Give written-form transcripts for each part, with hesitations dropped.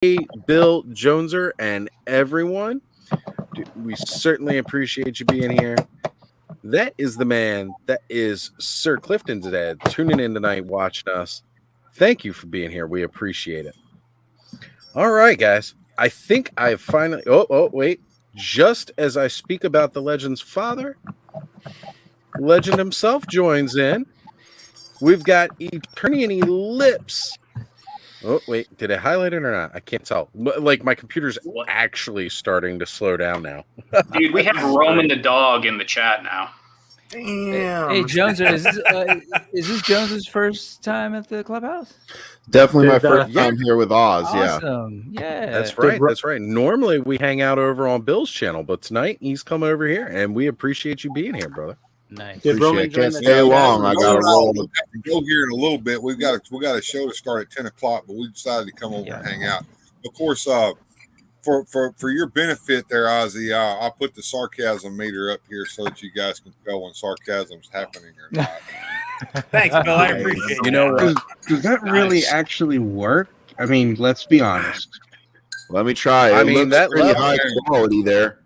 Bill Joneser, and everyone. We certainly appreciate you being here. That is the man. That is Sir Clifton's dad tuning in tonight, watching us. Thank you for being here. We appreciate it. All right, guys. I think I've finally. Wait. Just as I speak about the legend's father, Legend himself joins in. We've got Eternian Ellipse. Oh, wait. Did I highlight it or not? I can't tell. Like, my computer's actually starting to slow down now. Dude, we have Roman the dog in the chat now. Damn. Hey, Jones, is this Jones's first time at the clubhouse? Definitely my first time here with Oz. Awesome. Yeah. That's right. That's right. Normally we hang out over on Bill's channel, but tonight he's come over here, and we appreciate you being here, brother. Nice. Did Roman can't stay long. I got to roll. We'll have to go here in a little bit. We got a show to start at 10 o'clock, but we decided to come over and hang out. Of course, for your benefit there, Ozzy, I'll put the sarcasm meter up here so that you guys can tell when sarcasm's happening or not. Thanks, Bill. I appreciate it. You know what? Does that really actually work? I mean, let's be honest. Let me try. I mean, that pretty level high quality there.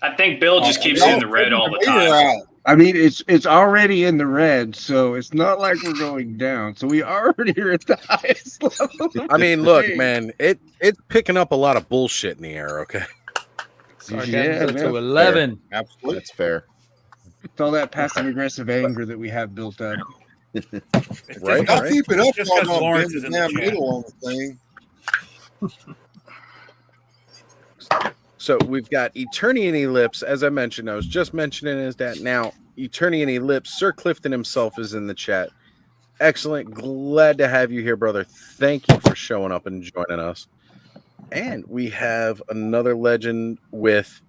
I think Bill just keeps it in the red all the time. I mean, it's already in the red, so it's not like we're going down. So we already are at the highest level. I mean, look, man, it's picking up a lot of bullshit in the air. Okay. Yeah, to 11. Absolutely, that's fair. It's all that passive aggressive anger that we have built up. Right. I'll keep it up Just while because I'm Lawrence in is the in the damn chat. middle on the thing. So we've got Eternian Ellipse. As I mentioned, I was just mentioning his dad. Now, Eternian Ellipse, Sir Clifton himself is in the chat. Excellent. Glad to have you here, brother. Thank you for showing up and joining us. And we have another legend with,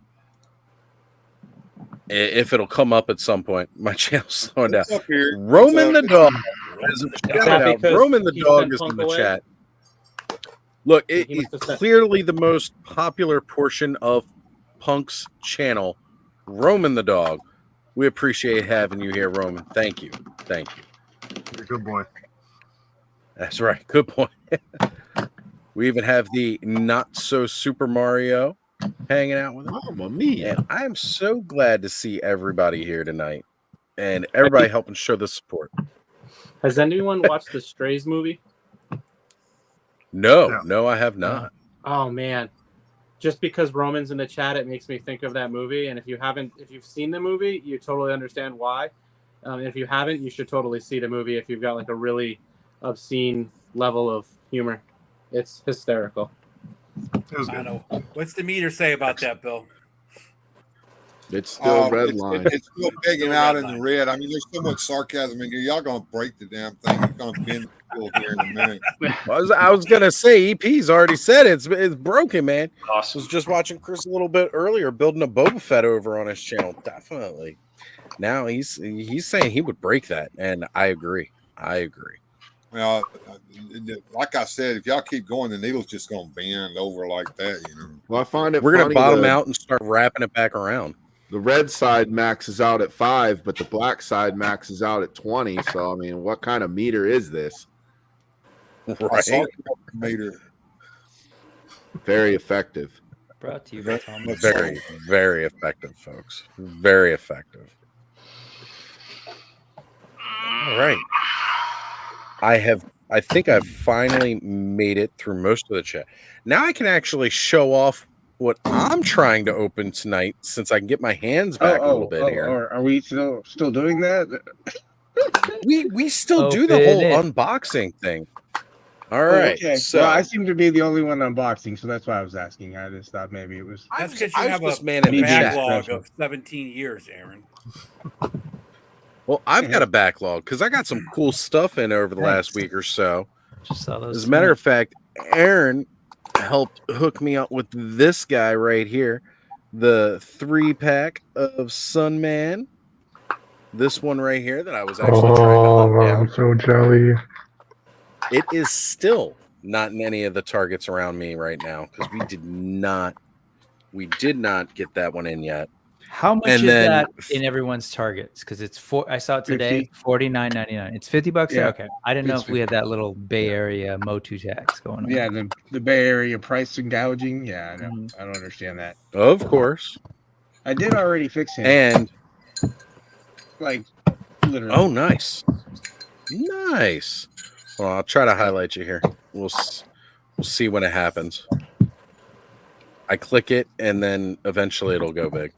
if it'll come up at some point, my channel's slowing down. It's up here. Roman the dog. Yeah, because Roman the he's dog been is in Punk the away. chat. Look, He it is must have said- clearly the most popular portion of Punk's channel. Roman the dog. We appreciate having you here, Roman. Thank you. Thank you. You're a good boy. That's right. Good point. We even have the not so Super Mario hanging out with us. Mamma mia. And I am so glad to see everybody here tonight and everybody helping show the support. Has anyone watched the Strays movie? No, I have not. Oh man, just because Roman's in the chat, it makes me think of that movie. And if you've seen the movie, you totally understand why. If you haven't, you should totally see the movie if you've got like a really obscene level of humor. It's hysterical. It was good. I know. What's the meter say about that, Bill? It's still red line. It's still pegging out in the red. I mean, there's so much sarcasm in here. Y'all gonna break the damn thing. You're gonna bend the wheel here in a minute. I was gonna say EP's already said it's broken, man. I Awesome. was just watching Chris a little bit earlier, building a Boba Fett over on his channel. Definitely. Now he's saying he would break that, and I agree. Well, like I said, if y'all keep going, the needle's just gonna bend over like that, you know. Well, I find it We're gonna funny bottom that out and start wrapping it back around. the red side maxes out at 5, but the black side maxes out at 20. So I mean, what kind of meter is this? Right. Meter. Very effective. Brought to you by Tom. Very, very effective, folks. Very effective. All right. I think I've finally made it through most of the chat. Now I can actually show off what I'm trying to open tonight since I can get my hands back a little bit here. Are we still doing that? We still do the whole unboxing thing. All right. Okay. So Well, I seem to be the only one unboxing, so that's why I was asking. I just thought maybe it was. That's because I you was have just a man in the chat. backlog of 17 years, Aaron. Well, I've got a backlog because I got some cool stuff in over the last week or so. Just saw those. As a matter of fact, Aaron helped hook me up with this guy right here, the 3-pack of Sunman. This one right here that I was actually trying to hunt down. I'm so jelly. It is still not in any of the targets around me right now because we did not get that one in yet. How much And is then- that in everyone's targets? Because it's I saw it today, $49.99. It's $50 there. Yeah. Okay, I didn't know It's if we had that little Bay Area Motu tax going on. Yeah, the Bay Area price gouging. Yeah, I know. Mhm. I don't understand that. Of course. I did already fix him. And Like literally. oh, nice. Nice. Well, I'll try to highlight you here. We'll see when it happens. I click it and then eventually it'll go big.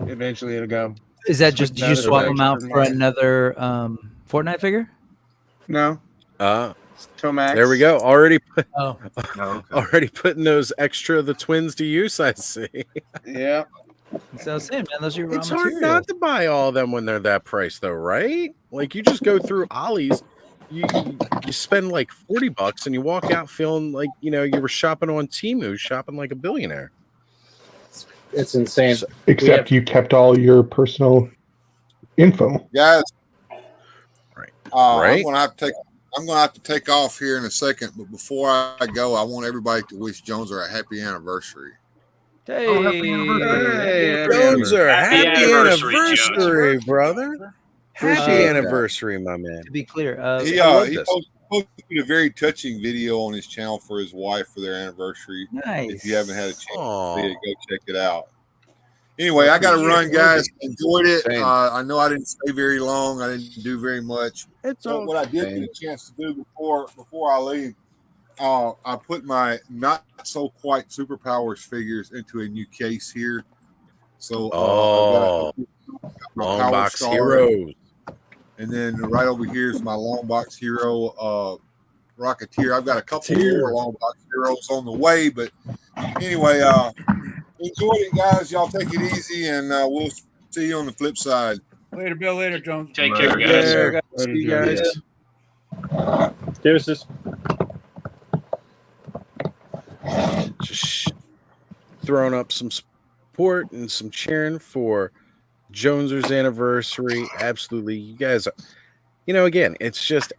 Eventually it'll go. Is that just did you Another swap them out extra for night. another Fortnite figure? No. Tomax. There we go. Already Oh, already putting those extra the twins to use, I see. Yeah. so I was saying, man, those are your raw It's hard materials. not to buy all of them when they're that price though, right? Like you just go through Ollie's, you spend like $40 and you walk out feeling like you were shopping on Temu, shopping like a billionaire. It's insane. Except you kept all your personal info. Guys, Right. I'm gonna have to take off here in a second, but before I go, I want everybody to wish Joneser a happy anniversary. Hey, Hey, Joneser, Happy happy anniversary, anniversary, brother. Happy Appreciate that. anniversary, my man. to be clear, He love he this. posted a very touching video on his channel for his wife for their anniversary. nice. If you haven't had a chance Aw. to see it, go check it out. Anyway, I got to run, guys. Enjoyed it. Same. I know I didn't stay very long. I didn't do very much. It's So all what I did Same. get a chance to do before I leave, I put my not so quite superpowers figures into a new case here. So Oh, I've got my long Power box Star, heroes. and then right over here is my long box hero, Rocketeer. I've got a couple Tear. more long box heroes on the way, but anyway, enjoy it, guys. Y'all take it easy, and we'll see you on the flip side. Later, Bill. Later, Jones. Take care, guys. There. See you guys. Deuces. Just throwing up some support and some cheering for Joneser's anniversary. Absolutely. You guys, again, it's just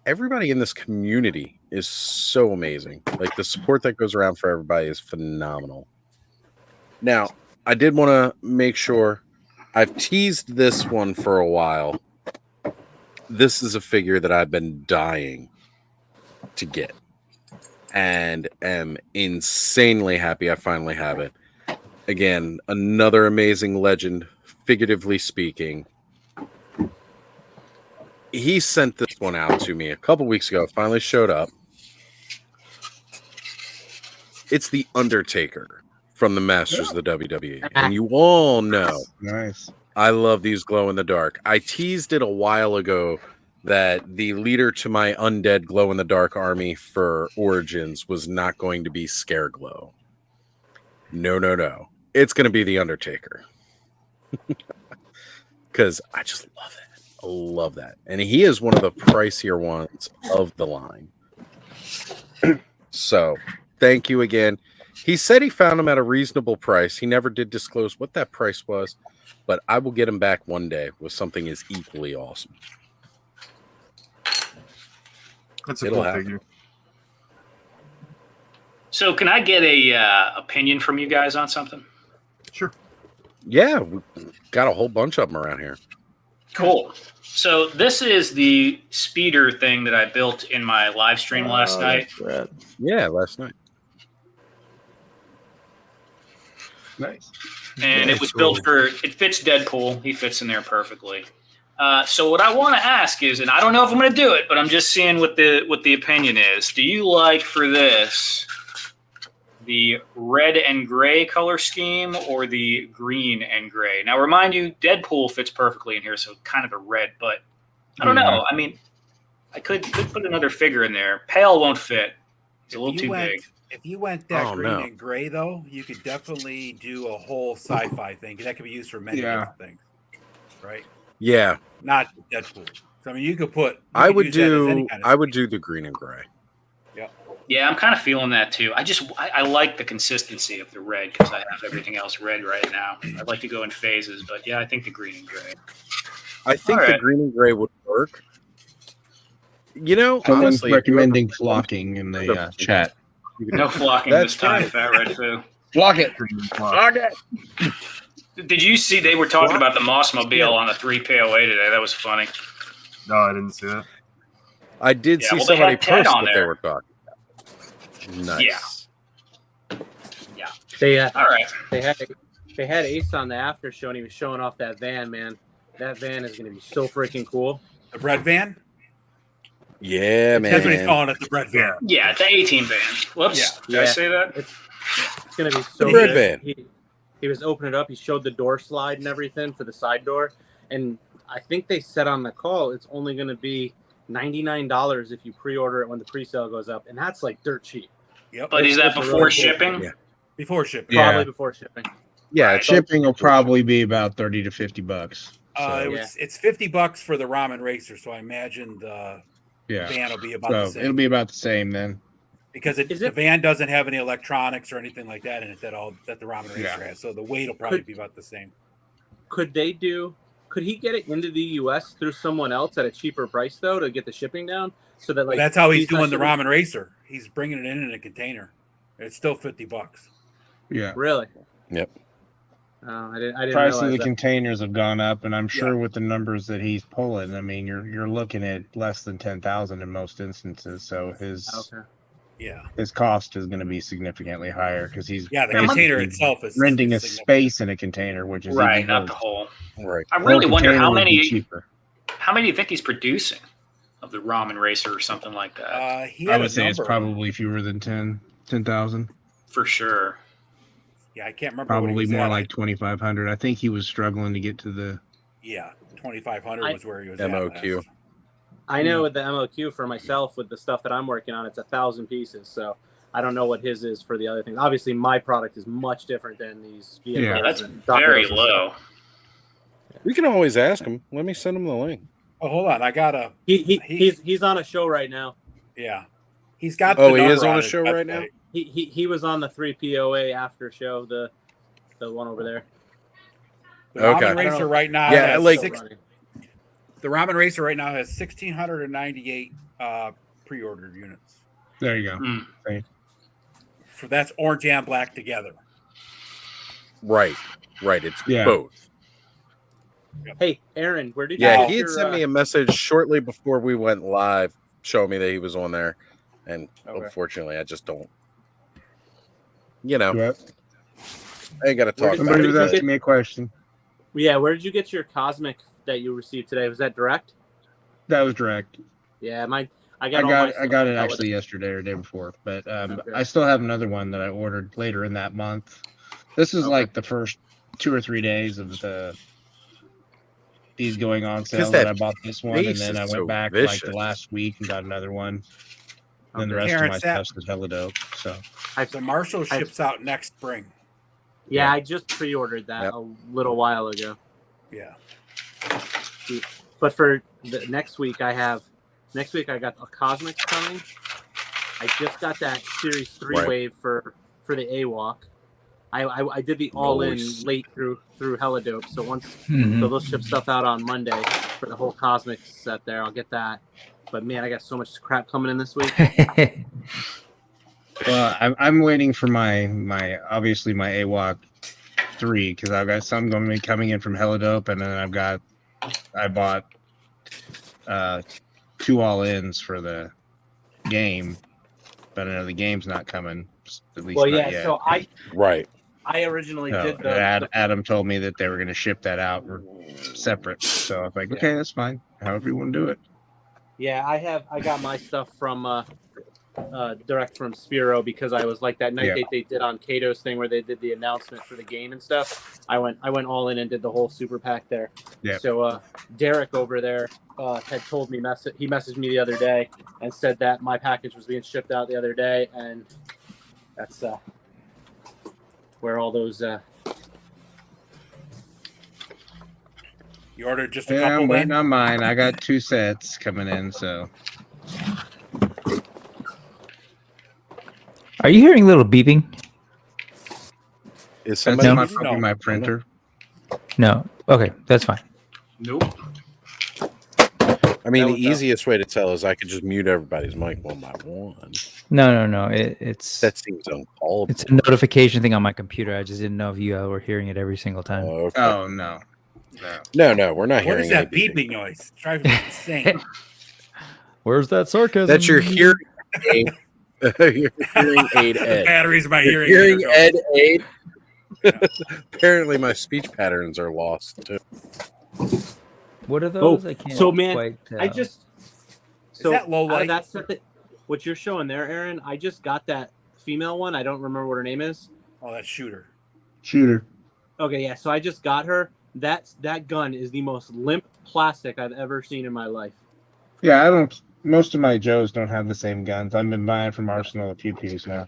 everybody in this community is so amazing. Like the support that goes around for everybody is phenomenal. Now, I did want to make sure I've teased this one for a while. This is a figure that I've been dying to get and am insanely happy I finally have it. Again, another amazing legend, figuratively speaking. He sent this one out to me a couple weeks ago. It finally showed up. It's the Undertaker from the Masters of the WWE. And you all know Nice. I love these glow in the dark. I teased it a while ago that the leader to my undead glow in the dark army for Origins was not going to be Scareglow. No. It's going to be the Undertaker. Because I just love it. I love that. And he is one of the pricier ones of the line. So, thank you again. He said he found him at a reasonable price. He never did disclose what that price was, but I will get him back one day with something as equally awesome. That's a It'll cool happen. figure. So, can I get a opinion from you guys on something? Sure. Yeah, we got a whole bunch of them around here. Cool. So, this is the speeder thing that I built in my live stream last night. Yeah, last night. Nice. And it was built it fits Deadpool. He fits in there perfectly. So what I want to ask is, and I don't know if I'm going to do it, but I'm just seeing what the opinion is. Do you like for this the red and gray color scheme or the green and gray? Now, remind you, Deadpool fits perfectly in here, so kind of a red, but I don't know. I mean, I could put another figure in there. Pale won't fit. It's a little too big. If you went that Oh, green no. and gray, though, you could definitely do a whole sci-fi thing. That could be used for many different things, right? Yeah, Not Deadpool. So I mean, you could put. I could would use that as any do. kind of I would scheme. do the green and gray. Yeah, I'm kind of feeling that too. I like the consistency of the red because I have everything else red right now. I'd like to go in phases, but yeah, I think the green and gray. I think All the right. green and gray would work. Someone's Honestly, recommending flocking in the chat. No flocking That's this time, right. Fat Red Foo. Flock it. Green and Flock it. Did you see they were talking about the Mossmobile on the 3POA today? That was funny. No, I didn't see that. I did Yeah, see well, they somebody had Ted post on what they there. were talking about. Nice. Yeah. They All right. they had Ace on the after show, and he was showing off that van. Man, that van is going to be so freaking cool. The bread van. Yeah, man. That's what he's calling it. The bread van. Yeah, the 18 van. Whoops. Yeah. Did I say that? It's going to be so The bread good. van. He was opening it up. He showed the door slide and everything for the side door, and I think they said on the call it's only going to be $99 if you pre-order it when the pre-sale goes up, and that's like dirt cheap. Yep. But is that It's a before really cool shipping? thing. Yeah. Before shipping. Yeah. Probably before shipping. Yeah, it's Shipping will probably be about $30 to $50. It's $50 for the Ramen Racer, so I imagine the Yeah. van will be about the So same. it'll be about the same then. Because the van doesn't have any electronics or anything like that in it that the Ramen Racer has. So the weight will probably be about the same. Could he get it into the US through someone else at a cheaper price though to get the shipping down? So that like That's how he's not doing the shipping- Ramen Racer. He's bringing it in a container. It's still $50. Yeah. Really? Yep. I didn't Price of realize the that. containers have gone up, and I'm sure with the numbers that he's pulling, I mean, you're looking at less than 10,000 in most instances. So his cost is going to be significantly higher because he's Yeah, the container basically itself is renting a significant. space in a container, which is Right, even not worse. the whole. Right. I really Whole wonder container how would be many cheaper. do you think he's producing of the Ramen Racer or something like that? He I had would a say it's number. probably fewer than 10,000. For sure. Yeah, I can't remember. what he Probably was more at. like 2,500. I think he was struggling to get to the. Yeah, 2,500 was where he was MOQ. at. I know with the MOQ for myself with the stuff that I'm working on, it's 1,000 pieces. So I don't know what his is for the other things. Obviously, my product is much different than these vehicles. Yeah, that's and very Docos and low. stuff. We can always ask him. Let me send him the link. Oh, hold on. I got a. He's on a show right now. Yeah, he's got. Oh, the he number is on a his show right website. now? He was on the 3POA after show, the one over there. The Okay. Ramen Racer right now. Yeah, has like- the Ramen Racer right now has 1,698 pre-ordered units. There you go. Mm. So that's orange and black together. Right. It's Yeah. both. Hey, Aaron, where did you Yeah, get he had your, sent me a message shortly before we went live showing me that he was on there. And Okay. unfortunately, I just don't. You know, Yep. I ain't got to talk about Somebody was it. asking me a question. Yeah, where did you get your Cosmic that you received today? Was that direct? That was direct. Yeah, I I got got it actually yesterday or day before, but Okay. I still have another one that I ordered later in that month. This is like the first 2 or 3 days of these going on sale that I bought this one, and face then I is went so back like vicious. the last week and got another one. And then the Okay. rest Aaron, of my that- stuff is hella dope. So The Marshall ships out next spring. Yeah, I just pre-ordered that a little while ago. Yeah. But for the next week, I got a Cosmics coming. I just got that Series 3 Right. wave for the AWOC. I did the all-in Nice. late through Helidope. So Mhm. so they'll ship stuff out on Monday for the whole Cosmics set there. I'll get that. But man, I got so much crap coming in this week. well, I'm waiting for my obviously my AWOC 3 because I've got some going to be coming in from Helidope, and then I bought 2 all-ins for the game, but I know the game's not coming, at least Well, not yeah. yet. So Right. I originally So, did the Adam told me that they were going to ship that out separate, so I was like, okay, that's fine. However you want to do it. Yeah, I got my stuff from direct from Spiro because I was like that night Yeah. they did on Kato's thing where they did the announcement for the game and stuff. I went all in and did the whole super pack there. Yeah. So Derek over there had told me he messaged me the other day and said that my package was being shipped out the other day, and that's where all those You ordered just a Yeah, couple I'm waiting then? on mine. I got 2 sets coming in, so Are you hearing a little beeping? Is that's somebody probably my printer. No. Okay, that's fine. Nope. I mean, That the was dope. easiest way to tell is I could just mute everybody's mic one by one. No. It's That seems uncallable. it's a notification thing on my computer. I just didn't know if you were hearing it every single time. Okay. Oh no. No, we're not What hearing is that any beeping noise? It's driving me insane. Where's that sarcasm? That's your hearing aid. Your hearing aid The Ed. batteries in my Your hearing hearing aids are- Ed aid. Apparently, my speech patterns are lost too. What are those? Oh, I can't so man, quite tell. I just Is that low light? That stuff that what you're showing there, Aaron. I just got that female one. I don't remember what her name is. Oh, that's shooter. Shooter. Okay, yeah. So I just got her. That gun is the most limp plastic I've ever seen in my life. Yeah, I don't. Most of my Joes don't have the same guns. I've been buying from Arsenal a few pieces now.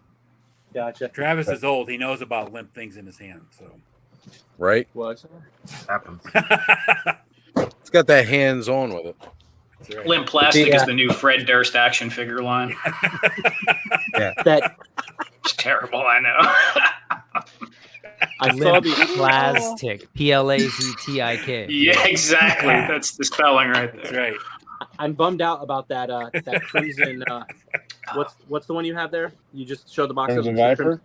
Gotcha. Travis is old. He knows about limp things in his hand. So Right? What? Happens. It's got that hands-on with it. That's right. Limp Plastic Yeah. is the new Fred Durst action figure line. That It's terrible, I know. I saw Limp the plastic. PLAZTIK. Yeah, exactly. That's the spelling right That's there. right. I'm bummed out about that. That crimson. What's the one you have there? You just showed the box. Crimson of Viper?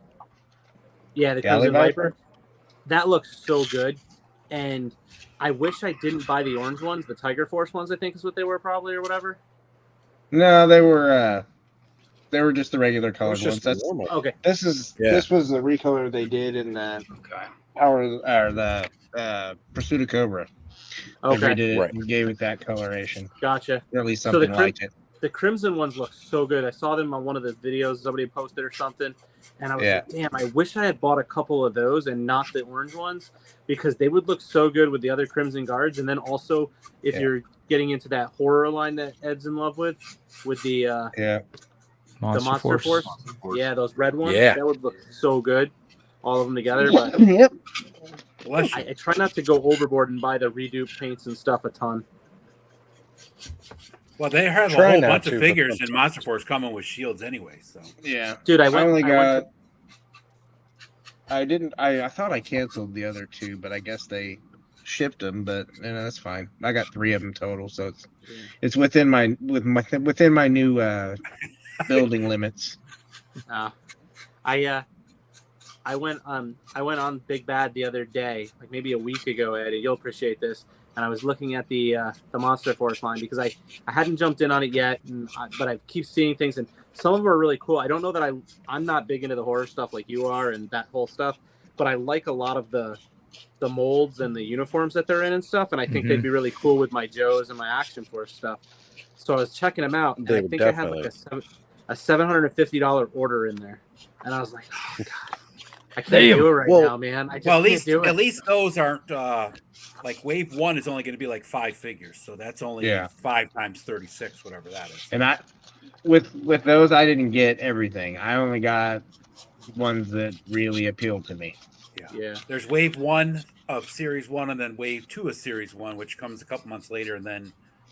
Yeah, the Galley Crimson Viper? Viper. That looks so good, and I wish I didn't buy the orange ones. The Tiger Force ones, I think, is what they were probably or whatever. No, they were just the regular It colored was ones. just That's normal. Okay. this was the recolor they did in the Okay. Pursuit of Cobra. They Okay. redid it Right. and gave it that coloration, Gotcha. or at least So the something like it. The crimson ones look so good. I saw them on one of the videos somebody posted or something, and I was Yeah. like, "Damn! I wish I had bought a couple of those and not the orange ones because they would look so good with the other crimson guards." And then also, if Yeah. you're getting into that horror line that Ed's in love with the Yeah, Monster Force, yeah, those red ones, Yeah. that would look so good, all of them together. But yep. Bless you. I try not to go overboard and buy the redupe paints and stuff a ton. Well, they have a Try whole not bunch to, of but figures in sometimes. Monster Force coming with shields anyway. So Yeah, Dude, I only I went got. I thought I canceled the other two, but I guess they shipped them. But that's fine. I got 3 of them total, so it's within my new building limits. I went on Big Bad the other day, like maybe a week ago, Eddie. You'll appreciate this. And I was looking at the Monster Force line because I hadn't jumped in on it yet, but I keep seeing things, and some of them are really cool. I don't know that I'm not big into the horror stuff like you are and that whole stuff, but I like a lot of the molds and the uniforms that they're in and stuff, and I think they'd be really cool with my Joes and my Action Force stuff. So I was checking them out, and They I would think I had like a $750 order in there, and I was like, oh god, I can't do it right now, man. I just can't do it. At least those aren't like Wave 1 is only going to be like 5 figures, so that's only 5 times 36, whatever that is. And with those, I didn't get everything. I only got ones that really appealed to me. Yeah. There's Wave 1 of Series 1, and then Wave 2 of Series 1, which comes a couple months later, and then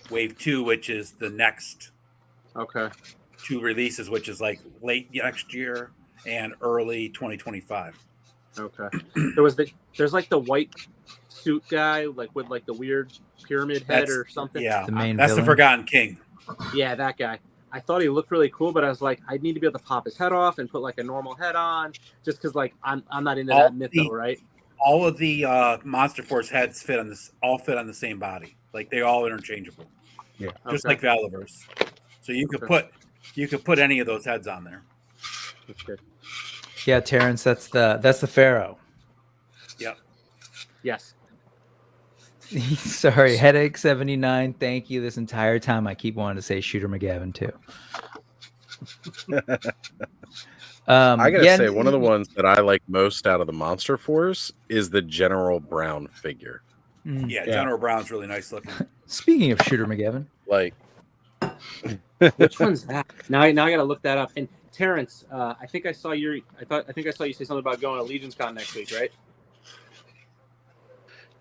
Wave 2, which is the next 2 releases, which is like late next year and early 2025. Okay. There's like the white suit guy, like with like the weird pyramid head or something. Yeah, The main that's villain? the Forgotten King. Yeah, that guy. I thought he looked really cool, but I was like, I need to be able to pop his head off and put like a normal head on, just because like I'm not into that mytho, right? All of the Monster Force heads fit on the same body. Like they all interchangeable. Yeah. Just Okay. like Valivers. So you could put any of those heads on there. That's good. Yeah, Terrence, that's the Pharaoh. Yep. Yes. Sorry, Headache 79. Thank you. This entire time, I keep wanting to say Shooter McGavin too. I gotta say, one of the ones that I like most out of the Monster Force is the General Brown figure. Yeah, General Brown's really nice looking. Speaking of Shooter McGavin, Like, Which one's that? Now I got to look that up. And Terrence, I think I saw you say something about going to Legion's Con next week, right?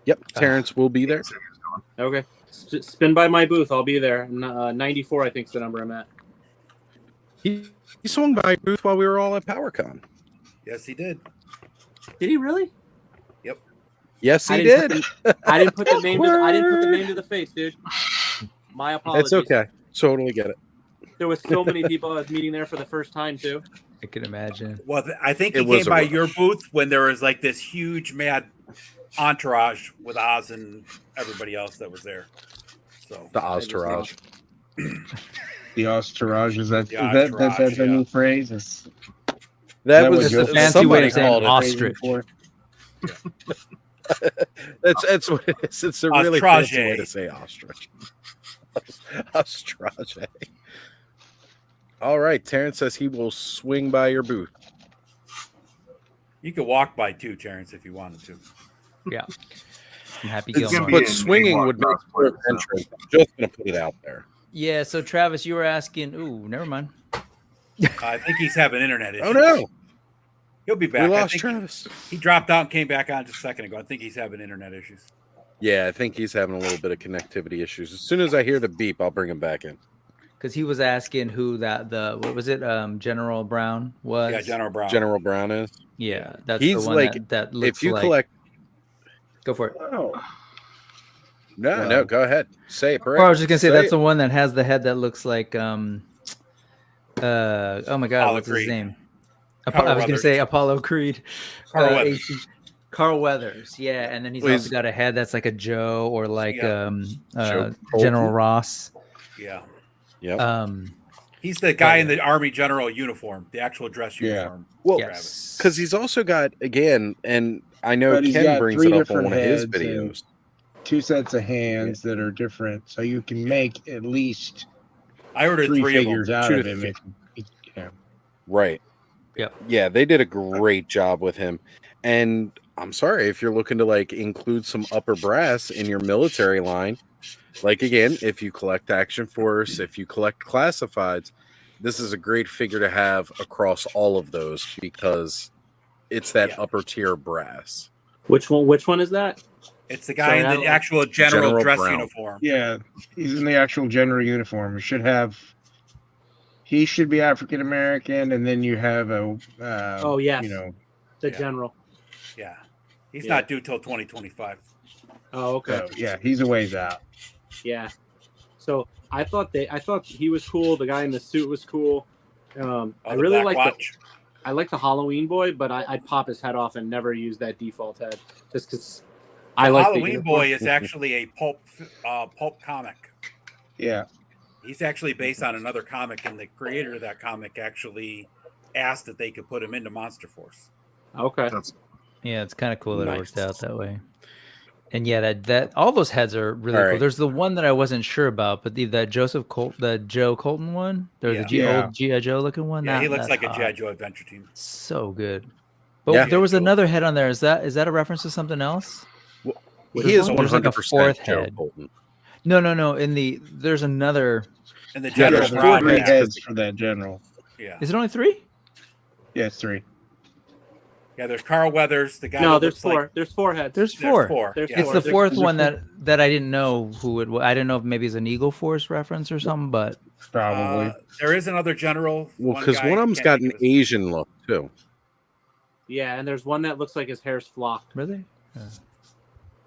yep, Terrence will be there. Okay. Spin by my booth. I'll be there. 94, I think, is the number I'm at. He swung by booth while we were all at PowerCon. Yes, he did. Did he really? Yes, he I did. didn't put the name. I didn't put the name to the face, dude. My apologies. It's okay. Totally get it. There was so many people I was meeting there for the first time too. I can imagine. Well, I think It he was came a by rush. your booth when there was like this huge mad entourage with Oz and everybody else that was there. So The Oztourage. The Osterage, is that The that's Osterage, a yeah. new phrase? Is That what was Joe- fancy way somebody of saying called it. ostrich. for? That's what it is. It's a really fancy Ostrage. way to say ostrich. Ostrage. All right. Terrence says he will swing by your booth. you could walk by too, Terrence, if you wanted to. Yeah. I'm happy It's- gonna be but in swinging Big would make Walk for Cross Play, entrance. I'm just gonna put it out there. Yeah. So Travis, you were asking. Ooh, never mind. I think he's having internet issues. Oh no, He'll be we back. I lost think Travis. he dropped out and came back on just a second ago. I think he's having internet issues. Yeah, I think he's having a little bit of connectivity issues. As soon as I hear the beep, I'll bring him back in. Because he was asking who what was it? General Brown was. Yeah, General Brown. General Brown is. Yeah, that's He's the one like, that looks If you like. collect, Go for it. Oh, no, go ahead. Say it. Or I was just gonna say that's it. the one that has the head that looks like oh my god, Apollo what's his Creed. name? Carl I was gonna Weathers. say Apollo Creed. Carl Weathers. AC Carl Weathers, yeah, and then he's Well, also he's- got a head that's like a Joe or like Yeah. Joe General Colton? Ross. Yeah. Yep. He's the guy in the Army General uniform, the actual dress Yeah. uniform. Well, Yes, because he's also got again, and I know But he's Ken got brings three it up on different one of his heads videos. 2 sets of hands that are different, so you can make at least I ordered 3 three of them. figures out 2 of to him. 3. Yeah. Right. Yep. Yeah, they did a great job with him. And I'm sorry if you're looking to like include some upper brass in your military line. Like again, if you collect Action Force, if you collect classifieds, this is a great figure to have across all of those because it's that Yeah. upper tier brass. Which one is that? It's the guy Sorry, in the actual general General dress Brown. uniform. Yeah, he's in the actual general uniform. He should be African American, and then you have a Oh, yes. you know, The Yeah. general. Yeah. He's Yeah. not due till 2025. Oh, okay. so, yeah, he's a ways out. Yeah. So I thought he was cool. The guy in the suit was cool. I Oh, the really Black like Watch. I like the Halloween boy, but I'd pop his head off and never use that default head just because I like the Halloween uniform. Boy is actually a pulp comic. Yeah, He's actually based on another comic, and the creator of that comic actually asked that they could put him into Monster Force. Okay. That's yeah, it's kind of cool that Nice. it worked out that way. And yeah, that all those heads are really All cool. right. There's the one that I wasn't sure about, but the Joe Colton one, there's the Yeah. old GI Joe looking one. Yeah, he looks that's like a hot. G.I. Joe Adventure Team. So good. But Yeah. there was Joe. another head on there. Is that a reference to something else? He is There's like a 100% fourth Joe head. Colton. No. There's another. And the yeah, General there's Brown. 3 Yeah. heads for that general. Yeah. Is it only 3? Yeah, it's 3. Yeah, there's Carl Weathers, the guy. No, that there's looks 4. Like, There's 4 heads. There's there's 4. four. There's Yeah. It's the There's- fourth one that I didn't know who it was. I didn't know if maybe it's an Eagle Force reference or something, but Probably. There is another general. Well, because guy, one of them's can't got think an of his- Asian look too. Yeah, and there's one that looks like his hair's flocked. really?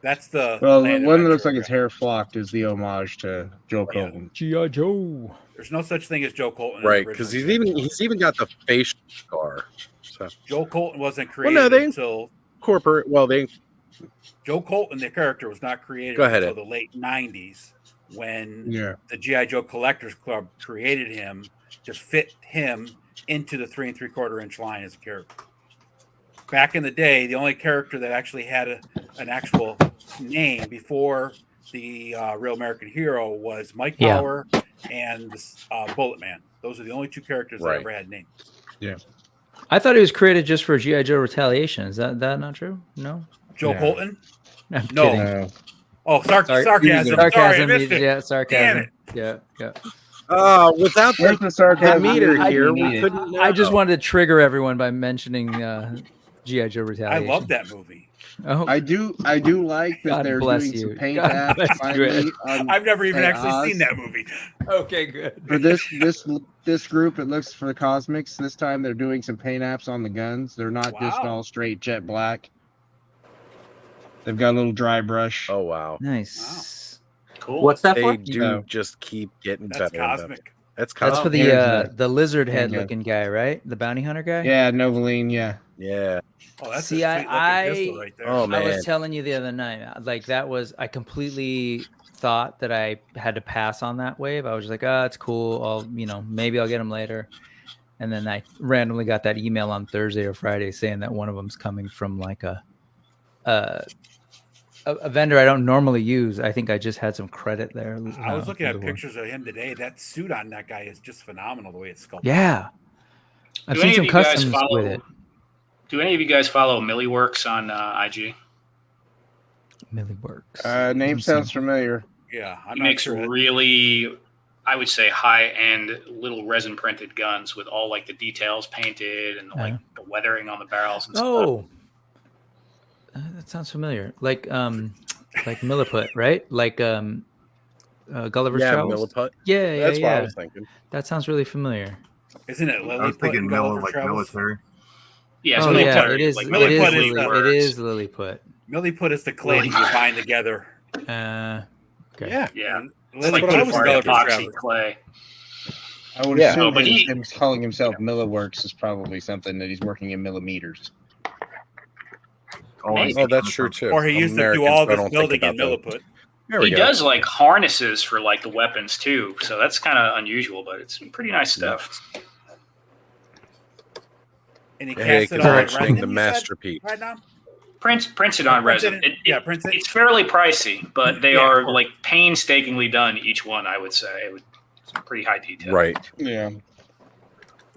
That's the. Well, the Land one that looks Adventure like his guy. hair flocked is the homage to Joe Yeah. Colton. G.I. Joe. There's no such thing as Joe Colton. in the Right, because original he's even got the facial scar. So Joe Colton wasn't Well, created no, they- until corporate. Well, they Joe Colton, the character, was not created Go ahead, until the late '90s when Yeah. the GI Joe Collectors Club created him to fit him into the 3 3/4 inch line as a character. Back in the day, the only character that actually had an actual name before the Real American Hero was Mike Yeah. Power and Bullet Man. Those are the only 2 characters Right. that ever had names. I thought he was created just for G.I. Joe Retaliation. Is that not true? No. Joe Yeah. Colton? I'm No. kidding. Oh, sarcasm. Sorry, I Sarcasm. missed it. Yeah, Damn sarcasm. it. Yeah. without Where's the sarcasm? meter I here, need we it. couldn't. I just know. wanted to trigger everyone by mentioning G.I. Joe I Retaliation. love that movie. Oh, I do like that God they're bless doing you. some paint God apps bless you, finally Ed. on, I've never even Hey, actually Oz. seen that movie. okay, good. for this group. It looks for the Cosmics. This time they're doing some paint apps on the guns. They're not just Wow. all straight jet black. They've got a little dry brush. Oh wow! Nice. Cool. What's that They for? do just keep getting That's better. and better. cosmic. That's That's cosmic. for the lizard head Yeah. looking guy, right? The bounty hunter guy. Yeah, Novaline. Yeah. Yeah. Oh, that's See, a sweet looking pistol right there. Oh I man. was telling you the other night, like I completely thought that I had to pass on that wave. I was just like, oh, it's cool. Maybe I'll get them later. And then I randomly got that email on Thursday or Friday saying that one of them's coming from like a vendor I don't normally use. I think I just had some credit there. I was looking at pictures of him today. That suit on that guy is just phenomenal. The way it's sculpted. Yeah, I've Do seen any some of you guys customs with it. Do any of you guys follow Milliworks on IG? Milliworks. Name sounds familiar. Yeah, He makes really, I would say, high-end little resin printed guns with all like the details painted and like the weathering on the barrels and stuff. Oh, that sounds familiar. Like Milliput, right? Like Gulliver's Yeah, Travels. Milliput. Yeah, That's what I yeah. was thinking. That sounds really familiar. Isn't it I was Lilliput thinking and Miller, Gulliver like Travels? military. Yeah, Oh, yeah, it is. Like It is, Milliput is Lily, the- it is Lilliput. Milliput is the clay that you bind together. Okay. Yeah. Yeah, it's Lilliput like is putting Gulliver's epoxy Travels. clay. I would Yeah. assume Oh, but that he- him calling himself Milliworks is probably something that he's working in millimeters. Always Oh, that's true too. Or he used to do Americans all don't this think building in about that. Milliput. There we He go. does like harnesses for like the weapons too, so that's kind of unusual, but it's pretty nice stuff. And he Hey, cast it all in mentioning resin, the you said, masterpiece. right now? Print it on resin. Print it- print it. It's fairly pricey, but they Yeah, of are course. like painstakingly done. Each one, I would say, it's pretty high detail. Right. Yeah.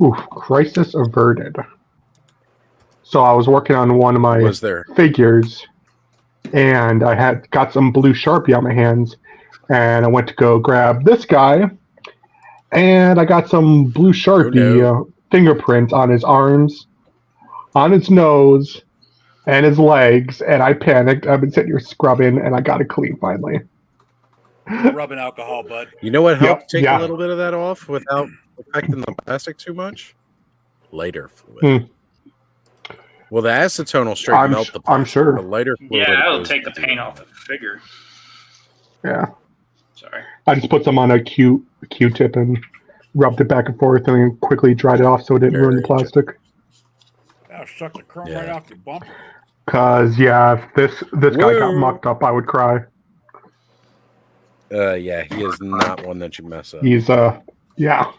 Oof, crisis averted. So I was working on one of my Was there? figures, and I had got some blue Sharpie on my hands, and I went to go grab this guy, and I got some blue Sharpie fingerprints on his arms, on his nose, and his legs, and I panicked. I've been sitting here scrubbing, and I got it clean finally. Rubbing alcohol, bud. You know what helped take yeah. a little bit of that off without affecting the plastic too much? Lighter fluid. Well, the acetone will straight melt the plastic. I'm sure. The lighter fluid. Yeah, that'll goes take the to- paint off the figure. Yeah. Sorry. I just put some on a Q-tip and rubbed it back and forth, and then quickly dried it off so it didn't ruin the plastic. That'll suck the chrome right off your bumper. Cause yeah, if this guy got Whoa. mucked up, I would cry. Yeah, he is not one that you mess up. He's yeah.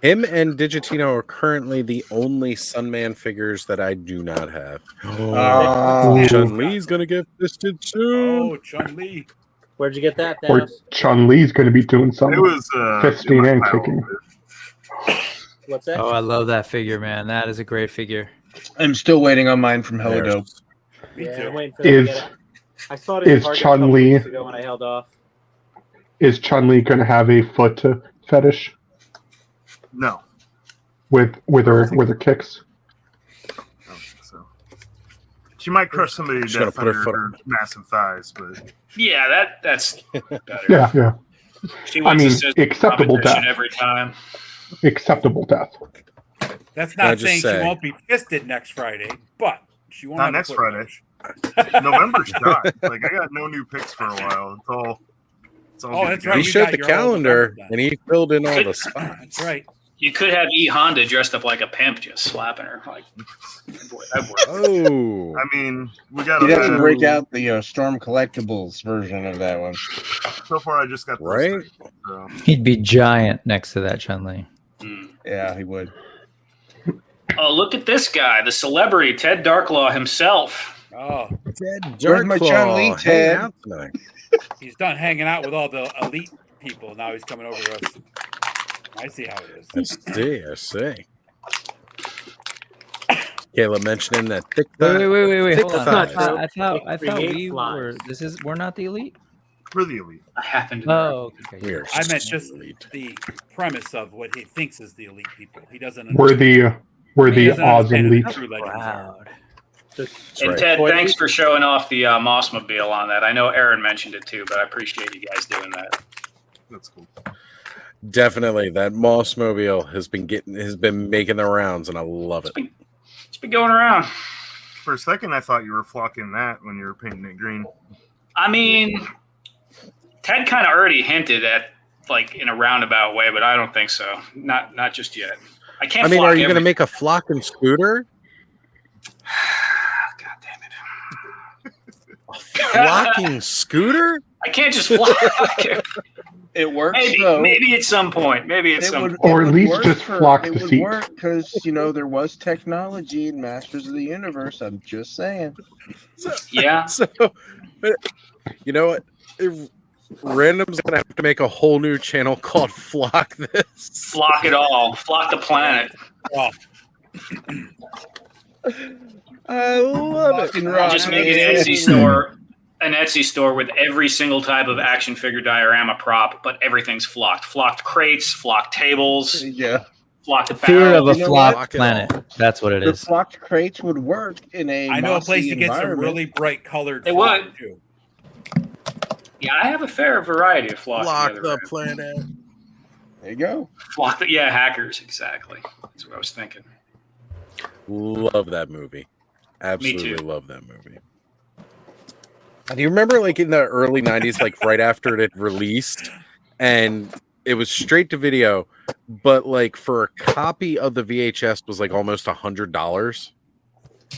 Him and Digitino are currently the only Sunman figures that I do not have. Oh. Chun-Li's gonna get fisted soon. Oh, Chun-Li. Where'd you get that, Or Thanos? Chun Li's going to be doing some It was fisting in my and pile. kicking. What's that? Oh, I love that figure, man. That is a great figure. I'm still waiting on mine from There's- Helidope. Me Yeah, too. I'm waiting for them to Is get it. I saw it in is Target a couple Chun-Li- weeks ago when I held off. is Chun Li going to have a foot fetish No, with her kicks? I don't think so. She might crush somebody to She's gonna death put her under foot- her massive thighs, but Yeah, that's better. Yeah. She I wins mean, the system acceptable competition death. every time. Acceptable death. That's Can I not just saying say- she won't be fisted next Friday, but she won't not have a next foot Friday. fetish. November's done. Like I got no new picks for a while. It's all Oh, good that's to right. go. He you showed got the your own calendar November done. and he filled in all the That's spots. right. You could have E Honda dressed up like a pimp, just slapping her. Like, boy, that'd work. Oh, I mean, we got He'd have to a break out the Storm Collectibles version of that one. So far, I just got those Right? three, so. He'd be giant next to that Chun-Li. Hmm. Yeah, he would. Oh, look at this guy, the celebrity Ted Darklaw himself. Oh, Where's my Chun-Li, Hang Ted? out tonight. he's done hanging out with all the elite people. Now he's coming over to us. I see how it is. I see. Caleb mentioning that thick Wait, thigh. wait. Thick Hold on. thighs. I thought creates we were. lines. We're not the elite. We're the elite. I happen to know. Oh, okay. We are I meant just elite. the premise of what he thinks is the elite people. He doesn't. We're the he doesn't awesome understand who the leech. true legends are. Wow. And right. Ted, thanks for showing off the Mossmobile on that. I know Aaron mentioned it too, but I appreciate you guys doing that. That's cool. Definitely, that Mossmobile has been making the rounds, and I love it. It's been going around. For a second, I thought you were flocking that when you were painting it green. I mean, Ted kind of already hinted at, like, in a roundabout way, but I don't think so. Not just yet. I can't. I mean, are you going to make a flocking scooter? God damn it! A flocking scooter? I can't just flock. It works. Maybe at some point. Maybe at some point. Or at least just flock the It would seat. work because there was technology in Masters of the Universe. I'm just saying. Yeah. So, you know what? Random's gonna have to make a whole new channel called Flock This. Flock it all. Flock the planet. Oh, I love it. I'll just make an Etsy store. An Etsy store with every single type of action figure diorama prop, but everything's flocked. Flocked crates, flocked tables, flocked Fear apparel. of a flocked planet. That's what it The is. flocked crates would work in a I know a place to get some environment. really bright colored. They flock, would. too. Yeah, I have a fair variety of flock. Flock together, the right? planet. There you go. Flock the, yeah, hackers, exactly. That's what I was thinking. Love that movie. Absolutely too. love that movie. Do you remember, like, in the early 90s, like, right after it had released, and it was straight to video, but, like, for a copy of the VHS was, like, almost $100?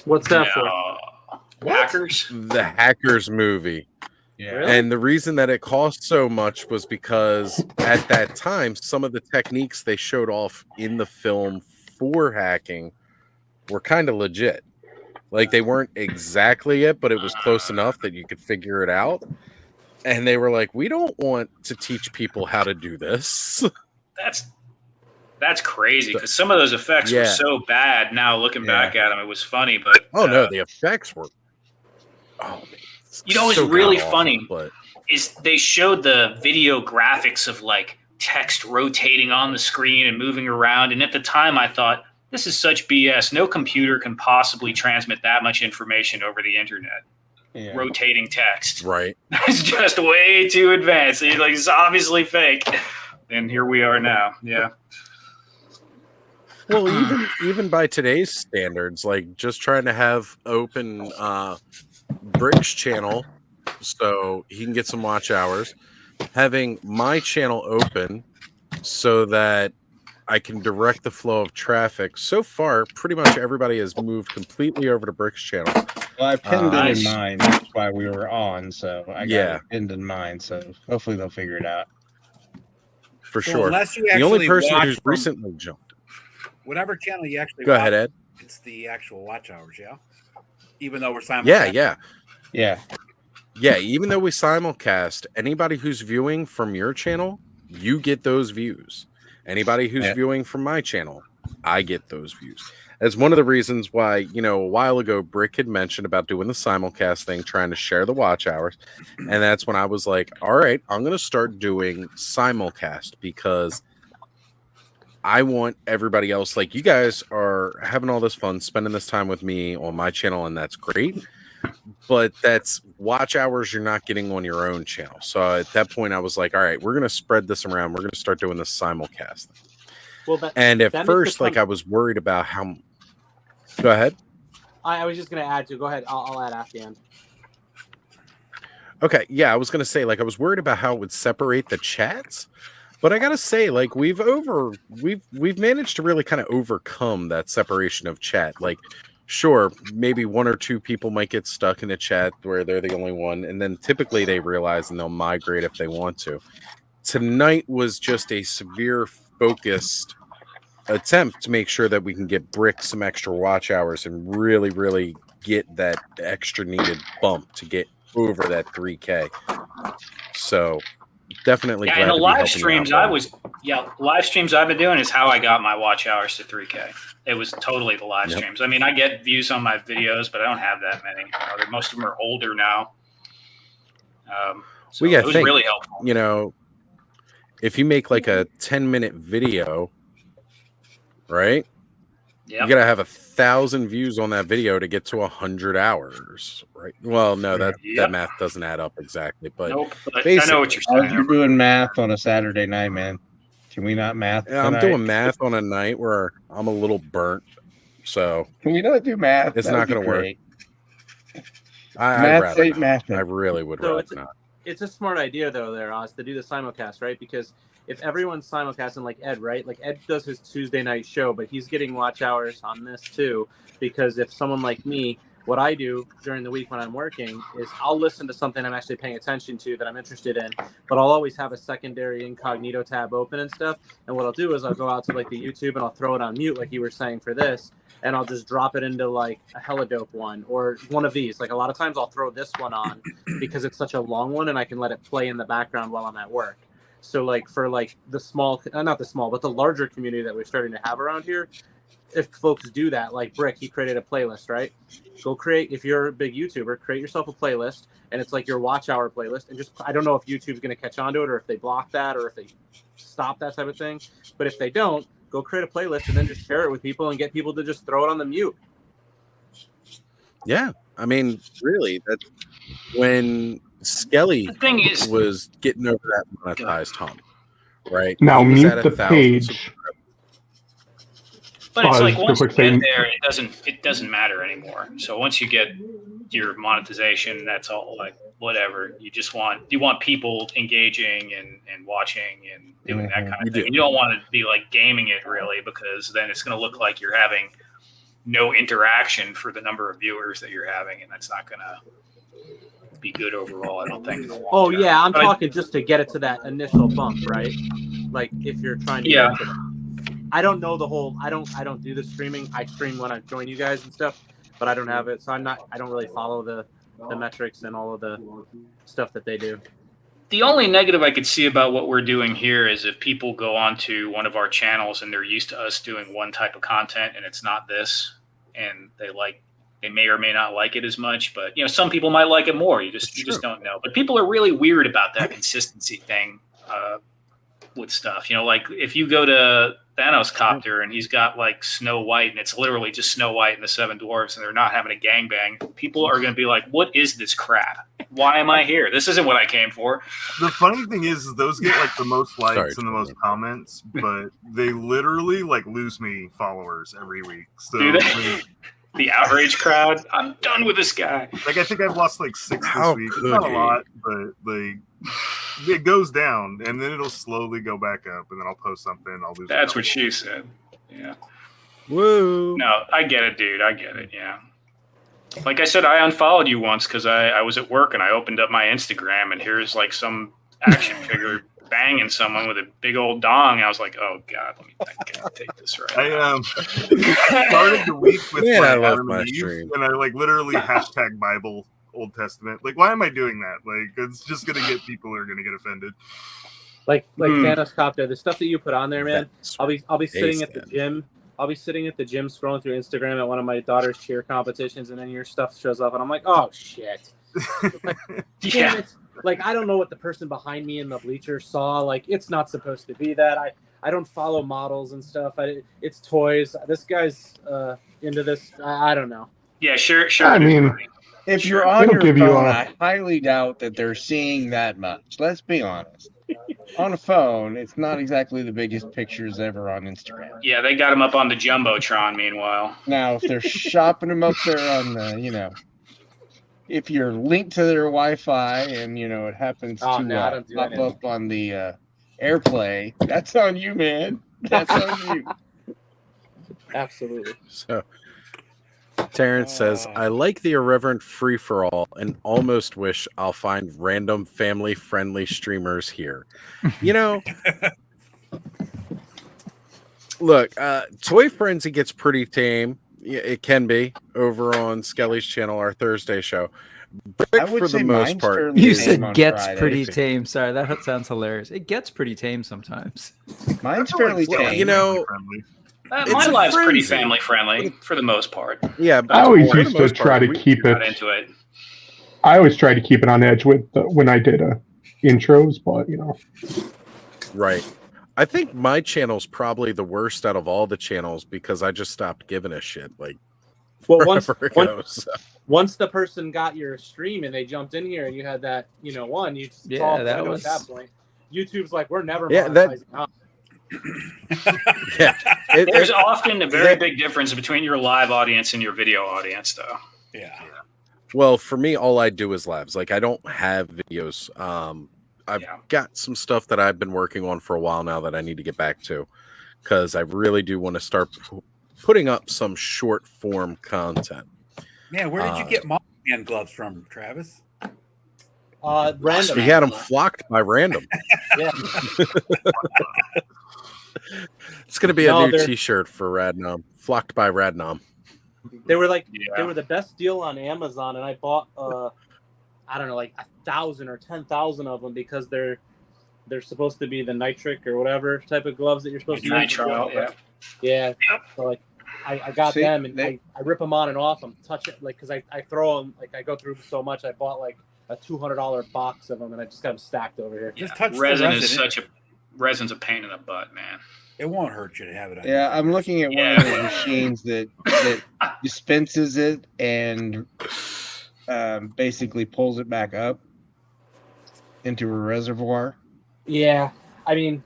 What's that for? Hackers? The Hackers movie. Yeah. And the reason that it cost so much was because at that time, some of the techniques they showed off in the film for hacking were kind of legit. Like, they weren't exactly it, but it was close enough that you could figure it out. And they were like, we don't want to teach people how to do this. That's crazy, because some of those effects were so bad. Now looking back at them, it was funny, but no, the effects were. Oh, man. You know what's So really god-awful, funny but is they showed the video graphics of, like, text rotating on the screen and moving around. And at the time I thought, this is such BS. No computer can possibly transmit that much information over the internet. Yeah. Rotating text. Right. It's just way too advanced. It's like, it's obviously fake. And here we are now. Yeah. Well, even by today's standards, like, just trying to have open Brick's channel so he can get some watch hours, having my channel open so that I can direct the flow of traffic. So far, pretty much everybody has moved completely over to Brick's channel. Well, I pinned it in Nice. mine. That's why we were on. So I got Yeah. it pinned in mine. So hopefully they'll figure it out. For So sure. unless you The only actually person watch who's from- recently jumped. Whatever channel you actually Go watch, ahead, Ed. it's the actual watch hours, yeah? Even though we're simulcasting. Yeah. Yeah. Even though we simulcast, anybody who's viewing from your channel, you get those views. Anybody who's viewing from my channel, I get those views. That's one of the reasons why, a while ago, Brick had mentioned about doing the simulcast thing, trying to share the watch hours. And that's when I was like, all right, I'm going to start doing simulcast because I want everybody else, like, you guys are having all this fun, spending this time with me on my channel, and that's great. But that's watch hours you're not getting on your own channel. So at that point, I was like, all right, we're going to spread this around. We're going to start doing this simulcast thing. Well, And at that makes first, the like, I was worried about how. Go ahead. I was just going to add to. Go ahead. I'll add after the end. Okay, yeah, I was going to say, like, I was worried about how it would separate the chats. But I gotta say, like, we've managed to really kind of overcome that separation of chat. Like, sure, maybe one or two people might get stuck in a chat where they're the only one, and then typically they realize and they'll migrate if they want to. Tonight was just a severe focused attempt to make sure that we can get Brick some extra watch hours and really, really get that extra needed bump to get over that 3K. So definitely glad and the to be live helping streams you out, live streams I've been doing is how I got my watch hours to 3K. It was totally the live Yep. streams. I mean, I get views on my videos, but I don't have that many. Most of them are older now. So we got it was really helpful. If you make like a 10-minute video, right? Yep. You gotta have 1,000 views on that video to get to 100 hours, right? Well, no, that math doesn't add up exactly, but Nope, but I know what you're saying. You're doing math on a Saturday night, man. Can we not math? Yeah, I'm tonight? doing math on a night where I'm a little burnt, so Can we not do math? it's That'd not be going to work. great. I'd Math rather ain't not. mathing. I really would So rather not. it's a smart idea though, there, Oz, to do the simulcast, right? Because if everyone's simulcasting, like Ed, right? Like Ed does his Tuesday night show, but he's getting watch hours on this too. Because if someone like me, what I do during the week when I'm working is I'll listen to something I'm actually paying attention to that I'm interested in, but I'll always have a secondary incognito tab open and stuff. And what I'll do is I'll go out to like the YouTube and I'll throw it on mute, like you were saying for this, and I'll just drop it into like a hella dope one or one of these. Like a lot of times I'll throw this one on because it's such a long one and I can let it play in the background while I'm at work. So like for like the small, not the small, but the larger community that we're starting to have around here, if folks do that, like Brick, he created a playlist, right? Go create, if you're a big YouTuber, create yourself a playlist, and it's like your watch hour playlist. And just, I don't know if YouTube's going to catch on to it or if they block that or if they stop that type of thing. But if they don't, go create a playlist and then just share it with people and get people to just throw it on the mute. Yeah. I mean, really, that's when Skelly was getting over that monetized hump, right? Now He was mute at the 1,000 page. But it's like once you quick thing. get there, it doesn't matter anymore. So once you get your monetization, that's all like whatever. You want people engaging and watching and doing that kind of thing. You don't want to be like gaming it really, because then it's going to look like you're having no interaction for the number of viewers that you're having, and that's not going to be good overall, I don't think. In the long term. Yeah, I'm talking just to get it to that initial bump, right? Like if you're trying to get to that. I don't know the whole. I don't do the streaming. I stream when I join you guys and stuff, but I don't have it, so I don't really follow the metrics and all of the stuff that they do. The only negative I could see about what we're doing here is if people go onto one of our channels and they're used to us doing one type of content and it's not this, and they may or may not like it as much, but some people might like it more. You just don't know. But people are really weird about that consistency thing with stuff. Like if you go to Thanos Copter and he's got like Snow White and it's literally just Snow White and the Seven Dwarfs and they're not having a gangbang, people are going to be like, what is this crap? Why am I here? This isn't what I came for. The funny thing is those get like the most likes and the most comments, but they literally like lose me followers every week. So do they? The outrage crowd, I'm done with this guy. Like I think I've lost like 6 this week. It's not a lot, but like it goes down and then it'll slowly go back up and then I'll post something and I'll lose. That's what she said. Yeah. Woo. No, I get it, dude. I get it. Yeah. Like I said, I unfollowed you once because I was at work and I opened up my Instagram and here's like some action figure banging someone with a big old dong. I was like, oh God, let me take this right. I started the week with I love my stream. And I like literally hashtag Bible Old Testament. Like, why am I doing that? Like, it's just gonna get people who are gonna get offended. Like Thanos Copter, the stuff that you put on there, man. I'll be sitting at the gym. I'll be sitting at the gym scrolling through Instagram at one of my daughter's cheer competitions, and then your stuff shows up, and I'm like, oh shit. Like, damn it. Like, I don't know what the person behind me in the bleacher saw. Like, it's not supposed to be that. I don't follow models and stuff. It's toys. This guy's into this. I don't know. Yeah, sure. I mean, if you're on your phone, I highly doubt that they're seeing that much. Let's be honest. On a phone, it's not exactly the biggest pictures ever on Instagram. Yeah, they got him up on the Jumbotron, meanwhile. Now, if they're shopping them up there on the, if you're linked to their Wi-Fi and, it happens to pop up on the AirPlay, that's on you, man. That's on you. Absolutely. So, Terrence says, I like the irreverent free-for-all and almost wish I'll find random family-friendly streamers here. Look, Toy Frenzy gets pretty tame. It can be over on Skelly's channel, our Thursday show. Brick, for the most part. You said gets Friday. Pretty tame. Sorry, that sounds hilarious. It gets pretty tame sometimes. Mine's fairly tame. My life's pretty family friendly for the most part. Yeah, I always used to try to keep it. Into it. I always try to keep it on edge with when I did intros, but Right. I think my channel's probably the worst out of all the channels because I just stopped giving a shit. Like, well, once the person got your stream and they jumped in here and you had that, one, you saw that was at that point. YouTube's like, we're never monetizing. There's often a very big difference between your live audience and your video audience, though. Yeah. Well, for me, all I do is labs. Like I don't have videos. I've got some stuff that I've been working on for a while now that I need to get back to, because I really do want to start putting up some short form content. Man, where did you get Mothman gloves from, Travis? Random. We had them flocked by random. Yeah. It's going to be a new T-shirt for Radnom. Flocked by Radnom. They were they were the best deal on Amazon, and I bought I don't know, like 1,000 or 10,000 of them because they're supposed to be the nitric or whatever type of gloves that you're supposed to use. Nitrile, yeah. So like I got them, and I rip them on and off. I'm touching because I throw them, like I go through so much. I bought like a $200 box of them, and I just got them stacked over here. Yeah. Just touch resin is resin's a pain in the butt, man. It won't hurt you to have it on. Yeah, I'm looking at one of the machines that dispenses it and basically pulls it back up into a reservoir. Yeah, I mean,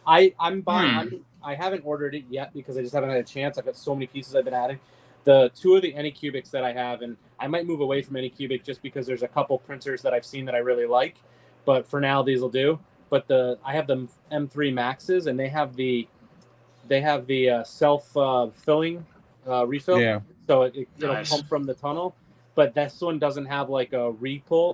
I'm buying. I haven't ordered it yet because I just haven't had a chance. I've got so many pieces I've been adding. The two of the Anycubics that I have, and I might move away from Anycubic just because there's a couple printers that I've seen that I really like. But for now, these will do. But I have the M3 Maxes, and they have the self filling refill. Yeah. So it'll pump from the tunnel. But this one doesn't have like a recall.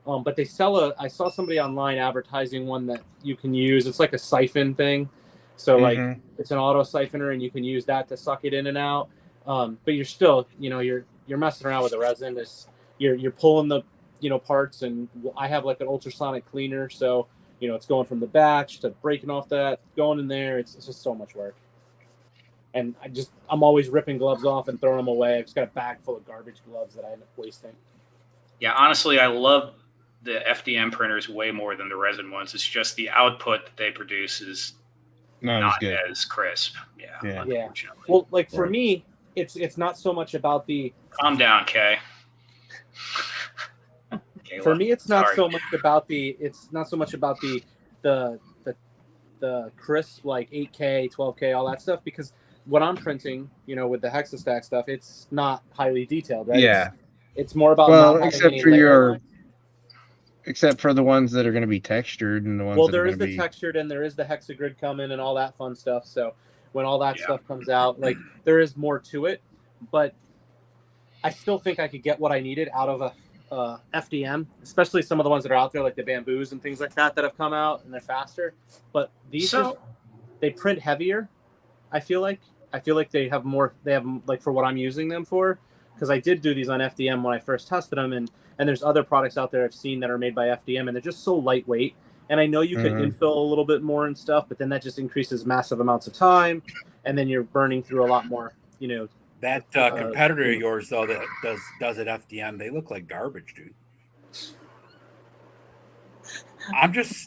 But they sell I saw somebody online advertising one that you can use. It's like a siphon thing. So like it's an auto siphoner, and you can use that to suck it in and out. But you're still, you're messing around with the resin. You're pulling the parts, and I have like an ultrasonic cleaner, so it's going from the batch to breaking off that, going in there. It's just so much work. And I'm always ripping gloves off and throwing them away. I've just got a bag full of garbage gloves that I end up wasting. Yeah, honestly, I love the FDM printers way more than the resin ones. It's just the output that they produce is not as crisp. Yeah. Well, like for me, it's not so much about the. Calm down, Kay. For me, it's not so much about the. It's not so much about the crisp, like 8K, 12K, all that stuff, because what I'm printing, with the Hexastack stuff, it's not highly detailed, right? Yeah. It's more about except for the ones that are going to be textured and the ones. Well, there is the textured, and there is the Hexagrid coming and all that fun stuff. So when all that stuff comes out, like there is more to it, but I still think I could get what I needed out of a FDM, especially some of the ones that are out there, like the bamboos and things like that have come out, and they're faster. But these they print heavier. I feel like they have more. They have like for what I'm using them for, because I did do these on FDM when I first tested them, and there's other products out there I've seen that are made by FDM, and they're just so lightweight. And I know you can infill a little bit more and stuff, but then that just increases massive amounts of time, and then you're burning through a lot more. That competitor of yours, though, that does it FDM, they look like garbage, dude. I'm just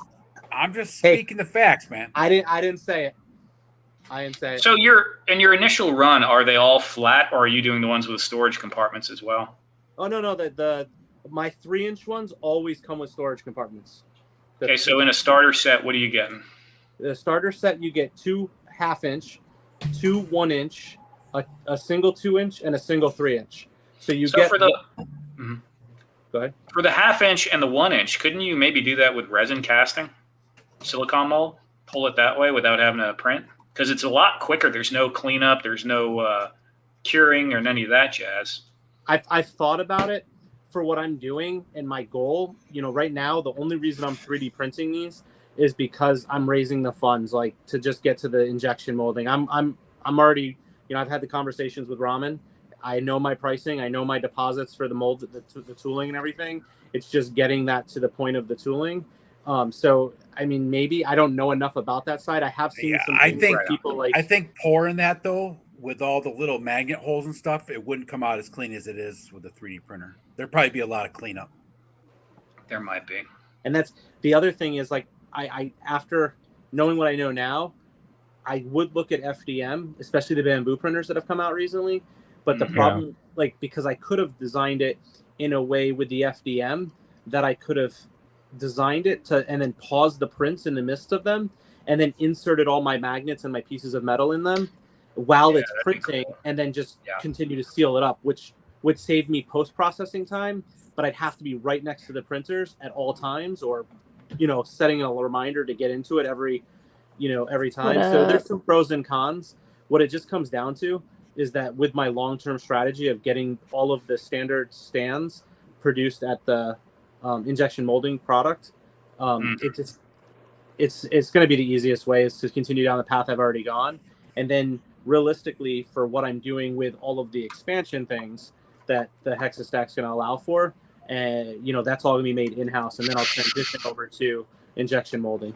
speaking the facts, man. I didn't say it. I didn't say it. So in your initial run, are they all flat, or are you doing the ones with storage compartments as well? Oh no, my 3-inch ones always come with storage compartments. Okay, so in a starter set, what are you getting? The starter set, you get 2 half-inch, 2 1-inch, a single 2-inch, and a single 3-inch. So get for the go ahead. For the half-inch and the 1-inch, couldn't you maybe do that with resin casting, silicone mold, pull it that way without having to print? Because it's a lot quicker. There's no cleanup. There's no curing or any of that jazz. I've thought about it for what I'm doing, and my goal, right now, the only reason I'm 3D printing these is because I'm raising the funds, like to just get to the injection molding. I'm already, I've had the conversations with Ramen. I know my pricing. I know my deposits for the mold, the tooling and everything. It's just getting that to the point of the tooling. So, I mean, maybe I don't know enough about that side. I have seen some things where people like. I think pouring that though, with all the little magnet holes and stuff, it wouldn't come out as clean as it is with a 3D printer. There'd probably be a lot of cleanup. There might be. And that's the other thing is like I after knowing what I know now, I would look at FDM, especially the bamboo printers that have come out recently. But the problem, like, because I could have designed it in a way with the FDM that I could have designed it to, and then paused the prints in the midst of them, and then inserted all my magnets and my pieces of metal in them while it's printing, and then just continue to seal it up, which would save me post-processing time, but I'd have to be right next to the printers at all times, or, setting a reminder to get into it every time. So there's some pros and cons. What it just comes down to is that with my long-term strategy of getting all of the standard stands produced at the injection molding product, it's going to be the easiest way is to continue down the path I've already gone. And then realistically, for what I'm doing with all of the expansion things that the Hexastack's going to allow for, and that's all going to be made in-house, and then I'll transition over to injection molding.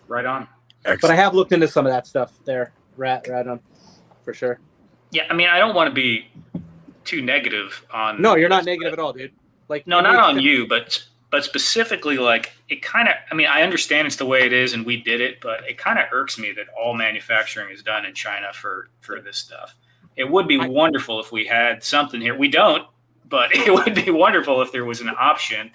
Right on. Excellent. But I have looked into some of that stuff there, right on, for sure. Yeah, I mean, I don't want to be too negative on. No, you're not negative at all, dude. Like, no, not on you, but specifically, like, it kind of. I mean, I understand it's the way it is, and we did it, but it kind of irks me that all manufacturing is done in China for this stuff. It would be wonderful if we had something here. We don't, but it would be wonderful if there was an option.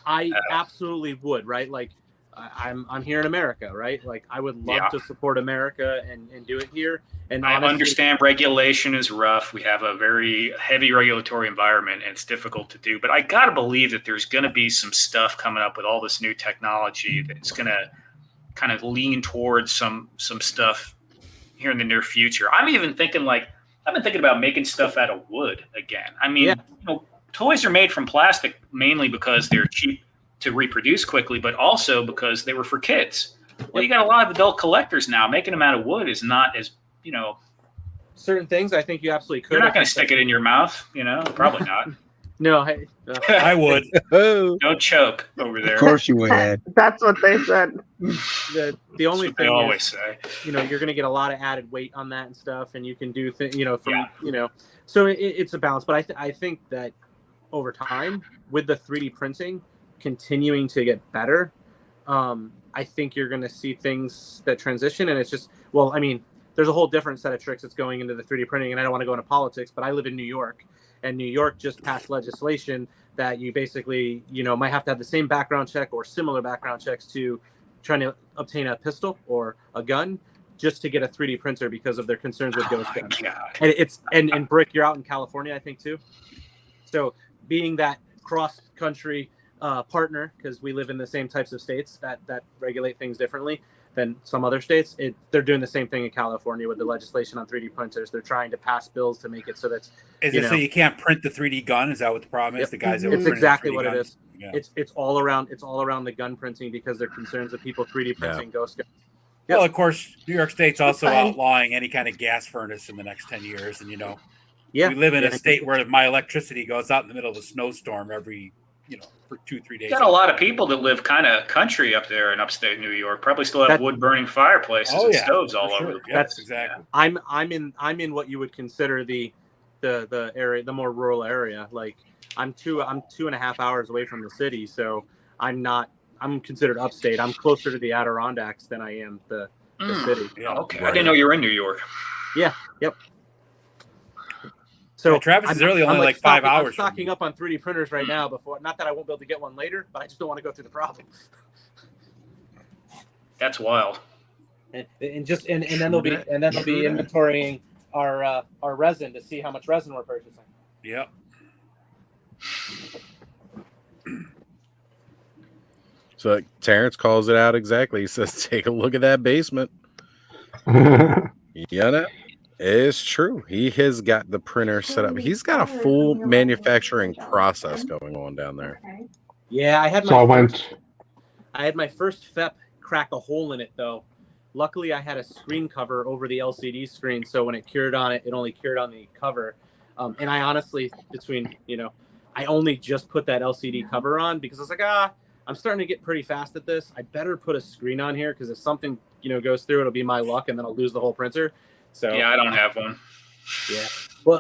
I absolutely would, right? Like, I'm here in America, right? Like, I would love to support America and do it here. And I understand regulation is rough. We have a very heavy regulatory environment, and it's difficult to do. But I got to believe that there's going to be some stuff coming up with all this new technology that's going to kind of lean towards some stuff here in the near future. I'm even thinking, like, I've been thinking about making stuff out of wood again. I mean, toys are made from plastic mainly because they're cheap to reproduce quickly, but also because they were for kids. Well, you got a lot of adult collectors now. Making them out of wood is not as, certain things I think you absolutely could. You're not going to stick it in your mouth, probably not. No, I would. Don't choke over there. Of course you would. That's what they said. The only thing they always say, you're going to get a lot of added weight on that and stuff, and you can do things, so it's a balance. But I think that over time, with the 3D printing continuing to get better, I think you're going to see things that transition, and it's just, well, I mean, there's a whole different set of tricks that's going into the 3D printing, and I don't want to go into politics, but I live in New York, and New York just passed legislation that you basically, might have to have the same background check or similar background checks to trying to obtain a pistol or a gun just to get a 3D printer because of their concerns with ghost guns. And it's and Brick, you're out in California, I think, too. So being that cross-country partner, because we live in the same types of states that regulate things differently than some other states, they're doing the same thing in California with the legislation on 3D printers. They're trying to pass bills to make it so that's so you can't print the 3D gun? Is that what the problem is? The guys that it's exactly what guns? it is. Yeah. It's all around the gun printing because they're concerns of people 3D printing ghost guns. Well, of course, New York State's also outlawing any kind of gas furnace in the next 10 years, and we live in a state where my electricity goes out in the middle of a snowstorm every for 2-3 days. Got a lot of people that live kind of country up there in upstate New York. Probably still have wood burning fireplaces and stoves all over the place. That's exactly. I'm in what you would consider the area, the more rural area. Like I'm 2.5 hours away from the city, so I'm considered upstate. I'm closer to the Adirondacks than I am the city. Yeah, okay. Right. I didn't know you were in New York. Yeah. Yep. So Travis is really only like 5 hours. I'm stocking up on 3D printers right now. Not that I won't be able to get one later, but I just don't want to go through the problem. That's wild. And then they'll be inventorying our resin to see how much resin we're purchasing. Yep. So Terrence calls it out exactly. He says, "Take a look at that basement." It's true. He has got the printer set up. He's got a full manufacturing process going on down there. Yeah, I had my first FEP crack a hole in it though. Luckily, I had a screen cover over the LCD screen, so when it cured on it, it only cured on the cover. And I honestly, I only just put that LCD cover on because I was like, I'm starting to get pretty fast at this. I better put a screen on here because if something goes through, it'll be my luck, and then I'll lose the whole printer. So yeah, I don't have one. Yeah. Well,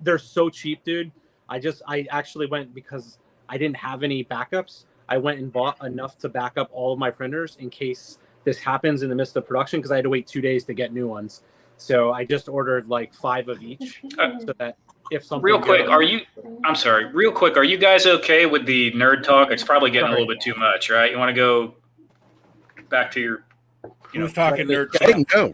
they're so cheap, dude. I actually went because I didn't have any backups. I went and bought enough to back up all of my printers in case this happens in the midst of production because I had to wait 2 days to get new ones. So I just ordered like 5 of each so that if something real quick, are you guys okay with the nerd talk? It's probably getting a little bit too much, right? You want to go back to your who's talking nerd talk? No,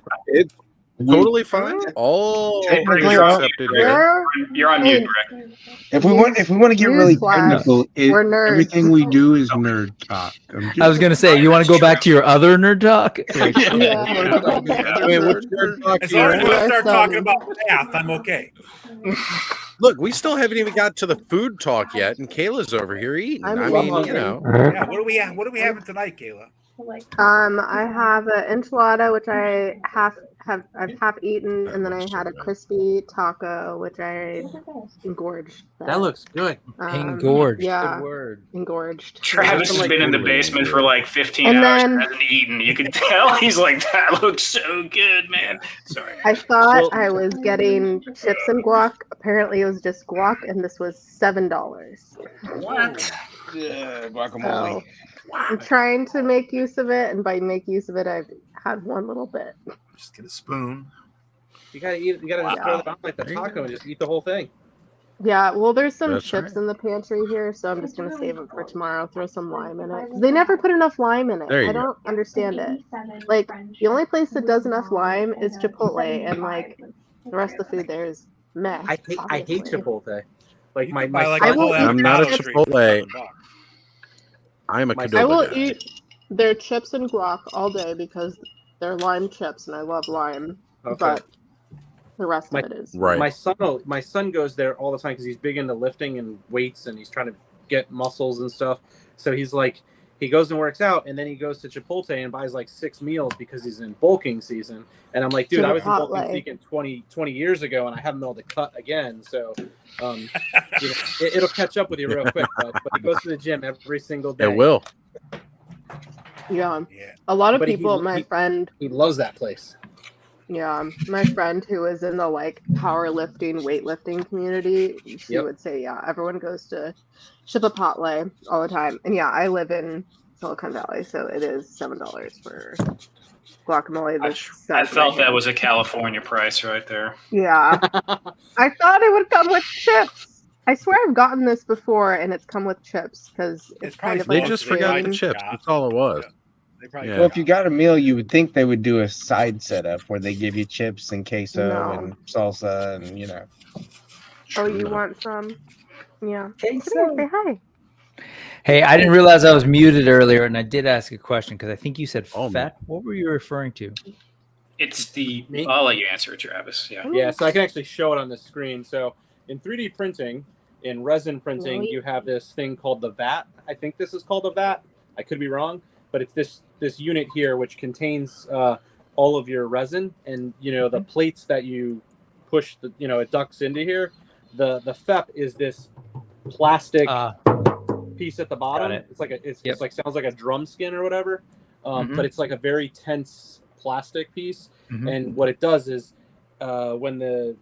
Totally fine. All Hey, Greg, is you're on accepted mute, here. Greg. You're on mute, Greg. If we want to get really Newsflash. technical, We're nerds. everything we do is nerd talk. I was gonna say, you want to go back to your other nerd talk? Like, Yeah. I mean, which nerd talk As do you long as we want? don't start talking about math, I'm okay. Look, we still haven't even got to the food talk yet, and Kayla's over here eating. I mean, you know. Yeah, what do we having tonight, Kayla? I have an enchilada, which I've half eaten, and then I had a crispy taco, which I engorged. That looks good. Engorged. Yeah, Good word. engorged. Travis has been in the basement for like 15 And hours then- and hasn't eaten. You can tell he's like, that looks so good, man. Sorry. I thought I was getting chips and guac. Apparently, it was just guac, and this was $7. What? Yeah, guacamole. So, I'm trying to make use of it, and by make use of it, I've had one little bit. Just get a spoon. You gotta eat. You gotta just throw it on like the taco and just eat the whole thing. Yeah, well, there's some That's chips right. in the pantry here, so I'm just gonna save them for tomorrow. Throw some lime in it. 'Cause they never put enough lime in it. There you I go. don't understand it. Like, the only place that does enough lime is Chipotle, and like the rest of the food there is meh. I hate obviously. Chipotle. Like You my can buy, like, son- a whole I'm not a avocado street Chipotle. for $7. I'm a My- Qdoba I will guy. eat their chips and guac all day because they're lime chips, and I love lime. Okay. But the rest My- of it is Right. My son goes there all the time because he's big into lifting and weights, and he's trying to get muscles and stuff. So he's like, he goes and works out, and then he goes to Chipotle and buys like 6 meals because he's in bulking season. And I'm like, dude, I was in bulking Chipotle. season 20 years ago, and I haven't been able to cut again. So you know, it'll catch up with you real quick. But he goes to the gym every single day. It will. yeah. Yeah. A lot of But people. My friend. He loves that place. Yeah, my friend who is in the like powerlifting, weightlifting community, she Yep. would say, yeah, everyone goes to Chipotle all the time. And yeah, I live in Silicon Valley, so it is $7 for guacamole. I felt that was a California price right there. Yeah. I thought it would come with chips. I swear I've gotten this before, and it's come with chips because it's kind of They like just a forgot the thing. chips. That's all it was. They probably Yeah. Well, if you got a meal, you would think they would do a side setup where they give you chips and queso No. and salsa and Oh, you want some? Yeah. Come here, say hi. Hey, I didn't realize I was muted earlier, and I did ask a question because I think you said Oh, fat. What were you referring to? It's the. I'll let you answer it, Travis. Yeah. Yeah, so I can actually show it on the screen. So in 3D printing, in resin printing, Really? you have this thing called the vat. I think this is called a vat. I could be wrong, but it's this unit here which contains all of your resin, and the plates that you push. It ducts into here. The FEP is this plastic piece at the bottom. it. It's like it's like sounds like a drum skin or whatever, Mhm. but it's like a very tense plastic piece. Mhm. And what it does is when the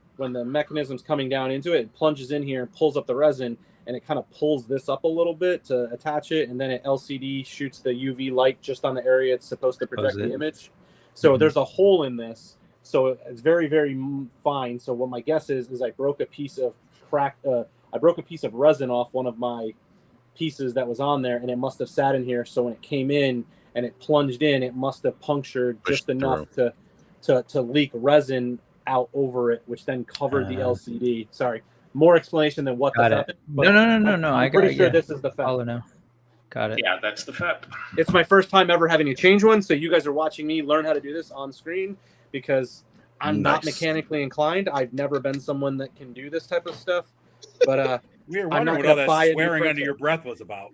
mechanism's coming down into it, it plunges in here and pulls up the resin, and it kind of pulls this up a little bit to attach it, and then an LCD shoots the UV light just on the area it's supposed to project the image. So there's a hole in this, so it's very, very fine. So what my guess is I broke a piece of resin off one of my pieces that was on there, and it must have sat in here. So when it came in and it plunged in, it must have punctured just enough to leak resin out over it, which then covered the LCD. Sorry, more explanation than what Got it. happened. No. I'm pretty sure this is the FEP. Follow now. Got it. Yeah, that's the FEP. It's my first time ever having to change one, so you guys are watching me learn how to do this on screen because I'm not Nice. mechanically inclined. I've never been someone that can do this type of stuff, but We were I'm wondering not what all gonna buy that a new swearing under printer. your breath was about.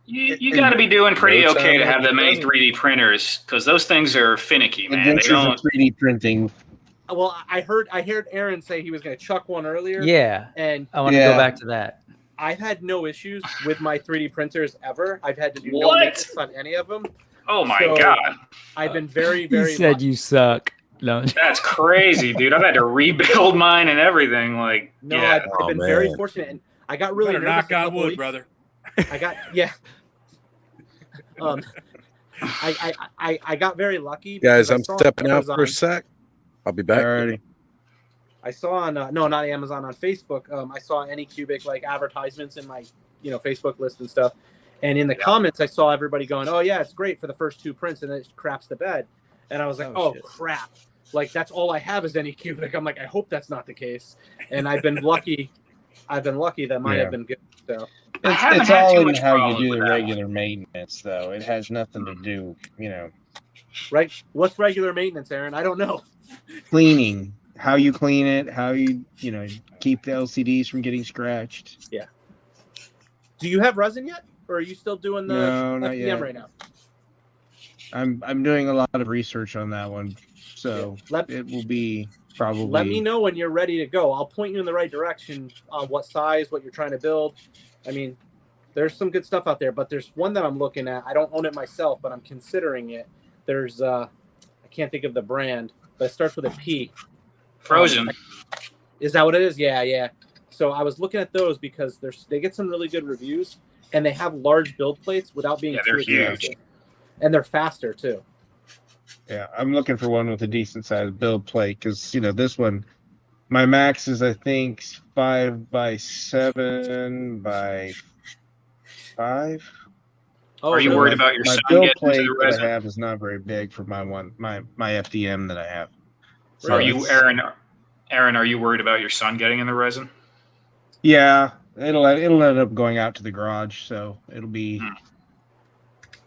You got to be doing pretty No okay to time have that many like 3D printers because those things are finicky, man. They adventures of don't. 3D printing. Well, I heard Aaron say he was going to chuck one earlier. Yeah. And I want to go back to that. I've had no issues with my 3D printers ever. I've had to do no What? maintenance on any of them. Oh my So, god, I've been very, He very said lucky. you suck. No. that's crazy, dude. I've had to rebuild mine and everything. Like, No, yeah. I've been very fortunate, and I got really Better nervous knock a on couple wood, weeks. brother. I got I got very lucky. Guys, because I I'm saw on stepping out for a Amazon- sec. I'll be back. Alrighty. I saw on no, not Amazon, on Facebook. I saw Anycubic like advertisements in my Facebook list and stuff. And in the comments, I saw everybody going, "Oh yeah, it's great for the first 2 prints, and then it craps the bed." And I was like, "Oh shit. crap!" like that's all I have is Anycubic. I'm like, I hope that's not the case. And I've been lucky. That mine have been good. So it's all in how you do the regular maintenance, though. It has nothing to do, Right? What's regular maintenance, Aaron? I don't know. Cleaning, how you clean it, how you keep the LCDs from getting scratched. Yeah. Do you have resin yet, or are you still doing the No, not FDM yet. right now? I'm doing a lot of research on that one, so it will be probably. Let me know when you're ready to go. I'll point you in the right direction on what size, what you're trying to build. I mean, there's some good stuff out there, but there's one that I'm looking at. I don't own it myself, but I'm considering it. There's I can't think of the brand, but it starts with a P. Frozen. Is that what it is? Yeah. So I was looking at those because they get some really good reviews, and they have large build plates without being they're too huge, expensive. And they're faster too. Yeah, I'm looking for one with a decent sized build plate because this one, my max is I think 5x7 by 5. Oh, are you worried about your son build getting plate into the that resin? I have is not very big for my FDM that I have. So Are you, Aaron? Aaron, are you worried about your son getting in the resin? Yeah, it'll end up going out to the garage, so it'll be.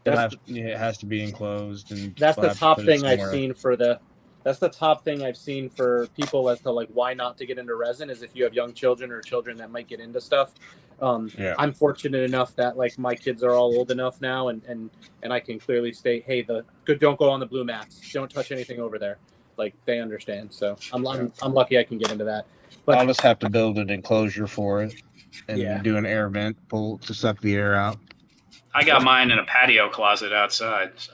It has to be enclosed, and That's we'll the have to top put it thing I've somewhere. seen for the. That's the top thing I've seen for people as to like why not to get into resin is if you have young children or children that might get into stuff. I'm fortunate enough that like my kids are all old enough now, and I can clearly state, hey, don't go on the blue mats, don't touch anything over there. Like they understand, so I'm lucky I can get into that. But I'll just have to build an enclosure for it and do an air vent pull to suck the air out. I got mine in a patio closet outside. So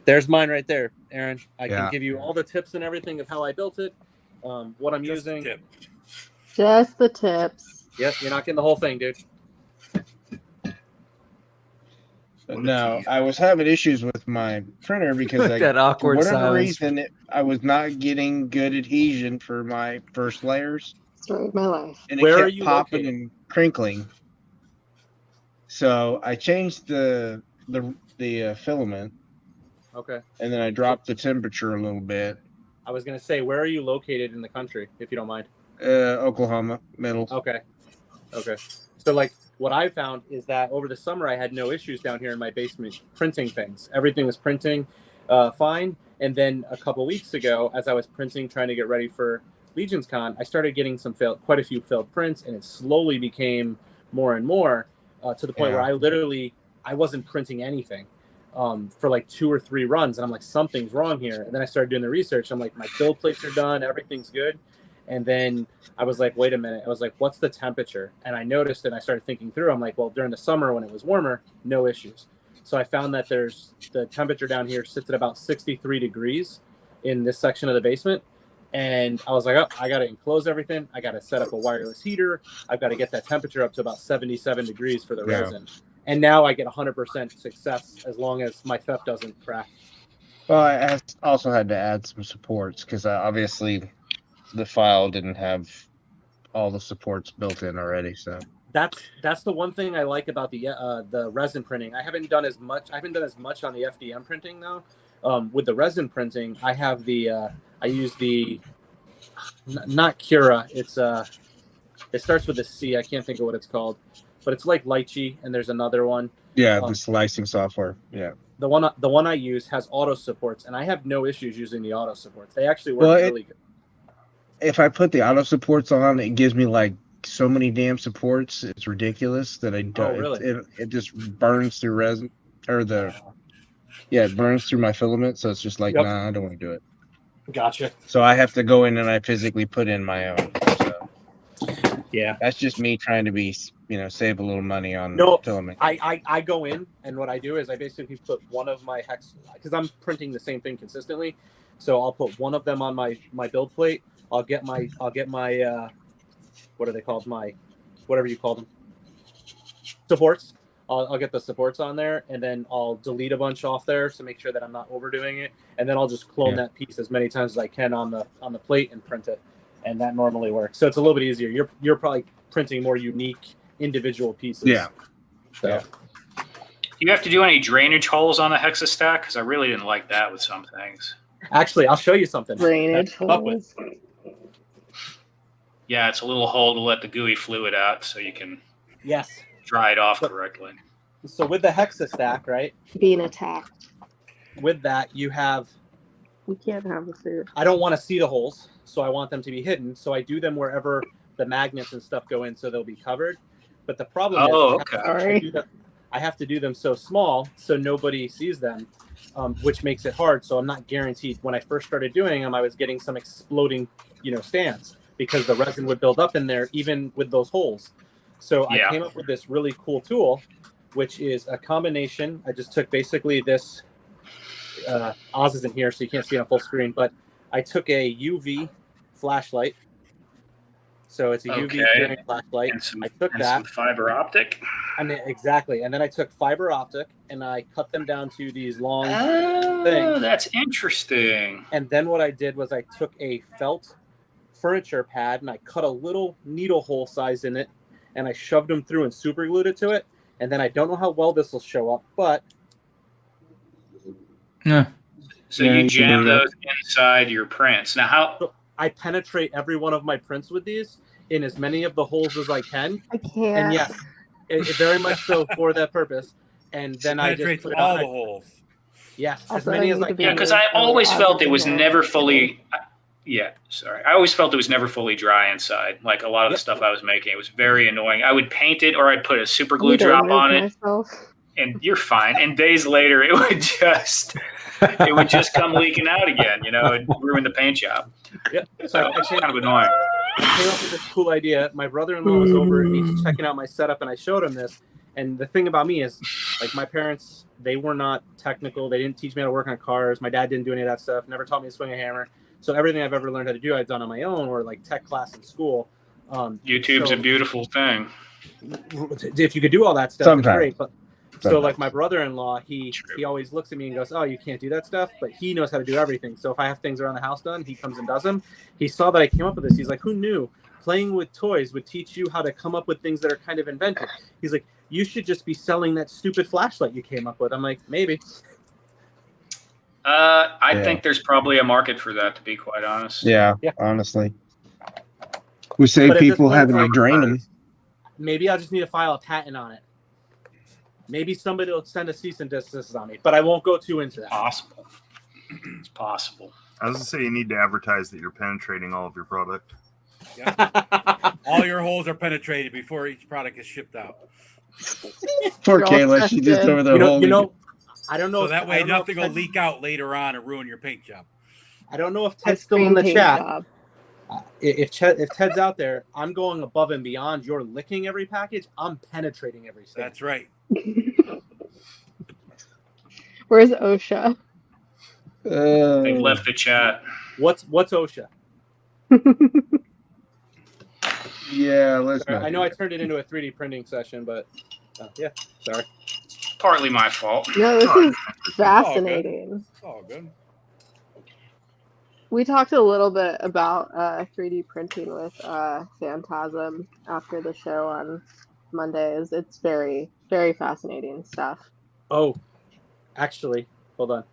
there's mine right there, Aaron. I can give you all the tips and everything of how I built it, what I'm using. Just the tips. Yep, you're not getting the whole thing, dude. No, I was having issues with my printer because That awkward for whatever silence. reason I was not getting good adhesion for my first layers. Story of my life. And it Where kept are you popping located? and crinkling. So I changed the filament, Okay. and then I dropped the temperature a little bit. I was gonna say, where are you located in the country, if you don't mind? Oklahoma, middle. Okay. So like what I found is that over the summer I had no issues down here in my basement printing things. Everything was printing fine. And then a couple weeks ago, as I was printing, trying to get ready for Legions Con, I started getting quite a few failed prints, and it slowly became more and more to the point where I wasn't printing anything for like 2 or 3 runs. And I'm like, something's wrong here. And then I started doing the research. I'm like, my build plates are done. Everything's good. And then I was like, wait a minute. I was like, what's the temperature? And I noticed and I started thinking through. I'm like, well, during the summer when it was warmer, no issues. So I found that the temperature down here sits at about 63 degrees in this section of the basement. And I was like, oh, I got to enclose everything. I got to set up a wireless heater. I've got to get that temperature up to about 77 degrees for the resin. And now I get 100% success as long as my FEP doesn't crack. Well, I also had to add some supports because obviously the file didn't have all the supports built in already. So that's the one thing I like about the resin printing. I haven't done as much on the FDM printing though. With the resin printing, I have I use the not Cura. It starts with a C. I can't think of what it's called, but it's like Lychee, and there's another one. Yeah, the slicing software. Yeah. The one I use has auto supports, and I have no issues using the auto supports. They actually work really good. If I put the auto supports on, it gives me like so many damn supports. It's ridiculous that I don't. Oh, really? It just burns through resin or it burns through my filament. So it's just like, nah, I don't want to do it. Gotcha. So I have to go in and I physically put in my own. So yeah, that's just me trying to be, save a little money on filament. I go in and what I do is I basically put one of my hex because I'm printing the same thing consistently. So I'll put one of them on my build plate. I'll get my what are they called? My whatever you call them. Supports. I'll get the supports on there, and then I'll delete a bunch off there to make sure that I'm not overdoing it, and then I'll just clone that piece as many times as I can on the plate and print it, and that normally works. So it's a little bit easier. You're probably printing more unique individual pieces. Yeah. So. you have to do any drainage holes on the Hexastack? Because I really didn't like that with some things. Actually, I'll show you something. Drainage Up with. holes. Yeah, it's a little hole to let the gooey fluid out so you can Yes. dry it off correctly. So with the Hexastack, right? Being attacked. With that, you have. You can't have the food. I don't want to see the holes, so I want them to be hidden. So I do them wherever the magnets and stuff go in, so they'll be covered. But the problem is, I have to do them so small so nobody sees them, which makes it hard. So I'm not guaranteed. When I first started doing them, I was getting some exploding, stands because the resin would build up in there, even with those holes. So I came up with this really cool tool, which is a combination. I just took basically this. Oz isn't here, so you can't see it on full screen. But I took a UV flashlight. So it's a UV flashlight. I took that. Some fiber optic. Exactly. And then I took fiber optic and I cut them down to these long things. things. That's interesting. And then what I did was I took a felt furniture pad and I cut a little needle hole size in it and I shoved them through and super glued it to it. And then I don't know how well this will show up, but. Yeah. So you jam those inside your prints. Now So I penetrate every one of my prints with these in as many of the holes as I can. I can't. And yes, it very much so for that purpose. And then I just put all the holes. Yes, as Also, many as I can. Yeah, because I always felt it was never fully. Yeah, sorry. I always felt it was never fully dry inside. Like a lot of the stuff I was making, it was very annoying. I would paint it or I'd put a super glue drop on it. And you're fine. And days later, it would just come leaking out again. It'd ruin the paint job. Yeah, so it's kind of annoying. I came up with this cool idea. My brother-in-law was over and he's checking out my setup, and I showed him this. And the thing about me is, like, my parents, they were not technical. They didn't teach me how to work on cars. My dad didn't do any of that stuff. Never taught me to swing a hammer. So everything I've ever learned how to do, I've done on my own or like tech class in school. YouTube's a beautiful thing. If you could do all that stuff, it's great. But so like my brother-in-law, he always looks at me and goes, "Oh, you can't do that stuff," but he knows how to do everything. So if I have things around the house done, he comes and does them. He saw that I came up with this. He's like, "Who knew playing with toys would teach you how to come up with things that are kind of inventive?" He's like, "You should just be selling that stupid flashlight you came up with." I'm like, maybe. I think there's probably a market for that, to be quite honest. Yeah. Honestly. We save people having to drain them. Maybe I'll just need to file a patent on it. Maybe somebody will send a cease and desist on me, but I won't go too into that. Possible. It's possible. I was going to say you need to advertise that you're penetrating all of your product. Yeah. All your holes are penetrated before each product is shipped out. Poor Kayla, she just over the hole. I don't know. So that way nothing will leak out later on and ruin your paint job. I don't know if Ted's still in the chat. If Ted's out there, I'm going above and beyond. You're licking every package. I'm penetrating every step. That's right. Where's OSHA? They left the chat. What's OSHA? Yeah, I know I turned it into a 3D printing session, but yeah, sorry. Partly my fault. No, this is fascinating. It's all good. We talked a little bit about 3D printing with Phantasm after the show on Mondays. It's very, very fascinating stuff. Oh, actually, hold on.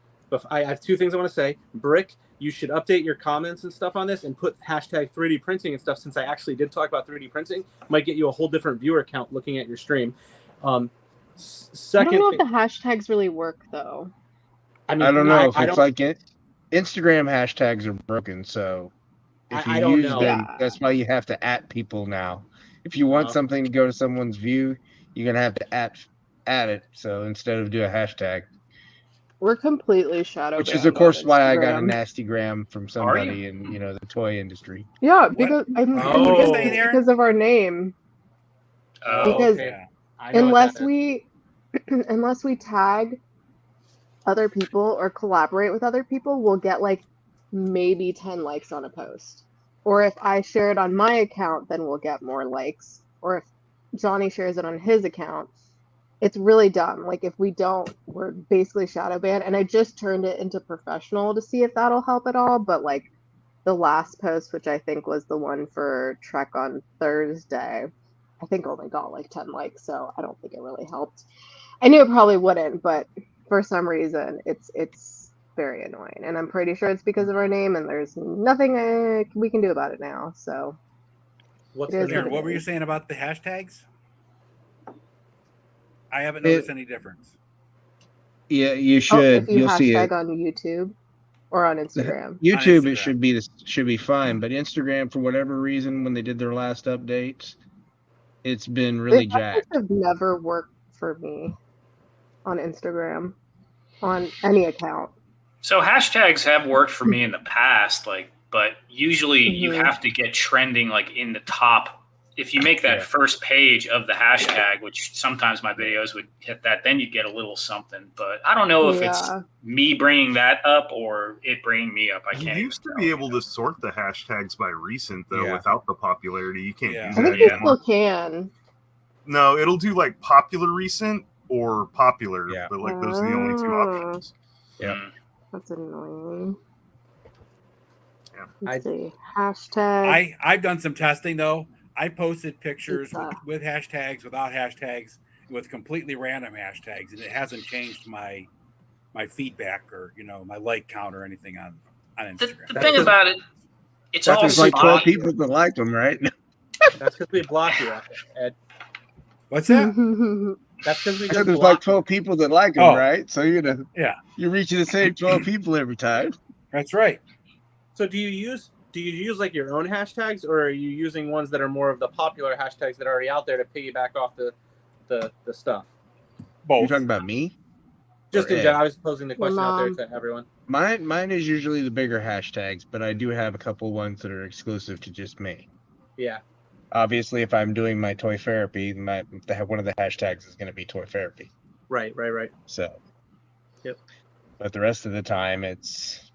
I have two things I want to say. Brick, you should update your comments and stuff on this and put hashtag 3D printing and stuff, since I actually did talk about 3D printing. Might get you a whole different viewer count looking at your stream. Second, I don't know if the hashtags really work, though. I don't know if it's like it. Instagram hashtags are broken, so if you use them, that's why you have to @ people now. If you want something to go to someone's view, you're gonna have to @ it. So instead of do a hashtag, we're completely shadow. Which is, of course, why I got a nasty gram from somebody in the toy industry. Yeah, because because of our name. Because unless we tag other people or collaborate with other people, we'll get like maybe 10 likes on a post. Or if I share it on my account, then we'll get more likes. Or if Johnny shares it on his account, it's really dumb. Like if we don't, we're basically shadow banned. And I just turned it into professional to see if that'll help at all. But like the last post, which I think was the one for Trek on Thursday, I think only got like 10 likes. So I don't think it really helped. I knew it probably wouldn't, but for some reason, it's very annoying, and I'm pretty sure it's because of our name, and there's nothing we can do about it now. So, what were you saying about the hashtags? I haven't noticed any difference. Yeah, you should. If you You'll see hashtag it. on YouTube or on Instagram. YouTube, On Instagram. it should be fine, but Instagram, for whatever reason, when they did their last updates, it's been really The hashtags jacked. have never worked for me on Instagram, on any account. So hashtags have worked for me in the past, but usually you have to get trending in the top. If you make that first page of the hashtag, which sometimes my videos would hit that, then you get a little something. But I don't know if it's me bringing that up or it bringing me up. I can't. You used to be able to sort the hashtags by recent, though, without the popularity. You can't do I that think you anymore. still can. No, it'll do popular recent or popular, but those are the only two options. Yeah. That's annoying. Yeah. Let's see. Hashtag. I've done some testing though. I posted pictures with hashtags, without hashtags, with completely random hashtags, and it hasn't changed my feedback or my like count or anything on Instagram. The thing about it, it's all There's like 12 people that like them, right? That's because we block you, Ed. What's that? That's because we I just said there's block like 12 people that like them, right? So you're reaching the same 12 people every time. That's right. So do you use like your own hashtags, or are you using ones that are more of the popular hashtags that are already out there to piggyback off the stuff? Both. You're talking about me? Just Or in Ed? general, I was posing the question out there to everyone. Mine is usually the bigger hashtags, but I do have a couple ones that are exclusive to just me. Yeah. Obviously, if I'm doing my toy therapy, one of the hashtags is going to be toy therapy. Right. So. Yep. But the rest of the time, it's.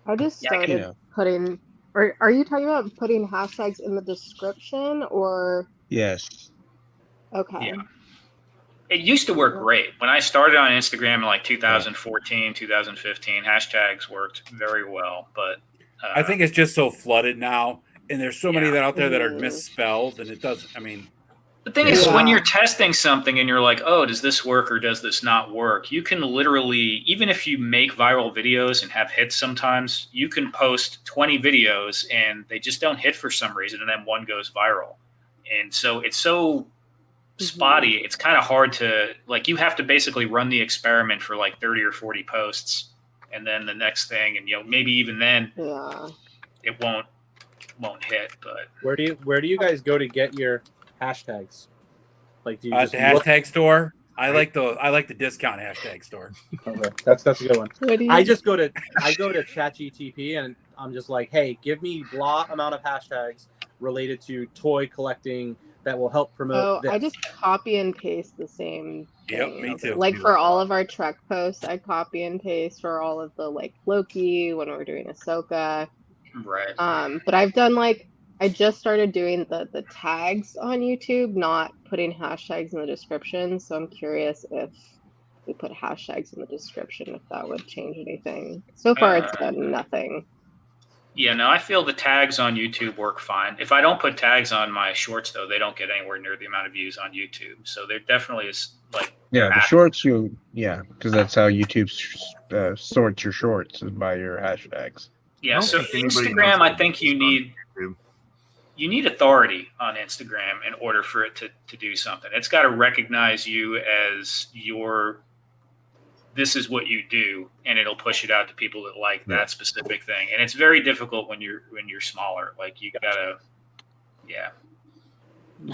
I just started putting. Are you talking about putting hashtags in the description or? Yes. Okay. Yeah. It used to work great. When I started on Instagram in 2014, 2015, hashtags worked very well. But I think it's just so flooded now, and there's so many out there that are misspelled, and it doesn't. I mean, the thing is, when you're testing something and you're like, oh, does this work or does this not work? You can literally, even if you make viral videos and have hits sometimes, you can post 20 videos and they just don't hit for some reason, and then one goes viral. And so it's so spotty. It's kind of hard to, you have to basically run the experiment for 30 or 40 posts, and then the next thing, and maybe even then it won't hit. But where do you guys go to get your hashtags? Do you just the hashtag store? I like the discount hashtag store. Okay, that's a good one. I go to ChatGTP and I'm just like, hey, give me blah amount of hashtags related to toy collecting that will help promote this. I just copy and paste the same thing. Yep, me too. For all of our Trek posts, I copy and paste for all of the Loki when we're doing Ahsoka. Right. But I've done I just started doing the tags on YouTube, not putting hashtags in the description. So I'm curious if we put hashtags in the description, if that would change anything. So far, it's done nothing. Yeah, no, I feel the tags on YouTube work fine. If I don't put tags on my shorts, though, they don't get anywhere near the amount of views on YouTube. So there definitely is the shorts because that's how YouTube sorts your shorts, is by your hashtags. Yeah, so Instagram, I think you need authority on Instagram in order for it to do something. It's got to recognize you as this is what you do, and it'll push it out to people that like that specific thing. And it's very difficult when you're smaller. You gotta,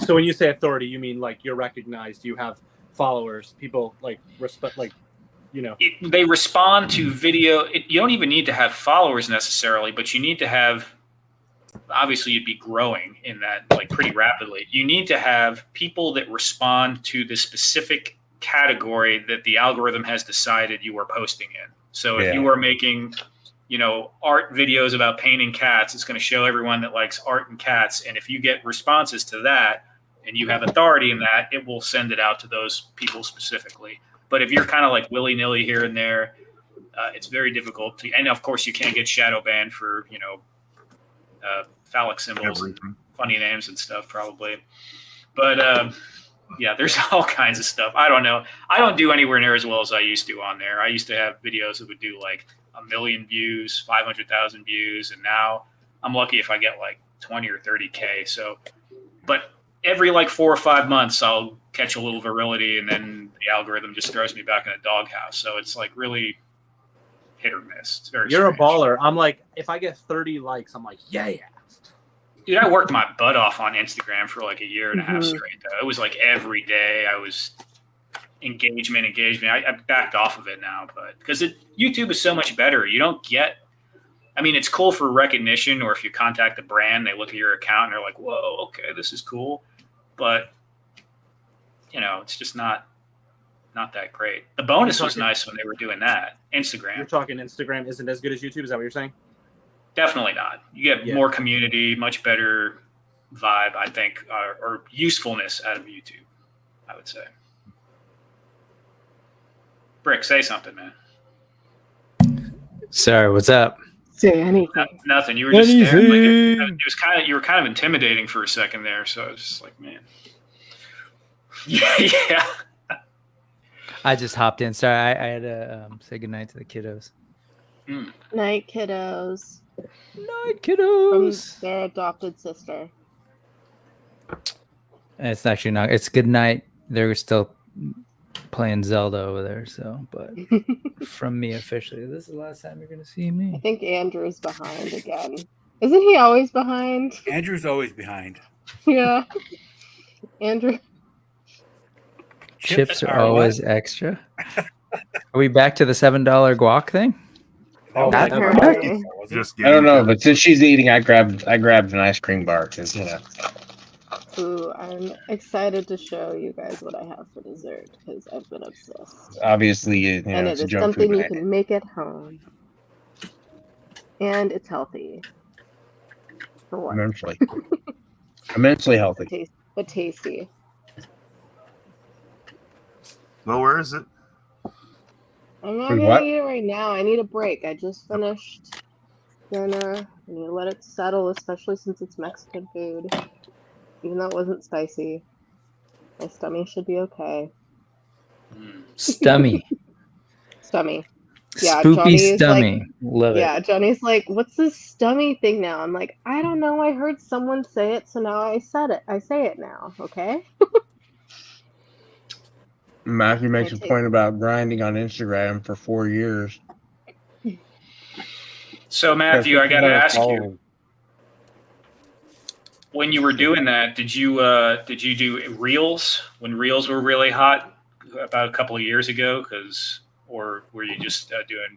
So when you say authority, you mean you're recognized, you have followers, people respect, they respond to video. You don't even need to have followers necessarily, but you need to have. Obviously, you'd be growing in that pretty rapidly. You need to have people that respond to the specific category that the algorithm has decided you are posting in. So if you are making, art videos about painting cats, it's going to show everyone that likes art and cats. And if you get responses to that and you have authority in that, it will send it out to those people specifically. But if you're kind of willy-nilly here and there, it's very difficult to, and of course you can't get shadow banned for, phallic symbols, and funny names and stuff probably. But Yeah, there's all kinds of stuff. I don't know. I don't do anywhere near as well as I used to on there. I used to have videos that would do like 1 million views, 500,000 views, and now I'm lucky if I get like 20 or 30K. So, but every like 4 or 5 months, I'll catch a little virility, and then the algorithm just throws me back in a doghouse. So it's like really hit or miss. It's very. You're strange. a baller. I'm like, if I get 30 likes, I'm like, yeah. Dude, I worked my butt off on Instagram for like a year and a half straight. Though it was like every day I was engagement. I backed off of it now, but because YouTube is so much better. You don't get. I mean, it's cool for recognition, or if you contact the brand, they look at your account and they're like, "Whoa, okay, this is cool," but you know, it's just not that great. The bonus was nice when they were doing that. Instagram. You're talking Instagram isn't as good as YouTube. Is that what you're saying? Definitely not. You get more community, much better vibe, I think, or usefulness out of YouTube, I would say. Brick, say something, man. Sorry, what's up? Say anything. Nothing. You were just staring. Like it was you were kind of intimidating for a second there. So I was just like, man. Yeah. I just hopped in. Sorry, I had to say goodnight to the kiddos. Night, kiddos. Night, kiddos. From their adopted sister. It's actually not. It's good night. They're still playing Zelda over there. So, but from me officially, this is the last time you're gonna see I me. think Andrew's behind again. Isn't he always behind? Andrew's always behind. Yeah. Andrew. Chips are always extra. Are we back to the $7 guac thing? Oh, That's apparently. Just I don't know, but since she's eating, I grabbed an ice cream bar because Ooh, I'm excited to show you guys what I have for dessert because I've been obsessed. obviously And it it's a is junk something food you night. can make at home. And it's healthy. For what? Immensely healthy. But tasty. Well, where is it? I'm not Wait, gonna what? eat it right now. I need a break. I just finished dinner. I need to let it settle, especially since it's Mexican food. Even though it wasn't spicy. My stomach should be okay. Stummy. Stomach. Yeah, Spooky Johnny's stummy. like, Love yeah, it. Johnny's like, what's this stummy thing now? I'm like, I don't know. I heard someone say it, so now I said it. I say it now, okay? Matthew makes a point about grinding on Instagram for 4 years. So Matthew, I got to ask you, Following. when you were doing that, did you do Reels when Reels were really hot about a couple of years ago? Or were you just doing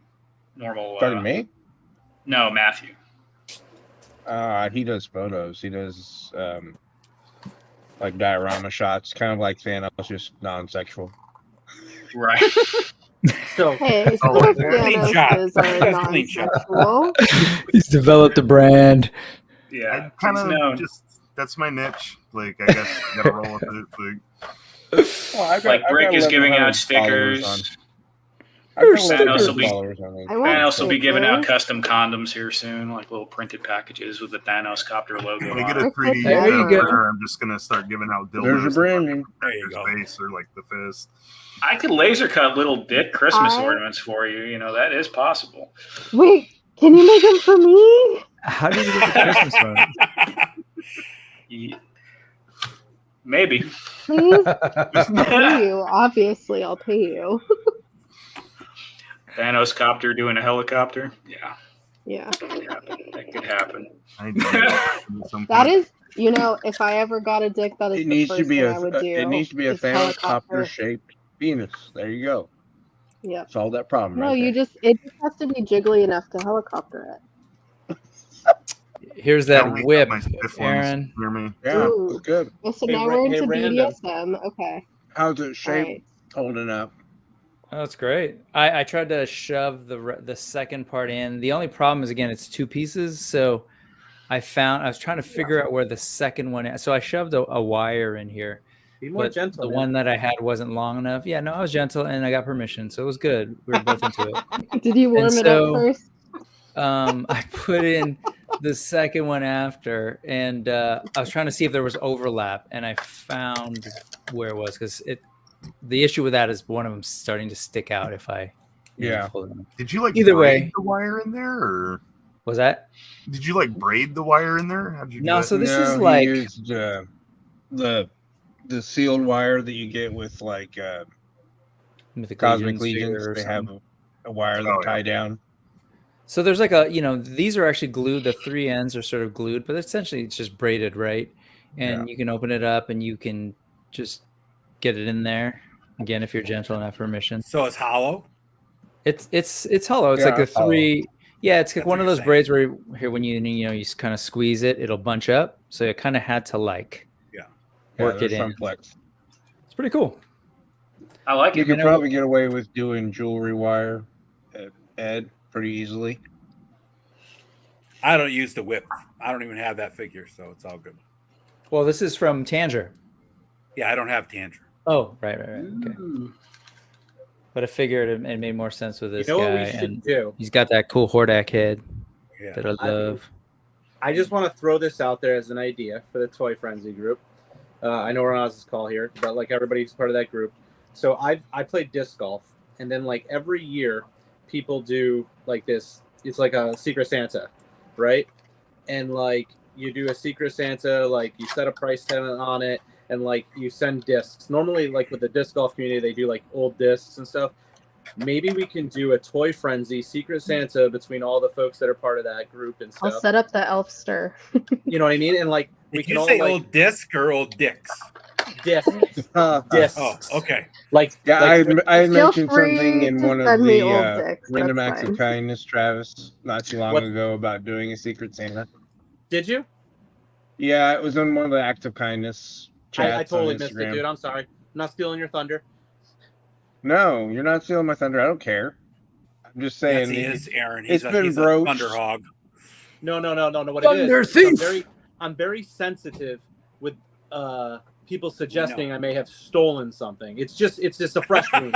normal? Talking to me? No, Matthew. He does photos. He does like diorama shots, kind of like Thanos, just non-sexual. Right. So Hey, Oh, Swift clean Thanos shot. is Clean shot. non-sexual. He's developed a brand. Yeah. I kind he's known. of just that's my niche. Like I guess you gotta roll with it. Like, Like Brick is giving out stickers. Thanos Thanos will be giving out custom condoms here soon, like little printed packages with the Thanos copter logo when I on get a it. 3D There you go. printer, I'm just gonna start giving out dildos. There's your branding. There you go. Face or like the fist. I could laser cut little dick Christmas I- ornaments for you. You know, that is possible. Wait, can you make them for me? How did you get the Christmas one? Maybe. Please? I'll pay you. Obviously, I'll pay you. Thanos copter doing a helicopter. Yeah. Yeah. That could happen. I need to do that at some That point. is, you know, if I ever got a dick, that is It the needs first to be thing I would do. it needs to be a is Thanos helicopter. copter shaped penis. There you go. Yep. Solve that problem. No, right it just has to be jiggly enough to helicopter it. Here's Kinda that like whip, my stiff ones Aaron. near me. there. Yeah, Ooh. it's good. Oh, so Hey, now we're hey, into Random. BDSM. Okay. How's it All shaped? right. Holding up. Oh, that's great. I tried to shove the second part in. The only problem is, again, it's 2 pieces. So I was trying to figure out where the second one is. So I shoved a wire in here. be more But gentle. the man. one that I had wasn't long enough. Yeah, no, I was gentle and I got permission. So it was good. We were both into it. Did you warm And it so- up first? I put in the second one after, and I was trying to see if there was overlap, and I found where it was because the issue with that is one of them starting to stick out if I pull it in. Did you like either braid way the wire in there, or was that? Did you like braid the wire in there? How'd you do No, that? so this is he like used, the sealed wire that you get with like Mythic Cosmic Legions Legions. or They have something. a wire that tie down. So there's like these are actually glued. The three ends are sort of glued, but essentially it's just braided, right? And you can open it up and you can just get it in there again if you're gentle enough permission. So it's hollow. It's hollow. It's like a three. Hollow. Yeah, it's like That's one what of you're those braids where when you kind of squeeze it, it'll bunch up. So it kind of had to work it in. Flex. It's pretty cool. I like You it. could probably get away with doing jewelry wire, Ed, pretty easily. I don't use the whip. I don't even have that figure, so it's all good. Well, this is from Tanger. Yeah, I don't have Tanger. Oh, right. Okay. But I figured it made more sense with this You know guy. what we should and do? He's got that cool Hordak head that I love. I just want to throw this out there as an idea for the Toy Frenzy group. I know we're on Oz's call here, but like everybody's part of that group. So I played disc golf, and then like every year, people do like this. It's like a Secret Santa, right? And like you do a Secret Santa, like you set a price tag on it, and like you send discs. Normally, like with the disc golf community, they do like old discs and stuff. Maybe we can do a Toy Frenzy Secret Santa between all the folks that are part of that group and stuff. I'll set up the Elfster. You know what I mean? And like we Did can you all say like old disc or old dicks? discs. Discs. Oh, okay. Like Yeah, like, I had Feel mentioned free something in to one of send me the old dicks, random that's acts fine. of kindness, Travis, not too long What? ago about doing a Secret Santa. Did you? Yeah, it was in one of the acts of kindness chats I totally on missed it, Instagram. dude. I'm sorry. I'm not stealing your thunder. No, you're not stealing my thunder. I don't care. I'm just saying. Yes, he is, Aaron. It's been he's a broached. thunder hog. No. What Thunder it is? thief! I'm very sensitive with people suggesting I may have stolen something. It's just a fresh wound.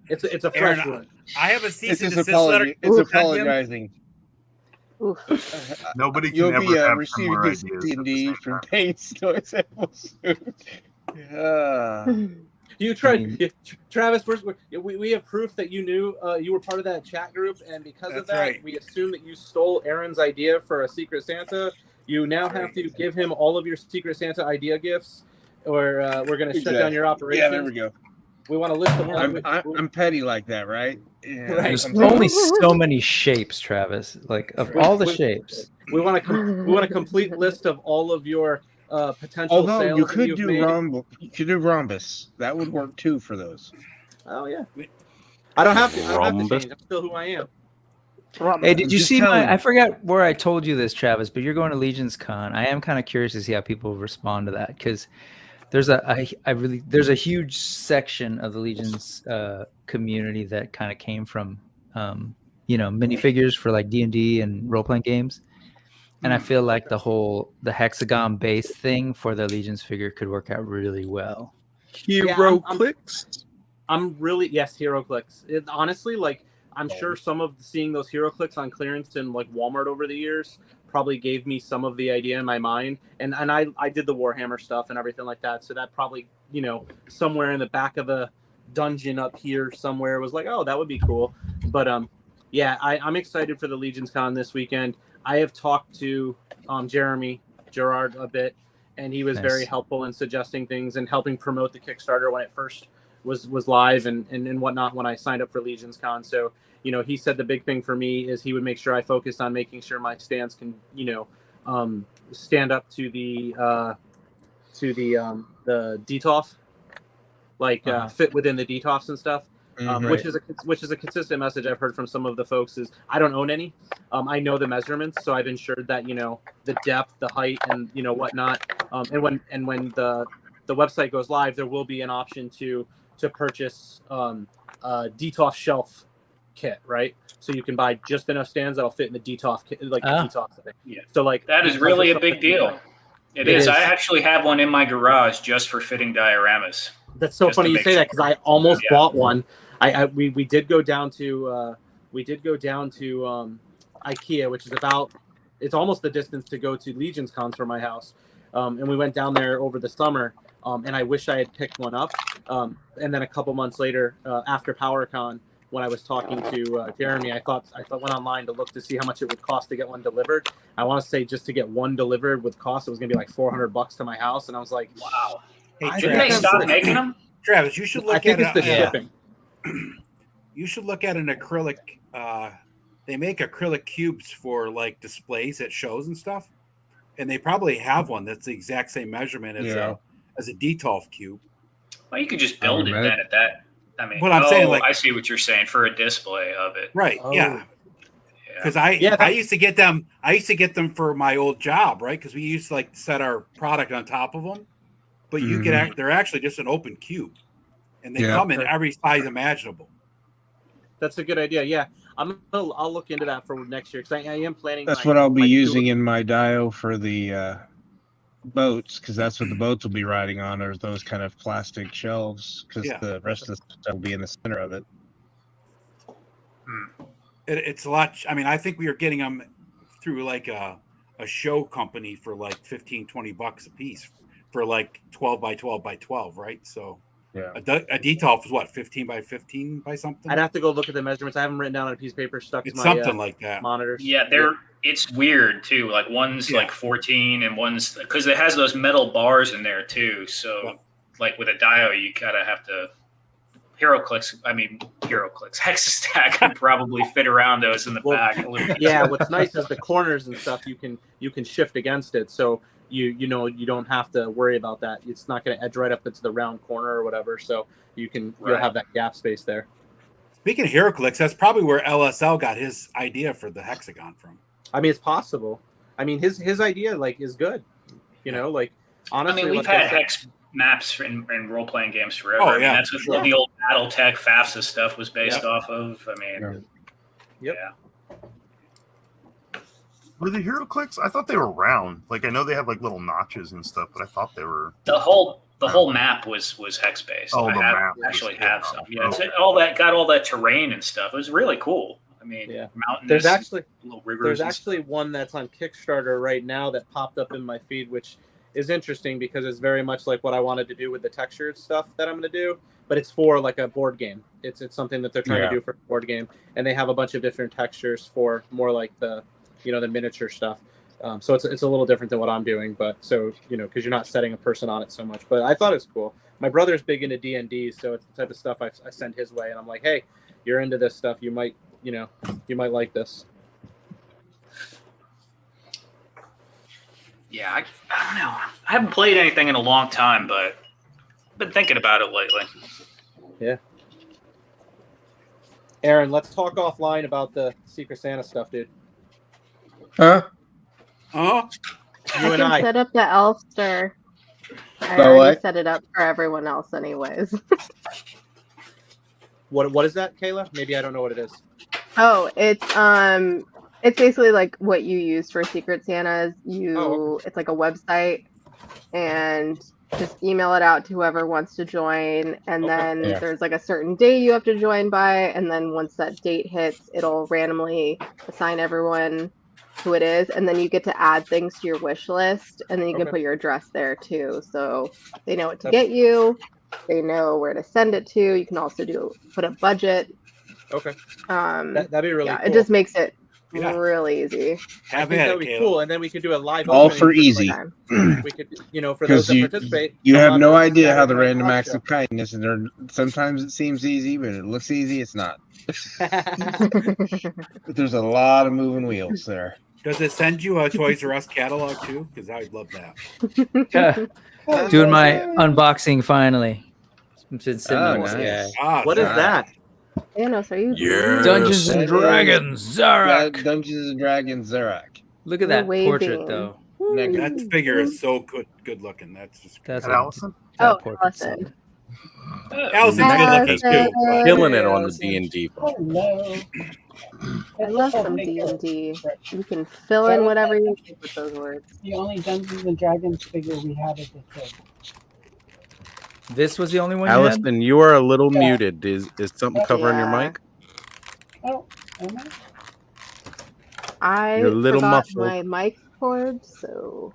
It's a fresh Aaron, wound. I have a It's cease and just desist letter. it's sent him. apologizing. Nobody can You'll ever be have receiving similar this ideas at the D&D same from time. Pain's Toy Sample soon. You tried, Travis. We have proof that you knew you were part of that chat group, and because of That's that, right. we assume that you stole Aaron's idea for a Secret Santa. You now have to give him all of your Secret Santa idea gifts, or we're going to shut down your operation. Yeah, there we go. We want to list them all. I'm petty like that, right? Yeah, Right. There's I'm only so many shapes, Travis. Like of all the shapes. We want a complete list of all of your potential Although sales you that could you've do made. you could do rhombus. That would work too for those. Oh yeah. I don't have to Rhombus. change. I'm still who I am. Hey, did you Just see tell my? me. I forgot where I told you this, Travis, but you're going to Legion's Con. I am kind of curious to see how people respond to that because there's there's a huge section of the Legion's community that kind of came from minifigures for like D&D and role playing games, and I feel like the hexagon base thing for the Legion's figure could work out really well. Hero clicks. I'm really Hero Clicks. Honestly, like I'm sure some of seeing those Hero Clicks on clearance in like Walmart over the years probably gave me some of the idea in my mind, and I did the Warhammer stuff and everything like that, so that probably somewhere in the back of a dungeon up here somewhere was like, oh, that would be cool. But I'm excited for the Legion's Con this weekend. I have talked to Jeremy Gerard a bit, and he was Nice. very helpful in suggesting things and helping promote the Kickstarter when it first was live and whatnot when I signed up for Legion's Con. So he said the big thing for me is he would make sure I focused on making sure my stands can stand up to the DTOF, fit within the DTOFs and stuff. Which is a consistent message I've heard from some of the folks is I don't own any. I know the measurements, so I've ensured that the depth, the height, and whatnot. And when the website goes live, there will be an option to purchase a DTOF shelf kit, right? So you can buy just enough stands that'll fit in the DTOF kit, like the DTOF thing. Yeah. So like That is really a big deal. It is. I actually have one in my garage just for fitting dioramas. That's so Just to funny you make say that because I almost Yeah. bought one. We did go down to IKEA, which is about it's almost the distance to go to Legion's cons from my house. And we went down there over the summer. And I wish I had picked one up. And then a couple months later, after PowerCon, when I was talking to Jeremy, I thought went online to look to see how much it would cost to get one delivered. I want to say just to get one delivered with cost, it was going to be like $400 to my house. And I was like, wow. Hey, Didn't they stop making them? Travis, you should look I think at it's the shipping. You should look at an acrylic. They make acrylic cubes for like displays at shows and stuff, and they probably have one that's the exact same measurement as a Detolf cube. Well, you could just build it then at that. I mean, But I'm saying, like- I see what you're saying for a display of it. Right. Oh. Yeah. Because I used to get them. I used to get them for my old job, right? Because we used to like set our product on top of them. But you get they're actually just an open cube, and they come in every size imaginable. That's a good idea. Yeah, I'll look into that for next year because I am planning. That's what I'll be using in my Dio for the boats, because that's what the boats will be riding on, are those kind of plastic shelves, because the rest of the stuff will be in the center of it. It's a lot. I mean, I think we are getting them through like a show company for like $15-20 a piece for like 12 by 12 by 12, right? So a Detolf is what, 15 by 15 by something? I'd have to go look at the measurements. I haven't written down on a piece of paper stuck to It's my something like that. monitors. Yeah, it's weird too. Like one's like 14 and one's because it has those metal bars in there too. So like with a Dio, you gotta have to HeroClix Hexastack could probably fit around those in the back. Yeah, what's nice is the corners and stuff you can shift against it, so you don't have to worry about that. It's not going to edge right up into the round corner or whatever, so you'll have that gap space there. Speaking of HeroClix, that's probably where LSL got his idea for the hexagon from. I mean, it's possible. I mean, his idea like is good. You know, like honestly, I mean, we've had hex maps in role-playing games forever. Oh, I mean, yeah, that's what the old BattleTech FAFSA stuff was based off of. I mean, Were the HeroClix? I thought they were round. Like I know they have like little notches and stuff, but I thought they were the whole map was hex based. Oh, the map actually was- have some. Yeah, it's all that terrain and stuff. It was really cool. I mean, mountainous. There's actually little rivers. There's and actually one that's on Kickstarter right now that popped up in my feed, which is interesting because it's very much like what I wanted to do with the textured stuff that I'm going to do, but it's for like a board game. It's something that they're trying to do for a board game, and they have a bunch of different textures for more like the miniature stuff. So it's a little different than what I'm doing, but so because you're not setting a person on it so much. But I thought it was cool. My brother's big into D&D, so it's the type of stuff I send his way, and I'm like, hey, you're into this stuff, you might like this. Yeah, I don't know. I haven't played anything in a long time, but I've been thinking about it lately. Yeah. Aaron, let's talk offline about the Secret Santa stuff, dude. Huh? Oh, You and I. Set up the Elfster. I The already what? set it up for everyone else, anyways. What is that, Kayla? Maybe I don't know what it is. Oh, it's basically like what you use for Secret Santas. It's like a website, and just email it out to whoever wants to join, and then there's like a certain day you have to join by, and then once that date hits, it'll randomly assign everyone who it is, and then you get to add things to your wish list, and then you can put your address there too, so they know what to get you, they know where to send it to. You can also put a budget. Okay. That'd be really cool. It just makes it really easy. I think that would be cool, and then we could do a live All opening for easy. We could, for those that participate. You come have on no to idea how the Saturday random Night acts Live of kindness, and sometimes it seems easy, but it looks easy. It's not. But there's a lot of moving wheels there. does it send you a Toys R Us catalog too? Because I'd love that. Doing my unboxing finally. It's been sitting on this nice. guy. What is that? Thanos, are you? Dungeons and Dragons, Zarak. Yeah, Dungeons and Dragons, Zarak. Look at that portrait, though. That figure is so good looking. That's just Allison. Oh, Allison. Allison's good looking too. but- Killing it on the D&D. Hello. I love some D&D. You can fill in whatever you need with those words. The only Dungeons and Dragons figure we had at the kid. This was the only one you had? Allison, you are a little muted. Is something covering your mic? Oh, am I You're a little forgot muffled. my mic cord, so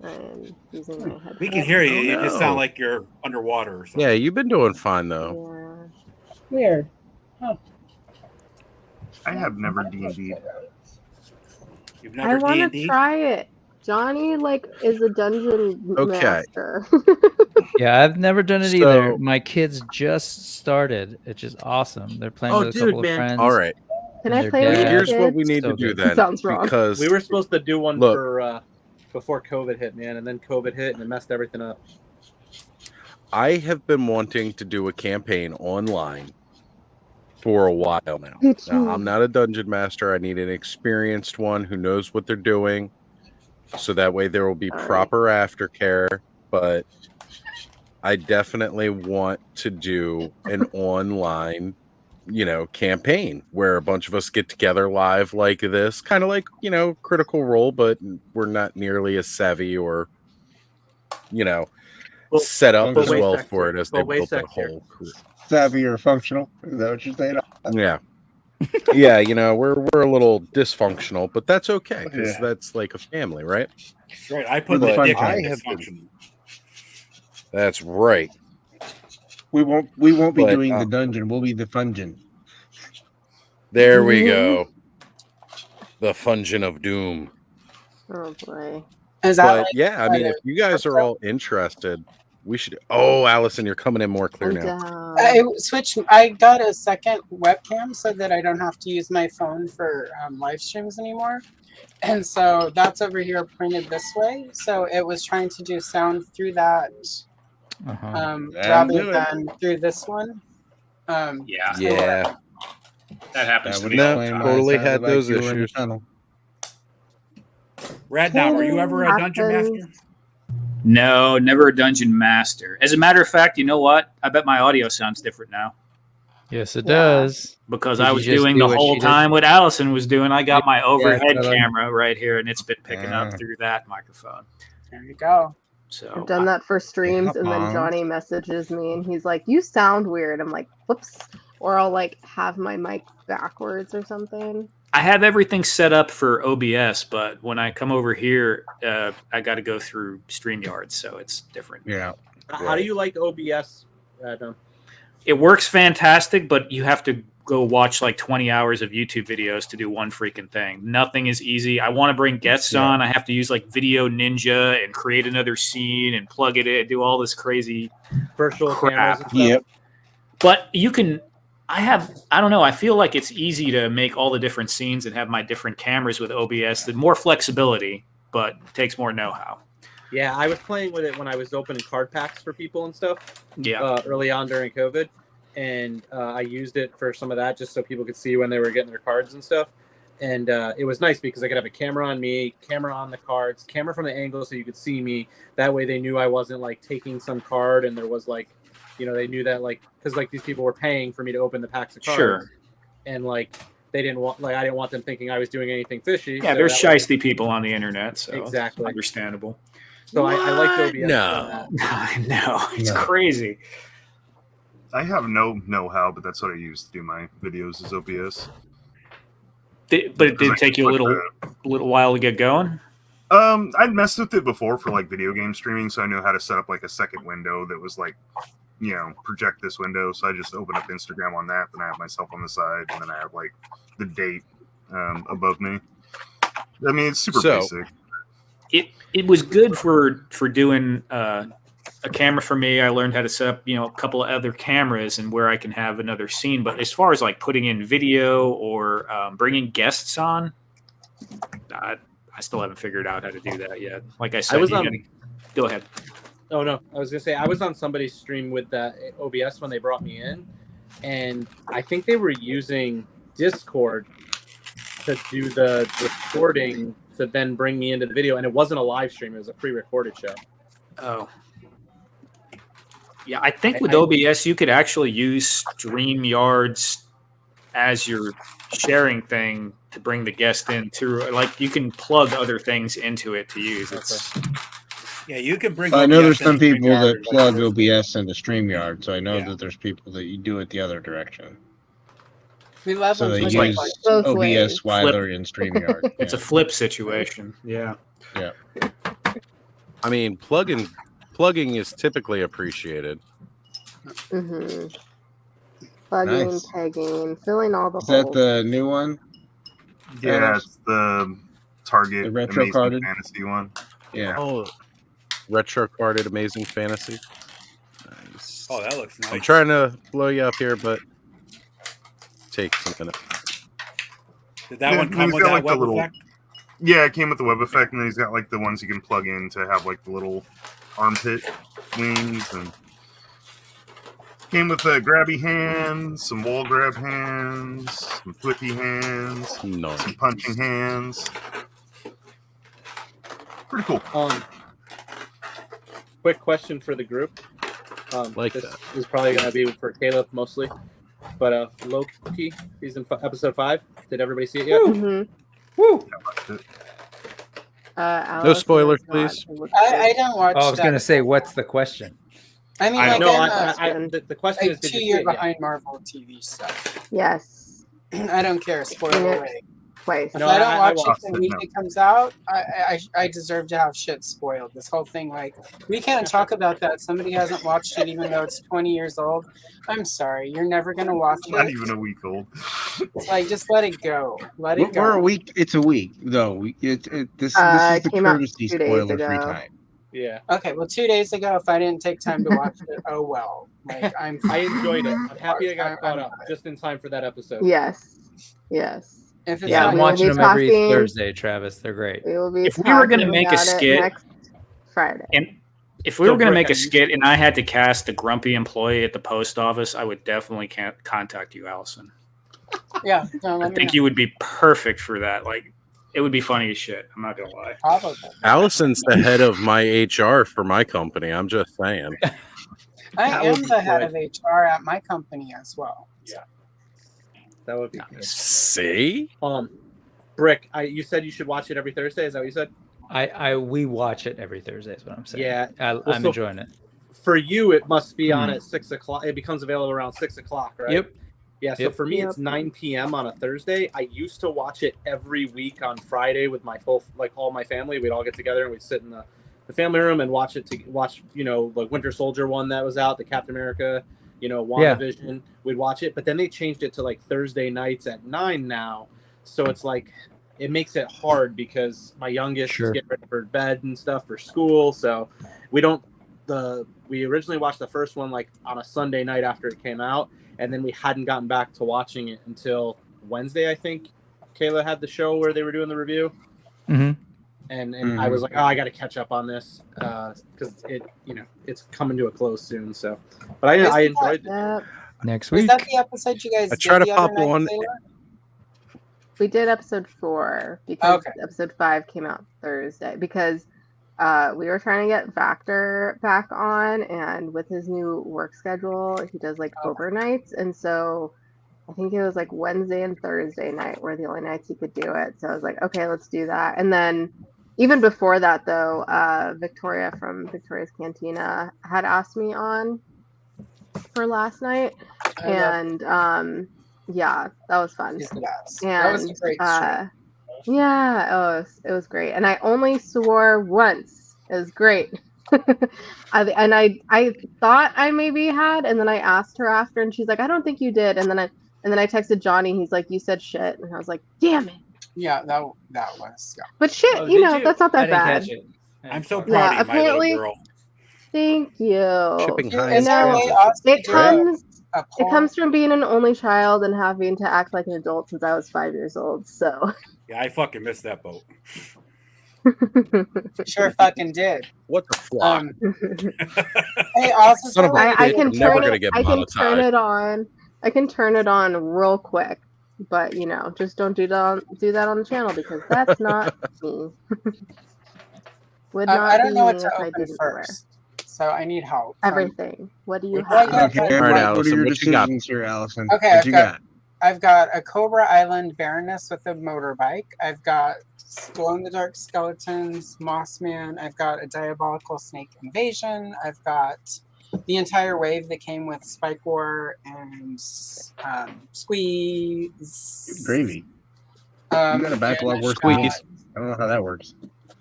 I'm using my headphones. We can hear you. Oh, You just no. sound like you're underwater or something. Yeah, you've been doing fine though. Yeah. Weird. Huh. I have never D&D. You've I never want to D&D? try it. Johnny is a dungeon Okay. master. Yeah, I've never done it So- either. My kids just started, which is awesome. They're playing with a couple of friends. All right. Can And I their play with dad- your Here's what we kids? need So to do good. then. Sounds wrong. Because We were supposed to do one Look. for before COVID hit, man, and then COVID hit and it messed everything up. I have been wanting to do a campaign online for a while now. Me Now, too. I'm not a dungeon master. I need an experienced one who knows what they're doing. So that way there will be All right. proper aftercare. But I definitely want to do an online, campaign where a bunch of us get together live like this. Kind of like, Critical Role, but we're not nearly as savvy or, set up but as way well sexier. for it as they But way built their sexier. whole career. Savvy or functional? Is that what you're saying? Yeah. Yeah, we're a little dysfunctional, but that's okay because Yeah. that's like a family, right? Right. I put But the dick I on have been- dysfunction. That's right. We won't be But, doing the dungeon. We'll be the fungin. There we go. The Fungin of Doom. Oh boy. Is that But like yeah, I mean, part if you guys are all interested, we should. Oh, Allison, you're coming in more clear I'm now. down. I got a second webcam so that I don't have to use my phone for live streams anymore. And so that's over here pointed this way. So it was trying to do sound through that Uh-huh. rather do it. than through this one. Yeah, Yeah. that happens That to would me all the explain time. why it Totally sounded had like those you were in the issues. tunnel. Radnow, were you ever a dungeon Happens. master? No, never a dungeon master. As a matter of fact, you know what? I bet my audio sounds different now Yes, it Yeah. does. because Did I you was just doing do the what whole she did? time what Allison was doing. I got my overhead tell her. camera right here, and it's been picking up Ah. through that microphone. There you go. So I've done that for streams, and then Uh-huh. Johnny messages me, and he's like, "You sound weird." I'm like, "Whoops," or I'll like have my mic backwards or something. I have everything set up for OBS, but when I come over here, I got to go through StreamYard, so it's different. Yeah. How do you like OBS, Adam? It works fantastic, but you have to go watch like 20 hours of YouTube videos to do one freaking thing. Nothing is easy. I want to bring guests on. I have to use like Video Ninja and create another scene and plug it in, do all this crazy Virtual crap. cameras and stuff? Yep. But you can, I don't know. I feel like it's easy to make all the different scenes and have my different cameras with OBS. There's more flexibility, but takes more know-how. Yeah, I was playing with it when I was opening card packs for people and stuff. Yeah. Early on during COVID, and I used it for some of that just so people could see when they were getting their cards and stuff. And it was nice because I could have a camera on me, camera on the cards, camera from the angle so you could see me. That way they knew I wasn't like taking some card and there was like, they knew that like, because like these people were paying for me to open the packs of cards. Sure. And like they didn't want, like I didn't want them thinking I was doing anything fishy. Yeah, so there's that way- shiesty people on the internet, so Exactly. understandable. So I like OBS. No. No, it's No. crazy. I have no know-how, but that's what I use to do my videos is OBS. But it Because I did can take you a put little while to get going. I'd messed with it before for like video game streaming, so I knew how to set up like a second window that was like, project this window. So I just open up Instagram on that, then I have myself on the side, and then I have like the date above me. I mean, it's super So- basic. It was good for doing a camera for me. I learned how to set up, a couple of other cameras and where I can have another scene. But as far as like putting in video or bringing guests on, I still haven't figured out how to do that yet. Like I said, was you on- gotta- go ahead. Oh no, I was gonna say I was on somebody's stream with that OBS when they brought me in, and I think they were using Discord to do the recording to then bring me into the video, and it wasn't a live stream; it was a pre-recorded show. Oh. Yeah, I think with I- OBS, you could actually use StreamYards as your sharing thing to bring the guest in too. Like you can plug other things into it to use. It's Yeah, you can bring. I know there's OBS some into people StreamYard, that like plug this. OBS into StreamYard, so I know Yeah. that there's people that you do it the other direction. We love So them. they for use both OBS, ways. Wyler, and StreamYard. It's a flip situation. Yeah. Yeah. I mean, plugging is typically appreciated. Mm-hmm. Plugging, Nice. pegging, filling all the Is that holes. the new one? Yeah, it's the Target The retro Amazing carded? Fantasy one. Yeah. Oh, retro carded Amazing Fantasy. Nice. Oh, that looks nice. I'm trying to blow you up here, but takes a minute. Did that one come he's with got, that like, the web little- effect? Yeah, it came with the web effect, and then he's got like the ones you can plug in to have like the little armpit wings, and came with a grabby hands, some wall grab hands, some flippy hands, some punching hands. Pretty cool. Quick question for the group. Like this that. is probably going to be for Caleb mostly, but Loki episode 5. Did everybody see it yet? Mm-hmm. Woo! No spoilers, please. I don't watch. Oh, I was that. going to say, what's the question? I mean, I like, know. I'm The question like is, did 2 you see years it yet? behind Marvel TV stuff. Yes. I don't care. Spoil Seen it away. twice. If No, I don't I watch watched it it, the week no. it comes out, I deserve to have shit spoiled. This whole thing, like, we can't talk about that. Somebody hasn't watched it, even though it's 20 years old. I'm sorry, you're never gonna watch Not it. even a week old. Like, just let it go. Let it go. We're a week. It's a week, though. This is the Came out courtesy 2 days spoiler-free ago. time. Yeah. Okay, well, 2 days ago, if I didn't take time to watch it, oh well. Like, I enjoyed it. I'm happy I got caught up I'm- just in time for that episode. Yes. Yes. If it's Yeah, not I'm we will watching be them every talking- Thursday, Travis. They're great. We will be If we were gonna talking make a about it skit- next Friday. And if we So, were going to Brooke, make a skit and I had to cast the grumpy employee at the post office, I would definitely contact you, Allison. yeah, no, I let me think know. you would be perfect for that. Like, it would be funny as shit. I'm not going to lie. Probably. Allison's the head of my HR for my company. I'm just saying. I That am would be the head good. of HR at my company as well. That would be good. See? Brick, you said you should watch it every Thursday. Is that what you said? We watch it every Thursday. Is what I'm saying. Yeah. I'm so- enjoying it. For you, it must be on at 6 o'clock. It becomes available around 6 o'clock, right? Yep. Yeah. So Yep. for me, it's 9 p.m. on a Thursday. I used to watch it every week on Friday with my all my family. We'd all get together and we'd sit in the family room and watch it. Like Winter Soldier one that was out, the Captain America, WandaVision. We'd watch it, but then they changed it to like Thursday nights at 9 now. So it's like it makes it hard because my youngest Sure. is getting ready for bed and stuff for school. So we don't. We originally watched the first one like on a Sunday night after it came out, and then we hadn't gotten back to watching it until Wednesday. I think Kayla had the show where they were doing the review, Mm-hmm. and I was like, oh, I got to catch up on this because it's coming to a close soon. So, but I enjoyed it. Yep. Next Was week. that the episode you guys I try did to the other pop night, one. Taylor? We did episode 4 because Okay. episode 5 came out Thursday because we were trying to get Vactor back on, and with his new work schedule, he does like overnights, and so I think it was like Wednesday and Thursday night were the only nights he could do it. So I was like, okay, let's do that. And then even before that, though, Victoria from Victoria's Cantina had asked me on for last night, and yeah, that was fun. He's the best. And That was a great show. yeah, it was great. And I only swore once. It was great. I thought I maybe had, and then I asked her after, and she's like, I don't think you did. And then I texted Johnny. He's like, you said shit, and I was like, damn it. Yeah, that was. Yeah. But shit, Oh, you did know, you? that's not I that didn't bad. catch it. I'm so proud Yeah, of you, my little apparently- girl. Thank you. Shipping Dude, high is there a way us to It do comes. a It poll? comes from being an only child and having to act like an adult since I was 5 years old. So Yeah, I fucking missed that boat. Sure fucking did. What the fuck? Hey, also, Son of a I bitch, can I'm never turn gonna it. get I can turn monetized. it on. I can turn it on real quick, but just don't do that on the channel because that's not me. Would not I don't be know what me to if I open didn't wear first, so I need help. everything. What do you Well, have? yeah, Okay, All right, what are Allison, your what you got? decisions here, Allison? Okay, what I've you got- I've got a Cobra Island Baroness with a motorbike. I've got glow in the dark skeletons, Mossman. I've got a diabolical snake invasion. I've got the entire wave that came with Spikewar and Squeeze. Gravy. You got a backlog worse than me. I don't know how that works.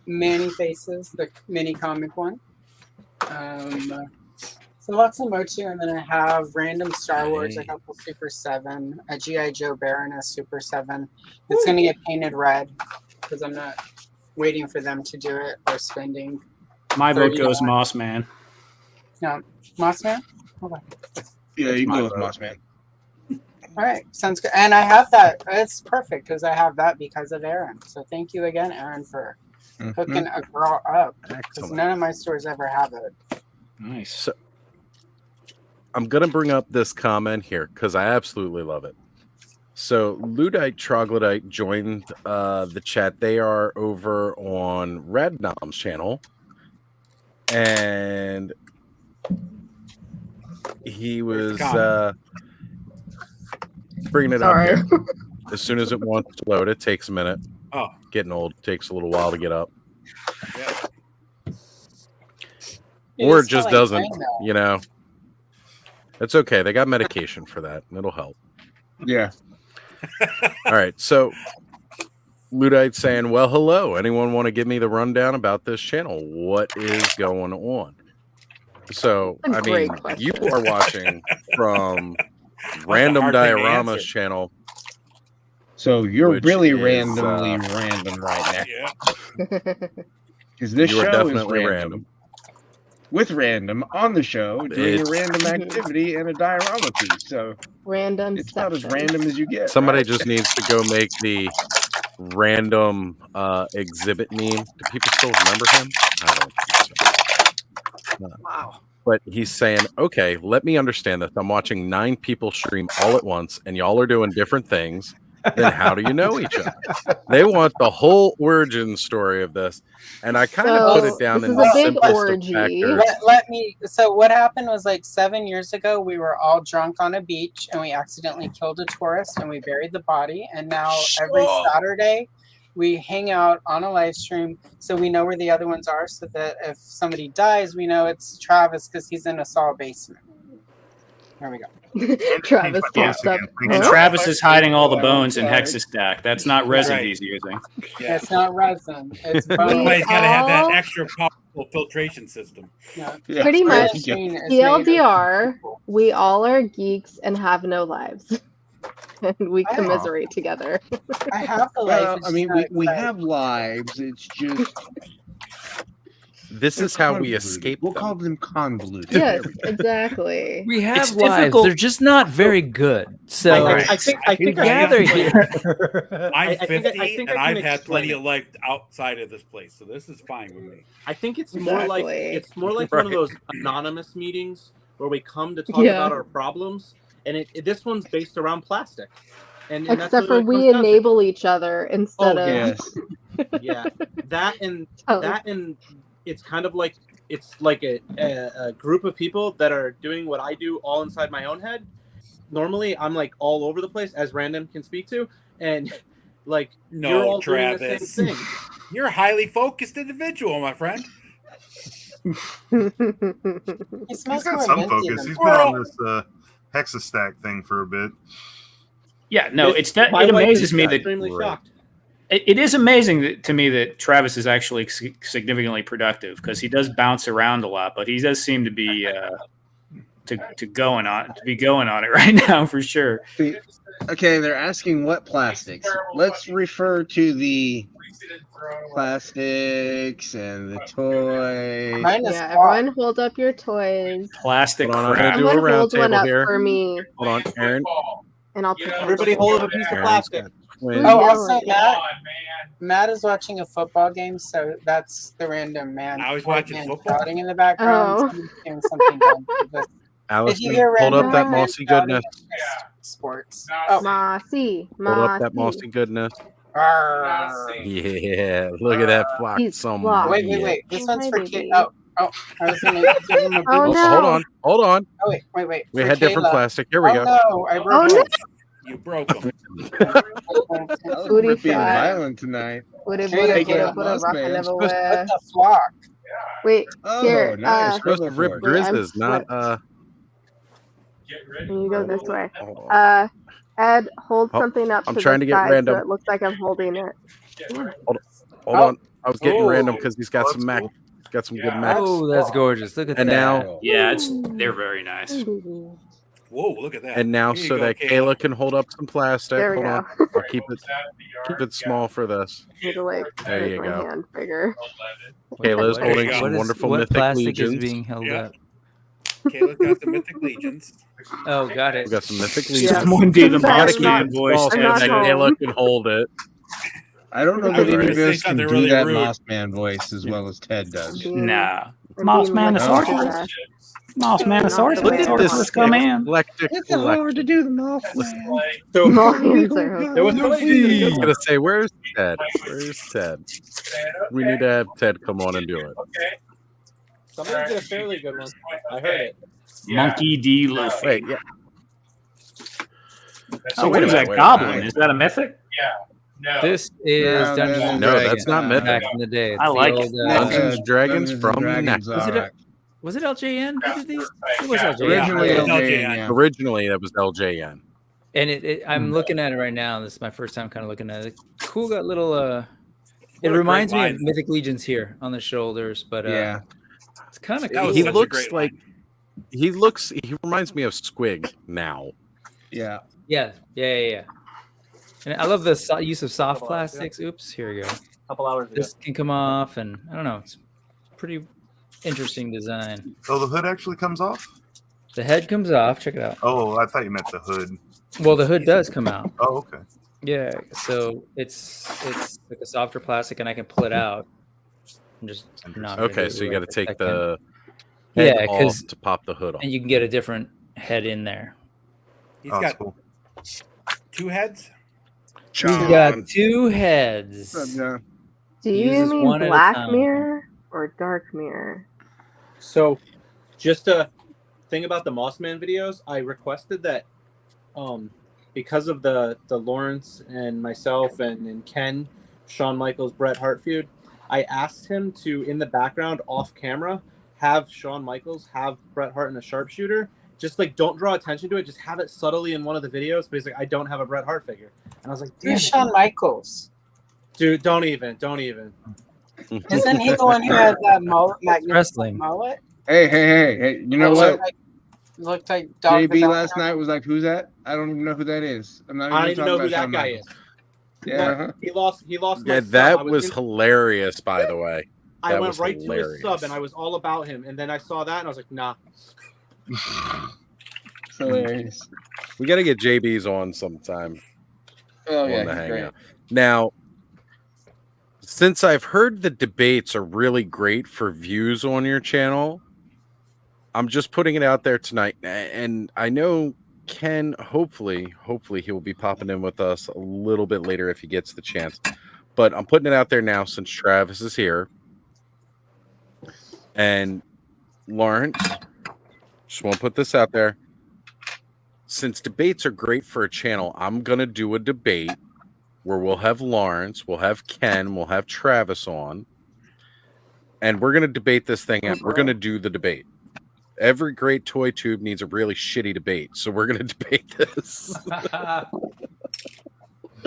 Manny Faces, the mini comic one. So lots of Motu, and then I have random Star Wars, a couple Super 7, a G.I. Joe Baroness Super 7. It's going to get painted red because I'm not waiting for them to do it or spending. My vote goes Moss Man. No, Moss Man? Hold on. Yeah, you can go with Moss Man. All right, sounds good. And I have that. It's perfect because I have that because of Aaron. So thank you again, Aaron, for hooking a girl up. Because none of my stores ever have it. Nice. So, I'm going to bring up this comment here because I absolutely love it. So Ludite Troglodyte joined the chat. They are over on Radnom's channel. And he was bringing it up here. As soon as it wants to load, it takes a minute. Oh. Getting old. Takes a little while to get up. Yeah. Or it just doesn't, you know. It's okay. They got medication for that. It'll help. Yeah. All right. So Ludite's saying, well, hello. Anyone want to give me the rundown about this channel? What is going on? So, I mean, you are watching from Random Diorama's channel. So you're really randomly random right now. Because this you are show definitely is random. With random on the show doing a random activity and a diorama piece. So random. It's about as random as you get. Somebody right? just needs to go make the random exhibit meme. Do people still remember him? I don't think so. Wow. But he's saying, okay, let me understand this. I'm watching 9 people stream all at once, and y'all are doing different things. Then how do you know each other? They want the whole origin story of this. And I kind of put it down in the simplest of factors. Let me. So what happened was like 7 years ago, we were all drunk on a beach and we accidentally killed a tourist and we buried the body. And now every Saturday we hang out on a live stream so we know where the other ones are, so that if somebody dies, we know it's Travis because he's in a saw basement. There we go. Travis pops up. And Travis is hiding all the bones in Hexastack. That's not resin he's using. Yeah. It's not resin. It's bones. Somebody's got to have that extra powerful filtration system. Yeah. Pretty much, TLDR, we all are geeks and have no lives. And we commiserate together. I have the life. I mean, we have lives. It's just... This is how we escape. We'll call them convoluted. Yes, exactly. We have It's lives. difficult. They're just not very good. So I think gather here. I'm 50 I think and I can I've had explain plenty it. of life outside of this place, so this is fine with me. I think it's more like Exactly. one of those anonymous meetings where we come to talk Yeah. about our problems, and this one's based around plastic. And that's Except for really we what it comes down to. enable each other instead of. Yes. Yeah, that and Oh. it's kind of like a group of people that are doing what I do all inside my own head. Normally, I'm like all over the place, as Random can speak to, and like No, you're all Travis. doing the same thing. You're a highly focused individual, my friend. He smells He's got more some minty focus. than He's been on this Hexastack thing for a bit. Yeah, no, This- it's that my it wife amazes is me that extremely shocked. it is amazing to me that Travis is actually significantly productive because he does bounce around a lot, but he does seem to be to be going on it right now for sure. Okay, they're asking what plastics. Let's refer to the plastics and the toy. Yeah, everyone hold up your toys. Plastic Hold on, I'm crap. gonna do a Someone round hold one table up here. for me. Hold on, Aaron. And I'll pick Everybody hold up a piece of plastic. Twins. Oh, also Matt is watching a football game, so that's the random man. I was watching Man football? shouting in the background. Oh. He's doing something dumb. If Allison, you hear hold random up that man mossy shouting, goodness. it's just sports. Oh. Mossy. Hold up that mossy goodness. Yeah, look at that flock. He's Some flocked. Wait. This one's for Hi, kid. baby. Oh, I was gonna give him a boost. Oh, no. Hold on. Oh, wait. We For had different Kayla. plastic. Here we go. No, I Oh, broke no. it. You broke them. Booty Being shot. violent tonight. Booty, Here you booty, go. booty, booty, rock and never What wear. the flock? Wait, here. You're supposed to rip Grizz's, not Can you go this way? Ed, hold something up I'm to trying the to get side random. so it looks like I'm holding it. Hold on. I was getting random because he's got some good Macs. Oh, that's gorgeous. Look at And that. now, Yeah, they're very nice. Whoa, look at that. and now, Here you so go, that Kayla can hold up some plastic. There we Hold on, go. I'll keep it small for this. Need to like There make you my go. hand bigger. Kayla's There you holding go. some wonderful what mythic plastic legions. is being held up? Kayla's got the Mythic Legions. Oh, got it. We got some mythic legions. Someone did a Sorry, Moss Man voice. Small so not that home. Kayla can hold it. I don't know I that was any gonna of say us can something do really that rude. Moss Man voice as well as Ted does. Nah. I'm Moss being Man like is super sorcerer. fast. Moss Man is sorcerer. Look at this Come in. eclectic collection. to do the Moss Man. So Small hands are there was I was gonna say, where's Ted? Where's Ted? We need to have Ted come on and do it. somebody did a fairly good one. I heard it. Monkey D. Luffy. Wait, yeah. Oh, wait what a is minute, that wait a goblin? minute. Is that a mythic? This is Dungeons and No, Dragons. that's not mythic. Back in the day. It's I the like old, Dungeons and Dragons Dungeons from and Dragons, Next. Was it LJN who did these? It was LJN. Originally, Yeah. LJN. Originally, that was LJN. And I'm looking at it right now. This is my first time kind of looking at it. Cool, got little. It What a reminds great me line. of Mythic Legions here on the shoulders, but Yeah. it's kind of That cool. was He such a looks great like he reminds me of Squig now. Yeah. Yeah. And I love the use of soft plastics. Oops, here we go. couple hours ago. This can come off, and I don't know. It's pretty interesting design. Oh, the hood actually comes off? The head comes off. Check it out. Oh, I thought you meant the hood. Well, the hood does come out. Oh, okay. Yeah, so it's like a softer plastic, and I can pull it out. I'm just not. gonna do Okay, it so you right got to this take second. the Yeah, head off 'cause- to pop the hood off. and you can get a different head in there. He's Oh, that's got cool. 2 heads. He's got 2 heads. Do Uses you mean one at a black time. mirror or dark mirror? So, just a thing about the Mossman videos, I requested that, because of the Lawrence and myself and Ken, Shawn Michaels, Bret Hart feud, I asked him to, in the background, off camera, have Shawn Michaels have Bret Hart in a sharpshooter. Just like, don't draw attention to it. Just have it subtly in one of the videos. But he's like, I don't have a Bret Hart figure, and I was like, damn, You're Shawn Michaels. dude, don't even. Isn't he the one who had that mullet, magnificent Wrestling. mullet? Hey! You know Looked what? like- Looked like Dog the JB Dog last Pound. night was like, "Who's that? I don't even know who that is." I'm not I don't even even talking know who about that Shawn guy Michaels. is. Yeah. He lost. Yeah, my sub. that I was in- hilarious, by the way. I That went was right to hilarious. his sub and I was all about him. And then I saw that and I was like, nah. Hilarious. We got to get JB's on sometime. Oh on yeah, the he's great. hangout. Now, since I've heard the debates are really great for views on your channel, I'm just putting it out there tonight. And I know Ken, hopefully he will be popping in with us a little bit later if he gets the chance. But I'm putting it out there now since Travis is here. And Lawrence, just want to put this out there. Since debates are great for a channel, I'm going to do a debate where we'll have Lawrence, we'll have Ken, we'll have Travis on, and we're going to debate this thing out. We're going to do the debate. Every great toy tube needs a really shitty debate, so we're going to debate this.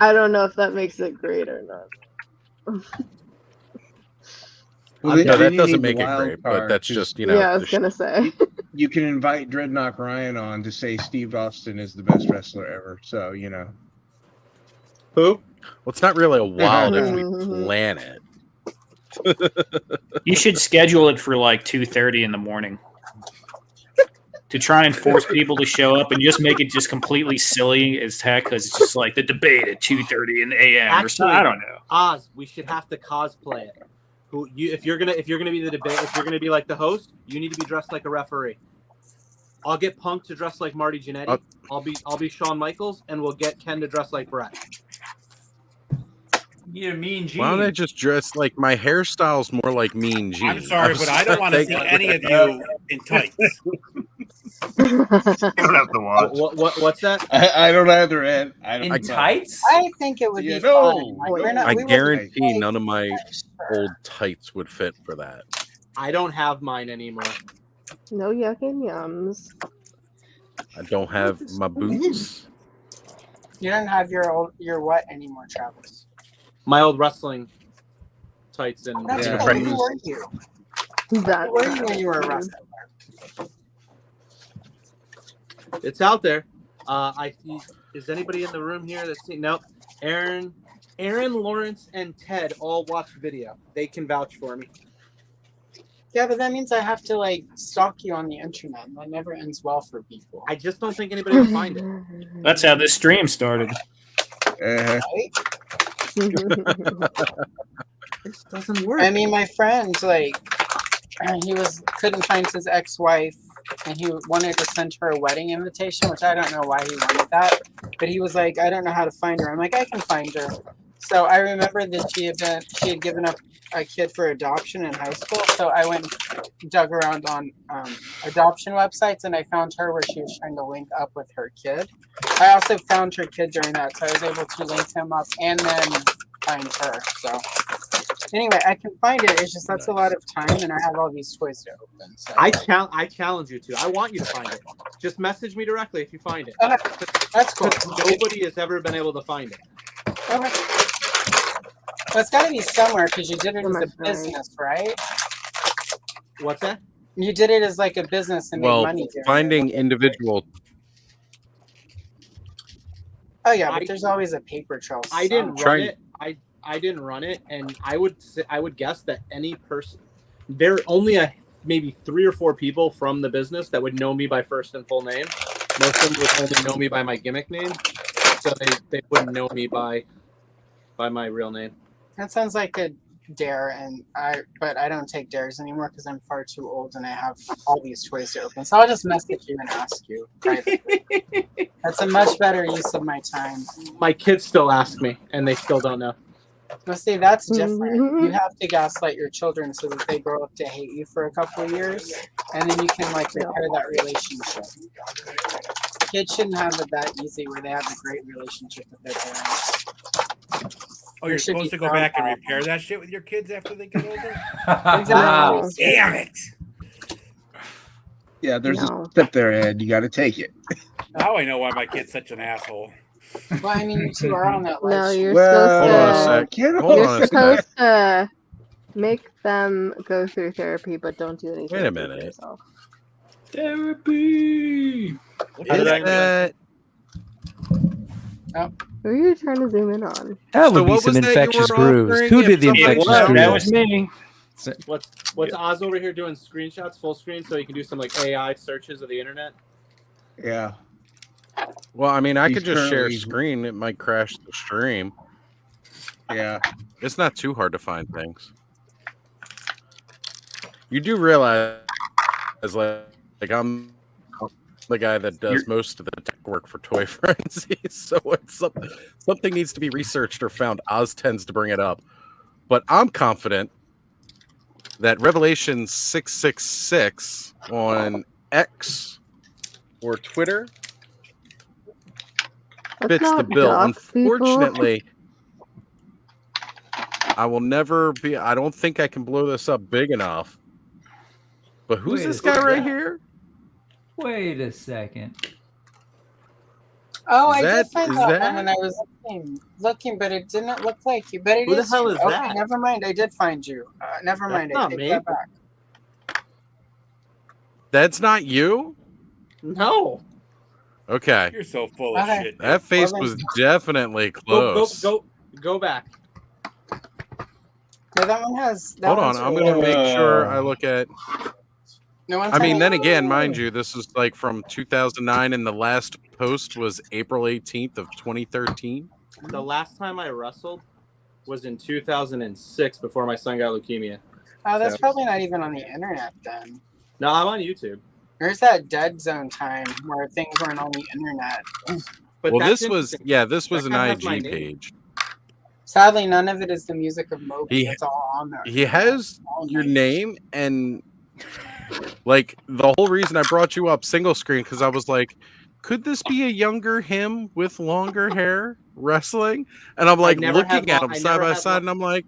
I don't know if that makes it great or not. Well, No, then that you doesn't need make the it wild great, but card, that's 'cause just, you know. Yeah, I was gonna say. You can invite Dreadnought Ryan on to say Steve Austin is the best wrestler ever. So you know. Who? Well, it's not really a wild if we plan it. You should schedule it for like 2:30 in the morning to try and force people to show up and just make it just completely silly as heck because it's just like the debate at 2:30 in the a.m. or something. I don't know. Oz, we should have to cosplay it. If you're gonna be the debate, if you're gonna be like the host, you need to be dressed like a referee. I'll get Punk to dress like Marty Jannetty. I'll be Shawn Michaels, and we'll get Ken to dress like Bret. You Mean Gene. Why don't I just dress like my hairstyle's more like Mean Gene? I'm sorry, but I don't want to see any of you in tights. You don't have to watch. What's that? I don't either, Ed. I don't In know. tights? I think it would Yeah, be no. fun. Like, we're not, I we wouldn't guarantee play none of my for- old tights would fit for that. I don't have mine anymore. No yuck and yums. I don't have my boots. You don't have your what anymore, Travis? My old wrestling tights and That's Yeah. cool. Who were you? That Who were you when you were a wrestler? It's out there. Is anybody in the room here that's seen? Nope. Aaron, Lawrence, and Ted all watch video. They can vouch for me. Yeah, but that means I have to like stalk you on the internet. And that never ends well for people. I just don't think anybody will find it. That's how this stream started. Right? This doesn't work. I mean, my friend, like, he couldn't find his ex-wife, and he wanted to send her a wedding invitation, which I don't know why he wanted that. But he was like, I don't know how to find her. I'm like, I can find her. So I remember that she had given up a kid for adoption in high school. So I went and dug around on adoption websites, and I found her where she was trying to link up with her kid. I also found her kid during that, so I was able to link him up and then find her. So anyway, I can find it. It's just that's a lot of time, and I have all these toys to open. So. I challenge you to. I want you to find it. Just message me directly if you find it. Okay. That's cool. Nobody has ever been able to find it. Okay. Well, it's got to be somewhere because you did it as a business, right? What's that? You did it as like a business and Well, made money doing finding individual. Oh yeah, but there's always a paper trail. I didn't somewhere. run it. I didn't run it, and I would guess that any person, there are only maybe 3 or 4 people from the business that would know me by first and full name. Most of them would only know me by my gimmick name, so they wouldn't know me by my real name. That sounds like a dare, but I don't take dares anymore because I'm far too old and I have all these toys to open. So I'll just message you and ask you privately. That's a much better use of my time. My kids still ask me, and they still don't know. Well, see, that's different. You have to gaslight your children so that they grow up to hate you for a couple of years, and then you can like repair that relationship. Kids shouldn't have it that easy where they have a great relationship with their parents. Oh, you're supposed to go back and repair that shit with your kids after they get older? Exactly. Damn it. Yeah, there's a step there, Ed. You got to take it. Now I know why my kid's such an asshole. Well, I mean, you two are on that No, list. you're supposed to make them go through therapy, but don't do anything. Wait a to minute. yourself. Therapy. Who are you trying to zoom in on? That would be some infectious grooves. Who did the infectious grooves? That was me. What's Oz over here doing screenshots full screen so you can do some like AI searches of the internet? Yeah. Well, I mean, I He's could just share currently- screen. It might crash the stream. Yeah. It's not too hard to find things. You do realize, like I'm the guy that does most of the tech work for Toy Frenzy, so it's something needs to be researched or found. Oz tends to bring it up, but I'm confident that Revelation 666 on X or Twitter fits the bill. Unfortunately, I will never be. I don't think I can blow this up big enough. But who's this guy right here? Wait a second. Oh, Is I that- did find is that that- one when I was looking, but it didn't look like you. But it Who the is hell you. is Okay, that? never mind. I did find you. Never mind. I not take me. that back. That's not you? No. Okay. You're so full of Okay. shit. That face Well, was definitely close. Go back. Yeah, that one has. That Hold on. one's I'm really going to good. make sure I look at. No one's I mean, having- then again, mind you, this is like from 2009, and the last post was April 18th of 2013. The last time I wrestled was in 2006 before my son got leukemia. Oh, that's So- probably not even on the internet then. No, I'm on YouTube. There's that dead zone time where things weren't on the internet. But Well, that's this was interesting. this was That an kinda has my IG name. page. Sadly, none of it is the music of Moby. He- It's all on there. He has your name, and like the whole reason I brought you up single screen because I was like, could this be a younger him with longer hair wrestling? And I'm like never had looking at long- him I side never by had side, long- and I'm like,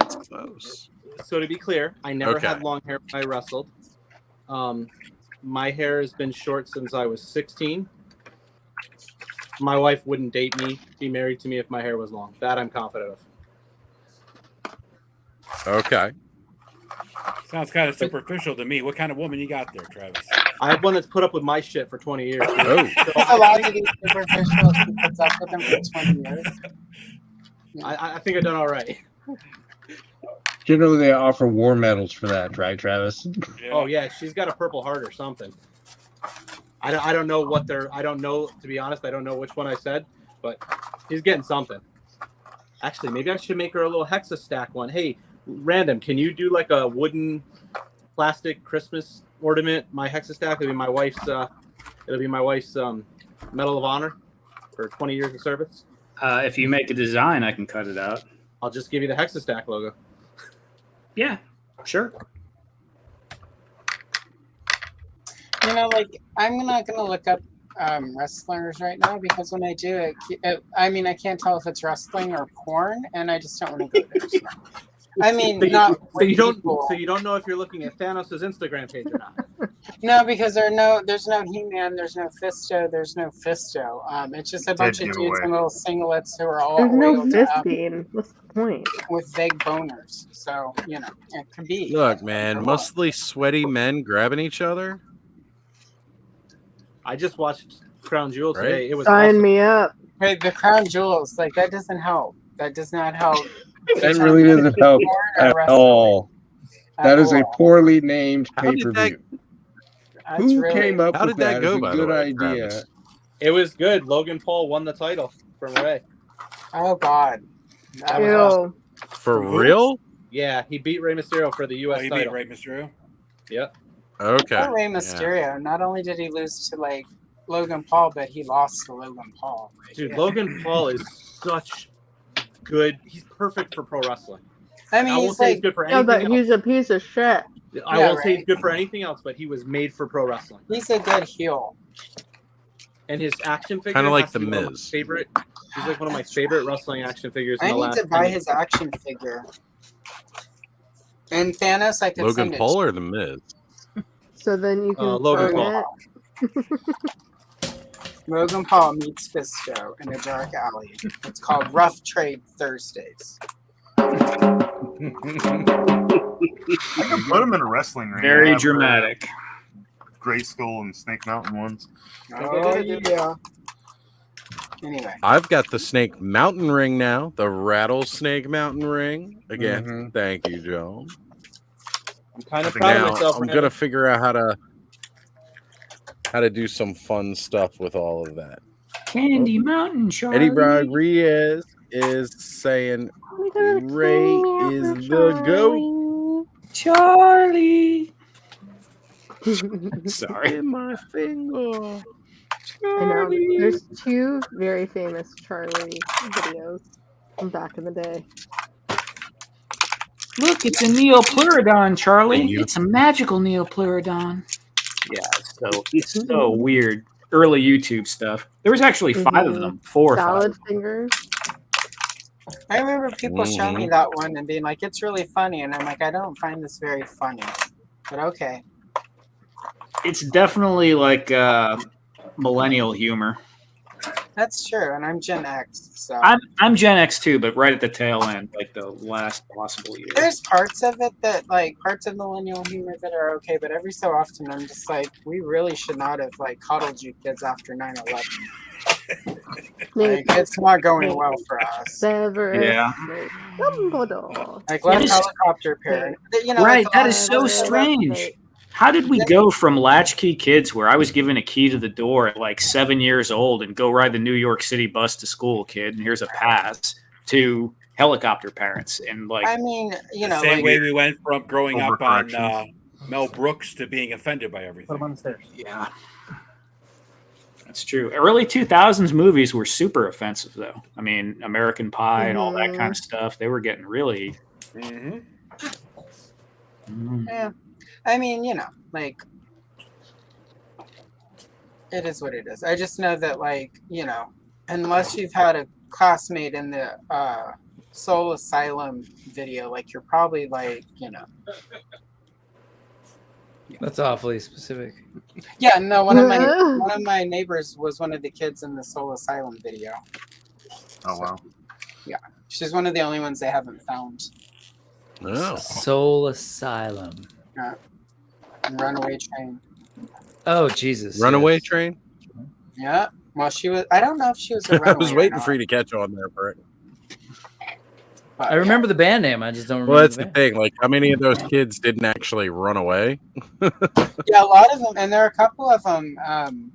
it's close. So to be clear, I never Okay. had long hair when I wrestled. My hair has been short since I was 16. My wife wouldn't date me, be married to me if my hair was long. That I'm confident of. Okay. Sounds kind of superficial to me. What kind of woman you got there, Travis? I have one that's put up with my shit for 20 years. Oh. A lot of these superficial if he puts up with them for 20 years. I think I've done all right. Generally, they offer war medals for that, right, Travis? Oh yeah, she's got a Purple Heart or something. I don't know what they're. I don't know, to be honest. I don't know which one I said, but he's getting something. Actually, maybe I should make her a little Hexa stack one. Hey, random, can you do like a wooden, plastic Christmas ornament? My Hexa stack will be my wife's. It'll be my wife's Medal of Honor for 20 years of service. If you make a design, I can cut it out. I'll just give you the Hexa stack logo. Yeah, sure. You know, like, I'm not going to look up wrestlers right now because when I do I mean, I can't tell if it's wrestling or porn, and I just don't want to go there. So. I mean, so you don't know if you're looking at Thanos' Instagram page or not. No, because there's no He-Man, there's no Fisto, there's no Fisto. It's just a bunch of dudes in little singlets who are all There's no oiled up fisting. What's the point? with vague boners. So, you know, it could be. Look, man, mostly sweaty men grabbing each other. I just watched Crown Jewel Right? today. It was Sign awesome. me up. Wait, the Crown Jewels, like, that doesn't help. That does not help. That really doesn't help at all. That is a poorly named How did that- pay-per-view. Who came up How with did that that? go, It's a by the good way, idea. Travis? It was good. Logan Paul won the title from Ray. Oh, God. That was Ew. awesome. For real? Yeah, he beat Rey Mysterio for the U.S. Oh, you title. beat Rey Mysterio? Yep. Okay. Poor Rey Mysterio. Not only did he lose to, like, Logan Paul, but he lost to Logan Paul. Like, Dude, yeah. Logan Paul is such good. He's perfect for pro wrestling. I mean, won't he's say he's like, good for Yeah, anything but else. he's a piece of shit. I Yeah, won't say he's right. good for anything else, but he was made for pro wrestling. he's a good heel. And his action figure, Kinda like has to The be one of my Miz. favorite. He's like one of my favorite wrestling action figures. In I the need last to buy 10 his action figure. And Thanos, I could Logan send Paul it. or The Miz? So then you can Logan burn Paul. it. Logan Paul meets Fisto in a dark alley. It's called Rough Trade Thursdays. I could put him in a wrestling ring. Very I have, dramatic. Gray Skull and Snake Mountain ones. Oh, yeah. Anyway. I've got the Snake Mountain ring now, the Rattlesnake Mountain ring. Again, Mhm. thank you, Joe. I'm kind of think proud of Now myself. I'm for gonna having- figure out how to do some fun stuff with all of that. Candy Mountain, Charlie. Eddie Rodriguez is saying Ray is the GOAT. Charlie. Sorry. In my finger. I know. There's two very famous Charlie videos from back in the day. Look, it's a Neopleurodon, Charlie. Thank you. It's a magical Neopleurodon. Yeah, it's so weird. Early YouTube stuff. There was actually 5 of them. 4 or 5. Salad fingers. I remember people showing me that one and being like, it's really funny. And I'm like, I don't find this very funny. But okay. It's definitely like millennial humor. That's true. And I'm Gen X. So I'm Gen X too, but right at the tail end, like the last possible year. there's parts of it that, like, parts of millennial humor that are okay. But every so often, I'm just like, we really should not have, like, coddled you kids after 9/11. Like, it's not going well for us. Severus Yeah. Dumbledore. Like, left It is- helicopter parent. You know, Right, like, that is so strange. How did we go from latchkey kids, where I was given a key to the door at like 7 years old and go ride the New York City bus to school, kid, and here's a pass, to helicopter parents and like I mean, you know, Same like, way we went from growing up on Overcorrections. Mel Brooks to being offended by everything. yeah. That's true. Early 2000s movies were super offensive, though. I mean, American Pie and all that kind of stuff. They were getting really. yeah. I mean, you know, like, it is what it is. I just know that, like, you know, unless you've had a classmate in the Soul Asylum video, like you're probably like, That's awfully specific. Yeah, no, one of my neighbors was one of the kids in the Soul Asylum video. Oh wow. Yeah, she's one of the only ones they haven't found. Oh. Soul Asylum. Yeah. Runaway Train. Oh Jesus. Runaway Train? Yeah. Well, she was. I don't know if she was a runaway. I was waiting for you to catch on there, Bert. I remember the band name. I just don't remember. Well, that's the the thing. Like, how many of those kids didn't actually run away? Yeah, a lot of them, and there are a couple of them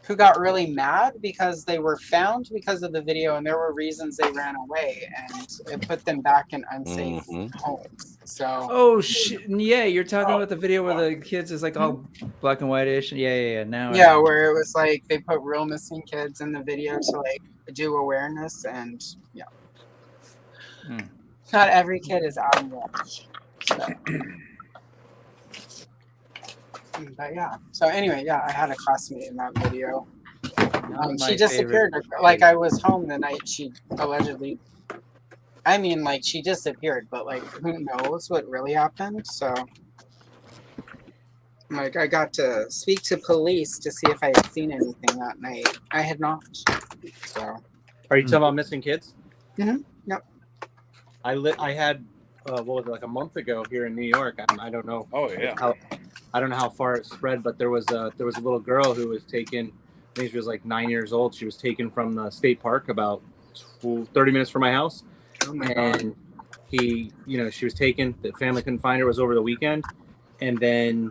who got really mad because they were found because of the video, and there were reasons they ran away, and it put them back in unsafe homes. So. Oh shit! Yeah, you're talking about the video where the kids is like all black and white-ish. Yeah. Now. Yeah, where it was like they put real missing kids in the video to like do awareness, and yeah. Not every kid is out of watch. So. But yeah. So anyway, yeah, I had a classmate in that video. She disappeared. Like I was home the night she allegedly. I mean, like she disappeared, but like who knows what really happened? So, like, I got to speak to police to see if I had seen anything that night. I had not. So. Are you talking about missing kids? Mm-hmm. Yep. I had what was it, like a month ago here in New York. I don't know. Oh yeah. I don't know how far it spread, but there was a little girl who was taken. I think she was like 9 years old. She was taken from the state park about 30 minutes from my house. Oh my God. She was taken. The family couldn't find her. It was over the weekend, and then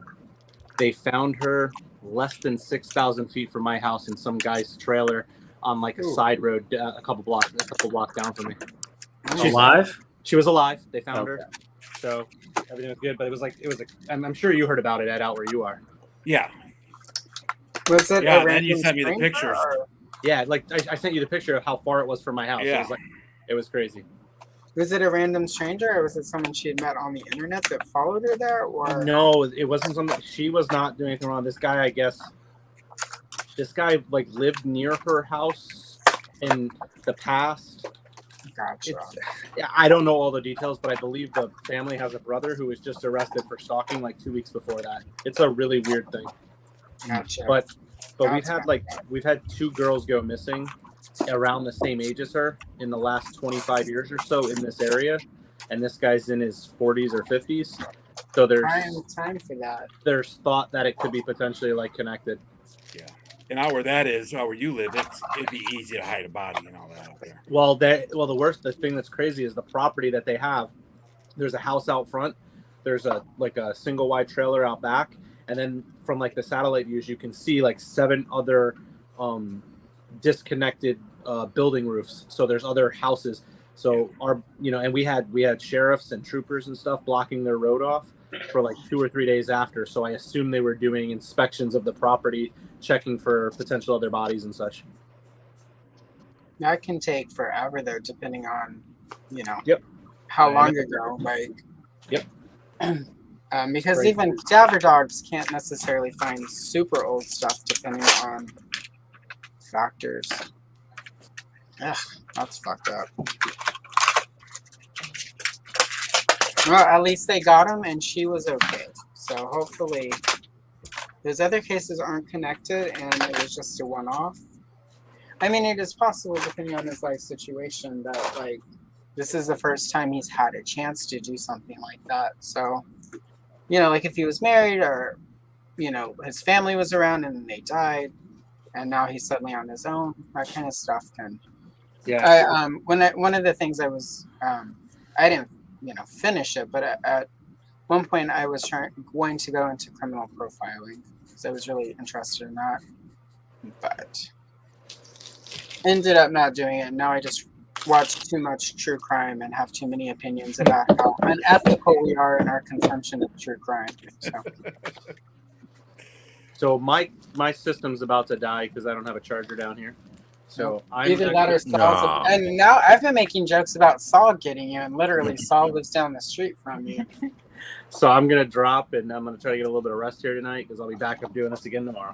they found her less than 6,000 feet from my house in some guy's trailer on like a side road, a couple blocks down from me. She's alive? She was alive. They found her, so everything was good. But it was I'm sure you heard about it out where you are. Yeah. Was it? Yeah, and you sent me the pictures. Yeah, like I sent you the picture of how far it was from my house. Yeah. It was crazy. Was it a random stranger, or was it someone she had met on the internet that followed her there? Or no, it wasn't something. She was not doing anything wrong. This guy, I guess, like lived near her house in the past. Gotcha. Yeah, I don't know all the details, but I believe the family has a brother who was just arrested for stalking like 2 weeks before that. It's a really weird thing. Gotcha. But we've had 2 girls go missing around the same age as her in the last 25 years or so in this area, and this guy's in his 40s or 50s. So there's time for that. There's thought that it could be potentially like connected. Yeah. And out where that is, out where you live, it'd be easy to hide a body and all that out there. Well, the thing that's crazy is the property that they have. There's a house out front. There's a single wide trailer out back, and then from like the satellite views, you can see like 7 other disconnected building roofs. So there's other houses. So and we had sheriffs and troopers and stuff blocking their road off for like 2 or 3 days after. So I assume they were doing inspections of the property, checking for potential other bodies and such. That can take forever though, depending on, how long ago, like. Yep. Because Crazy. even cadaver dogs can't necessarily find super old stuff depending on factors. Ugh, that's fucked up. Well, at least they got him and she was okay. So hopefully those other cases aren't connected and it was just a one-off. I mean, it is possible, depending on his life situation, that like this is the first time he's had a chance to do something like that. So, like if he was married or, his family was around and they died and now he's suddenly on his own, that kind of stuff can. Yeah. One of the things I was, I didn't, finish it, but at one point I was going to go into criminal profiling because I was really interested in that, but ended up not doing it. Now I just watch too much true crime and have too many opinions about how unethical we are in our consumption of true crime. So my system's about to die because I don't have a charger down here. So either that or Saul. And now I've been making jokes about Saul getting you, and literally Saul lives down the street from you. So I'm gonna drop and I'm gonna try to get a little bit of rest here tonight because I'll be back up doing this again tomorrow.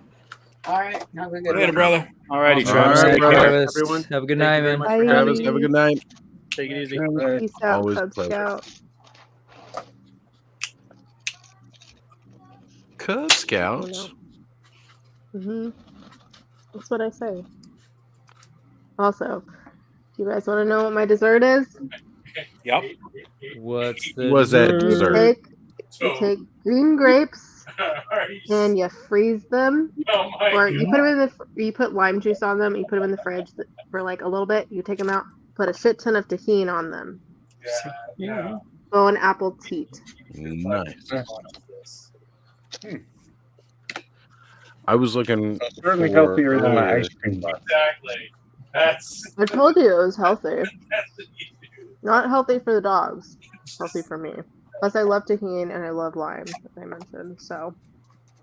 All right, have a good Later, one. brother. All righty, All Travis. right, Take care. Travis. Everyone. Have a good Thank night, you very man. much for having Travis, me. have a good night. Take it easy. Peace out, Always Cub pleasure. Scout. Cub Scouts. That's what I say. Also, do you guys want to know what my dessert is? Yep. What's the Was that dessert? You take green grapes and you freeze them, or you put them in you put lime juice on them. You put them in the fridge for like a little bit. You take them out, put a shit ton of tahini on them. Yeah. Oh, an apple teat. Nice. I was looking certainly for healthier than my earlier- ice cream bar. Exactly. That's I told you it was healthy. Not healthy for the dogs. Healthy for me. Plus, I love tahini and I love lime, as I mentioned. So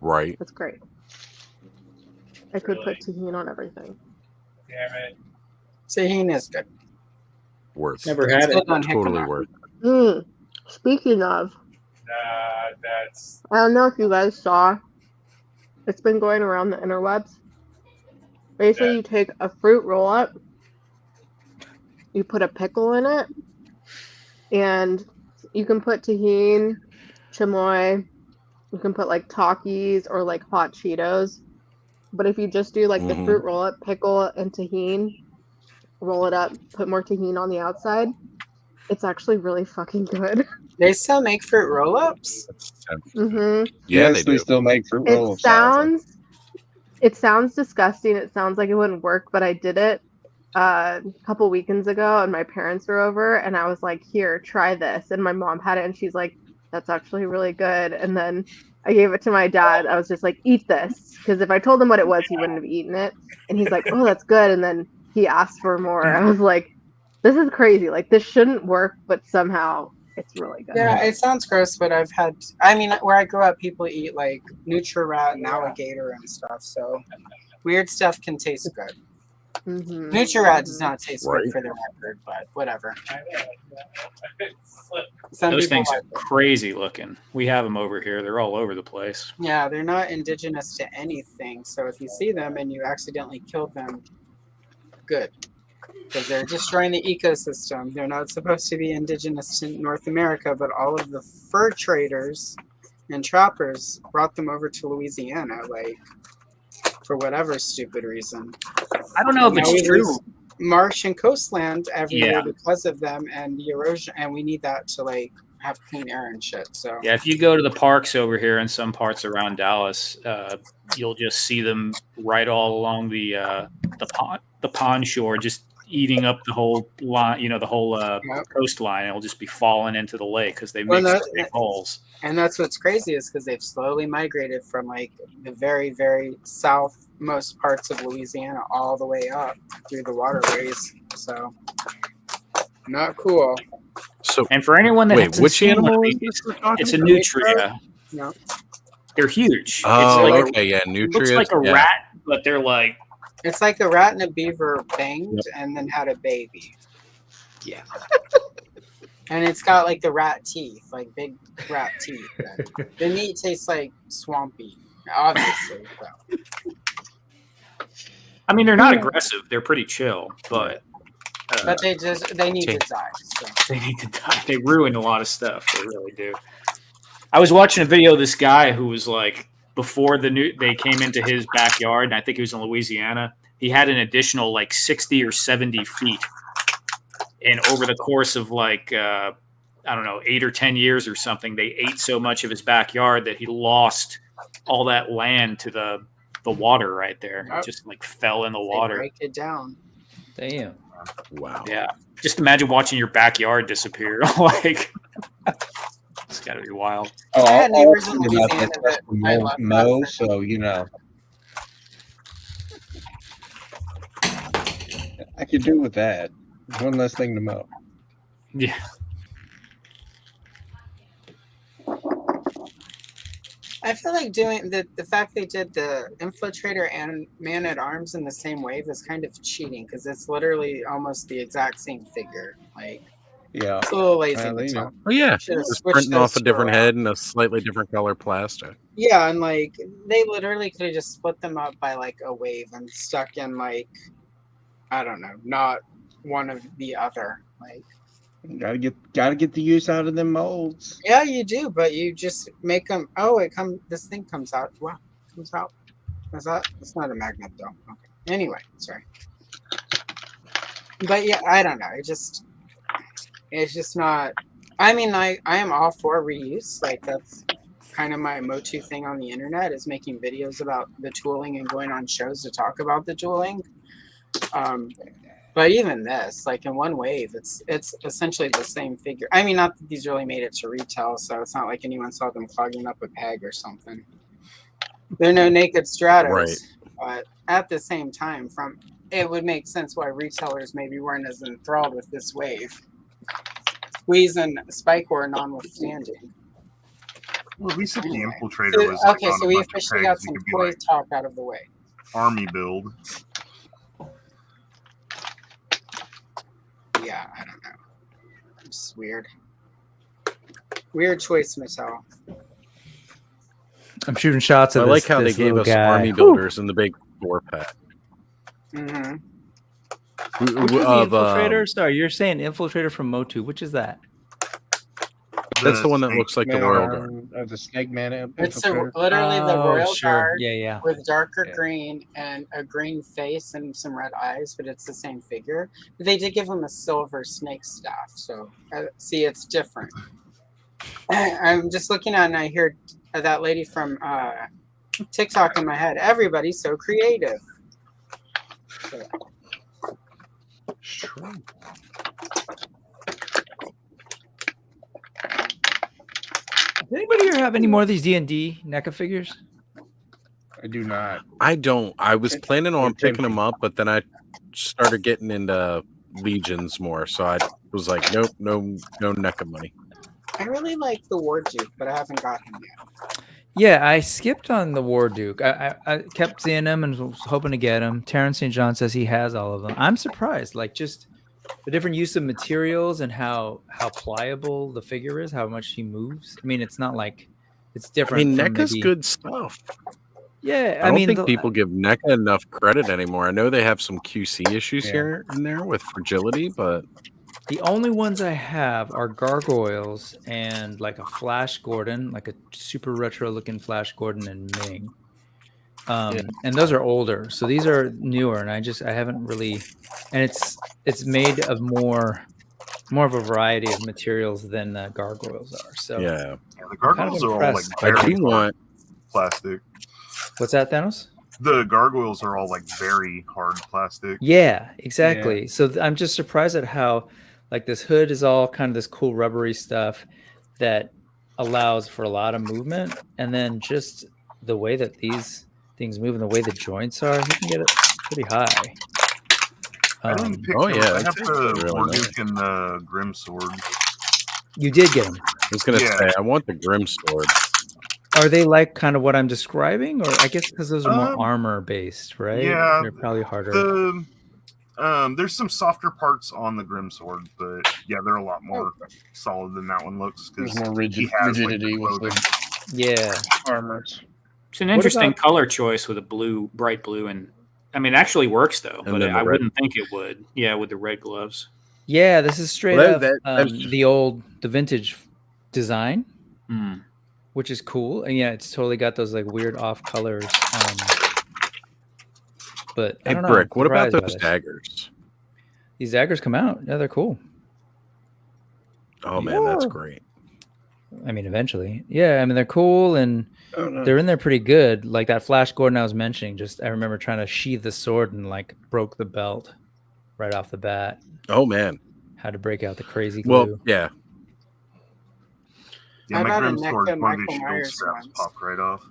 Right. that's great. I could put tahini on everything. damn it. Tahini is good. Worth. Never had it. Totally worth. Speaking of, That's I don't know if you guys saw. It's been going around the interwebs. Basically, you take a fruit roll up, you put a pickle in it, and you can put tahini, chamoy, you can put like Takis or like hot Cheetos. But if you just do like the fruit roll up, pickle, and tahini, roll it up, put more tahini on the outside, it's actually really fucking good. They still make fruit roll-ups? Yeah, Yes, they do. still make fruit It roll-ups. sounds disgusting. It sounds like it wouldn't work, but I did it a couple weekends ago, and my parents were over, and I was like, "Here, try this." And my mom had it, and she's like, "That's actually really good." And then I gave it to my dad. I was just like, "Eat this," because if I told him what it was, he wouldn't have eaten it. And he's like, "Oh, that's good." And then he asked for more. I was like, "This is crazy. Like, this shouldn't work, but somehow it's really good." Yeah, it sounds gross, but I've had. I mean, where I grew up, people eat like Nutri-Rat and alligator and stuff. So weird stuff can taste good. Nutri-Rat does not taste good for the record, but whatever. Some Those people things are like it. crazy looking. We have them over here. They're all over the place. Yeah, they're not indigenous to anything. So if you see them and you accidentally kill them, good. Because they're destroying the ecosystem. They're not supposed to be indigenous to North America, but all of the fur traders and trappers brought them over to Louisiana, like, for whatever stupid reason. I don't know if Now it's we true. lose marsh and coastland every Yeah. year because of them and the erosion, and we need that to, like, have clean air and shit. So Yeah, if you go to the parks over here in some parts around Dallas, you'll just see them right all along the pond shore, just eating up the whole line. You know, the whole coastline. It'll just be falling into the lake because they Well, make that- such big holes. And that's what's crazy is because they've slowly migrated from like the very, very southmost parts of Louisiana all the way up through the waterways. So not cool. So, and for anyone that wait, hasn't which seen one of animal is these, this we're talking it's a about? nutria. No. They're huge. Oh, it's like okay, yeah, Looks nutrients. like a yeah. rat, but they're like It's like a rat and a beaver banged and then had a baby. Yeah. And it's got like the rat teeth, like big rat teeth. The meat tastes like swampy, obviously. So. I mean, they're not aggressive. They're pretty chill, but But they need to die. So. they need to die. They ruin a lot of stuff. They really do. I was watching a video of this guy who was like, before they came into his backyard, and I think he was in Louisiana. He had an additional like 60 or 70 feet, and over the course of like I don't know, 8 or 10 years or something, they ate so much of his backyard that he lost all that land to the water right there. It just like fell in the They water. break it down. Damn. Wow. Yeah. Just imagine watching your backyard disappear. Like, it's got to be wild. Oh, I had I'll neighbors in think about Louisiana that that stuff from I love Mo, so you know. I could do with that. One less thing to mow. Yeah. I feel like doing the fact they did the Infiltrator and Man at Arms in the same wave is kind of cheating because it's literally almost the exact same figure. Like, Yeah. it's a little lazy. Well, but you know. Oh yeah, Should've just switched printing those off a different around. head and a slightly different color plastic. Yeah, and like they literally could have just split them up by like a wave and stuck in like, I don't know, not one of the other. Like, Gotta get the use out of them molds. Yeah, you do, but you just make them. Oh, this thing comes out. Wow, comes out. Is that? It's not a magnet though. Okay. Anyway, sorry. But yeah, I don't know. It's just not. I mean, I am all for reuse. Like that's kind of my Motu thing on the internet is making videos about the tooling and going on shows to talk about the tooling. But even this, like in one wave, it's essentially the same figure. I mean, not that these really made it to retail, so it's not like anyone saw them clogging up a peg or something. They're no naked Stratos, Right. but at the same time, it would make sense why retailers maybe weren't as enthralled with this wave. Squeeze and Spike were notwithstanding. Well, at least if the infiltrator So, was like, okay, on so a we bunch of officially got pegs, it some could be toy like talk out of the way. army build. Yeah, I don't know. It's weird. Weird choice, Mattel. I'm shooting shots I of like this, how they this gave little us guy. army Whew. builders in the big 4-pack. Mm-hmm. Which was the Of, infiltrator? Sorry, you're saying infiltrator from Motu. Which is that? That's the one that looks like the Royal Guard. The Snake Man It's infiltrator. literally the Oh, Royal sure. Guard Yeah, yeah. with darker green and a green face and some red eyes, but it's the same figure. But they did give him a silver snake staff, so see, it's different. I'm just looking at it and I hear that lady from TikTok in my head. Everybody's so creative. Sure. Does anybody here have any more of these D&D NECA figures? I do not. I don't. I was planning on picking them up, but then I started getting into Legions more, so I was like, nope, no NECA money. I really like the War Duke, but I haven't got him yet. Yeah, I skipped on the War Duke. I kept seeing him and was hoping to get him. Terrence St. John says he has all of them. I'm surprised, like just the different use of materials and how pliable the figure is, how much he moves. I mean, it's not like it's I different. mean, from NECA's maybe- good stuff. Yeah, I don't mean, think people give NECA enough credit anymore. I know they have some QC issues Yeah. here and there with fragility, but the only ones I have are gargoyles and like a Flash Gordon, like a super retro looking Flash Gordon and Ming. And those are older, so these are newer, and I haven't really, and it's made of more of a variety of materials than gargoyles are. So yeah, the gargoyles are all like I very do want plastic. What's that, Thanos? The gargoyles are all like very hard plastic. Yeah, exactly. So I'm just surprised at how like this hood is all kind of this cool rubbery stuff that allows for a lot of movement, and then just the way that these things move and the way the joints are, you can get it pretty high. I didn't pick oh them. yeah, I have that's the really War nice. Duke and the Grim Sword. You did get them. I was gonna say I want the Grim Sword. Are they like kind of what I'm describing, or I guess because those are more Um, armor based, right? Yeah, They're probably harder. There's some softer parts on the Grim Sword, but yeah, they're a lot more solid than that one looks because There's more rigidity with the yeah armors. It's an What interesting about- color choice with a blue, bright blue, and I mean, it actually works though, And but then the I red. wouldn't think it would. Yeah, with the red gloves. Yeah, this is straight Well, up that's the vintage design, Hmm. which is cool. And yeah, it's totally got those like weird off colors. But I Hey, don't know, Brick, I'm what about surprised by those this. daggers? These daggers come out. Yeah, they're cool. Oh man, that's Yeah. great. I mean, eventually. Yeah, I mean, they're cool and Oh, no. they're in there pretty good. Like that Flash Gordon I was mentioning, just I remember trying to sheath the sword and like broke the belt right off the bat. Oh man. Had to break out the crazy glue. Well, yeah. Yeah, How my about a Grim Sword, NECA one of Michael these shield Myers straps ones? popped right off.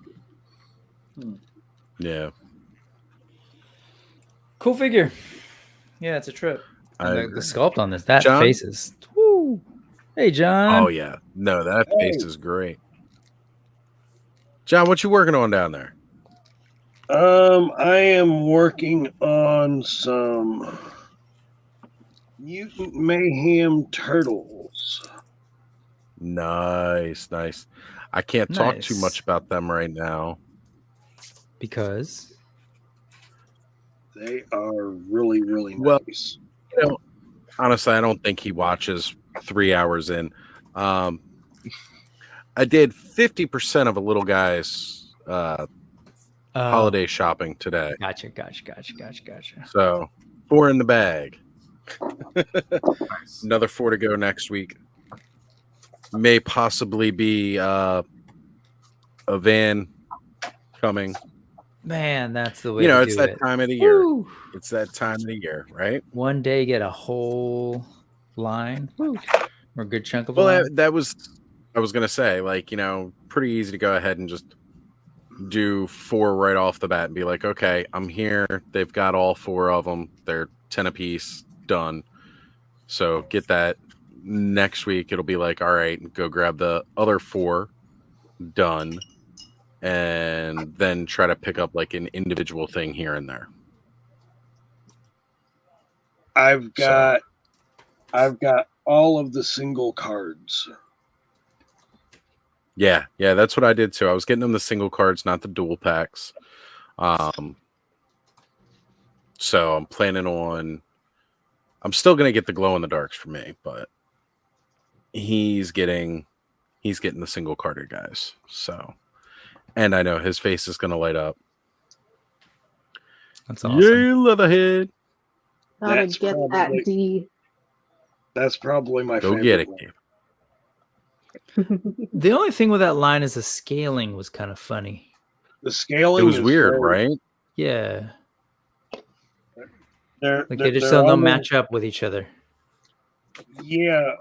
Yeah. Cool figure. Yeah, it's a trip. I And the agree. sculpt on this, that John? face is. Woo. Hey, John. Oh yeah. No, that face is great. John, what you working on down there? I am working on some Mutant Mayhem Turtles. Nice, nice. I can't talk too Nice. much about them right now. Because They are really, really Well, nice. you know, honestly, I don't think he watches 3 hours in. I did 50% of a little guy's holiday shopping today. Gotcha. So 4 in the bag. Another 4 to go next week. May possibly be a van coming. Man, that's the way. You know, to it's do that it. time of the year. Woo. It's that time of the year, right? One day, get a whole line. Woo. Or a good chunk of a line. That was, I was gonna say, like, you know, pretty easy to go ahead and just do 4 right off the bat and be like, okay, I'm here. They've got all 4 of them. They're 10 apiece. Done. So get that. Next week it'll be like, all right, go grab the other 4. Done. And then try to pick up like an individual thing here and there. I've got all of the single cards. Yeah, that's what I did too. I was getting them the single cards, not the dual packs. So I'm planning on. I'm still gonna get the glow in the darks for me, but he's getting the single carded guys. So, and I know his face is gonna light up. That's awesome. Yay, Leatherhead! Gotta get that D. That's probably my Go favorite. get it. one. The only thing with that line is the scaling was kind of funny. The scaling It was is weird, very- right? Yeah. They're, Like they're, they just they're don't almost- match up with each other. Yeah,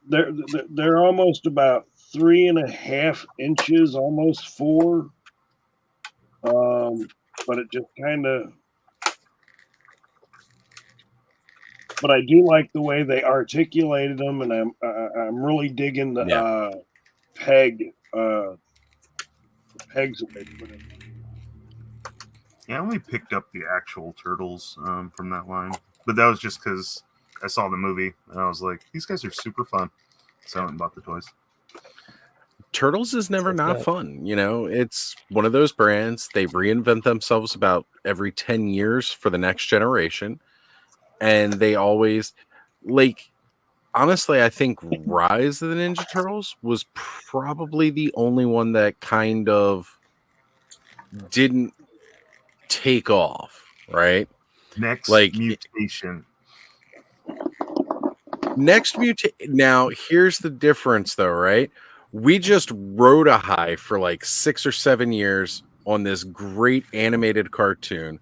they're almost about 3.5 inches, almost 4. But it just kind of. But I do like the way they articulated them, and I'm really digging the pegs that they put in. Yeah, I only picked up the actual turtles from that line, but that was just because I saw the movie and I was like, these guys are super fun. So I went and bought the toys. Turtles is never not fun. You know, it's one of those brands. They reinvent themselves about every 10 years for the next generation. And they always, like, honestly, I think Rise of the Ninja Turtles was probably the only one that kind of didn't take off, right? Next Like mutation. Now, here's the difference, though, right? We just rode a high for like 6 or 7 years on this great animated cartoon,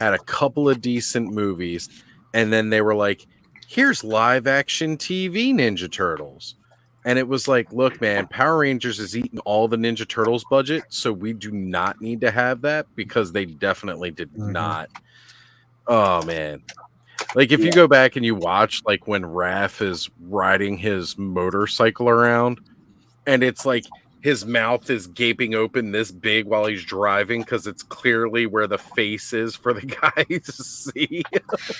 had a couple of decent movies, and then they were like, here's live action TV Ninja Turtles. And it was like, look, man, Power Rangers is eating all the Ninja Turtles budget, so we do not need to have that because they definitely did not. Oh, man. Like, if you go back and you watch, like, when Raph is riding his motorcycle around, and it's like his mouth is gaping open this big while he's driving because it's clearly where the face is for the guy to see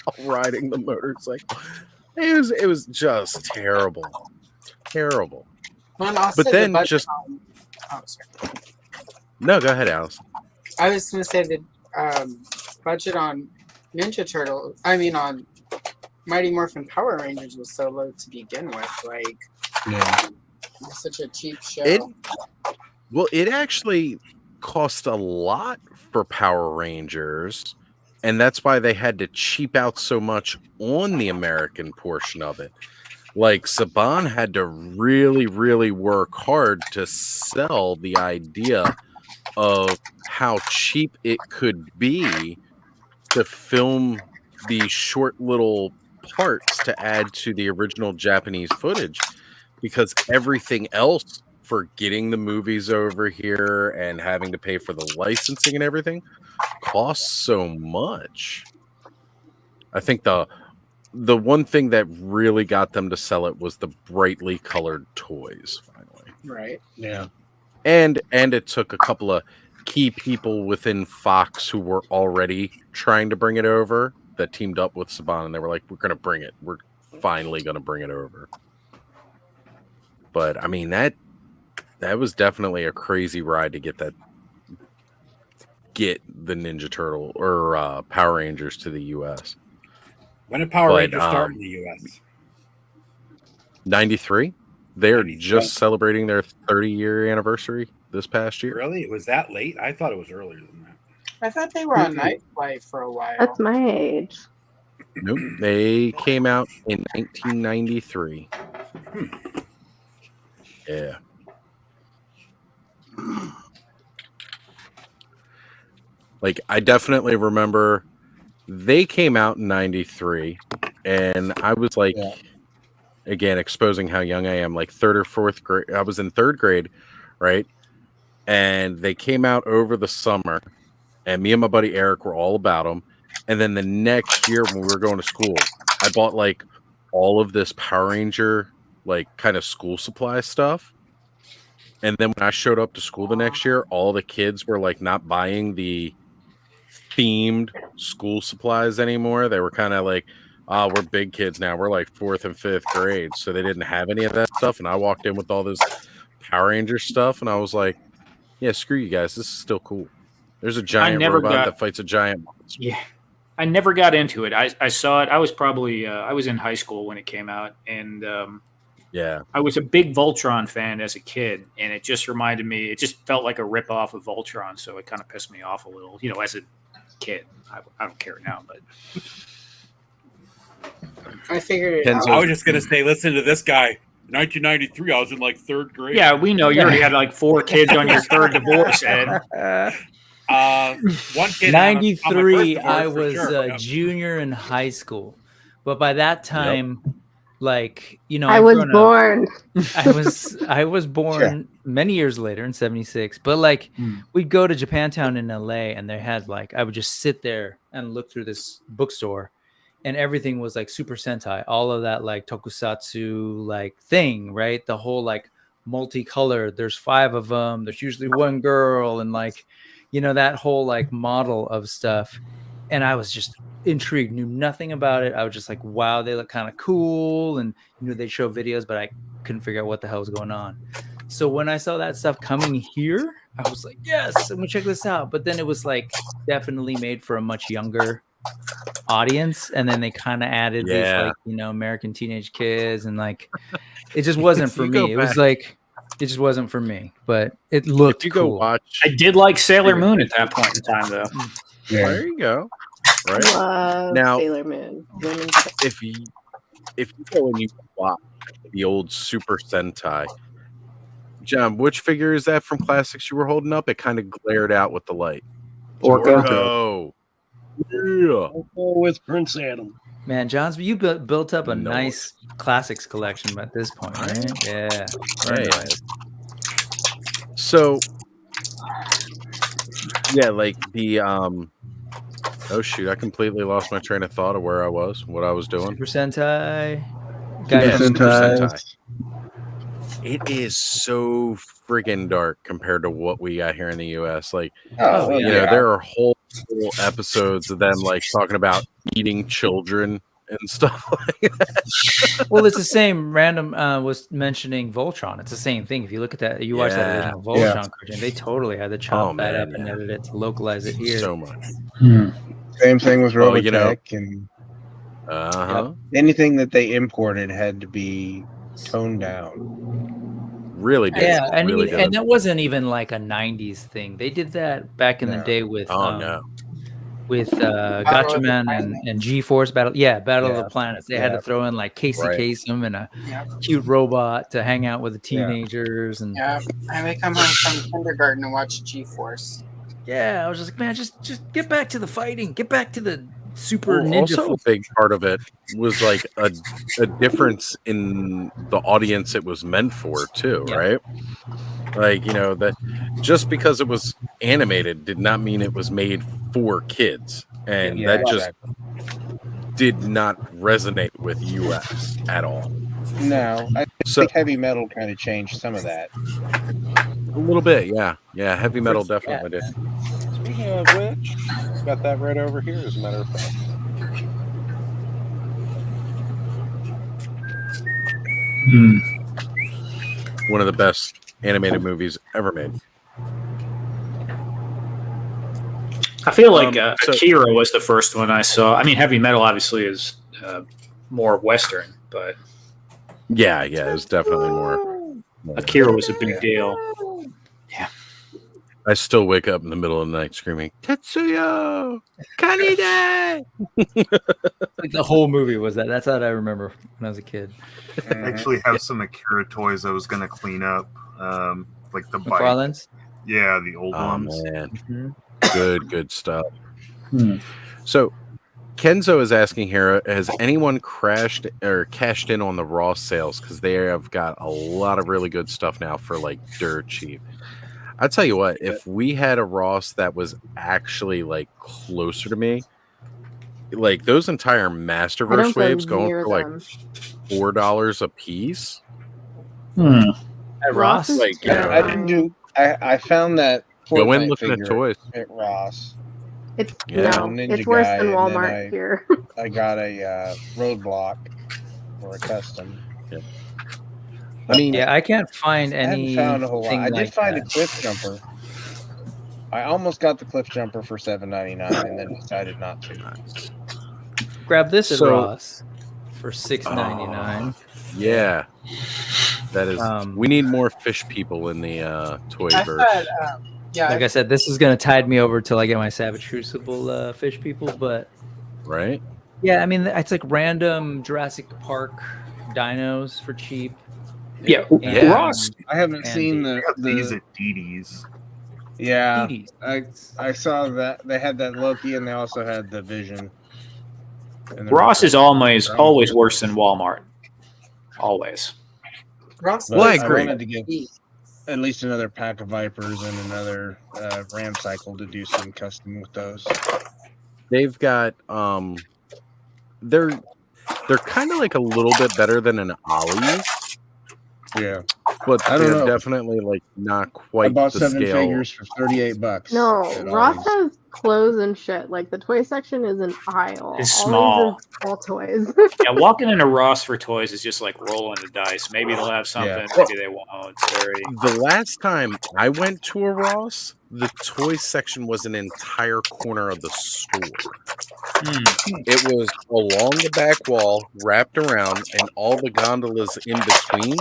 while riding the motorcycle. It was just terrible. Terrible. But then just no, go ahead, Alice. I was going to say the budget on Ninja Turtle, on Mighty Morphin Power Rangers was so low to begin with. Like, it's such a cheap show. It actually cost a lot for Power Rangers, and that's why they had to cheap out so much on the American portion of it. Like, Saban had to really, really work hard to sell the idea of how cheap it could be to film these short little parts to add to the original Japanese footage, because everything else for getting the movies over here and having to pay for the licensing and everything costs so much. I think the one thing that really got them to sell it was the brightly colored toys finally. Right. Yeah. And it took a couple of key people within Fox who were already trying to bring it over that teamed up with Saban, and they were like, we're going to bring it. We're finally going to bring it over. But I mean, that was definitely a crazy ride to get the Ninja Turtle or Power Rangers to the US. When did Power Rangers start in the US? 93. They're just celebrating their 30-year anniversary this past year. Really? It was that late? I thought it was earlier than that. I thought they were on Night Flight for a while. That's my age. Nope. They came out in 1993. Yeah. Like, I definitely remember they came out in 93, and I was like, again, exposing how young I am, like third or fourth grade. I was in third grade, right? And they came out over the summer, and me and my buddy Eric were all about them. And then the next year when we were going to school, I bought like all of this Power Ranger, like kind of school supply stuff. And then when I showed up to school the next year, all the kids were like not buying the themed school supplies anymore. They were kind of like, we're big kids now. We're like fourth and fifth grade. So they didn't have any of that stuff. And I walked in with all this Power Ranger stuff. And I was like, yeah, screw you guys. This is still cool. There's a giant robot that fights a giant monster. Yeah. I never got into it. I saw it. I was probably I was in high school when it came out, and yeah, I was a big Voltron fan as a kid, and it just reminded me. It just felt like a rip off of Voltron, so it kind of pissed me off a little. You know, as a kid, I don't care now, but I figured it out. I was just gonna say, listen to this guy. 1993, I was in like third grade. Yeah, we know you already had like 4 kids on your third divorce, Ed. One kid. 93, I was a junior in high school, but by that time, like, you know, I was born. I was born many years later in 76. But like, we'd go to Japantown in LA, and they had like, I would just sit there and look through this bookstore, and everything was like Super Sentai, all of that like tokusatsu like thing, right? The whole like multicolored. There's 5 of them. There's usually one girl, and like, you know, that whole like model of stuff. And I was just intrigued, knew nothing about it. I was just like, wow, they look kind of cool. And, you know, they show videos, but I couldn't figure out what the hell was going on. So when I saw that stuff coming here, I was like, yes, I'm gonna check this out. But then it was like definitely made for a much younger audience. And then they kind of added these like, you know, American Teenage Kids. And like, it just wasn't for me. It was like, it just wasn't for me, but it looked cool. I did like Sailor Moon at that point in time, though. Yeah. There you go. Right Love Sailor Moon. If you go and you watch the old Super Sentai, John, which figure is that from Classics you were holding up? It kind of glared out with the light. Orko. Yeah. With Prince Adam. Man, Johns, you built up a nice Classics collection at this point, right? Yeah. Very nice. So, yeah, like the oh shoot, I completely lost my train of thought of where I was, what I was doing. Super Sentai. Super Sentai. It is so friggin' dark compared to what we got here in the US. Like, you know, there are whole episodes of them like talking about eating children and stuff like that. Well, it's the same. Random was mentioning Voltron. It's the same thing. If you look at that, you watch that original Voltron cartoon, they totally had to chop that up and edit it to localize it here. So much. Same thing with Robotech, and anything that they imported had to be toned down. Really did. Yeah, and and that wasn't even like a 90s thing. They did that back in the day with with Gatchaman and G-Force Battle. Yeah, Battle of the Planets. They had to throw in like Casey Kasem and a cute robot to hang out with the teenagers. And I may come home from kindergarten and watch G-Force. Yeah, I was just like, man, just get back to the fighting. Get back to the super ninja. Also, a big part of it was like a difference in the audience it was meant for too, right? Like, you know, that just because it was animated did not mean it was made for kids, and that just did not resonate with US at all. No, I think heavy metal kind of changed some of that. A little bit, yeah. Heavy metal definitely did. Speaking of which, got that right over here, as a matter of fact. One of the best animated movies ever made. I feel like Akira was the first one I saw. I mean, heavy metal obviously is more Western, but Yeah, it was definitely more. Akira was a big deal. I still wake up in the middle of the night screaming, Tetsuya! Kanide! Like the whole movie was that. That's what I remember when I was a kid. I actually have some Akira toys I was going to clean up. Like the bike. McFarlane's? Yeah, the old ones. Man. Good stuff. So, Kenzo is asking here, has anyone cashed in on the Ross sales? Because they have got a lot of really good stuff now for like dirt cheap. I'll tell you what, if we had a Ross that was actually like closer to me, like those entire Masterverse waves going for like $4 a piece. At Ross? Like, I didn't do. I found that. Go in Fortnite looking at figure toys. at Ross. It's Ninja it's worse guy, than and then Walmart here. I got a roadblock for a custom. Yeah. I mean, I can't find I haven't any. found a whole lot. I did find a cliff jumper. I almost got the cliff jumper for $7.99 and then decided not to. Grab this at So- Ross for $6.99. Yeah. That is. We need more fish people in the toy I verse. said, Like I said, this is gonna tide me over till I get my Savage Crucible fish people. But Right? yeah, I mean, it's like random Jurassic Park dinos for cheap. Yeah, And- Ross. I haven't seen These the at DD's. yeah. Dee-Dee's. I saw that they had that Loki and they also had the Vision. And Ross is always worse than Walmart. Always. Ross. But Well, I I agree. wanted to get at least another pack of Vipers and another Ram Cycle to do some custom with those. They've got they're kind of like a little bit better than an Ollie's, Yeah, but I don't they're know. definitely like not I quite bought the 7 scale. figures for $38. No, at Ross Ollie's. has clothes and shit. Like the toy section is an aisle. It's All small. these is all toys. Yeah, walking into Ross for toys is just like rolling the dice. Maybe they'll have something, Yeah. maybe they won't. It's very. The last time I went to a Ross, the toy section was an entire corner of the store. It was along the back wall, wrapped around, and all the gondolas in between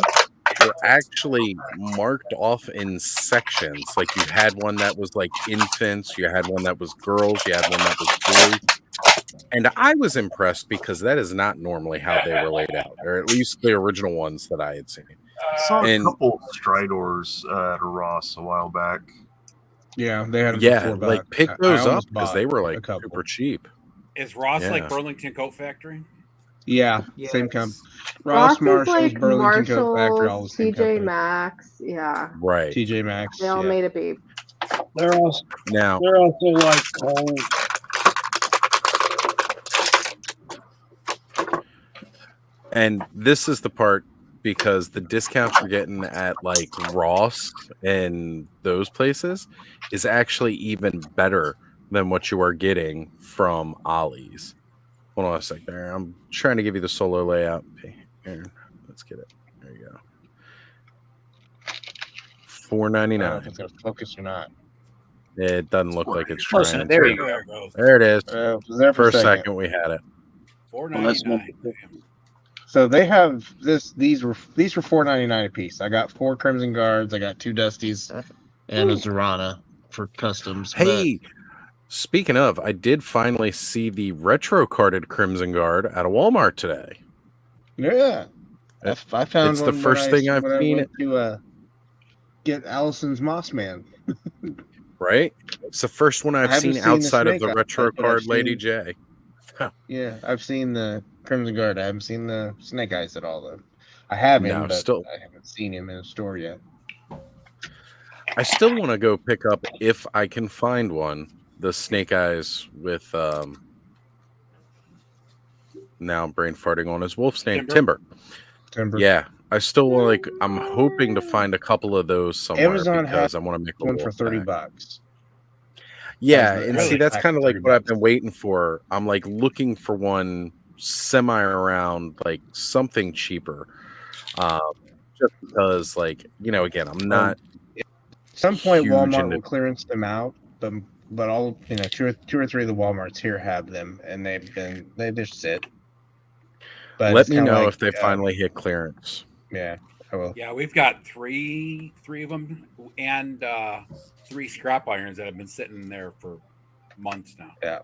were actually marked off in sections. Like you had one that was like infants, you had one that was girls, you had one that was boys. And I was impressed because that is not normally how they were laid out, or at least the original ones that I had seen. I saw a And- couple Stridors at a Ross a while back. Yeah, they had them Yeah, for $4. like pick I those up almost because bought they were a like couple. super cheap. Is Ross Yeah. like Burlington Coat Factory? Yeah, Yes. same company. Ross Ross, is Marshalls, like Burlington Coat Factory, all the Marshalls, same TJ company. Maxx. Yeah, Right. TJ Maxx. they all yeah. made a babe. They're also Now, like Kohl's. and this is the part because the discounts you're getting at like Ross and those places is actually even better than what you are getting from Ollie's. Hold on a sec there. I'm trying to give you the solo layout. Here, let's get it. There you go. I don't know $4.99. if it's gonna focus or not. It doesn't look like it's Close trying. enough. There you go. There it goes. There it is. It was there For a second, we had it. $4.99. So they have this. These were $4.99 a piece. I got 4 Crimson Guards. I got 2 Dusties, and a Zorana for customs. but- Hey, speaking of, I did finally see the retro carded Crimson Guard at a Walmart today. yeah, I found It's the one when first thing I've when I seen went to get Allison's Moss Man. Right? It's the first one I've haven't seen seen the outside of Snake the Eyes, retro but I've card Lady seen- J. Yeah, I've seen the Crimson Guard. I haven't seen the Snake Eyes at all though. I have him, No, but still- I haven't seen him in a store yet. I still want to go pick up, if I can find one, the Snake Eyes with now I'm brain farting on his wolf's name, Timber. Yeah, I still like. I'm hoping to find a couple of those somewhere Amazon because has I want to make a one for wolf $30. pack. Yeah, Has the- and has see, the that's pack kind of for like what I've $30. been waiting for. I'm like looking for one semi around, like something cheaper, just because, like, you know, again, I'm not. At some point, huge Walmart into- will clearance them out, but all two or three of the WalMarts here have them, and they just sit. But Let it's me kinda know like, if they finally hit clearance. Yeah, I will. Yeah, we've got three of them and 3 scrap irons that have been sitting there for months now. Yeah.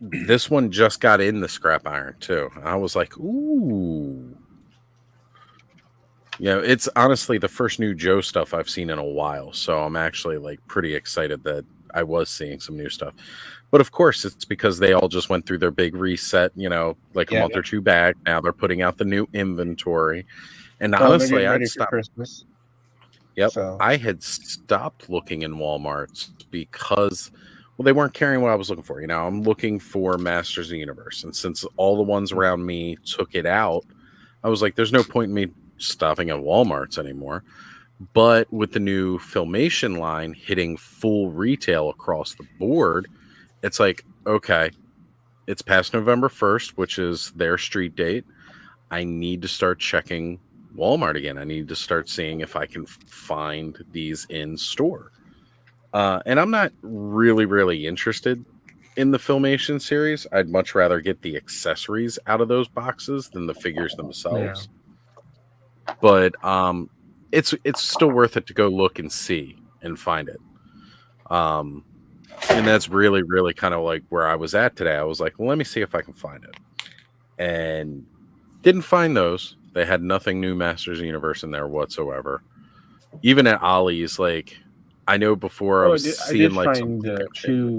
This one just got in the scrap iron too. I was like, ooh. Yeah, it's honestly the first new Joe stuff I've seen in a while. So I'm actually like pretty excited that I was seeing some new stuff. But of course, it's because they all just went through their big reset, like a month or two back. Now they're putting out the new inventory. And honestly, I'd stop. Christmas. Yep. So. I had stopped looking in Walmarts because, well, they weren't carrying what I was looking for. I'm looking for Masters of the Universe. And since all the ones around me took it out, I was like, there's no point in me stopping at Walmarts anymore. But with the new Filmation line hitting full retail across the board, it's like, okay, it's past November 1st, which is their street date. I need to start checking Walmart again. I need to start seeing if I can find these in store. And I'm not really interested in the Filmation series. I'd much rather get the accessories out of those boxes than the figures themselves. Yeah. But it's still worth it to go look and see and find it. And that's really kind of like where I was at today. I was like, well, let me see if I can find it. And didn't find those. They had nothing new Masters of the Universe in there whatsoever. Even at Ollie's, like, I know before I was seeing like some two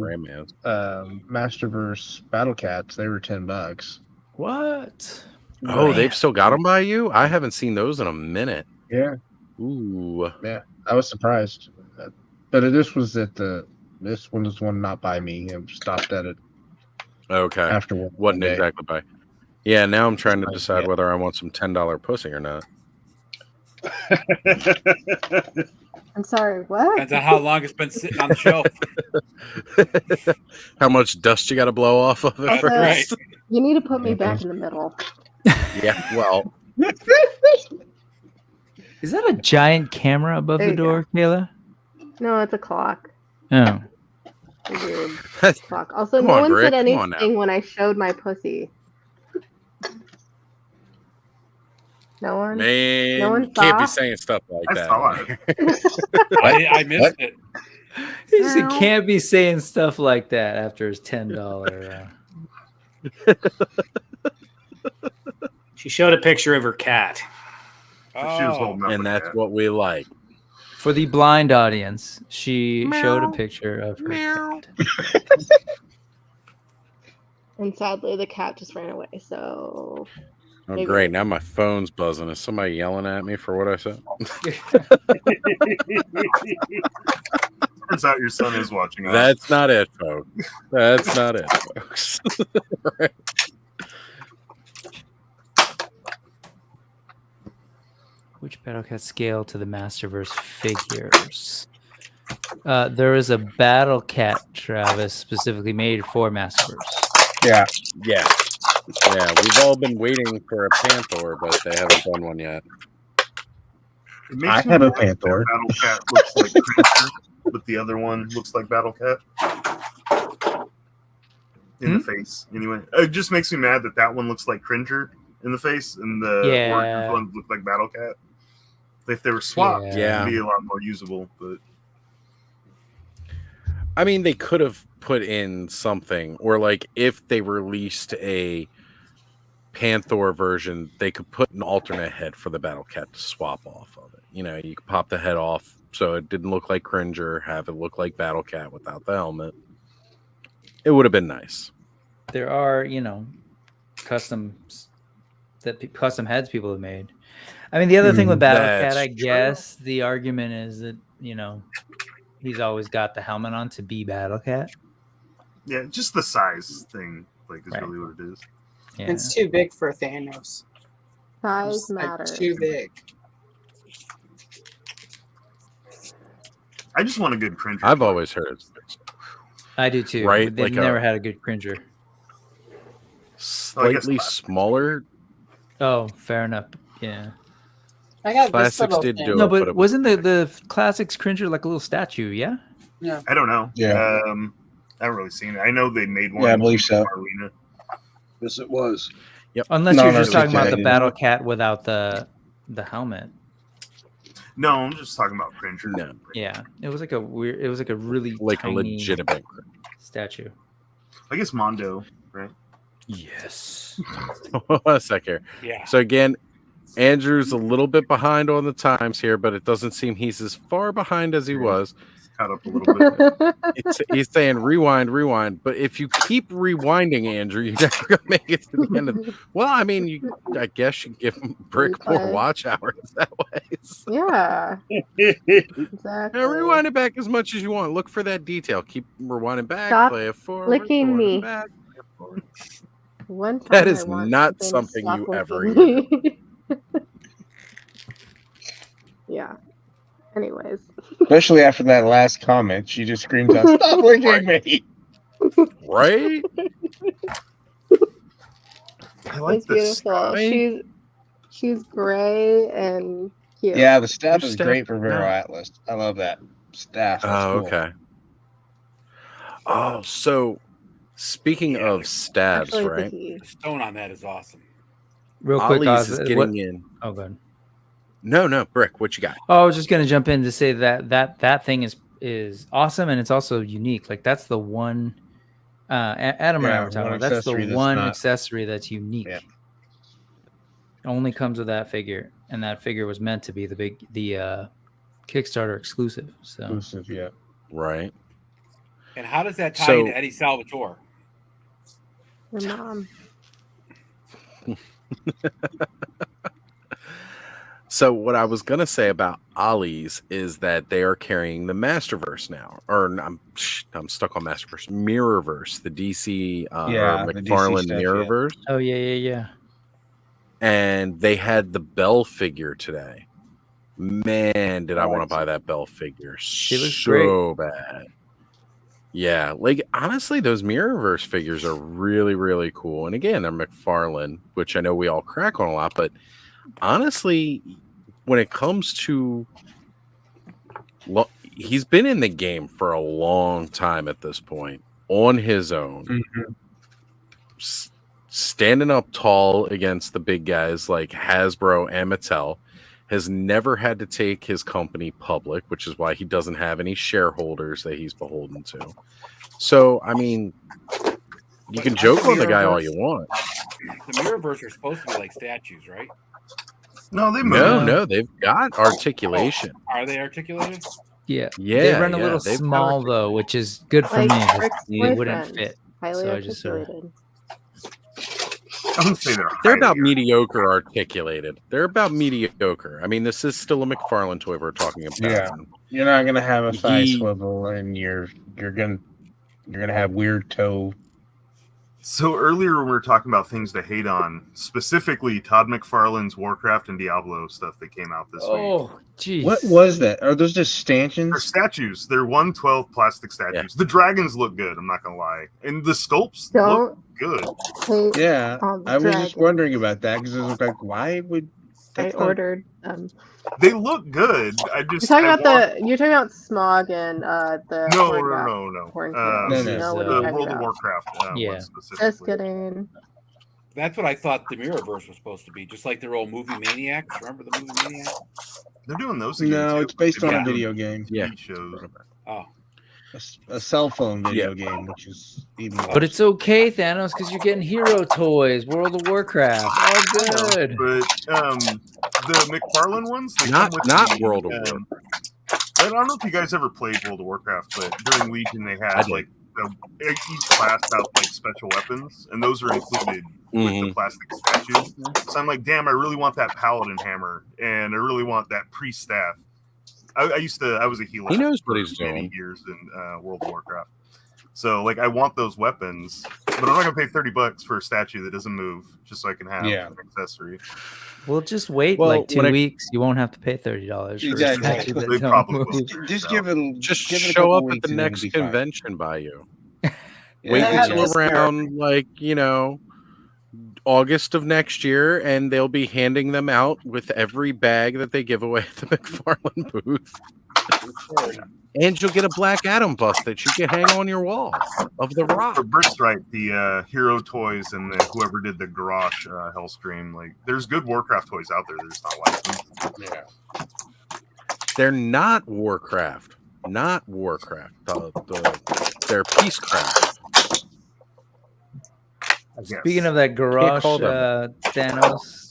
Masterverse Battle Cats. They were $10. What? Oh, they've still got them by you? I haven't seen those in a minute. Yeah. Ooh. Yeah, I was surprised. But this was this one was one not by me. I stopped at it. Okay. After one wasn't day. exactly by. Yeah, now I'm trying to decide whether I want some $10 pussy or not. I'm sorry, what? Depends on how long it's been sitting on the shelf. How much dust you got to blow off of it first? Right. You need to put me back in the middle. Yeah, well. Is that a giant camera above the door, Kayla? No, it's a clock. Oh. Weird clock. Also, no one said anything when I showed my pussy. No one? Man, no one can't be saw? saying stuff like that. I missed it. He just can't be saying stuff like that after his $10. She showed a picture of her cat. She was holding up And a that's cat. what we like. For the blind audience, she showed a picture of her cat. And sadly, the cat just ran away. So. Oh, great. Now my phone's buzzing. Is somebody yelling at me for what I said? Turns out your son is watching. That's not it, folks. That's not it, folks. Right. Which Battlecat scale to the Masterverse figures? There is a Battlecat, Travis, specifically made for Masterverse. Yeah. Yeah, we've all been waiting for a Panther, but they haven't done one yet. I have a Panther. Battlecat looks like Cringer, but the other one looks like Battlecat in the face. Anyway, it just makes me mad that one looks like Cringer in the face, and the Warriors one looked like Battlecat. If they were swapped, it'd be a lot more usable. But I mean, they could have put in something, or like if they released a Panther version, they could put an alternate head for the Battlecat to swap off of it. You could pop the head off so it didn't look like Cringer, have it look like Battlecat without the helmet. It would have been nice. There are, custom heads people have made. I mean, the other thing with Battlecat, I guess the argument is that, he's always got the helmet on to be Battlecat. yeah, just the size thing, is really what it is. Yeah. It's too big for Thanos. Size It's, matters. too big. I just want a good Cringer. I've always heard it. I do too. Right? They've Like never had a good Cringer. Slightly smaller. Oh, fair enough. Yeah. I got Classics this little did thing. do No, it, but it wasn't the Classics Cringer like a little statue? Yeah. Yeah. I don't know. Yeah. I haven't really seen it. I know they made one. Yeah, I believe so. Arena. Yes, it was. Yep. Unless you're just talking about the Battle Cat without the helmet. No, I'm just talking about Cringer. No. Yeah, it was like a weird. It was like a really Like tiny a legitimate statue. I guess Mondo, right? Yes. A sec here. Yeah. So again, Andrew's a little bit behind on the times here, but it doesn't seem he's as far behind as he was. Caught up a little bit. He's saying rewind, but if you keep rewinding, Andrew, you're never gonna make it to the end of. Well, I mean, I guess you give Brick more watch hours that way. So. Yeah. Exactly. Now, rewind it back as much as you want. Look for that detail. Keep rewinding back. Stop play it forward. licking rewind it me. back. One time That is I want not something to something you stop ever licking me. Yeah. Anyways. Especially after that last comment, she just screams out, "Stop licking me!" Right? I like It's this. beautiful. She's gray and cute. Yeah, the staff Your is staff- great for Vero no. Atlas. I love that staff. That's Oh, cool. okay. Oh, so speaking of stabs, Actually, right? the Stone on that is awesome. Real quick, Ollie's Oz, is getting in. Oh, good. No, Brick, what you got? Oh, I was just gonna jump in to say that thing is awesome, and it's also unique. Like that's the one. Adam and I Yeah, were talking one about. That's the accessory that's one not- accessory that's unique. Yeah. Only comes with that figure, and that figure was meant to be the Kickstarter exclusive. So Exclusive, yeah. Right. And how does that tie So- into Eddie Salvatore? Your mom. So what I was gonna say about Ollie's is that they are carrying the Masterverse now, or I'm stuck on Masterverse, Mirrorverse, the DC, Yeah, or the DC McFarlane stuff, yeah. Mirrorverse, Oh yeah. and they had the Belle figure today. Man, did I want to buy that Belle figure She looks so bad. Yeah, like honestly, those Mirrorverse figures are really, really cool. And again, they're McFarlane, which I know we all crack on a lot, but honestly, when it comes to he's been in the game for a long time at this point on his own, standing up tall against the big guys like Hasbro and Mattel, has never had to take his company public, which is why he doesn't have any shareholders that he's beholden to. So, I mean, you can joke on the guy all you want. The Mirrorverse are supposed to be like statues, right? No, they move. No, they've got articulation. Are they articulated? Yeah. Yeah, They run a yeah, little they've got small though, which is good for Like me. 'Cause Rick's It wouldn't boyfriend. fit. Highly So I just sort of. articulated. I wouldn't say they're They're highly about mediocre articulated. They're about mediocre. I mean, this is still a McFarlane toy we're talking about. Yeah. You're not gonna have a thigh He- swivel, and you're gonna have weird toe. So earlier when we were talking about things to hate on, specifically Todd McFarlane's Warcraft and Diablo stuff that came out this week. Oh, geez. What was that? Are those just They're stanchions? statues. They're 1/12 plastic statues. The dragons look good, I'm not gonna lie. And the sculpts look good. Hate Yeah, all the I was just dragons. wondering about that because I was like, why would I that's not- ordered. They look good. You're talking about Smog and the No, Horngraf- no. Horngraf, you know what The you're talking World of about. Warcraft Yeah. one specifically. Just kidding. That's what I thought the Mirrorverse was supposed to be, just like their old movie Maniacs. Remember the movie Maniacs? They're doing those again. No, too. it's based They've on a been video doing game. Yeah. TV shows. Oh, A cell phone video game, which is even worse. But it's okay, Thanos, because you're getting hero toys, World of Warcraft. All good. But the McFarlane ones, they Not come with not the, World of War. I don't know if you guys ever played World of Warcraft, but during Legion they I had did. like each class had like special weapons, and those are included with the plastic statues. So I'm like, damn, I really want that paladin hammer, and I really want that priest staff. I was a healer. He knows what for he's many doing. years in World of Warcraft. So like, I want those weapons, but I'm not gonna pay $30 for a statue that doesn't move just so I can have Yeah. an accessory. We'll just wait Well, like 2 when I- weeks. You won't have to pay $30 for Exactly. a statue that They don't probably move. will. Just give it. Just give it a show couple up at weeks the and it'll next be fine. convention by you. Yeah, Wait Yeah, until just- around like, August of next year, and they'll be handing them out with every bag that they give away at the McFarlane booth. And you'll get a Black Adam bust that you can hang on your wall of the Rock. For Brick's right, the Hero Toys and whoever did the Garage Hellstream, like there's good Warcraft toys out there. They're just not licensed. Yeah. They're not Warcraft. Not Warcraft. They're Peacecraft. Speaking of that Garage Thanos,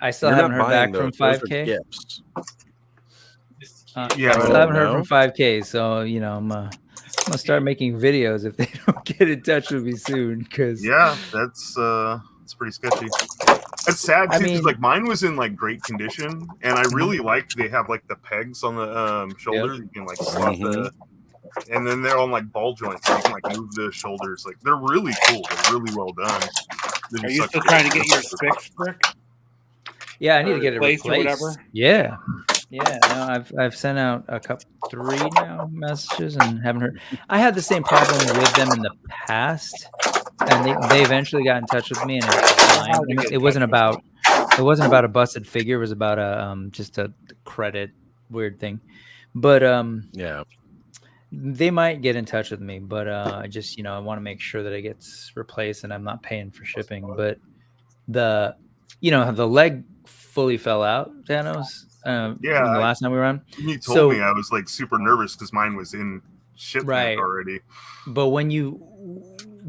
I still haven't heard back from 5K. I still haven't heard from 5K, so I'm gonna start making videos if they don't get in touch with me soon. Because that's pretty sketchy. That's sad too, because like mine was in like great condition, and I really liked they have like the pegs on the shoulder. You can like slot the, and then they're on like ball joints. So you can like move the shoulders. Like they're really cool. They're really well done. Are you still trying to get your Spix, Brick? Yeah, I need to get it replaced replaced. or whatever. Yeah. No, I've sent out a couple 3 now messages and haven't heard. I had the same problem with them in the past, and they eventually got in touch with me, and it wasn't about a busted figure. It was about a just a credit weird thing, but they might get in touch with me. But I just I want to make sure that it gets replaced and I'm not paying for shipping. But the leg fully fell out, Thanos. The last time we were on, you told me I was like super nervous because mine was in shipment already. But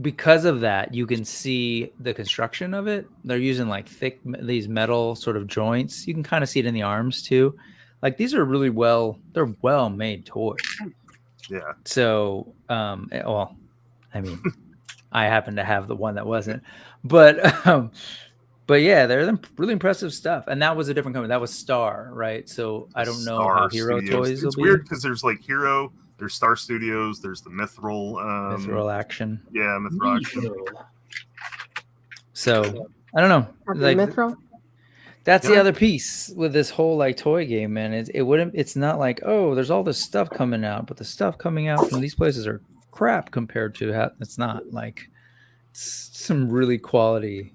because of that, you can see the construction of it. They're using like thick these metal sort of joints. You can kind of see it in the arms too. Like these are really they're well made toys. Yeah. So, I happen to have the one that wasn't, but yeah, they're really impressive stuff. And that was a different company. That was Star, right? So I don't know how Hero Toys will It's be. weird because there's like Hero, there's Star Studios, there's the Mithril. Mithril Action. Yeah, Mithril Action. So I don't know. Like, Mithril? That's the other piece with this whole like toy game, man. It's not like, oh, there's all this stuff coming out, but the stuff coming out from these places are crap compared to it's not like some really quality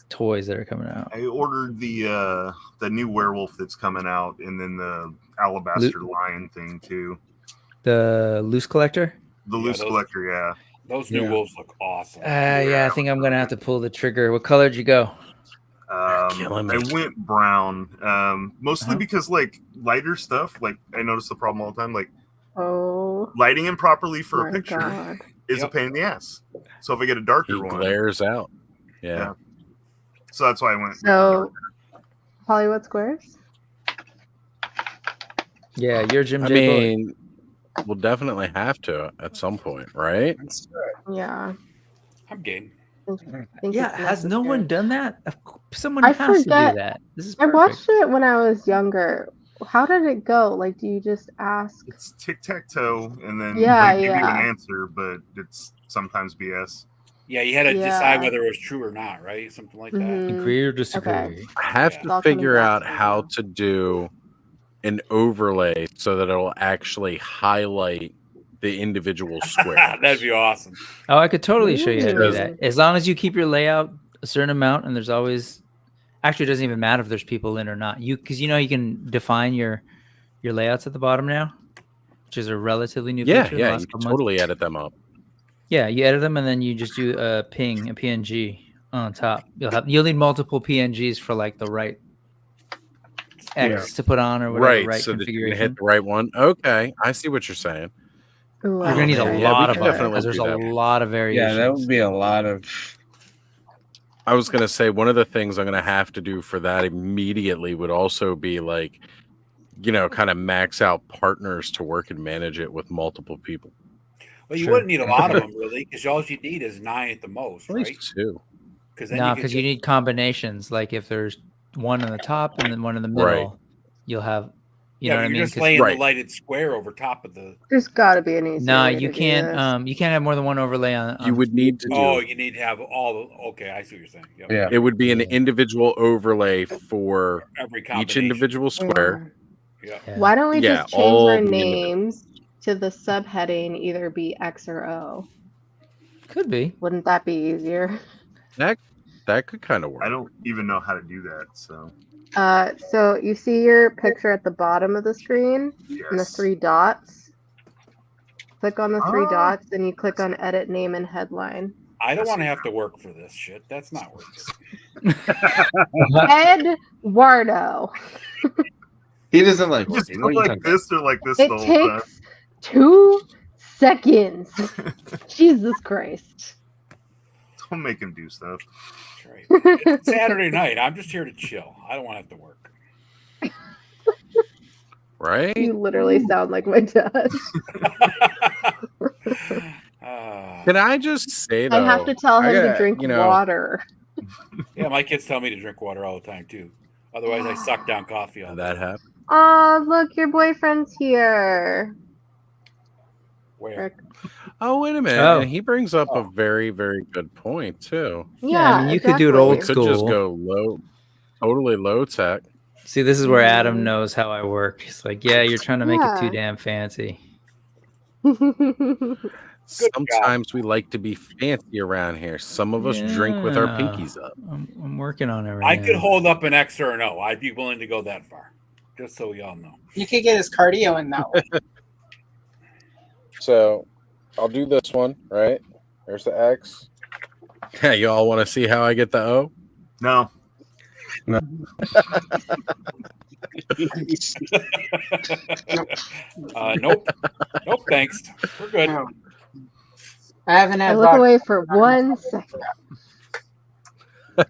toys that are coming out. I ordered the new werewolf that's coming out, and then the alabaster lion thing too. The loose collector. The loose collector, yeah. Those new wolves look awesome. I think I'm gonna have to pull the trigger. What color did you go? I went brown, mostly because like lighter stuff. Like I notice the problem all the time. Like lighting them properly for a picture is a pain in the ass. So if I get a darker one, glares out. Yeah. So that's why I went. So, Hollywood Squares? Yeah, you're Jim J. Bullock. We'll definitely have to at some point, right? Yeah. I'm game. Has no one done that? Someone I has forget. to do that. This is I perfect. watched it when I was younger. How did it go? Like, do you just ask? It's tic-tac-toe, and then Yeah, they give you yeah. an answer, but it's sometimes BS. Yeah, you had to decide whether it was true or not, right? Something like that. Agree or disagree. Okay. I have to figure out how to do an overlay so that it'll actually highlight the individual square. That'd be awesome. Oh, I could totally show you how to do Ooh. that. As long as you keep your layout a certain amount, and there's always actually it doesn't even matter if there's people in or not. Because you can define your layouts at the bottom now, which is a relatively new feature. Yeah, you can totally edit them up. Yeah, you edit them and then you just do a PNG on top. You'll need multiple PNGs for like the right X to put on or whatever. Right, so that you configuration. can hit the right one. Okay, I see what you're saying. Ooh, You're gonna need a Yeah, lot we of can them definitely because there's do a that. lot of variations. Yeah, that would be a lot of. I was gonna say one of the things I'm gonna have to do for that immediately would also be like, kind of max out partners to work and manage it with multiple people. Well, you wouldn't need a lot of them really, because all you need is 9 at the most, At right? least 2. Because you need combinations. Like if there's one on the top and then one in the middle, Right. you'll have. You know what I mean? You're just 'Cause- laying the lighted square over top of the. There's got to be an easy. No, way you to do can't. this. You can't have more than one overlay on. You would need to do. Oh, you need to have all the. Okay, I see what you're saying. Yep. Yeah. It would be an individual overlay for Every each combination. individual square. Yeah. Why don't we Yeah, just change all our the names to the subheading either be X or O? Could be. Wouldn't that be easier? That That could kind of work. I don't even know how to do that. So So you see your picture at the bottom of the screen and the 3 dots. Click on the 3 dots, and you click on edit name and headline. I don't want to have to work for this shit. That's not worth it. Eduardo. He doesn't like just working. go What are you like talking this or like this It the whole time. takes 2 seconds. Jesus Christ. Don't make him do stuff. It's Saturday night. I'm just here to chill. I don't want to have to work. Right? You literally sound like my dad. Can I just say though? I have to tell him to drink you know, water. Yeah, my kids tell me to drink water all the time too. Otherwise, I suck down coffee all that happens. Oh, look, your boyfriend's here. Where? Oh, wait a minute. Oh. And he brings up a very, very good point too. Yeah, I mean, you could do it old You could just school. go low, totally low tech. See, this is where Adam knows how I work. He's like, yeah, you're trying to make it too Yeah. damn fancy. Sometimes we like to be fancy around here. Some of us drink with our Yeah. pinkies up. I'm working on it right I now. could hold up an X or an O. I'd be willing to go that far. Just so y'all know. You could get his cardio in that way. So I'll do this one, right? There's the X. Yeah, you all want to see how I get the O? No. No. Nope. Nope, thanks. We're good. I haven't I had look vodka. away for 1 second. I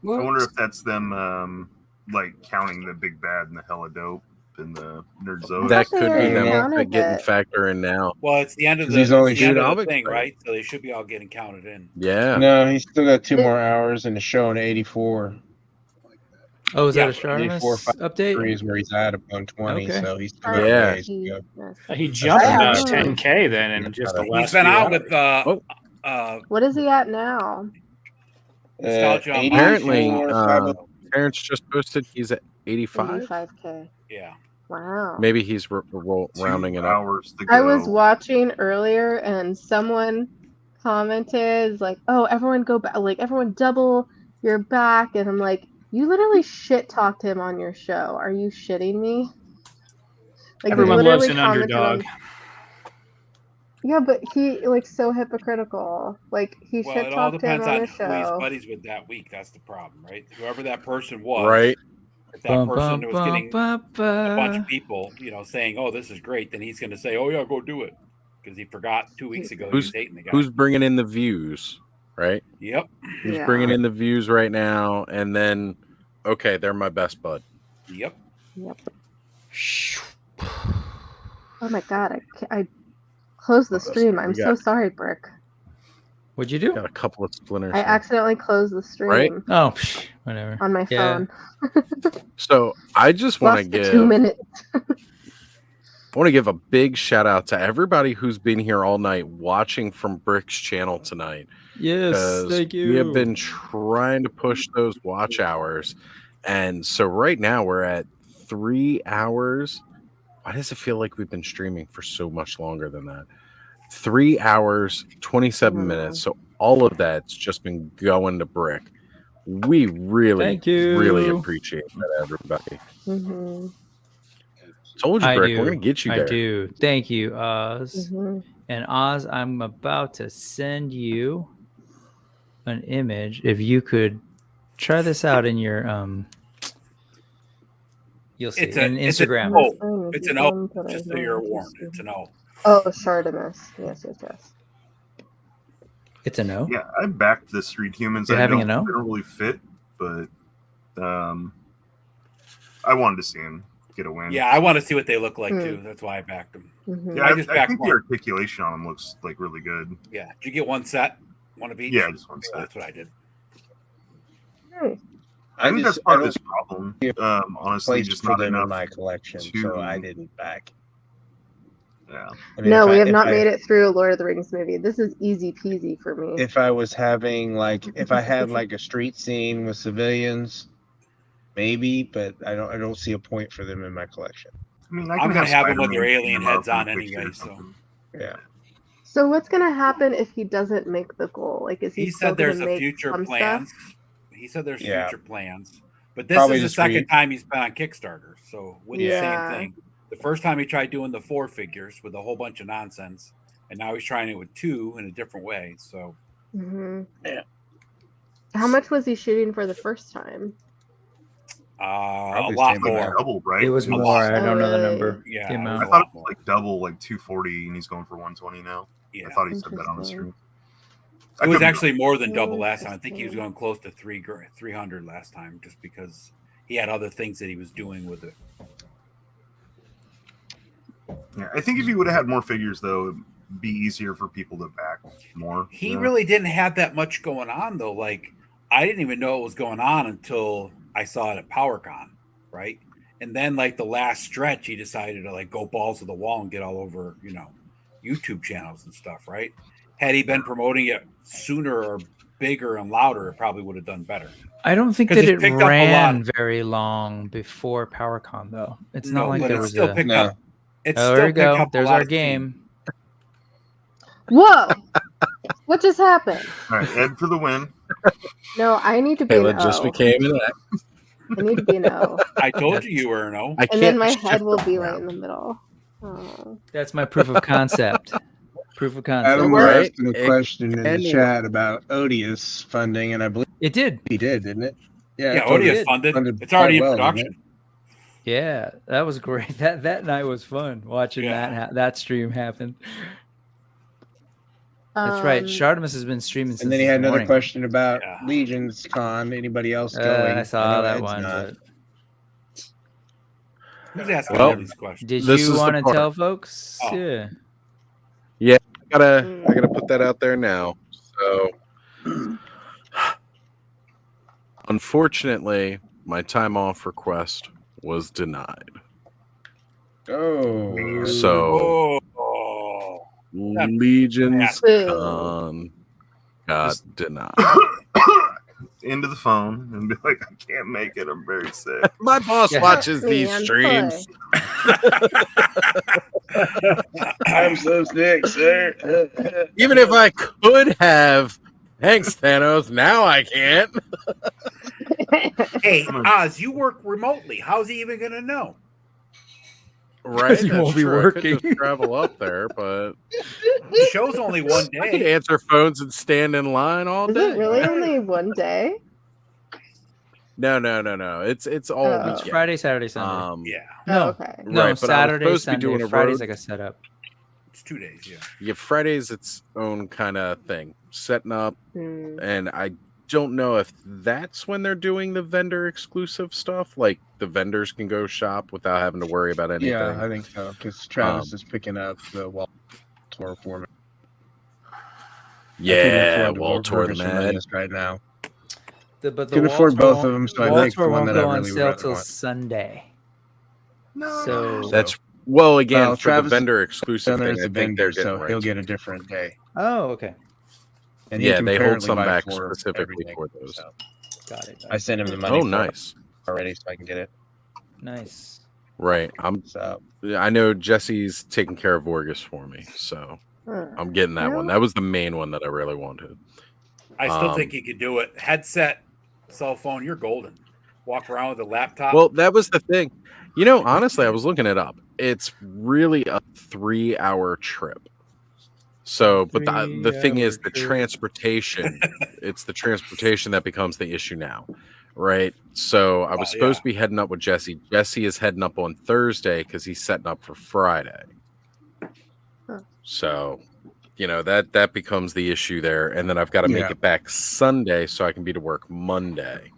wonder if that's them like counting the big bad and the hella dope and the nerd zone. That could be already them counted getting it. factor in now. Well, it's the end of 'Cause the, he's only it's the, end shooting of the off it, thing, right? right? So they should be all getting counted in. Yeah. No, he's still got 2 more hours and it's showing 84. Oh, is that a 84, Sharmus update? is where he's at at 120, Okay. so he's still got Yeah. ways to go. He jumped Yeah. about 10K then in just the He's last been few out hours. with What is he at now? Nostalgia on 84, Apparently, 5, Terrence just posted he's at 85. 85K. Yeah. Wow. Maybe he's rounding it up. Hours to I go. was watching earlier and someone commented like, "Oh, everyone go back, like everyone double your back," and I'm like, "You literally shit talked him on your show. Are you shitting me?" Like Everyone you loves literally an commented on- underdog. Yeah, but he like so hypocritical. Like he Well, shit it all talked him depends on on the who he's show. buddies with that week. That's the problem, right? Whoever that person was, Right. If that person was getting a bunch ba. of people, saying, "Oh, this is great," then he's going to say, "Oh yeah, go do it," because he forgot 2 weeks ago he was hating the guy. Who's bringing in the views, right? Yep. Who's Yeah. bringing in the views right now? And then, okay, they're my best bud. Yep. Yep. Oh my god, I closed the stream. I'm so sorry, Brick. What'd you do? Got a couple of splinters. I here. accidentally closed the stream Right? Oh, whatever. on my Yeah. phone. So I just want to Lost the give 2 minutes. I want to give a big shout out to everybody who's been here all night watching from Brick's channel tonight. Yes, 'Cause thank you. We have been trying to push those watch hours. And so right now we're at 3 hours. Why does it feel like we've been streaming for so much longer than that? 3 hours, 27 minutes. So all of that's just been going to Brick. We really, Thank you. really appreciate that, everybody. Mm-hmm. Told you, I Brick, do. we're going to get you I there. do. Thank you, Oz. Mm-hmm. And Oz, I'm about to send you an image. If you could try this out in your you'll see It's in It's Instagram. an O. It's an O. Just so you're warned, it's an O. Oh, Shardamus. Yes. It's a no. Yeah, I backed the Street Humans. You're I having don't a no? think they don't really fit, but I wanted to see him get a win. Yeah, I want to see what they look like Hmm. too. That's why I backed them. Mm-hmm. Yeah, I just I backed think the one. articulation on him looks like really good. Yeah. Did you get one set? One of each? Yeah, just one set. That's what I did. I think that's part of this problem. Honestly, Place just for not them in enough my collection, so I didn't back. Yeah. I mean, No, if we I- have if not I- made it through a Lord of the Rings movie. This is easy peasy for me. If I was having if I had like a street scene with civilians, maybe, but I don't see a point for them in my collection. I mean, I'm going to have them with their Spider-Man alien team up heads on in a picture anyway. or So something. Yeah. So what's gonna happen if he doesn't make the goal? Like, is he? He still said there's gonna a make future some plans. stuff? He said there's Yeah. future plans. But this Probably is the just second time he's been on Kickstarter. So with the Yeah. same thing. The first time he tried doing the 4 figures with a whole bunch of nonsense, and now he's trying it with 2 in a different way. So Mm-hmm. Yeah. How much was he shooting for the first time? a lot more. Double, right? It was more. I don't know the number. Yeah, the it amount. I thought it was like double, like 240, and he's going for 120 now. Yeah. I thought he said that on the stream. It was actually more than double last time. I think he was going close to 300 last time, just because he had other things that he was doing with it. Yeah, I think if he would have had more figures, though, it'd be easier for people to back more. He really didn't have that much going on, though. Like, I didn't even know what was going on until I saw it at PowerCon, right? And then, like, the last stretch, he decided to, like, go balls to the wall and get all over, YouTube channels and stuff, right? Had he been promoting it sooner or bigger and louder, it probably would have done better. I don't think 'Cause that it it picked up a lot ran very long before PowerCon, though. It's not No, like but there it was still a. picked up. It Oh, still there we picked go. up a There's lot our of steam. game. Whoa! What just happened? All right, Ed for the win. No, I need to be Kayla an just O. became an X. I need to be an O. I told you were an O. I And then can't my shift head will be around. right in the middle. Oh. That's my proof of concept. Proof of concept. Adam was Right? asking a It question in the can chat about Odious funding, and I believe It did. he did, didn't it? Yeah, it totally Odious funded. funded It's already in quite well, didn't production. Yeah, that was great. That night was fun watching Yeah. that stream happen. That's right. Shartimus has been streaming since And then he this had another morning. question about Legions Con. Anybody else going? I saw know that Ed's one. not. But Who's asking Well, all these questions? did This you is the want to part. tell folks? Oh. Yeah. Yeah, I gotta put that out there now. So, unfortunately, my time off request was denied. Oh, So, Legion's Boo. Con got denied. Into the phone and be like, I can't make it. I'm very sick. My boss Yeah. watches Me these and streams. I'm so sick, sir. Even if I could have, thanks Thanos. Now I can't. Hey, Oz, you work remotely. How's he even going to know? Right? He That's won't be true. I could working. just travel up there, but The show's only one I could day. answer phones and stand in line all Is day. it really only one day? No. It's all Oh. weekend. It's Friday, Saturday, Sunday. Yeah, No, Oh, okay. no, Right, but I was Saturday, supposed to be Sunday. doing a Friday's road- like a setup. it's 2 days. Yeah. Yeah, Friday's its own kind of thing, setting up, Hmm. and I don't know if that's when they're doing the vendor exclusive stuff. Like the vendors can go shop without having to worry about anything. Yeah, I think so because Travis is picking up the Wall Tour for me. Yeah, Wall Tour the Mad. right now. But the Can afford Wall both Tour of them, so I Wall think the Tour one won't that I go on really sale rather till want. Sunday. So That's well again Well, for Travis the vendor exclusive Center thing. is I a think they're vendor, getting so he'll rights. get a different day. oh, okay, And he Yeah, can they hold apparently some buy back 4 specifically everything, for those. so got it. I sent him the money. Oh, for it nice. already, so I can get it. Nice. Right. So I know Jesse's taking care of Vorgus for me, so I'm getting that one. That was the main one that I really wanted. I still think he could do it. Headset, cell phone, you're golden. Walk around with a laptop. Well, that was the thing. Honestly, I was looking it up. It's really a 3-hour trip. So, but the thing is, the transportation, it's the transportation that becomes the issue now, right? So I was supposed to be heading up with Jesse. Jesse is heading up on Thursday because he's setting up for Friday. So, that becomes the issue there. And then I've got to make it back Sunday so I can be to work Monday.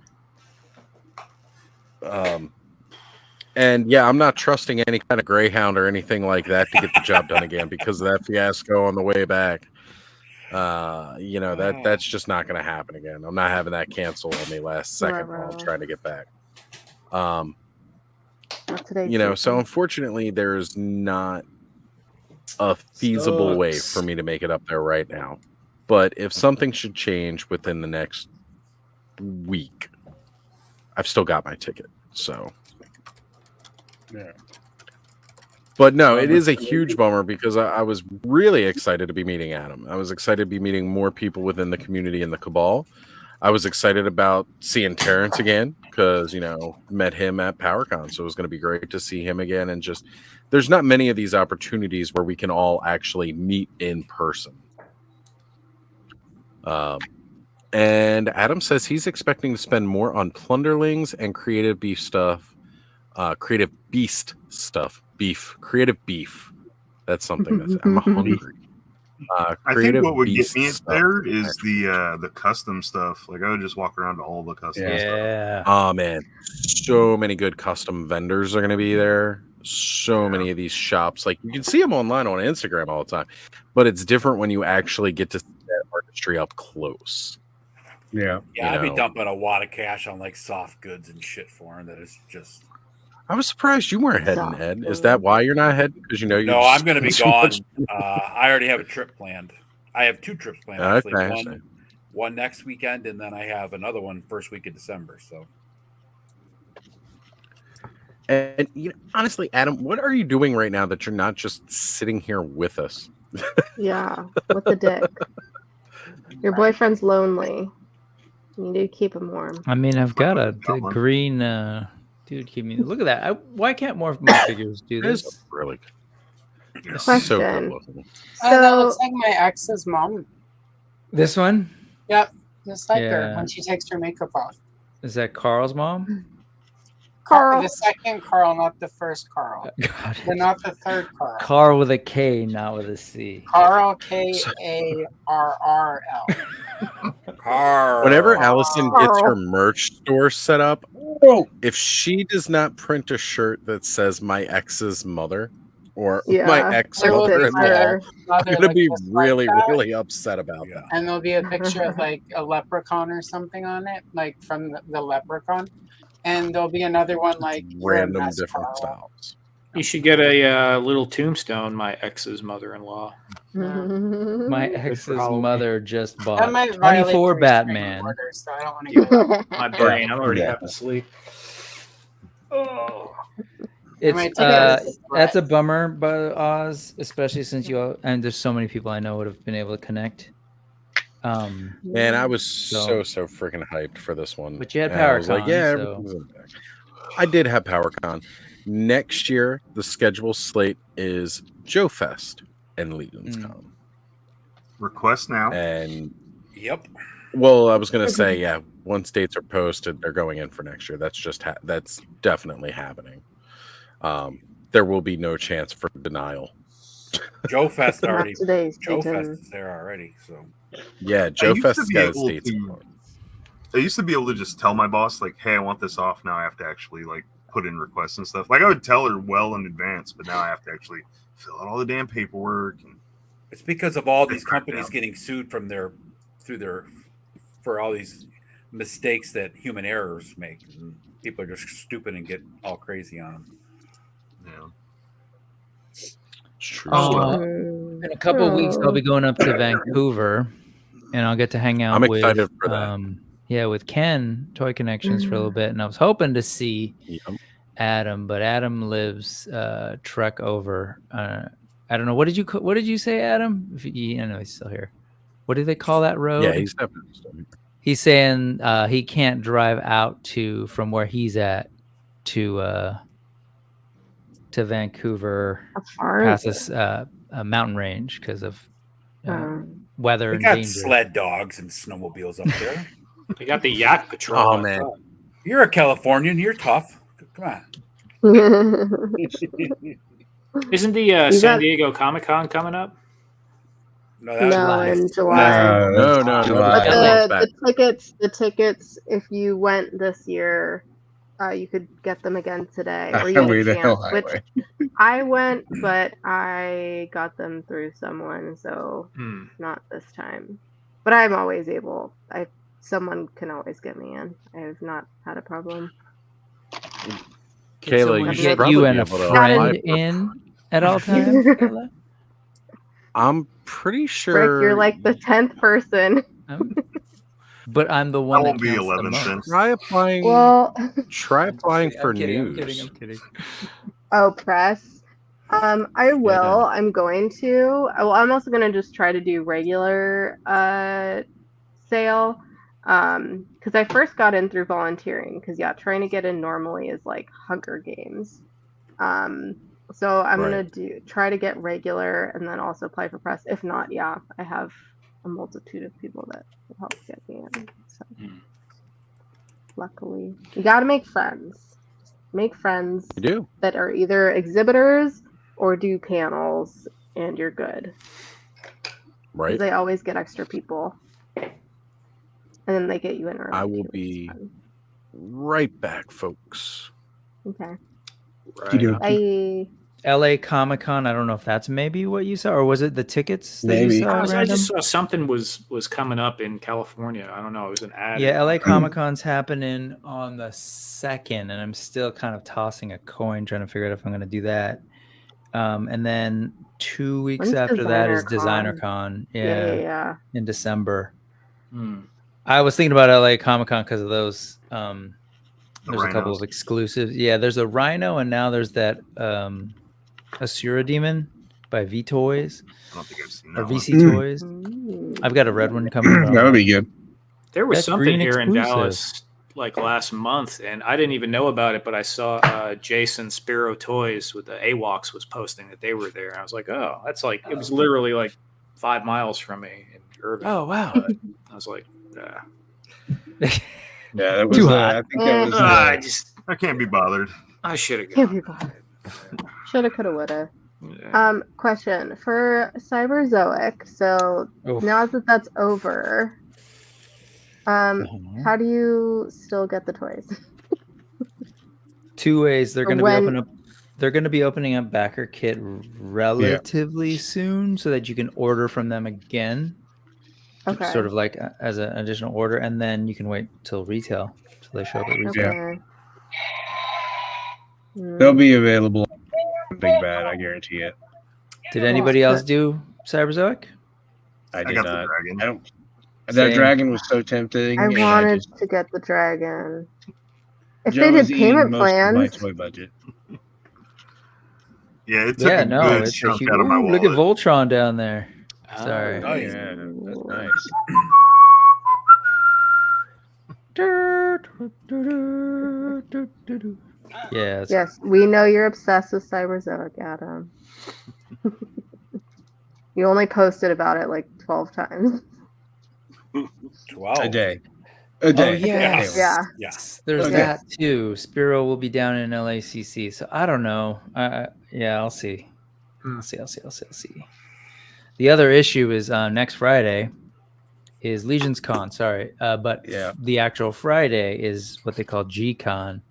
And yeah, I'm not trusting any kind of Greyhound or anything like that to get the job done again because of that fiasco on the way back. That's just not going to happen again. I'm not having that cancel on me last second while I'm trying to get back. Not today. So unfortunately, there's not a feasible way for me to make it up there right now. But if something should change within the next week, I've still got my ticket. So. yeah. But no, it is a huge bummer because I was really excited to be meeting Adam. I was excited to be meeting more people within the community in the Cabal. I was excited about seeing Terrence again because, met him at PowerCon. So it was going to be great to see him again. And just, there's not many of these opportunities where we can all actually meet in person. And Adam says he's expecting to spend more on Plunderlings and Creative Beast stuff. Creative Beef. That's something that's I'm hungry. I think what would get me there is the custom stuff. Like I would just walk around to all the custom stuff. Oh man, so many good custom vendors are going to be there. So many of these shops, like you can see them online on Instagram all the time, but it's different when you actually get to see that artistry up close. Yeah, I'd be dumping a wad of cash on like soft goods and shit for him. That is just. I was surprised you weren't heading, Ed. Is that why you're not heading? Because you're No, I'm going to be gone. I already have a trip planned. I have 2 trips planned. Actually. Okay, one next weekend, and then I have another one first week of December. So. And honestly, Adam, what are you doing right now that you're not just sitting here with us? Yeah, with the dick. Your boyfriend's lonely. You need to keep him warm. I mean, I've got a green dude. Keep me. Look at that. Why can't more of my figures do this? Really? So that looks like my ex's mom. This one? Yep, just like her when she takes her makeup off. Is that Carl's mom? Carl, the second Carl, not the first Carl. But not the third Carl. Carl with a K, not with a C. Carl, Karrrl. Whenever Allison gets her merch store set up, if she does not print a shirt that says my ex's mother or my ex mother-in-law, I'm going to be really, really upset about that. And there'll be a picture of like a leprechaun or something on it, like from the leprechaun. And there'll be another one like random different styles. You should get a little tombstone. My ex's mother-in-law. My ex's mother just bought That might 24 Batman. Order, so I don't want to get My brain. I'm already half asleep. Oh. It's that's a bummer, but Oz, especially since you all, and there's so many people I know would have been able to connect. Man, I was so freaking hyped for this one. But you had And I was like, PowerCon, so. I did have PowerCon. Next year, the schedule slate is Joe Fest and Legion's Con. Request now. And yep. Well, I was gonna say, once dates are posted, they're going in for next year. That's just that's definitely happening. There will be no chance for denial. Joe Fest already. Joe Fest is there already. So. Yeah, Joe Fest has got his dates. I used to be able to just tell my boss, like, hey, I want this off. Now I have to actually, like, put in requests and stuff. Like, I would tell her well in advance, but now I have to actually fill out all the damn paperwork. And it's because of all these companies getting sued for all these mistakes that human errors make. And people are just stupid and get all crazy on them. Yeah. In a couple of weeks, I'll be going up to Vancouver, and I'll get to hang out I'm with excited for that. With Ken, Toy Connections, for a little bit, and I was hoping to see Adam, but Adam lives trek over. I don't know. What did you say, Adam? I know he's still here. What do they call that road? Yeah, he's definitely still here. He's saying he can't drive out from where he's at to Vancouver past this mountain range because of weather We and got danger. sled dogs and snowmobiles up there. They got the yacht patrol. Oh man, you're a Californian. You're tough. Come on. Isn't the San Diego Comic-Con coming up? No, in July. No. But the tickets, if you went this year, you could get them again today. Or you had a chance, which I went, but I got them through someone, so not this time. But I'm always able. Someone can always get me in. I have not had a problem. Kayla, you should get you and a probably be able to friend apply for- in at all times. Kayla? I'm pretty sure Rick, you're like the 10th person. But I'm the one I that won't be counts the 11th then. most. Try applying for I'm kidding, news. I'm kidding. Oh, press. I will. I'm going to. Well, I'm also going to just try to do regular sale. Because I first got in through volunteering. Because yeah, trying to get in normally is like Hunger Games. So I'm gonna try to get regular and then also apply for press. If not, yeah, I have a multitude of people that will help get me in. So luckily, you got to make friends. Make friends You do. that are either exhibitors or do panels, and you're good. Right. 'Cause they always get extra people, and then they get you in early. I will be right back, folks. Okay. Right. LA Comic Con. I don't know if that's maybe what you saw, or was it the tickets that you saw? I just saw something was coming up in California. I don't know. It was an ad. Yeah, LA Comic Con's happening on the 2nd, and I'm still kind of tossing a coin, trying to figure out if I'm going to do that. And then 2 weeks When's after that is Designer Designer Con. Yeah. In December. I was thinking about LA Comic Con because of those. There's a couple rhinos. of exclusives. Yeah, there's a Rhino, and now there's that Asura Demon by V Toys. I don't think I've seen Or that VC Toys. I've got a red one coming. That would be good. There was That's something green here in exclusive. Dallas like last month, and I didn't even know about it, but I saw Jason Spiro Toys with the AWOX was posting that they were there. And I was like, oh, that's like, it was literally like 5 miles from me in Irving. Oh, wow. But I was like, nah. Yeah, that was. Too I hot. think that was. I can't be bothered. I should have Can't gone. be bothered. Shoulda, coulda, woulda. Question for Cyberzoic. So Oof. now that that's over, how do you still get the toys? 2 ways. They're Or going to be when- open up. They're going to be opening up Backer Kit relatively soon, so that you can order from them again. Okay. Sort of like as an additional order, and then you can wait till retail till they show up at retail. Okay. They'll be available. Big Bad, I guarantee it. Did anybody else do Cyberzoic? I did got the not. dragon. I don't. That Same. dragon was so tempting. I and wanted just- to get the dragon. If Joe they was did eating payment most of my plans, toy budget. Yeah, it took Yeah, a no, good it's a chunk huge. out of my Ooh, wallet. look at Voltron down there. Sorry. Oh yeah, that's nice. Yeah. it's- yes, we know you're obsessed with Cyberzoic, Adam. You only posted about it like 12 times. 12. A day. Oh A day. yeah. Yeah. There's Okay. that too. Spiro will be down in LACC, so I don't know. Yeah, I'll see. I'll see. The other issue is next Friday is Legion's Con. Sorry, but Yeah. the actual Friday is what they call G-Con,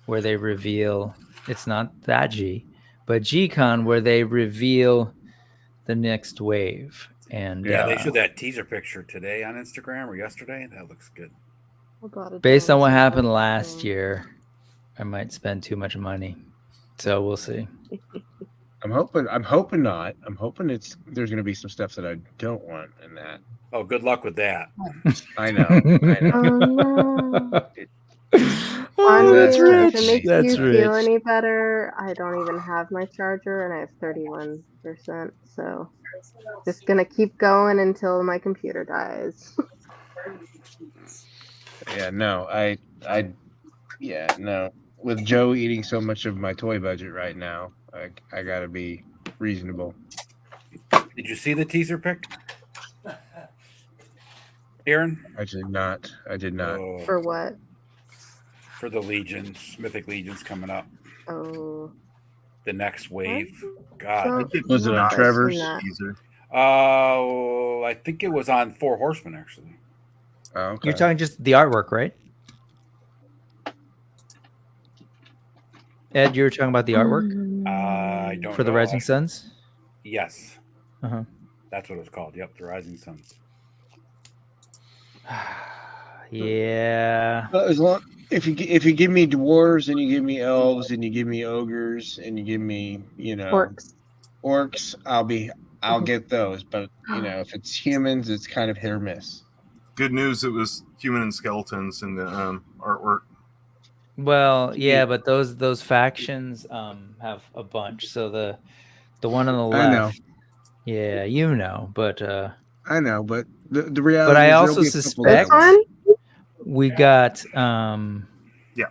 where they reveal. It's not that G, but G-Con, where they reveal the next wave. And Yeah, they showed that teaser picture today on Instagram or yesterday. That looks good. based on what happened last year, I might spend too much money. So we'll see. I'm hoping not. I'm hoping there's going to be some stuff that I don't want in that. Oh, good luck with that. I know. Honestly, that's if rich. it makes That's you feel rich. any better, I don't even have my charger and I have 31%. So just gonna keep going until my computer dies. Yeah, no. No. With Joe eating so much of my toy budget right now, I got to be reasonable. Did you see the teaser pic, Aaron? I did not. Oh, For what? for the Legions, Mythic Legions coming up. Oh. The next wave. God. Was it on Trevor's? I think it was on Four Horsemen, actually. Oh, okay. You're talking just the artwork, right? Ed, you were talking about the artwork I don't for the know. Rising Suns? Yes. Uh-huh. That's what it's called. Yep, the Rising Suns. Yeah. Well, as long if you give me dwarves and you give me elves and you give me ogres and you give me orcs, I'll get those. But if it's humans, it's kind of hit or miss. Good news, it was human and skeletons in the artwork. Well, yeah, but those factions have a bunch. So the one on the I know. left, yeah, you know, but I know, but the reality. But I is there'll also be a couple suspect different ones. we got yeah,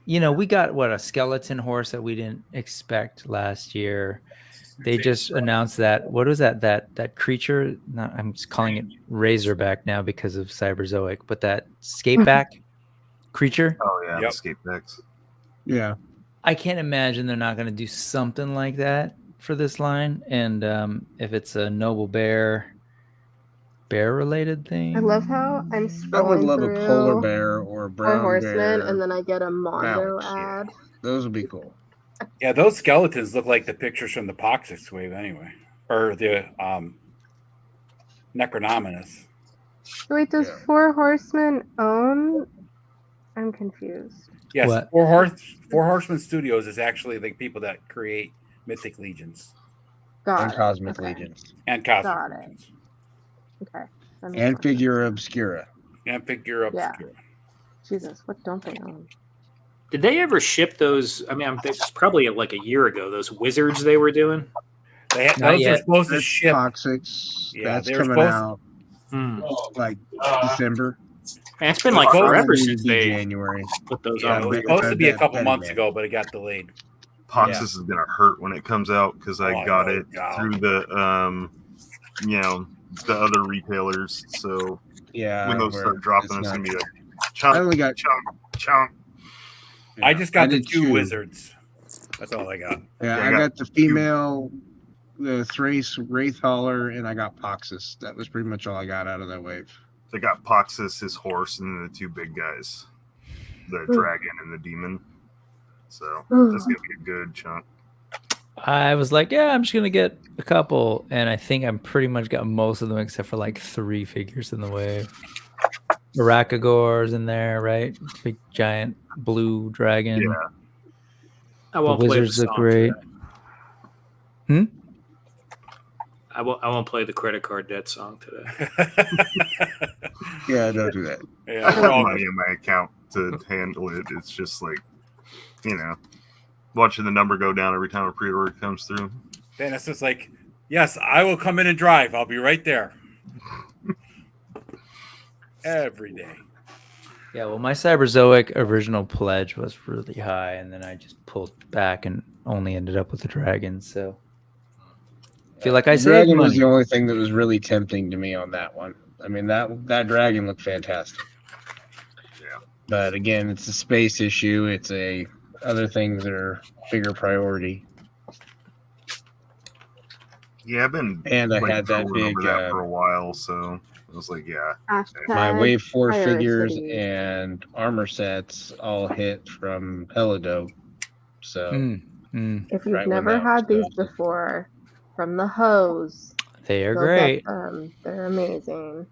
you know, we got what, a skeleton horse that we didn't expect last year. They just announced that. What was that? That creature? Not, I'm just calling it Razorback now because of Cyberzoic, but that skateback creature. Oh yeah, the skatebacks. Yeah. I can't imagine they're not going to do something like that for this line. And if it's a noble bear related thing, I love how I'm I would scrolling love through a polar bear or a Four brown Horsemen, bear. and then I get a Mondo mount. ad. Those would be cool. Yeah, those skeletons look like the pictures from the Poxix wave anyway. Or the Necronominus. Wait, does Four Horsemen own? I'm confused. Yes, What? Four Horsemen Studios is actually the people that create Mythic Legions. Got And it. Cosmic Okay. Legions. And Cosmic Got it. Legions. Okay. That makes And sense. Figura Obscura. And Figure Yeah. Obscura. Jesus, what don't they own? Did they ever ship those? I mean, it's probably like a year ago. Those wizards they were doing. Not Those are yet. supposed to That's ship. Toxics. Yeah, That's they were coming supposed- out like December. Man, it's been like Supposed forever to since be they January. put those Yeah, on. it was but- supposed to be a that- couple that months man. ago, but it got delayed. Poxus is gonna hurt when it comes out because I Oh, got no it doubt. through the the other retailers. So Yeah. when those where start dropping, it's it's gonna not- be like I chunk, only got. chunk. I just got the did two wizards. That's all I got. Yeah, Yeah, I got the female, the Thrace Wraith Hauler, and I got Poxus. That was pretty much all I got out of that wave. They got Poxus, his horse, and then the two big guys, the dragon and the demon. So that's gonna be a good chunk. I was like, yeah, I'm just gonna get a couple, and I think I'm pretty much got most of them except for like 3 figures in the wave. Arakagor's in there, right? Big giant blue dragon. Yeah. I The won't play the wizards look song great. today. I won't play the credit card debt song today. Yeah, don't do that. I Yeah, have we're all money in my account to handle it. It's just like, watching the number go down every time a pre-order comes through. Dennis is like, yes, I will come in and drive. I'll be right there. Every day. Yeah, well, my Cyberzoic original pledge was really high, and then I just pulled back and only ended up with the dragon. So I feel like I The saved dragon was money. the only thing that was really tempting to me on that one. I mean, that dragon looked fantastic. Yeah. But again, it's a space issue. It's other things that are bigger priority. Yeah, I've been And I had that drooling over big, that for a while, so I was like, yeah. My Wave 4 Pirate figures City. and armor sets all hit from Helido. So If you've right when never that had was these before, from the hose, They are go great. get them. They're amazing.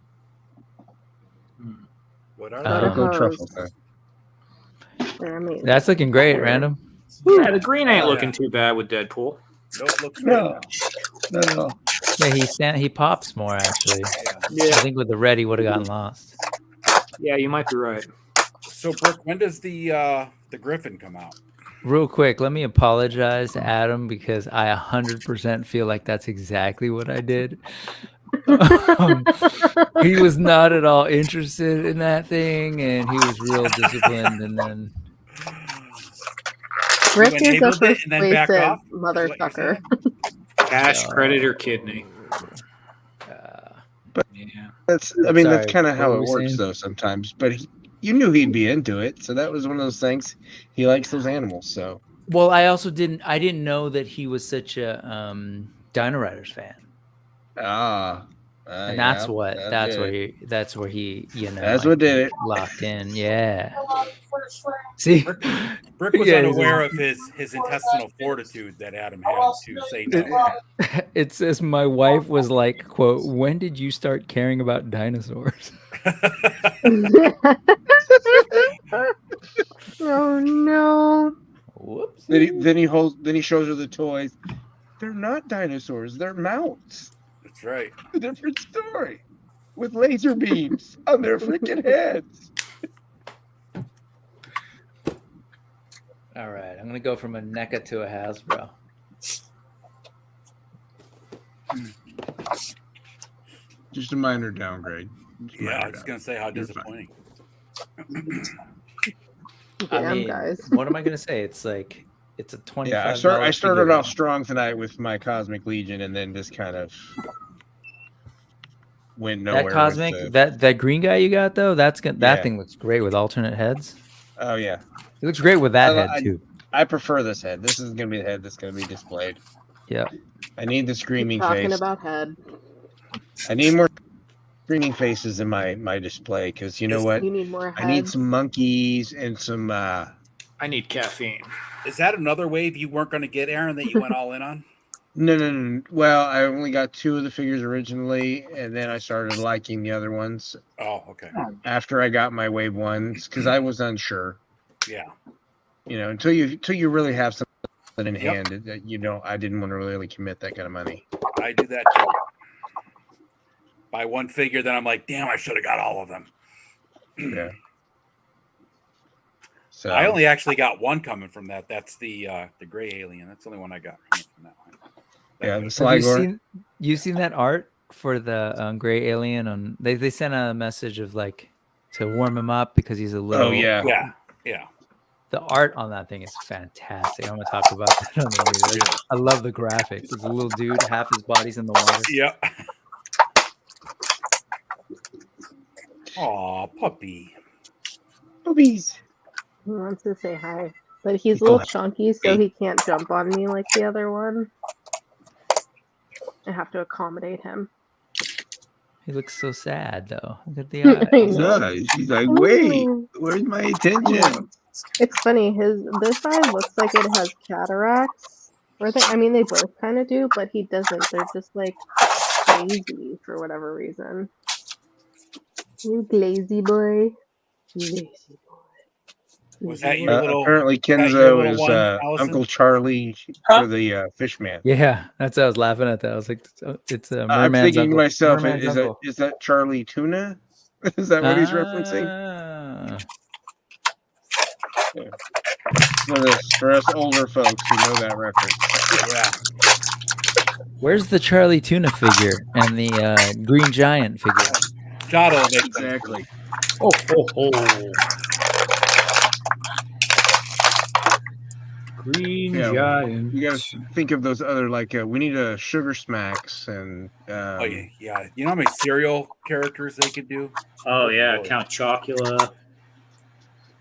What are Uh, they? Choco hose. truffle thing. They're amazing. That's looking great, Random. Yeah, the green ain't looking too bad with Deadpool. No, it looks No, good. not at all. Yeah, he pops more actually. Yeah. I think with the red he would have gotten lost. Yeah, you might be right. So, Brooke, when does the Griffin come out? Real quick, let me apologize to Adam because I 100% feel like that's exactly what I did. He was not at all interested in that thing, and he was real disciplined. And then Rick You is a enabled it and then backed persuasive off? Is what you're motherfucker. Cash, credit, or kidney. Yeah. That's Sorry, that's kind of how what it were we works saying? though sometimes. But you knew he'd be into it, so that was one of those things. He likes those animals, so well, I also didn't know that he was such a Dino Riders fan. And that's yeah, what that that's did where it. that's where he That's what did it. locked in. Yeah. See, Brick was Yeah, he's unaware of his intestinal fortitude that Adam had to say no. It says my wife was like, "quote When did you start caring about dinosaurs?" Oh no. Whoops. Then he shows her the toys. They're not dinosaurs. They're mounts. That's right. A different story. With laser beams on their freaking heads. All right, I'm gonna go from a NECA to a Hasbro. Just a minor downgrade. Yeah, I was gonna say how disappointing. I mean, what am I gonna say? It's like it's a 25. Yeah, I started off strong tonight with my Cosmic Legion, and then just kind of went nowhere. That Cosmic, that green guy you got though, that thing looks great with alternate heads. Oh yeah, it looks great with that head too. I prefer this head. This is gonna be the head that's gonna be displayed. Yeah, I need the screaming Talking face. about head. I need more screaming faces in my display because you know what? You need more I need heads. some monkeys and some. I need caffeine. Is that another wave you weren't going to get, Aaron, that you went all in on? No. Well, I only got 2 of the figures originally, and then I started liking the other ones. Oh, okay. After I got my wave ones, because I was unsure. Yeah. You know, until you really have something in hand that you know, I didn't want to really commit that kind of money. I do that too. Buy one figure, then I'm like, damn, I should have got all of them. Yeah. So I only actually got one coming from that. That's the gray alien. That's the only one I got from that one. Yeah, the Have Sligor. you seen that art for the gray alien? On they sent a message of like to warm him up because he's a little. Oh yeah. Yeah. The art on that thing is fantastic. I'm gonna talk about that on the video. I love the graphic. It's a little dude, half his body's in the water. Yeah. Aw, puppy. Puppies. He wants to say hi, but he's a little chunky, so he can't jump on me like the other one. I have to accommodate him. He looks so sad though. Look at the eyes. Yeah, she's like, wait, where's my attention? It's funny. This eye looks like it has cataracts. Or they both kind of do, but he doesn't. They're just like crazy for whatever reason. You lazy boy. Lazy boy. Was that your little? Apparently, Kenzo is Uncle Charlie for the fish man. Yeah, that's what I was laughing at. That I was like, it's a I'm merman's thinking uncle. to myself, Merman's uncle. is that Charlie Tuna? Is that what he's referencing? Yeah. For us older folks who know that reference. Yeah. Where's the Charlie Tuna figure and the Green Giant figure? Jotto, exactly. Oh. Green Giant. You gotta think of those other we need a Sugar Smacks and. Oh yeah. You know how many cereal characters they could do? Oh yeah, Count Chocula.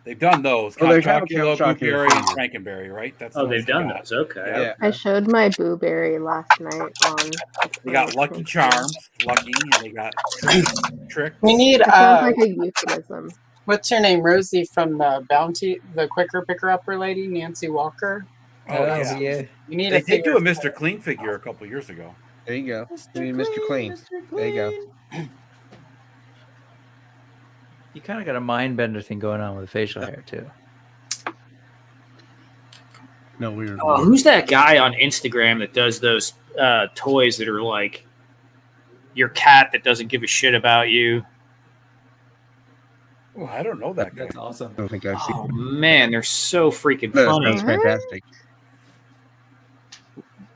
They've done those. Oh, they Count have Chocula, Count Blueberry, Chocula. and Frankenberry, right? That's they've done those. Okay. Yeah. I showed my Blueberry last night on. They got Lucky Charms, Lucky, and they got Trick. We need It sounds like a euphemism. what's her name? Rosie from the Bounty, the Quicker Picker Upper lady, Nancy Walker. Oh yeah. You need They a did figure do a Mr. Clean figure a couple years ago. There you go. We need Mr. Clean. There you go. You kind of got a mind bender thing going on with the facial hair too. No, we were. Who's that guy on Instagram that does those toys that are like your cat that doesn't give a shit about you? Oh, I don't know that guy. That's awesome. I don't think I've seen. Oh man, they're so freaking That funny. sounds fantastic.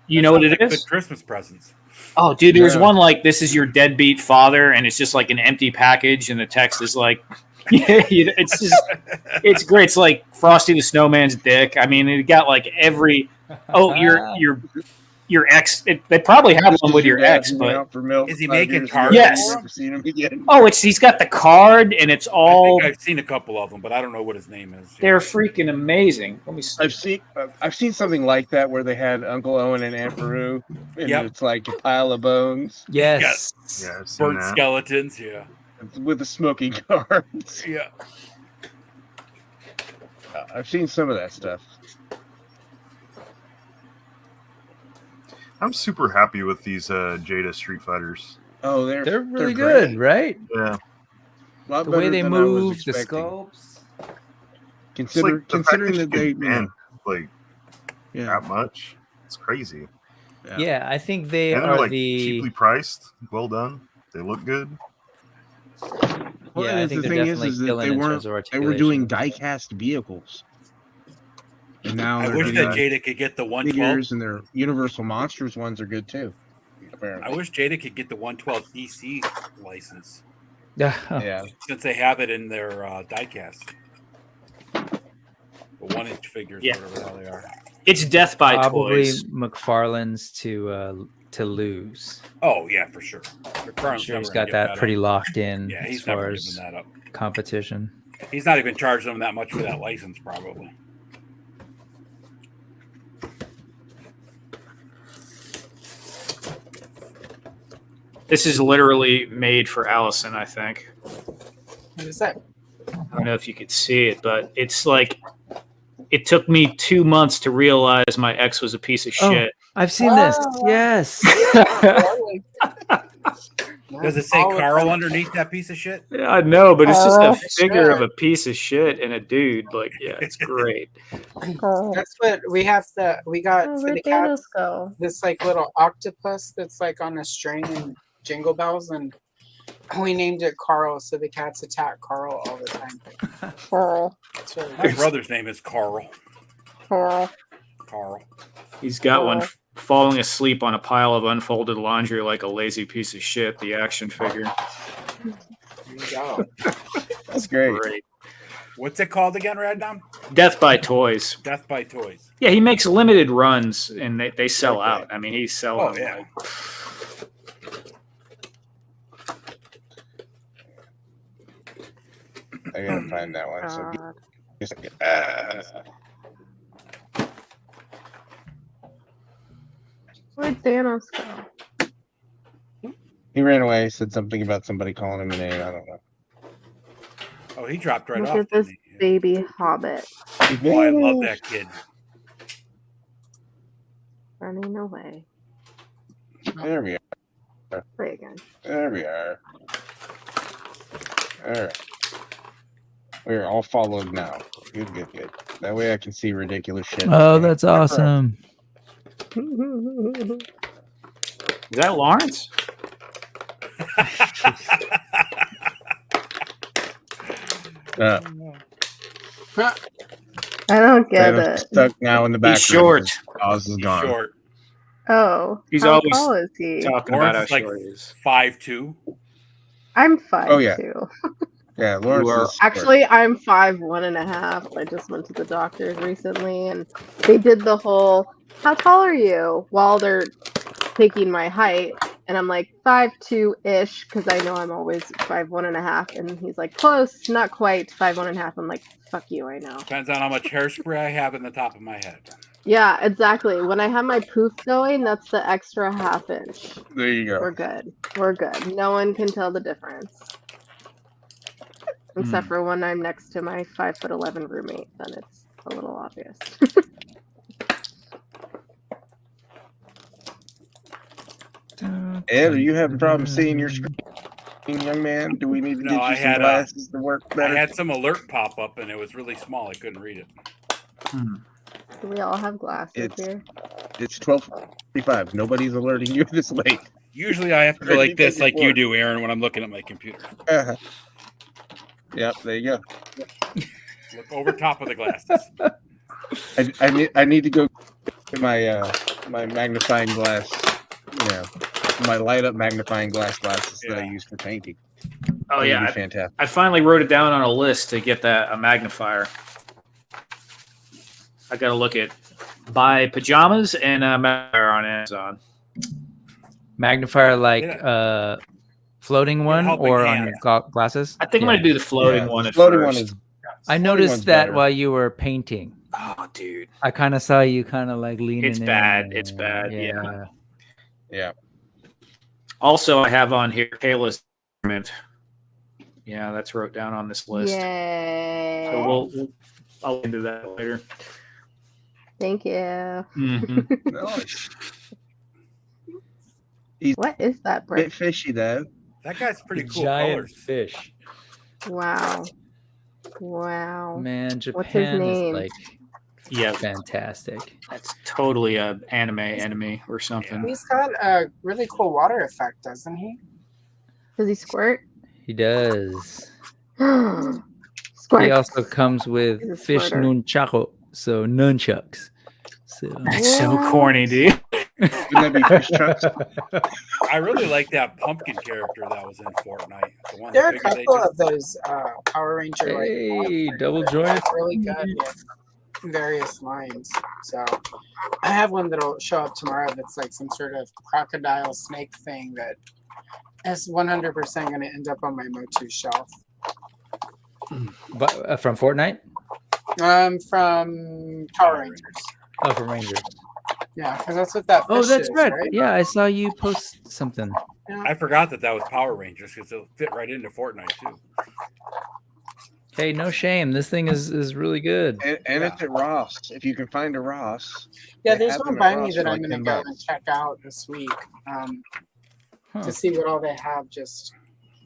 You know what it Good is? Christmas presents. Oh, dude, there's Yeah. one like this is your deadbeat father, and it's just like an empty package, and the text is like, yeah, it's just, it's great. It's like Frosty the Snowman's dick. I mean, it got like every. Oh, your ex. They probably have one with your ex, but Is he making cards? Yes. for 'em? Seen him again. Oh, he's got the card, and it's all. I think I've seen a couple of them, but I don't know what his name is. They're freaking amazing. Let me see. I've seen something like that where they had Uncle Owen and Aunt Beru, and Yep. it's like a pile of bones. Yes. Yeah, I've seen Burnt that. skeletons. Yeah. With the smoking cards. Yeah. I've seen some of that stuff. I'm super happy with these Jada Street Fighters. Oh, They're really great. good, right? Yeah. A lot The way better they than I was move, the expecting. sculpts. It's like the fact Considering that that you they, can bend, like yeah, that much, it's crazy. Yeah, I think they And they're are like the. cheaply priced, well done. They look good. Well, Yeah, and I think the they're thing is that they in weren't. terms of They were doing articulation. die-cast vehicles. And now I they're wish getting that Jada could get the 112. figures, and their Universal Monsters ones are good too. Apparently. I wish Jada could get the 112 DC license. Yeah. Since they have it in their diecast. The 1-inch figures, Yeah. whatever the hell they are. It's Death by Probably Toys. McFarlane's to lose. Oh yeah, for sure. I'm sure he's got that pretty locked in Yeah, as he's far never as giving that up. competition. He's not even charging them that much for that license, probably. This is literally made for Allison, I think. What is that? I don't know if you could see it, but it's like it took me 2 months to realize my ex was a piece of Oh, shit. I've seen this. Yes. Does it say Carl underneath that piece of shit? Yeah, I know, but it's just a That's figure of right. a piece of shit and a dude. Like, yeah, it's great. That's what we have. We got for where'd the Thanos cats go? this like little octopus that's like on a string and Jingle Bells, and we named it Carl. So the cats attack Carl all the time. Carl. It's really My nice. brother's name is Carl. Carl. Carl. He's got one Oh. falling asleep on a pile of unfolded laundry like a lazy piece of shit. The action figure. There you go. That's great. Great. What's it called again, Radnam? Death by Toys. Death by Toys. Yeah, he makes limited runs and they sell out. I mean, he's selling. Oh, yeah. like, I gotta find that one. So God. Where'd Thanos go? he ran away. Said something about somebody calling him a name. I don't know. Oh, he dropped right Look off. at this didn't he? baby hobbit Oh, I love that kid. running away. There we are. Play again. There we are. All right. We're all followed now. Good, good, good. That way I can see ridiculous shit. Oh, that's awesome. Is that Lawrence? I don't get Thanos it. stuck now in the back. He's short. Oz is gone. Short. Oh, He's how always tall is he? talking about how Lawrence is like short he is. 5'2". I'm 5'2". Oh, yeah. Yeah, Lawrence You are- is short. Actually, I'm 5'1.5". I just went to the doctors recently, and they did the whole "How tall are you?" while they're taking my height, and I'm like 5'2" because I know I'm always 5'1.5", and he's like, "Close, not quite 5'1.5". I'm like, "Fuck you, I know." Depends on how much hairspray I have in the top of my head. Yeah, exactly. When I have my poof going, that's the extra half inch. There you go. We're good. We're good. No one can tell the difference. Except for when I'm next to my 5'11" roommate, then it's a little obvious. Ed, do you have a problem seeing your screen, young man? Do we need to No, get I you some had glasses to work I better? had some alert pop up, and it was really small. I couldn't read it. Do we all have glasses It's- here? It's 12:45. Nobody's alerting you this late. Usually, I have to go like this, like you do, Aaron, when I'm looking at my computer. Uh-huh. Yep, there you go. Look over top of the glasses. I need to go get my my magnifying glass, my light up magnifying glass glasses that I use for painting. Oh That'd yeah, be fantastic. I finally wrote it down on a list to get a magnifier. I got to look at buy pajamas and a magnifier on Amazon. Magnifier like floating one helping or on hand. your glasses? I think I'm gonna do the floating one at Floating first. one is. I floating noticed one's that better. while you were painting. Oh, dude, I kind of saw you kind of like leaning it's in. bad. It's bad. Yeah. Yeah. Also, I have on here Kayla's comment. Yeah, that's wrote down on this list. Yay. So I'll get into that later. Thank you. Mhm. Nice. He's What is that, a bit Brett? fishy though. That guy's pretty cool Giant colors. fish. Wow. Wow. Man, What's his Japan is name? like Yeah, fantastic. that's totally a anime enemy or something. He's got a really cool water effect, doesn't he? Does he squirt? He does. Squirt. He also comes with He's a fish squirter. nunchaku. So nunchucks. So That's so corny, dude. Wouldn't that be fish trucks? I really like that pumpkin character that was in Fortnite. The one There are a figure they couple just- of those Power Ranger like Hey, double joint. really good with various lines. So I have one that'll show up tomorrow that's like some sort of crocodile snake thing that is 100% going to end up on my Motu shelf. But from Fortnite? From Power Rangers. Oh, from Rangers. Yeah, because that's what that. Oh, fish that's is, right. right. Yeah, I saw you post something. I forgot that was Power Rangers because it'll fit right into Fortnite too. Hey, no shame. This thing is really good. And it's at Ross. If you can find a Ross. Yeah, they there's have one them at by me Ross that for I'm like going to $10. go and check out this week to see what all they have just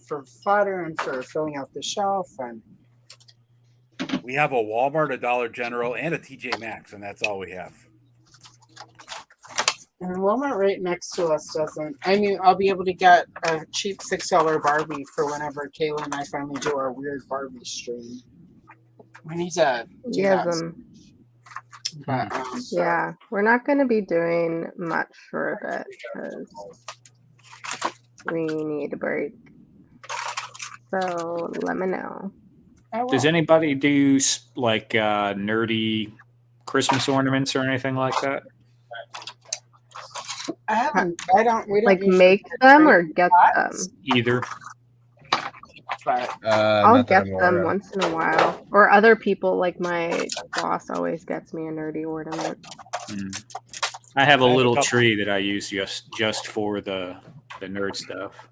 for fodder and for filling out the shelf. And We have a Walmart, a Dollar General, and a TJ Maxx, and that's all we have. And Walmart right next to us doesn't. I mean, I'll be able to get a cheap $6 Barbie for whenever Kayla and I finally do our weird Barbie stream. We need to do Yeah, that. But, yeah, we're not going to be doing much for a bit because we need a break. So let me know. Does anybody do like nerdy Christmas ornaments or anything like that? I haven't. I don't. We don't Like usually make get them great or get them? Either. But I'll not that get I'm them aware of. once in a while. Or other people, like my boss always gets me a nerdy ornament. I have a I have a little couple- tree that I use just for the nerd stuff.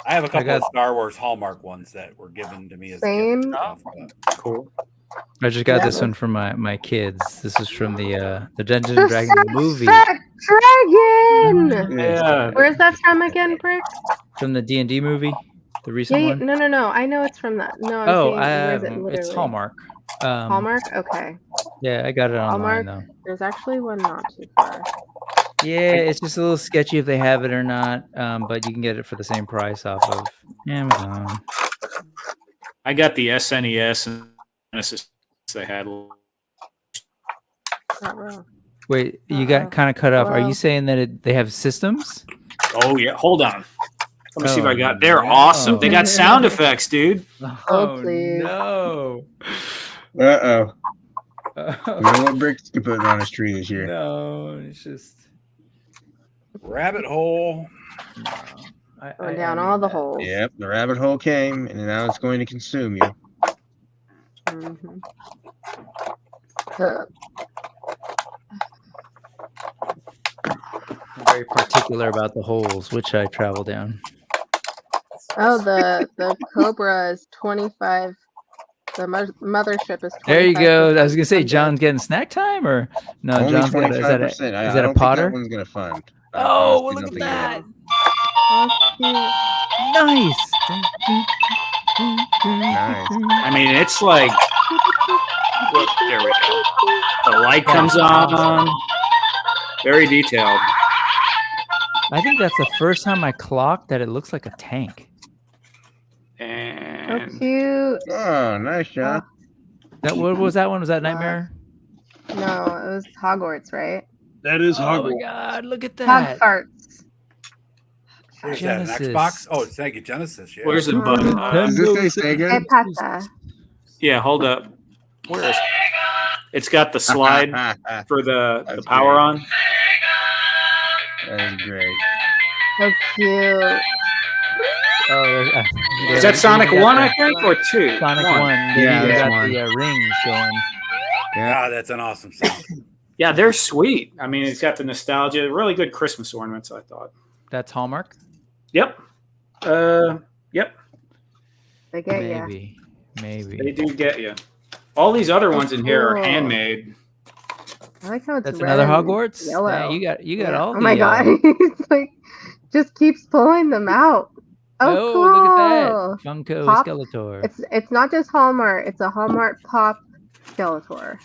I have a couple got- of Star Wars Hallmark ones that were given to me as Same. gifts. Cool. I just got Yeah. this one from my kids. This is from the Dungeons The and Dragons Sex movie. Dragon! Yeah. Where's that from again, Brick? From the D&D movie, the Yeah, recent one. no. I know it's from that. No, I'm Oh, saying, where is it it's literally? Hallmark. Hallmark? Okay. Yeah, I got it online Hallmark. though. There's actually one not too far. Yeah, it's just a little sketchy if they have it or not, but you can get it for the same price off of Amazon. I got the SNES and Genesis they had. Wait, you got kind of cut off. Are Hello? you saying that they have systems? Oh yeah, hold on. Let me see if I Oh, got. They're no. awesome. They got sound effects, dude. Oh, please. no! Uh-oh. Oh, What bricks you putting on his tree this year? no, it's just Rabbit hole. Going down all the holes. Yep, the rabbit hole came, and now it's going to consume you. Mhm. Huh. I'm very particular about the holes which I travel down. Oh, the Cobra is 25. The mothership is 25. There you go. I was gonna say John's getting snack time, or no? Only John's got. Is that a, 25%. is I that don't a think Potter? that one's going to fund. I Oh, honestly look don't at think it that! will. Nice. Nice. I mean, it's like. Look, there we go. The light comes on. Very detailed. I think that's the first time I clocked that it looks like a tank. So And cute. Oh, nice, John. That what was that one? Was that Nightmare? No, it was Hogwarts, right? That is Oh Hogwarts. my god! Look at that. Hogfarts. What is that, an Genesis. Xbox? Oh, it's Sega Genesis. Yeah. where's the button? Does this say Hey, Sega? Pata. Yeah, hold up. Where is it? It's got the slide for the That's power great. on. That is great. So cute. Oh, Is that Sonic 1, I think, or 2? Sonic 1. Yeah, you that's got one. the rings going. Ah, that's an awesome sound. Yeah, they're sweet. I mean, it's got the nostalgia. Really good Christmas ornaments, I thought. That's Hallmark. Yep. Yep. They get ya. Maybe. They do get you. All these other ones in here are cool. handmade. I like how it's That's red another and Hogwarts. Yellow. Yeah, you got Yeah. all. Oh my the, god. It's like just keeps pulling them out. Oh, cool. look at that Funko Pop- Skeletor. It's not just Hallmark. It's a Hallmark Pop Skeletor.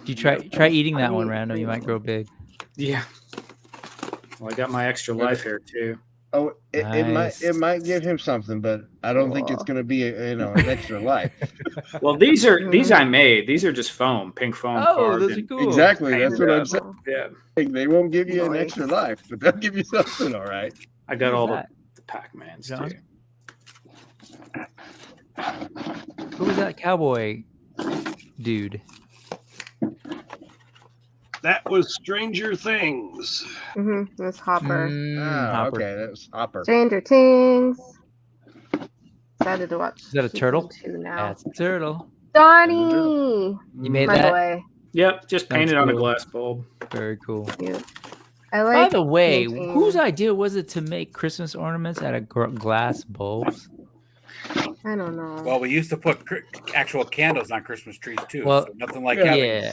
You try eating that one, Pretty random. You might grow big. Yeah. Well, I got my extra life here, too. Oh, it might give him something, but I don't think it's going to be an extra life. Well, these I made. These are just foam, pink foam. Oh, those are cool. Exactly, that's what I'm saying. Yeah, they won't give you an extra life, but they'll give you something, all right. I got all the Pac-Mans too. Who was that cowboy dude? That was Stranger Things. It was Hopper. Hopper. Okay, that was Hopper. Stranger Things. Excited to watch. Is that a turtle? 2 now. That's a turtle. Donnie. You made My that? boy. Yep, just painted on a cool. glass bulb. Very cool. Cute. I like. By the way, painting. whose idea was it to make Christmas ornaments out of glass bulbs? I don't know. Well, we used to put actual candles on Christmas trees too. Well, so nothing like yeah.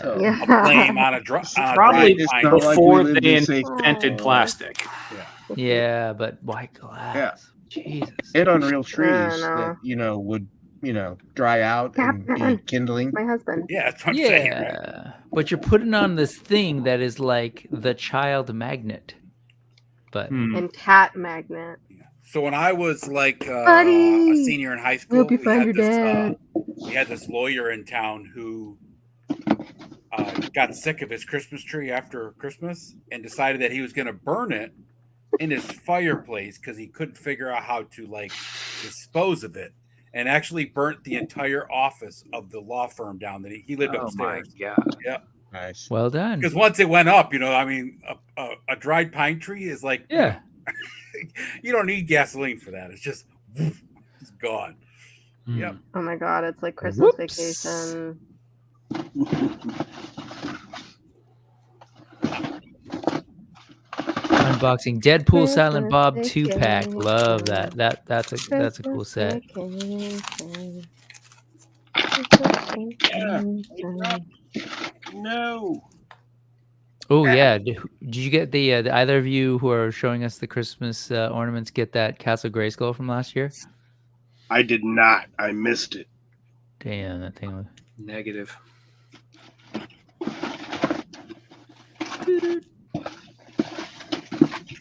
having a flame on a Probably pine. before like we they live in invented plastic. Yeah, but white glass. Yeah. Jesus. Hit on real trees know. that would dry out and be kindling. My husband. Yeah, that's what I'm saying. Right? Yeah, but you're putting on this thing that is like the child magnet. But And cat magnet. So when I was like a Buddy, senior in high school, hope you find your dad. we had this lawyer in town who got sick of his Christmas tree after Christmas and decided that he was going to burn it in his fireplace because he couldn't figure out how to dispose of it, and actually burnt the entire office of the law firm down that he lived upstairs. Oh my God. Yeah. Nice. Well done. Because once it went up, a dried pine tree is like, yeah. You don't need gasoline for that. It's just, it's gone. Yep. Oh my God, it's like Christmas vacation. Unboxing Deadpool Silent Bob 2-pack. Love that. That's a cool set. No. Oh yeah. Did you get the either of you who are showing us the Christmas ornaments get that Castle Grayskull from last year? I did not. I missed it. Damn, that thing was negative.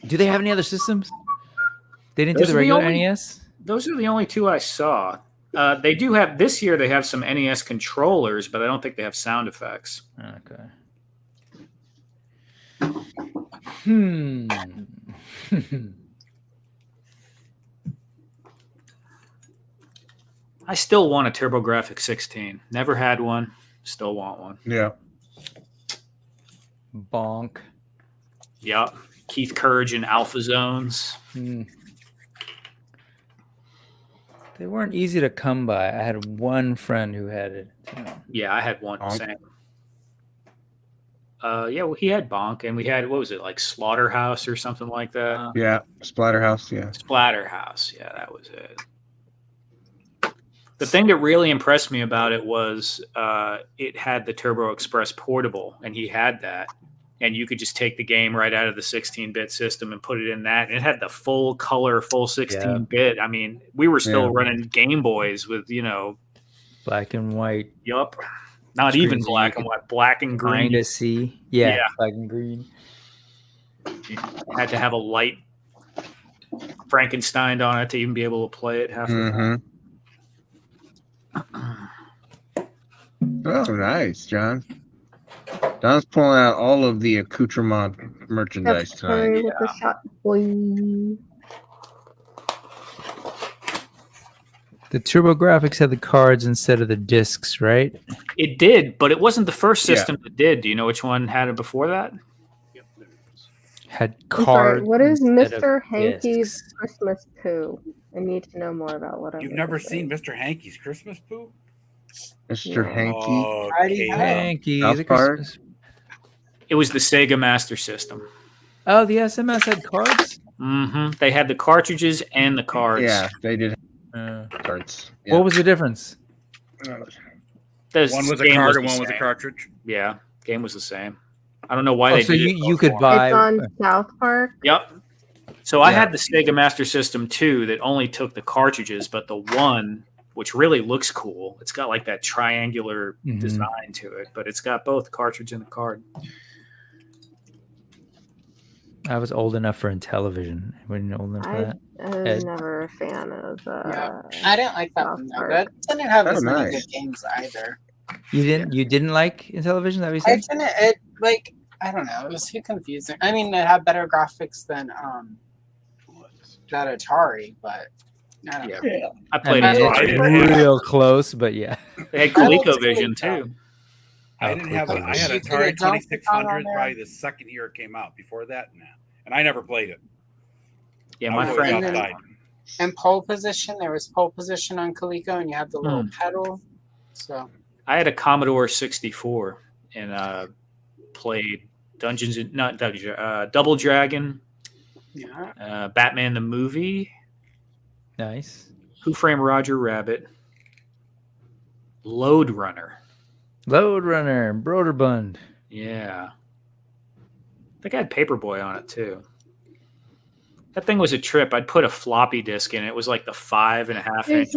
Do they have any other systems? They didn't do the regular NES? Those are the only two I saw. They do have this year. They have some NES controllers, but I don't think they have sound effects. Okay. I still want a TurboGrafx 16. Never had one. Still want one. Yeah. Bonk. Yup. Keith Courage in Alpha Zones. They weren't easy to come by. I had one friend who had it. Yeah, I had one. Bonk. Same. Yeah, well, he had Bonk, and we had, what was it, like Slaughterhouse or something like that? Yeah, Splatterhouse, yeah. Splatterhouse, yeah, that was it. The thing that really impressed me about it was it had the Turbo Express portable, and he had that. And you could just take the game right out of the 16-bit system and put it in that. And it had the full color, full 16-bit. I mean, we were still running Game Boys with, black and white. Yup. Not Screens even black and white, black and green. Kind of see. Yeah, black and green. You had to have a light Frankenstein on it to even be able to play it half the time. Oh, nice, John. Don's pulling out all of the accoutrement merchandise tonight. With the shot, boy. The TurboGrafx had the cards instead of the discs, right? It did, but it wasn't the first system that did. Do you know which one had it before that? Had I'm sorry, cards. what is instead of Mr. Hanky's discs. Christmas poo? I need to know more about what You've never seen Mr. Hanky's Christmas poo? Mr. Hanky. Oh, Hanky, Hanky, South the Park. Christmas. It was the Sega Master System. Oh, the SMS had cards? Mm-hmm. They had the cartridges and the cards. Yeah, they did cards. Yeah. What was the difference? The One was a game card the and one was a same. cartridge. Yeah, game was the same. I don't know why Oh, they so did it you both could ways. buy. It's on South Park. Yep. So I had the Sega Master System 2 that only took the cartridges, but the one, which really looks cool, it's got like that triangular design to it, but it's got both cartridge and the card. I was old enough for Intellivision. When you old enough for that? I was never a fan of. I didn't like that one. Though. That didn't have as many good games either. You didn't. You didn't like Intellivision? That what you said? I didn't. It like I don't know. It was too confusing. I mean, it had better graphics than that Atari, but I don't know. Yeah. I played it real close, but yeah. They had ColecoVision too. I didn't have. I had Atari 2600 probably the second year it came out. Before that, nah. And I never played it. Yeah, my friend. And Pole Position, there was Pole Position on Coleco, and you have the little pedal. So I had a Commodore 64 and played Double Dragon. Yeah. Batman the movie. Nice. Who Framed Roger Rabbit. Lode Runner. Broderbund. Yeah. I think I had Paperboy on it too. That thing was a trip. I'd put a floppy disk in it. It was like the 5.5 inch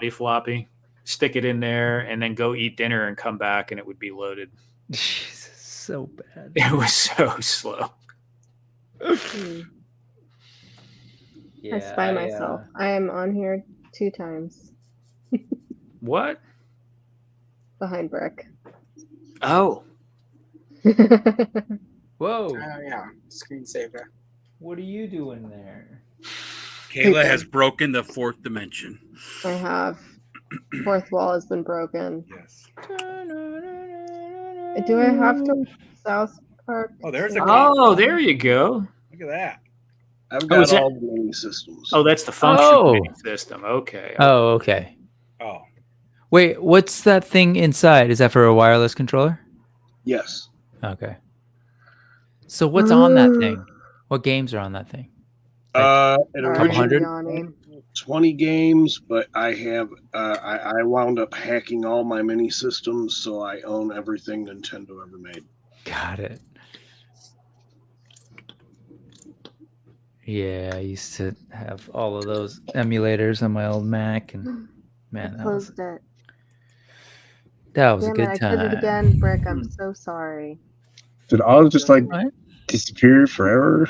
like floppy. Stick it in there and then go eat dinner and come back and it would be loaded. Jesus, so bad. It was so slow. I spy myself. I am on here 2 times. What? Behind Brick. Oh. Whoa. Oh yeah, screensaver. What are you doing there? Kayla has broken the 4th dimension. I have. 4th wall has been broken. Yes. Do I have to South Park? Oh, there's a. Oh, there you go. Look at that. I've got all the mini systems. Oh, that's the function system. Okay. Oh, okay. Oh. Wait, what's that thing inside? Is that for a wireless controller? Yes. Okay. So what's on that thing? What games are on that thing? It couple hundred? 20 games, but I have I wound up hacking all my mini systems, so I own everything Nintendo ever made. Got it. Yeah, I used to have all of those emulators on my old Mac, and man, that was Closed it. a Damn good it, time. I did it again, Brick. I'm so sorry. Did all just like disappear forever?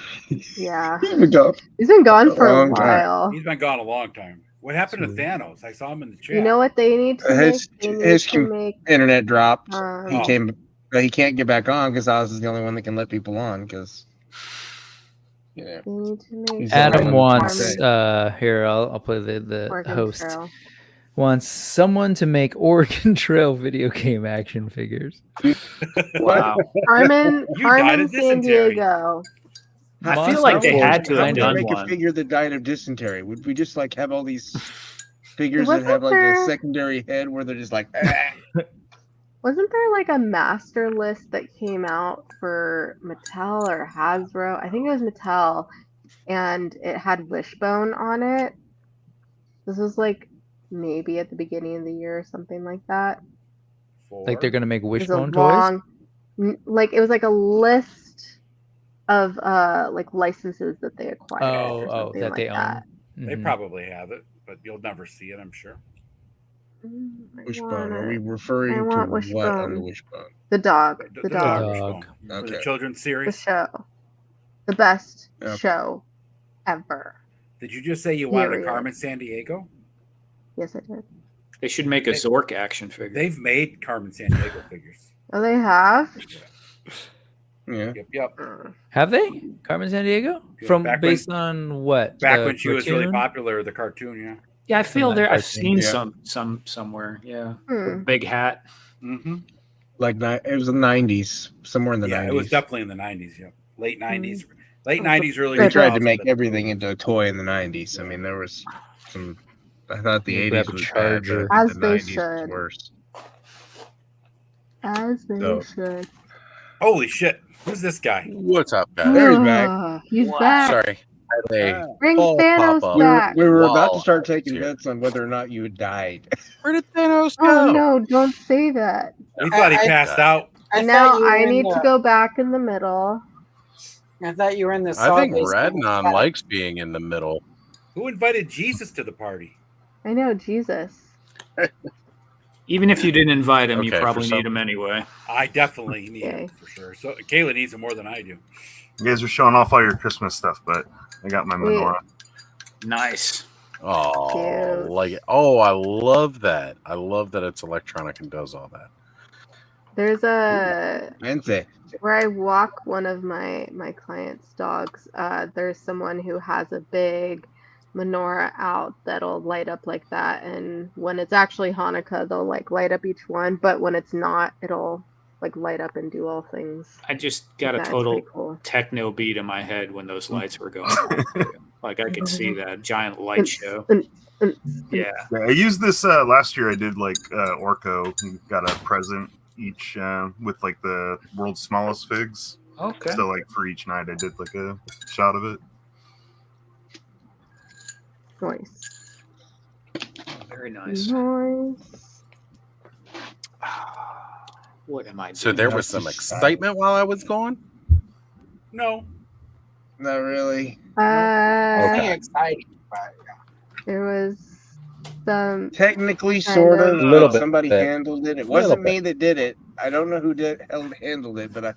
Yeah. He's been gone. He's been gone for a long time. while. He's been gone a long time. What happened to Thanos? I saw him in the chat. You know what they need to His, make? They need his to make internet dropped. He Oh. came, but he can't get back on because Oz is the only one that can let people on. Because they need to make He's Adam Oregon wants Trail. here. I'll play the Oregon host. Trail. Wants someone to make Oregon Trail video game action figures. Wow. Carmen You died of San dysentery. Diego. I feel like they had to How have would done make a one. figure that died of dysentery? Would we just like have all these figures that Wasn't have like a there- secondary head where they're just like, Wasn't there like a master list that came out for Mattel or Hasbro? I think it was Mattel, and it had Wishbone on it. This was like maybe at the beginning of the year or something like that. Like they're gonna make It was a Wishbone toys. long, like it was like a list of like licenses that they acquired. or Oh, something that like they own. that. They Mhm. probably have it, but you'll never see it, I'm sure. I wishbone. want Are we it. referring I to want what on the Wishbone. wishbone? The dog. The dog. Wishbone. For the Okay. children's The series. show. The best Okay. show ever. Did you just say you wanted a Period. Carmen San Diego? Yes, I did. They should make a Zork action figure. They've made Carmen San Diego figures. Oh, they have. Yeah. Yep. Have they? Carmen San Diego? Yeah, From back when- based on what? Back The when she was really cartoon? popular, the cartoon, yeah. Yeah, I feel that there. I've cartoon, seen yeah. some somewhere. Yeah, Hmm. big hat. Mm-hmm. Like it was the 90s, somewhere in the Yeah, 90s. it was definitely in the 90s, yeah. Late 90s. Mm-hmm. Late 90s, early They tried to 2000s, make but- everything into a toy in the 90s. I mean, there was some. I thought the You 80s grab a was charger. bad, but I As think they the 90s was should. worse. As they So- should. Holy shit. Who's this guy? What's up, guys? There he's back. Ah, He's back. Sorry. I had a Bring ball Thanos pop up. back. We were about to Wow. start taking Here. bets on whether or not you had died. Where did Thanos Oh go? no! Don't say that. We thought he I- passed out. And thought now you were I in need the- to go back in the middle. I thought you were in the. I think saw-based Radnon one. likes being in the middle. Who invited Jesus to the party? I know, Jesus. Even if you didn't invite him, you Okay, probably for need him anyway. I definitely need him Okay. for sure. So Kayla needs him more than I do. You guys are showing off all your Christmas stuff, but I got my menorah. Nice. Oh, like it. Oh, I love that. I love that it's electronic and does all that. There's a Wednesday. where I walk one of my clients' dogs. There's someone who has a big menorah out that'll light up like that, and when it's actually Hanukkah, they'll like light up each one. But when it's not, it'll like light up and do all things. I just got a That's total pretty cool. techno beat in my head when those lights were going on. Like I could see that giant light show. Yeah. I used this last year. I did like Orko. Got a present each with like the world's smallest figs. Okay. So like for each night, I did like a shot of it. Nice. Very nice. Nice. What am I doing? So there was some excitement while I was gone? No. Not really. Okay. Exciting, but There was some Technically, kind sort of. A little bit. Somebody Bit. handled it. It Little wasn't bit. me that did it. I don't know who handled it, but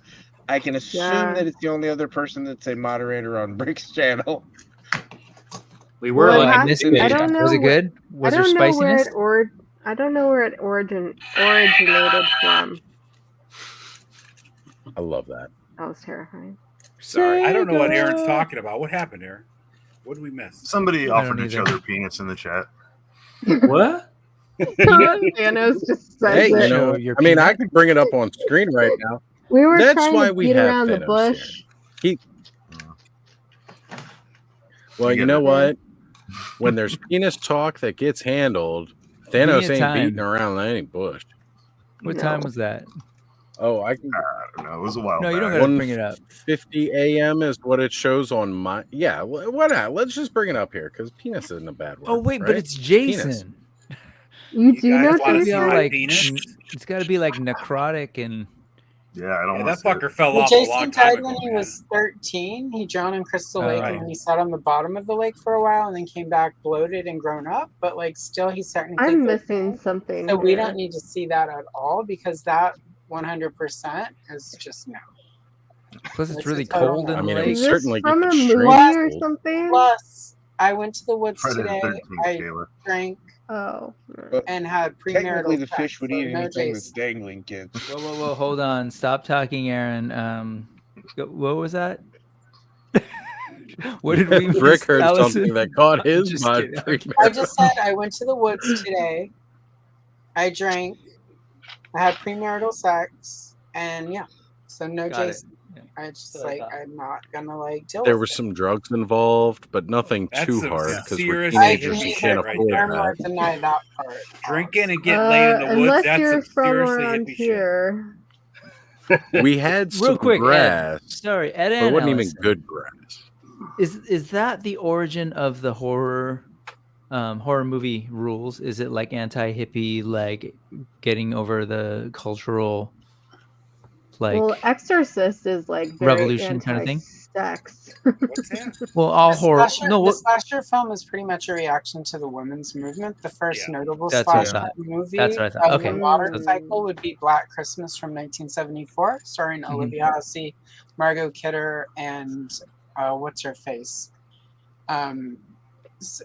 I can assume Yeah. that it's the only other person that's a moderator on Brick's channel. We were Well, like, I missed don't it. know Was it wh- good? Was I there don't know where spiciness? I don't know where it originated from. I love that. That was terrifying. Sorry, I don't know what Aaron's talking about. What happened, Aaron? What did we miss? Somebody I don't offered each either. other peanuts in the chat. what? Thanos just says Hey, it. you know, Your I mean, I peanut? can bring it up on screen right now. We were That's trying why to we beat have around the Thanos bush. Well, You you get know it. what? When there's penis talk that gets handled, Thanos a ain't time. beating around any bush. What No. time was that? Oh, I can. I don't know. It was a while No, back. you don't gotta bring it up. 1:50 a.m. is what it shows on my. Yeah, what not? Let's just bring it up here because penis isn't a bad word. Oh wait, but right? it's Penis. Jason. You do know guys wanna It's see Jason? all my like penis? it's got to be like necrotic and Yeah, I don't Yeah, want that to see it. fucker fell Well, off a Jason long time died ago. when he man. was 13. He drowned in Crystal Oh, Lake right. and then he sat on the bottom of the lake for a while and then came back bloated and grown up. But like still he's technically I'm 13. missing something. So we here. don't need to see that at all because that 100% is just no. plus it's It's really a total cold no. in I the mean, it lake. would Is this certainly from get a the movie strings or pulled. something? Plus, I went to the woods Friday the today. 13th, I Kayla. drank Oh. But and had technically, premarital the sex. fish would So eat no anything that's Jason. dangling, kids. Whoa! Hold on. Stop talking, Aaron. What was that? What did we miss, Rick heard Allison? something that caught his Just mind. kidding. I just said I went to the woods today. I drank. I had premarital sex, and yeah, so no Got it. Jason. Yeah. I just That's what I like thought. I'm not gonna like deal There with were it. some drugs involved, but nothing That's too some hard because we're serious I teenagers can who shit can't neither right afford there. confirm nor that. deny that part. Drinking and getting laid in the woods, Unless that's you're some from seriously around hippie shit. here. We had Real some quick, Ed. grass, Sorry, Ed but it and wasn't even Allison. good grass. Is that the origin of the horror movie rules? Is it like anti-hippie, like getting over the cultural like Well, Exorcist is like very revolution kind of thing? anti-sex. What's that? Well, all The horror. slasher, No, the what, slasher film is pretty much a reaction to the women's movement. The first Yeah. notable That's what I slasher thought. movie That's what I thought. of Okay. the modern Mm. cycle would be Black Christmas from 1974, starring Mhm. Olivia Hussey, Margot Kidder, and what's her face?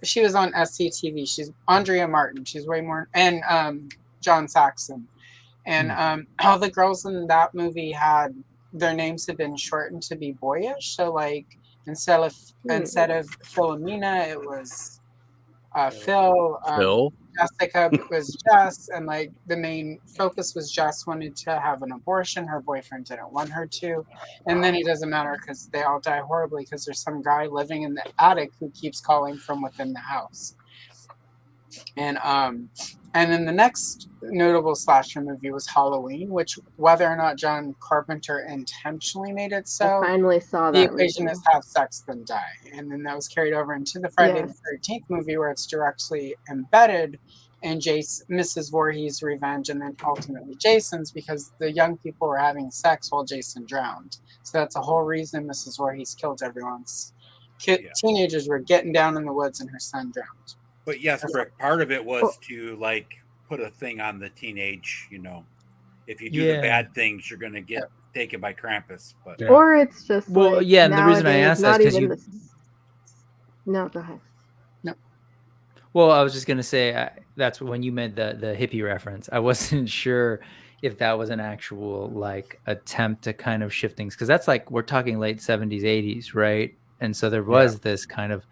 She was on SCTV. She's Andrea Martin. She's way more, and John Saxon, and all the girls in that movie had their names had been shortened to be boyish. So like instead of Philomena, it was Phil. Phil? Jessica was Jess, and like the main focus was Jess wanted to have an abortion. Her boyfriend didn't want her to, and then it doesn't matter because they all die horribly because there's some guy living in the attic who keeps calling from within the house. And then the next notable slasher movie was Halloween, which whether or not John Carpenter intentionally made it so, I finally saw the that. equation recently. is have sex then die, and then that was carried over into the Friday Yes. the 13th movie where it's directly embedded in Mrs. Voorhees' revenge and then ultimately Jason's because the young people were having sex while Jason drowned. So that's the whole reason Mrs. Voorhees killed everyone's teenagers were getting down in the woods and her son drowned. But yes, Rick, part of it was to like put a thing on the teenage, if you do Yeah. the bad things, you're gonna get taken by Krampus, but or it's just Well, like, yeah, and the reason I nowadays, asked that not is 'cause even you- the. No, go ahead. Well, I was just gonna say that's when you made the hippie reference. I wasn't sure if that was an actual like attempt to kind of shift things, because that's like we're talking late 70s, 80s, right? And so there was this kind of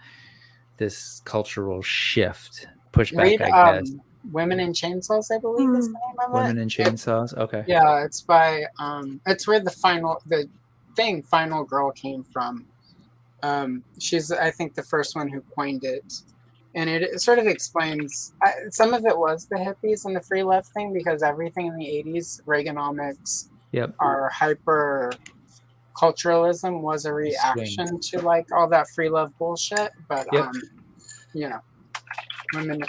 this cultural shift pushback, Read I guess. Women in Chainsaws, I believe is the name of it. Women in Chainsaws. Okay. Yeah, it's by it's where the final girl came from. She's I think the first one who coined it. And it sort of explains, some of it was the hippies and the free love thing, because everything in the 80s, Reaganomics, our hyper culturalism was a reaction to like all that free love bullshit. But, you know, women,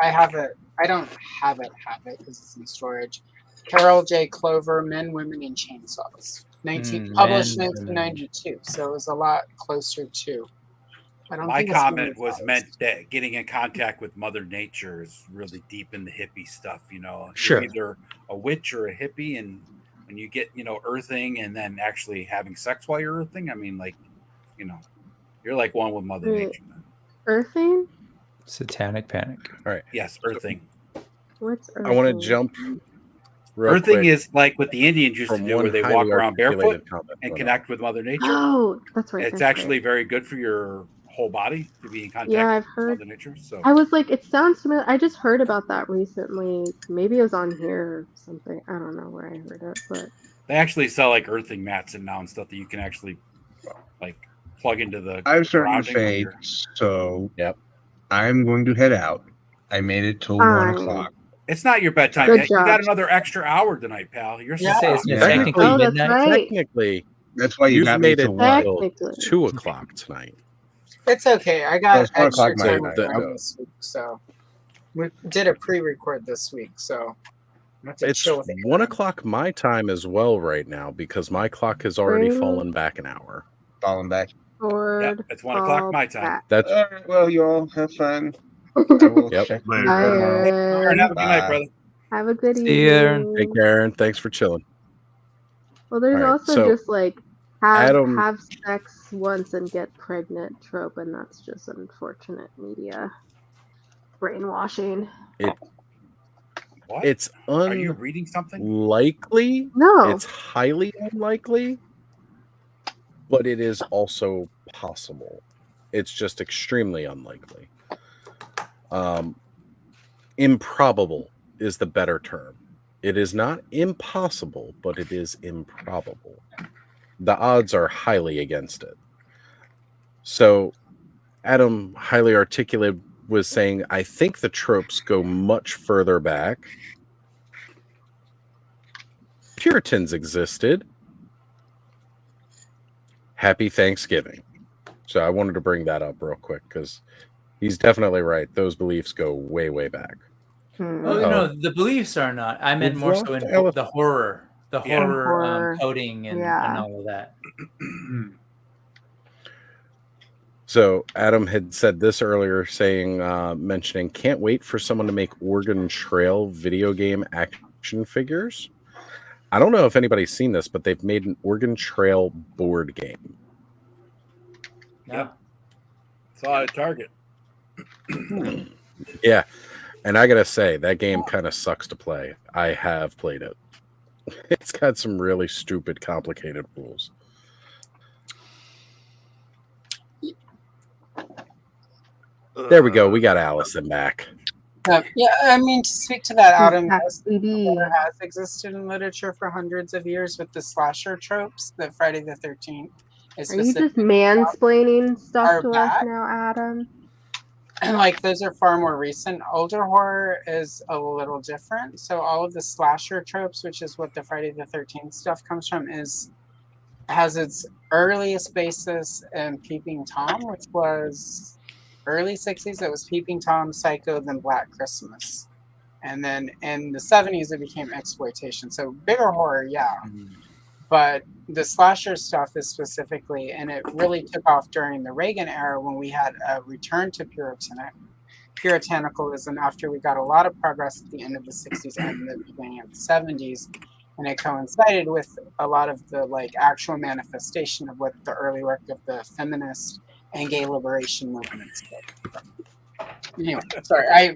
I have it, I don't have it because it's in storage. Carol J. Clover, Men, Women, and Chainsaws. Published 1992. So it was a lot closer to. My comment was meant that getting in contact with Mother Nature is really deep in the hippie stuff. You know, Sure. You're either a witch or a hippie, and when you get earthing and then actually having sex while you're earthing, I mean, like, you're like one with Mother Nature. Earthing? Satanic Panic. All right. Yes, earthing. What's earthing? I want to jump. Earthing quick is like what the Indians used to from do, one where they walk highly around barefoot articulated comment and going connect with Mother Nature. Oh, that's right. It's that's actually right. very good for your whole body to be in contact Yeah, I've with heard. Mother Nature. So I was like, it sounds familiar. I just heard about that recently. Maybe it was on here or something. I don't know where I heard it, but they actually sell like earthing mats and now and stuff that you can actually like plug into the. I'm starting to grounding of fade, your- so I'm going to head out. I made it till Fine. 1 o'clock. It's not your bedtime Good yet. You job. got another extra hour tonight, pal. You're Yeah. so It's Yeah. technically oh, that's midnight. right. Technically, That's why you you've got me made it till 1. till Technically. 2 o'clock tonight. It's okay. I Well, got it's 1 extra o'clock my time time, with Ryan so- this week, so we did a pre-record this week, so I have to It's chill with it. 1 o'clock my time as well right now because my clock has already Really? fallen back an hour. Falling back. Forward. It's 1 o'clock my time. back. That's All right, well, you all have fun. I will Yep. check Later. you tomorrow. Aaron, have a good night, Bye. brother. Have a good See evening. you, Aaron. Take care, Aaron. Thanks for chilling. Well, there's All right, also so just like have Adam- have sex once and get pregnant trope, and that's just unfortunate media brainwashing. What? It's Are you reading something? unlikely. No. It's highly unlikely, but it is also possible. It's just extremely unlikely. Improbable is the better term. It is not impossible, but it is improbable. The odds are highly against it. So, Adam, highly articulate, was saying, I think the tropes go much further back. Puritans existed. Happy Thanksgiving. So I wanted to bring that up real quick because he's definitely right. Those beliefs go way, way back. Oh no, the beliefs are not. I meant We've more lost so in the elephant. the horror, Yeah. Horror. coding and Yeah. all of that. So Adam had said this earlier, saying, mentioning, can't wait for someone to make Oregon Trail video game action figures. I don't know if anybody's seen this, but they've made an Oregon Trail board game. Yep. Saw it at Target. Yeah. And I got to say, that game kind of sucks to play. I have played it. It's got some really stupid, complicated rules. There we go. We got Allison back. Yeah, I mean, to speak to that, Adam, Happy. there has existed in literature for hundreds of years with the slasher tropes that Friday the 13th is Are you just specifically mansplaining stuff are to back. us now, Adam? And like those are far more recent. Older horror is a little different. So all of the slasher tropes, which is what the Friday the 13th stuff comes from, has its earliest basis in Peeping Tom, which was early 60s. It was Peeping Tom, Psycho, then Black Christmas. And then in the 70s it became exploitation. So bigger horror, yeah. But the slasher stuff is specifically, and it really took off during the Reagan era when we had a return to puritanicalism after we got a lot of progress at the end of the 60s and the beginning of the 70s. and it coincided with a lot of the like actual manifestation of what the early work of the feminist and gay liberation movements did. Anyway, sorry, I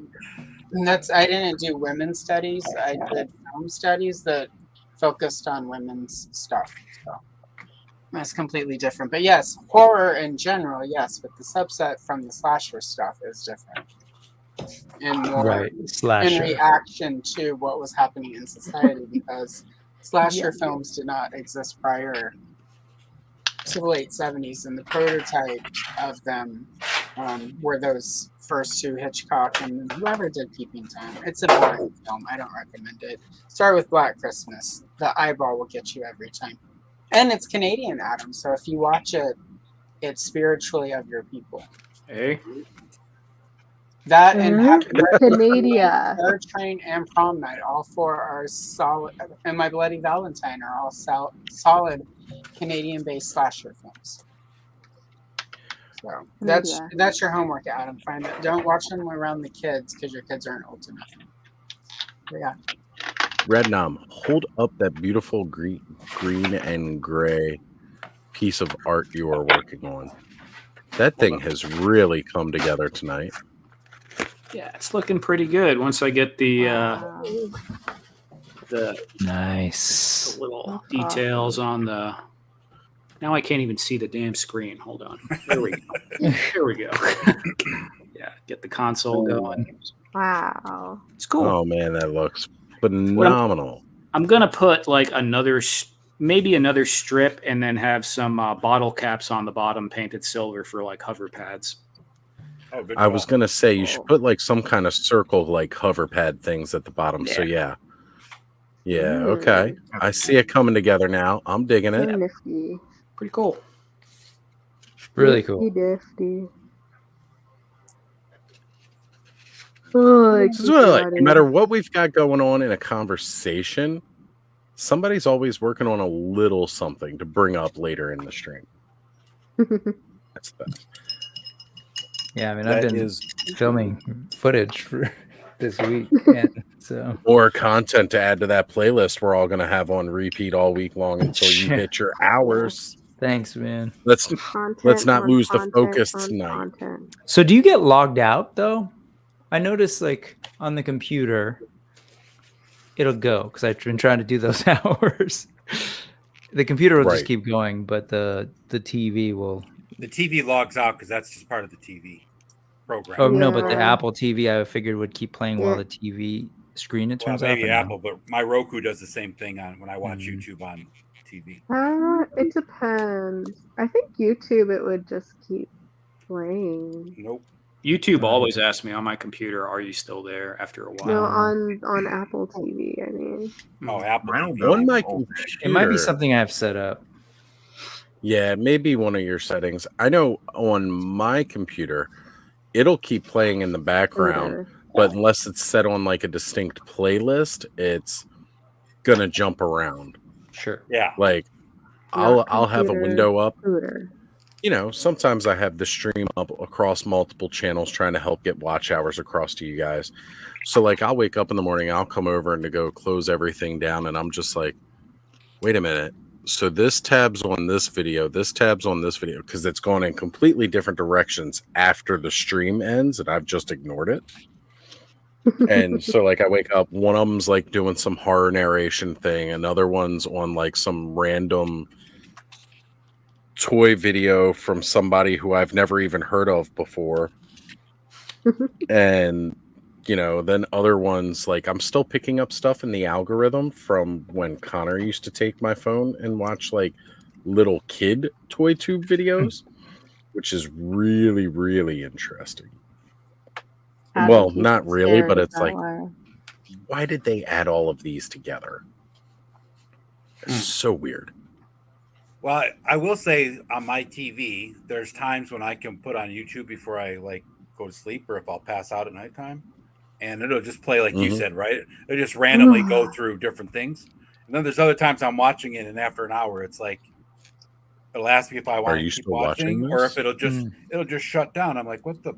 didn't do women's studies. I did film studies that focused on women's stuff. So that's completely different. But yes, horror in general, yes, but the subset from the slasher stuff is different. And more in reaction to what was happening in society, because slasher films did not exist prior to the late 70s, and the prototype of them were those first two, Hitchcock and whoever did Peeping Tom. It's a boring film. I don't recommend it. Start with Black Christmas. The eyeball will get you every time. And it's Canadian, Adam, so if you watch it, it's spiritually of your people. Hey. That and Canada, Air Train and Prom Night, all four are solid, and My Bloody Valentine are all solid Canadian-based slasher films. So that's your homework, Adam. Find that. Don't watch them around the kids because your kids aren't old enough. But yeah. Rednom, hold up that beautiful green and gray piece of art you are working on. That thing has really come together tonight. Yeah, it's looking pretty good. Once I get the nice little details on the. Now I can't even see the damn screen. Hold on. There we go. Here we go. Yeah, get the console going. Wow. It's cool. Oh man, that looks phenomenal. I'm gonna put like maybe another strip, and then have some bottle caps on the bottom painted silver for like hover pads. Oh, good I was gonna say you should put like some kind of circle like hover pad things at the bottom. So yeah. Okay. I see it coming together now. I'm digging it. Nifty. Pretty cool. Really cool. Nifty. Oh, This is what I like. No matter what we've got going on in a conversation, somebody's always working on a little something to bring up later in the stream. That's the best. Yeah, I mean, I've been filming footage for this week, and so more content to add to that playlist we're all going to have on repeat all week long until you hit your hours. Thanks, man. Let's not lose the focus tonight. So, do you get logged out though? I noticed, like on the computer, it'll go because I've been trying to do those hours. The computer will just keep going, but the TV will. The TV logs out because that's just part of the TV program. Oh no, but the Apple TV I figured would keep playing while the TV screen it turns off. Maybe Apple, but my Roku does the same thing when I watch YouTube on TV. It depends. I think YouTube it would just keep playing. Nope. YouTube always asks me on my computer, "Are you still there?" After a while. No, on Apple TV. I mean. Oh, Apple. On my computer, it might be something I have set up. Yeah, maybe one of your settings. I know on my computer, it'll keep playing in the background, but unless it's set on like a distinct playlist, it's gonna jump around. Sure. Yeah. Like I'll have a window up. You know, sometimes I have the stream up across multiple channels trying to help get watch hours across to you guys. So like I'll wake up in the morning, I'll come over and to go close everything down, and I'm just like, wait a minute. So this tab's on this video, because it's gone in completely different directions after the stream ends, and I've just ignored it. And so like I wake up, one of them's like doing some horror narration thing, another one's on like some random toy video from somebody who I've never even heard of before. And you know, then other ones, like I'm still picking up stuff in the algorithm from when Connor used to take my phone and watch like little kid toy tube videos, which is really, really interesting. Well, not really, but it's like, why did they add all of these together? It's so weird. Well, I will say on my TV, there's times when I can put on YouTube before I like go to sleep, or if I'll pass out at nighttime. And it'll just play like you said, right? It'll just randomly go through different things. And then there's other times I'm watching it, and after an hour, it's like it'll ask me if I want to keep watching, or if it'll just shut down. I'm like, what the?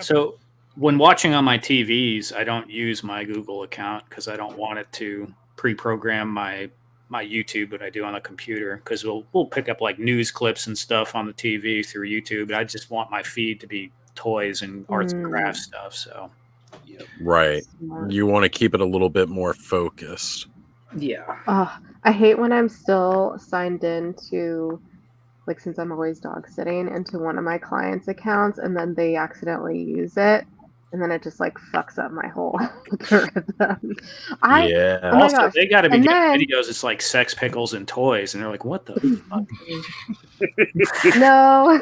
So when watching on my TVs, I don't use my Google account because I don't want it to pre-program my YouTube that I do on the computer, because we'll pick up like news clips and stuff on the TV through YouTube. I just want my feed to be toys and arts and crafts stuff. So, right, you want to keep it a little bit more focused. Yeah. I hate when I'm still signed in to, like, since I'm always dog sitting, into one of my clients' accounts, and then they accidentally use it, and then it just like fucks up my whole algorithm. Oh my Also, gosh. they got to be And getting then- videos. It's like sex pickles and toys, and they're like, "What the fuck?" No,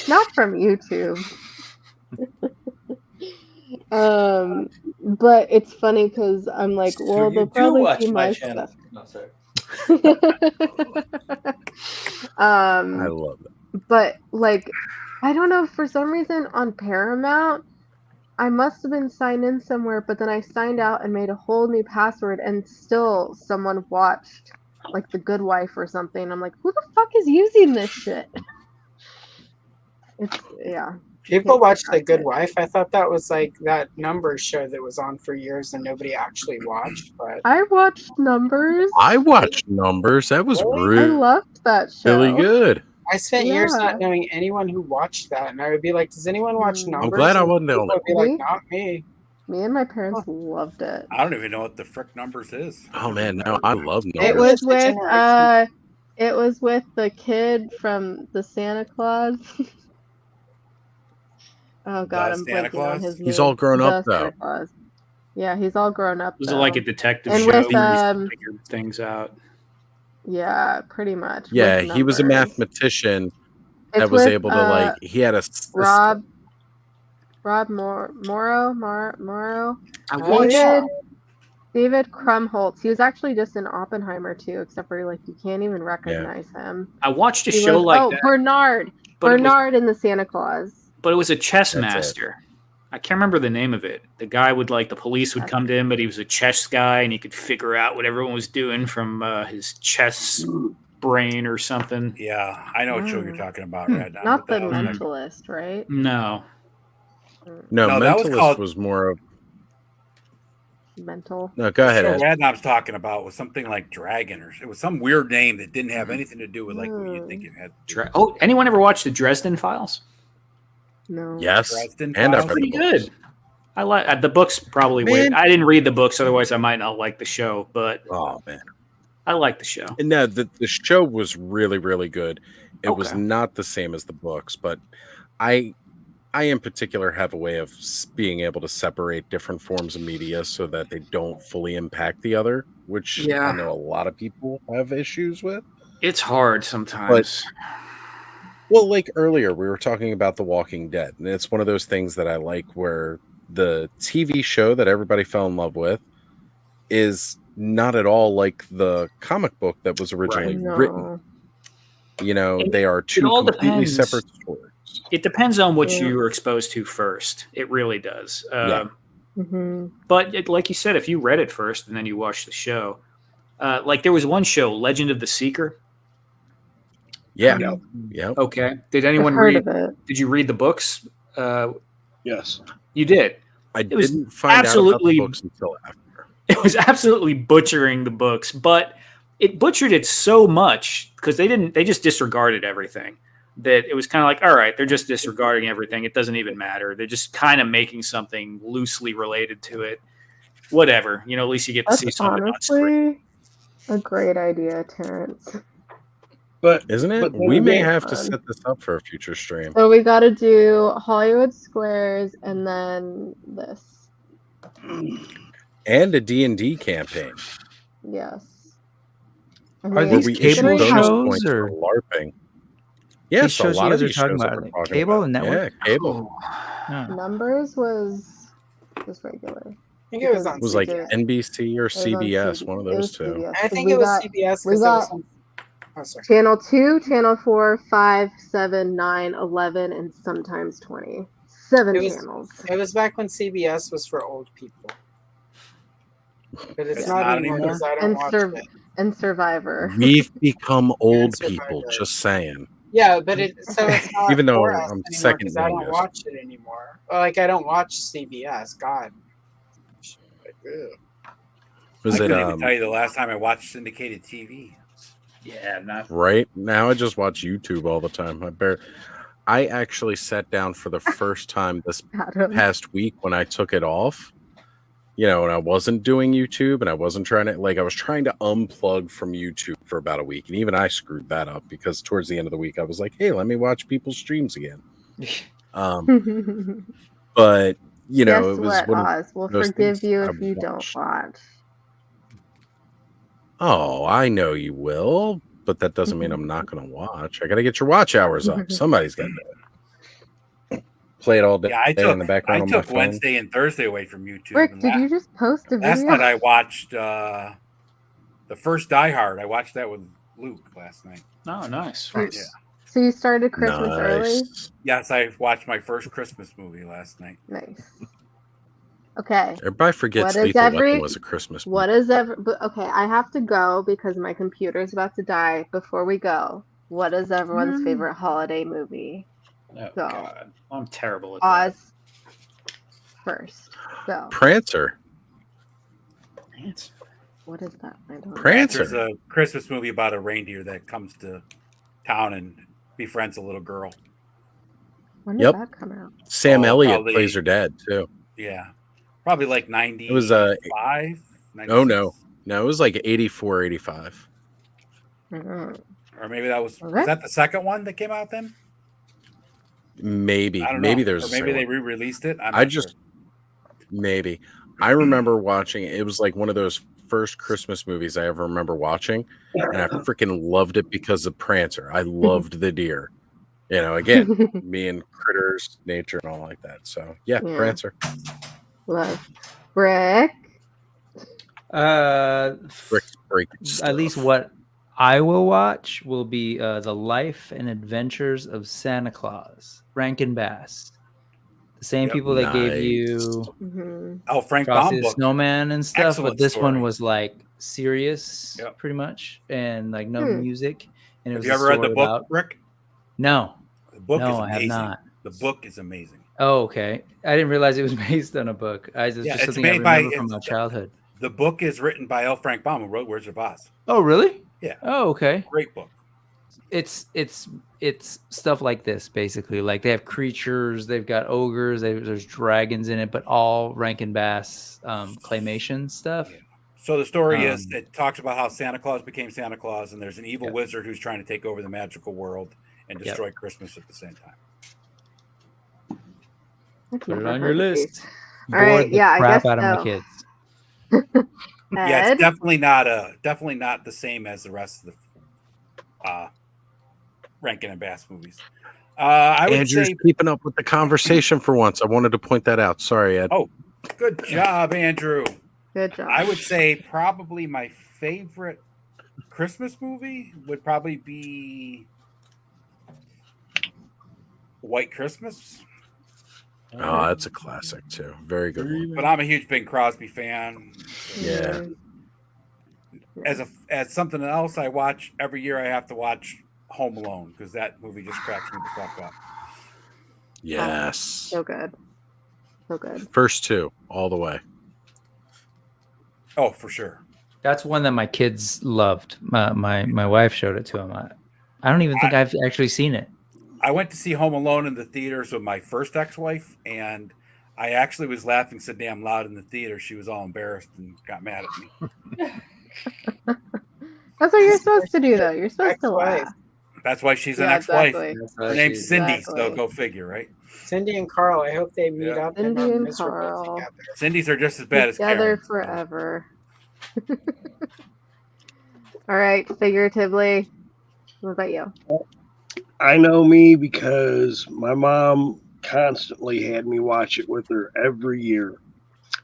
not from YouTube. But it's funny because I'm like, well, they'll probably see my stuff. No, sorry. I love it. But like, I don't know, for some reason on Paramount, I must have been signed in somewhere, but then I signed out and made a whole new password, and still someone watched like The Good Wife or something. I'm like, who the fuck is using this shit? It's People watch The Good Wife. I thought that was like that Numbers show that was on for years and nobody actually watched. But I watched Numbers. I watched Numbers. That was I really, loved that show. really good. I spent years Yeah. not knowing anyone who watched that, and I would be like, "Does anyone watch Numbers?" glad I And wasn't the people only would be one. like, "Not me." Me and my parents loved it. I don't even know what the frick Numbers is. Oh man, no, I love Numbers. It was with it was with the kid from the Santa Claus. Oh god, I'm Santa blanking Claus? on his name. He's all grown up, The Santa though. Claus. Yeah, he's all grown up. Was it though. like a detective And show? with where he figured things out. yeah, pretty much. Yeah, with he was a Numbers. mathematician that It's was with, able to like. He had a Rob Morrow. I watched David Krumholtz. He was actually just in Oppenheimer too, except for like you can't even recognize him. I watched a He show was- like that, Bernard. But it was- Bernard in the Santa Claus. but it was a chess That's it. master. I can't remember the name of it. The guy would like the police would come to him, but he was a chess guy, and he could figure out what everyone was doing from his chess brain or something. Yeah, I know what show you're talking about right now. Not but the that was like- Mentalist, right? No. No, No, that was Mentalist called- was more of. Mental. No, go ahead. The Ed. show Radnob's talking about was something like Dragon, or it was some weird name that didn't have anything to do with like what you think it had. Oh, anyone ever watched the Dresden Files? No. Yes, Dresden and I've Files? read Pretty the books. good. I like the books. Probably way. Man. I didn't read the books, otherwise I might not like the show. But Oh man, I like the show. and no, the show was really really good. It was Okay. not the same as the books, but I in particular have a way of being able to separate different forms of media so that they don't fully impact the other, which Yeah. I know a lot of people have issues with. It's hard sometimes. Well, like earlier, we were talking about The Walking Dead, and it's one of those things that I like where the TV show that everybody fell in love with is not at all like the comic book that was originally written. You know, they are two all completely depends. separate stories. It depends on what Yeah. you were exposed to first. It really does. Yeah. But like you said, if you read it first and then you watched the show, like there was one show, Legend of the Seeker. Yeah. Yeah. Okay. Did anyone I've heard read? of it. Did you read the books? Yes. You did. I It was didn't find out about absolutely- the books until after. It was absolutely butchering the books, but it butchered it so much because they just disregarded everything. That it was kind of like, all right, they're just disregarding everything. It doesn't even matter. They're just kind of making something loosely related to it. Whatever, you know. At least you get to see That's something on screen. honestly a great idea, Terrence. But Isn't it? but then We may again- have to set this up for a future stream. So we got to do Hollywood Squares and then this. And a D&D campaign. Yes. Are Where these we issue cable bonus shows points or for LARPing. Yes, these shows a lot you of guys are these talking shows that about? we're Like talking cable about. and network? Yeah, cable. Yeah. Numbers was regular. I think it was on It was like CBS. NBC or was on CBS, CBS. one of It those was two. CBS. I think We it was got- CBS we because it got- was on. Oh, sorry. Channel 2, Channel 4, 5, 7, 9, 11, and sometimes 20. 7 It was- channels. It was back when CBS was for old people. But it's It's not not anymore anymore? because I don't And, watch Sur- it. and Survivor. We've become old Survivor. people, just saying. Yeah, but it's not Even though for us I'm anymore second 'cause I don't youngest. watch it anymore. Well, like I don't watch CBS. God. Like, ew. Was I it couldn't even tell you the last time I watched syndicated TV. Yeah, not right now? I just watch YouTube all the time. I actually sat down for the first time this Adam. past week when I took it off. You know, and I wasn't doing YouTube, and I wasn't trying to I was trying to unplug from YouTube for about a week, and even I screwed that up because towards the end of the week I was like, "Hey, let me watch people's streams again." But you know, Guess it was what, one Oz? We'll of those forgive things you I if you don't watched. watch. Oh, I know you will, but that doesn't mean I'm not going to watch. I got to get your watch hours up. Somebody's got to do it. Play it all day Yeah, I in the took background on my phone. Wednesday and Thursday away from YouTube. Rick, and did you just post a video? last night I watched the first Die Hard. I watched that with Luke last night. Oh, nice. Yeah. So you started Christmas early? Yes, I watched my first Christmas movie last night. Nice. Okay. Everybody forgets Lethal Weapon was a Christmas movie. What is okay, I have to go because my computer's about to die. Before we go, what is everyone's favorite holiday movie? Oh, Go. God. I'm terrible at Oz first. Go. Prancer. Prancer. What is that? I don't know. Prancer's a Christmas movie about a reindeer that comes to town and befriends a little girl. When did Yep. that come out? Sam Elliott probably- plays her dad too. Yeah. Probably like 95. It was Oh no, it was like 84, 85. Mm-hmm. Or maybe that was Okay. that the second one that came out then? Maybe, I don't maybe know. there's. Or a maybe second they one. re-released it. I just maybe. I remember watching it. It was like one of those first Christmas movies I ever remember watching, and I freaking loved it because of Prancer. I loved the deer. You know, again, me and critters, nature, and all like that. So yeah. Prancer. Love. Rick. Rick's breaking At stuff. least what I will watch will be The Life and Adventures of Santa Claus, Rankin Bass. The same people that gave you Oh, Frank Frosty Baum the book. Snowman and stuff, Excellent but this one story. was like serious, pretty much, and like no music. And it Have was you a ever read the story book, about- Rick? No. The book No, is I have amazing. not. The book is amazing. Oh, okay. I didn't realize it was based on a book. It's Yeah, just it's something I made by- remember from my it's- childhood. The book is written by L. Frank Baum, who wrote Wizard of Oz. Oh, really? Yeah. Oh, okay. Great book. It's stuff like this basically. Like they have creatures, they've got ogres, there's dragons in it, but all Rankin Bass claymation stuff. So the story is, it talks about how Santa Claus became Santa Claus, and there's an evil wizard who's trying to take over the magical world and destroy Christmas at the same time. Put it on your list. All right, Bored the yeah, I crap guess out of my so. kids. Yeah, Ed? it's definitely not the same as the rest of the Rankin and Bass movies. I would Andrew's say, keeping up with the conversation for once. I wanted to point that out. Sorry, Ed. oh, good job, Andrew. Good job. I would say probably my favorite Christmas movie would probably be White Christmas. Oh, that's a classic too. Very good one. But I'm a huge Bing Crosby fan. Yeah. As something else I watch every year, I have to watch Home Alone because that movie just cracks me the fuck up. Yes. So good. So good. First two, all the way. Oh, for sure. That's one that my kids loved. My wife showed it to them. I don't even think I've actually seen it. I went to see Home Alone in the theaters with my first ex-wife, and I actually was laughing so damn loud in the theater. She was all embarrassed and got mad at me. That's what you're supposed to do, though. You're supposed to laugh. That's why she's an Yeah, ex-wife. exactly. Her name's Cindy, Exactly. so go figure, right? Cindy and Carl, I hope they meet up and Cindy are and miserable Carl. together. Cindy's are just as bad as Together Karen. forever. All right, figuratively. What about you? I know me because my mom constantly had me watch it with her every year.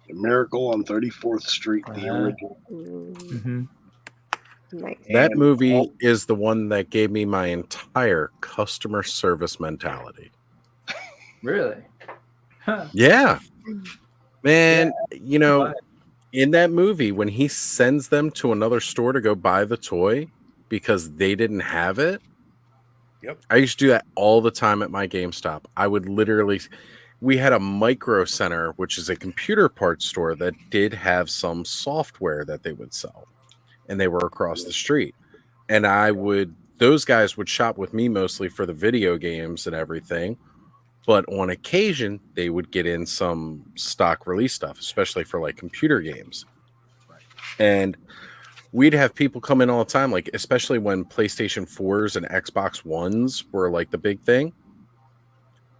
The Miracle on 34th Street, the original. Nice. That movie is the one that gave me my entire customer service mentality. Really? Yeah. Man, you know, in that movie, when he sends them to another store to go buy the toy because they didn't have it. Yep. I used to do that all the time at my GameStop. I would literally, we had a Micro Center, which is a computer parts store that did have some software that they would sell, and they were across the street. And those guys would shop with me mostly for the video games and everything. But on occasion, they would get in some stock release stuff, especially for like computer games. And we'd have people come in all the time, like especially when PlayStation 4s and Xbox Ones were like the big thing.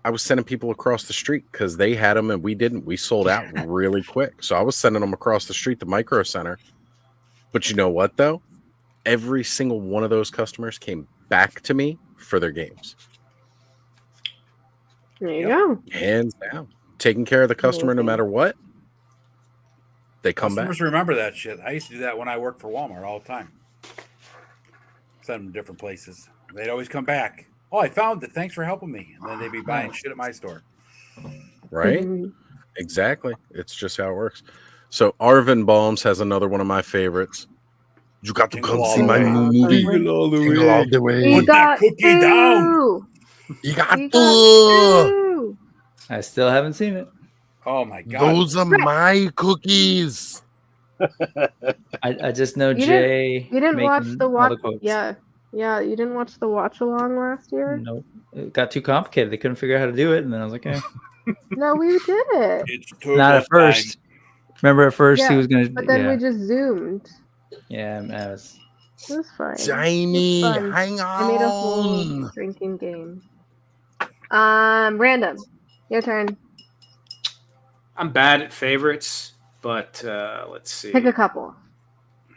I was sending people across the street because they had them and we didn't. We sold out really quick. So I was sending them across the street to Micro Center. But you know what, though? Every single one of those customers came back to me for their games. There you go. Hands down. Taking care of the customer no matter what. They come Customers back. remember that shit. I used to do that when I worked for Walmart all the time. Send them to different places. They'd always come back. Oh, I found it. Thanks for helping me. And then they'd be buying shit at my store. Right? Exactly. It's just how it works. So Arvin Balms has another one of my favorites. You got to come see my new movie. Jingle all the way. Put that cookie down. You got to. I still haven't seen it. Oh my god. Those are my cookies. I just know You Jay. didn't watch making the all watch. quotes. Yeah. You didn't watch the watch along last year. Nope. It got too complicated. They couldn't figure out how to do it, and then I was like, eh. No, we did it. Not at first. Remember, at first he was gonna. But then we just zoomed. Yeah, that was. It was fine. Jamie, It was fun. hang I made a whole on. drinking game. Random. Your turn. I'm bad at favorites, but let's see. Pick a couple.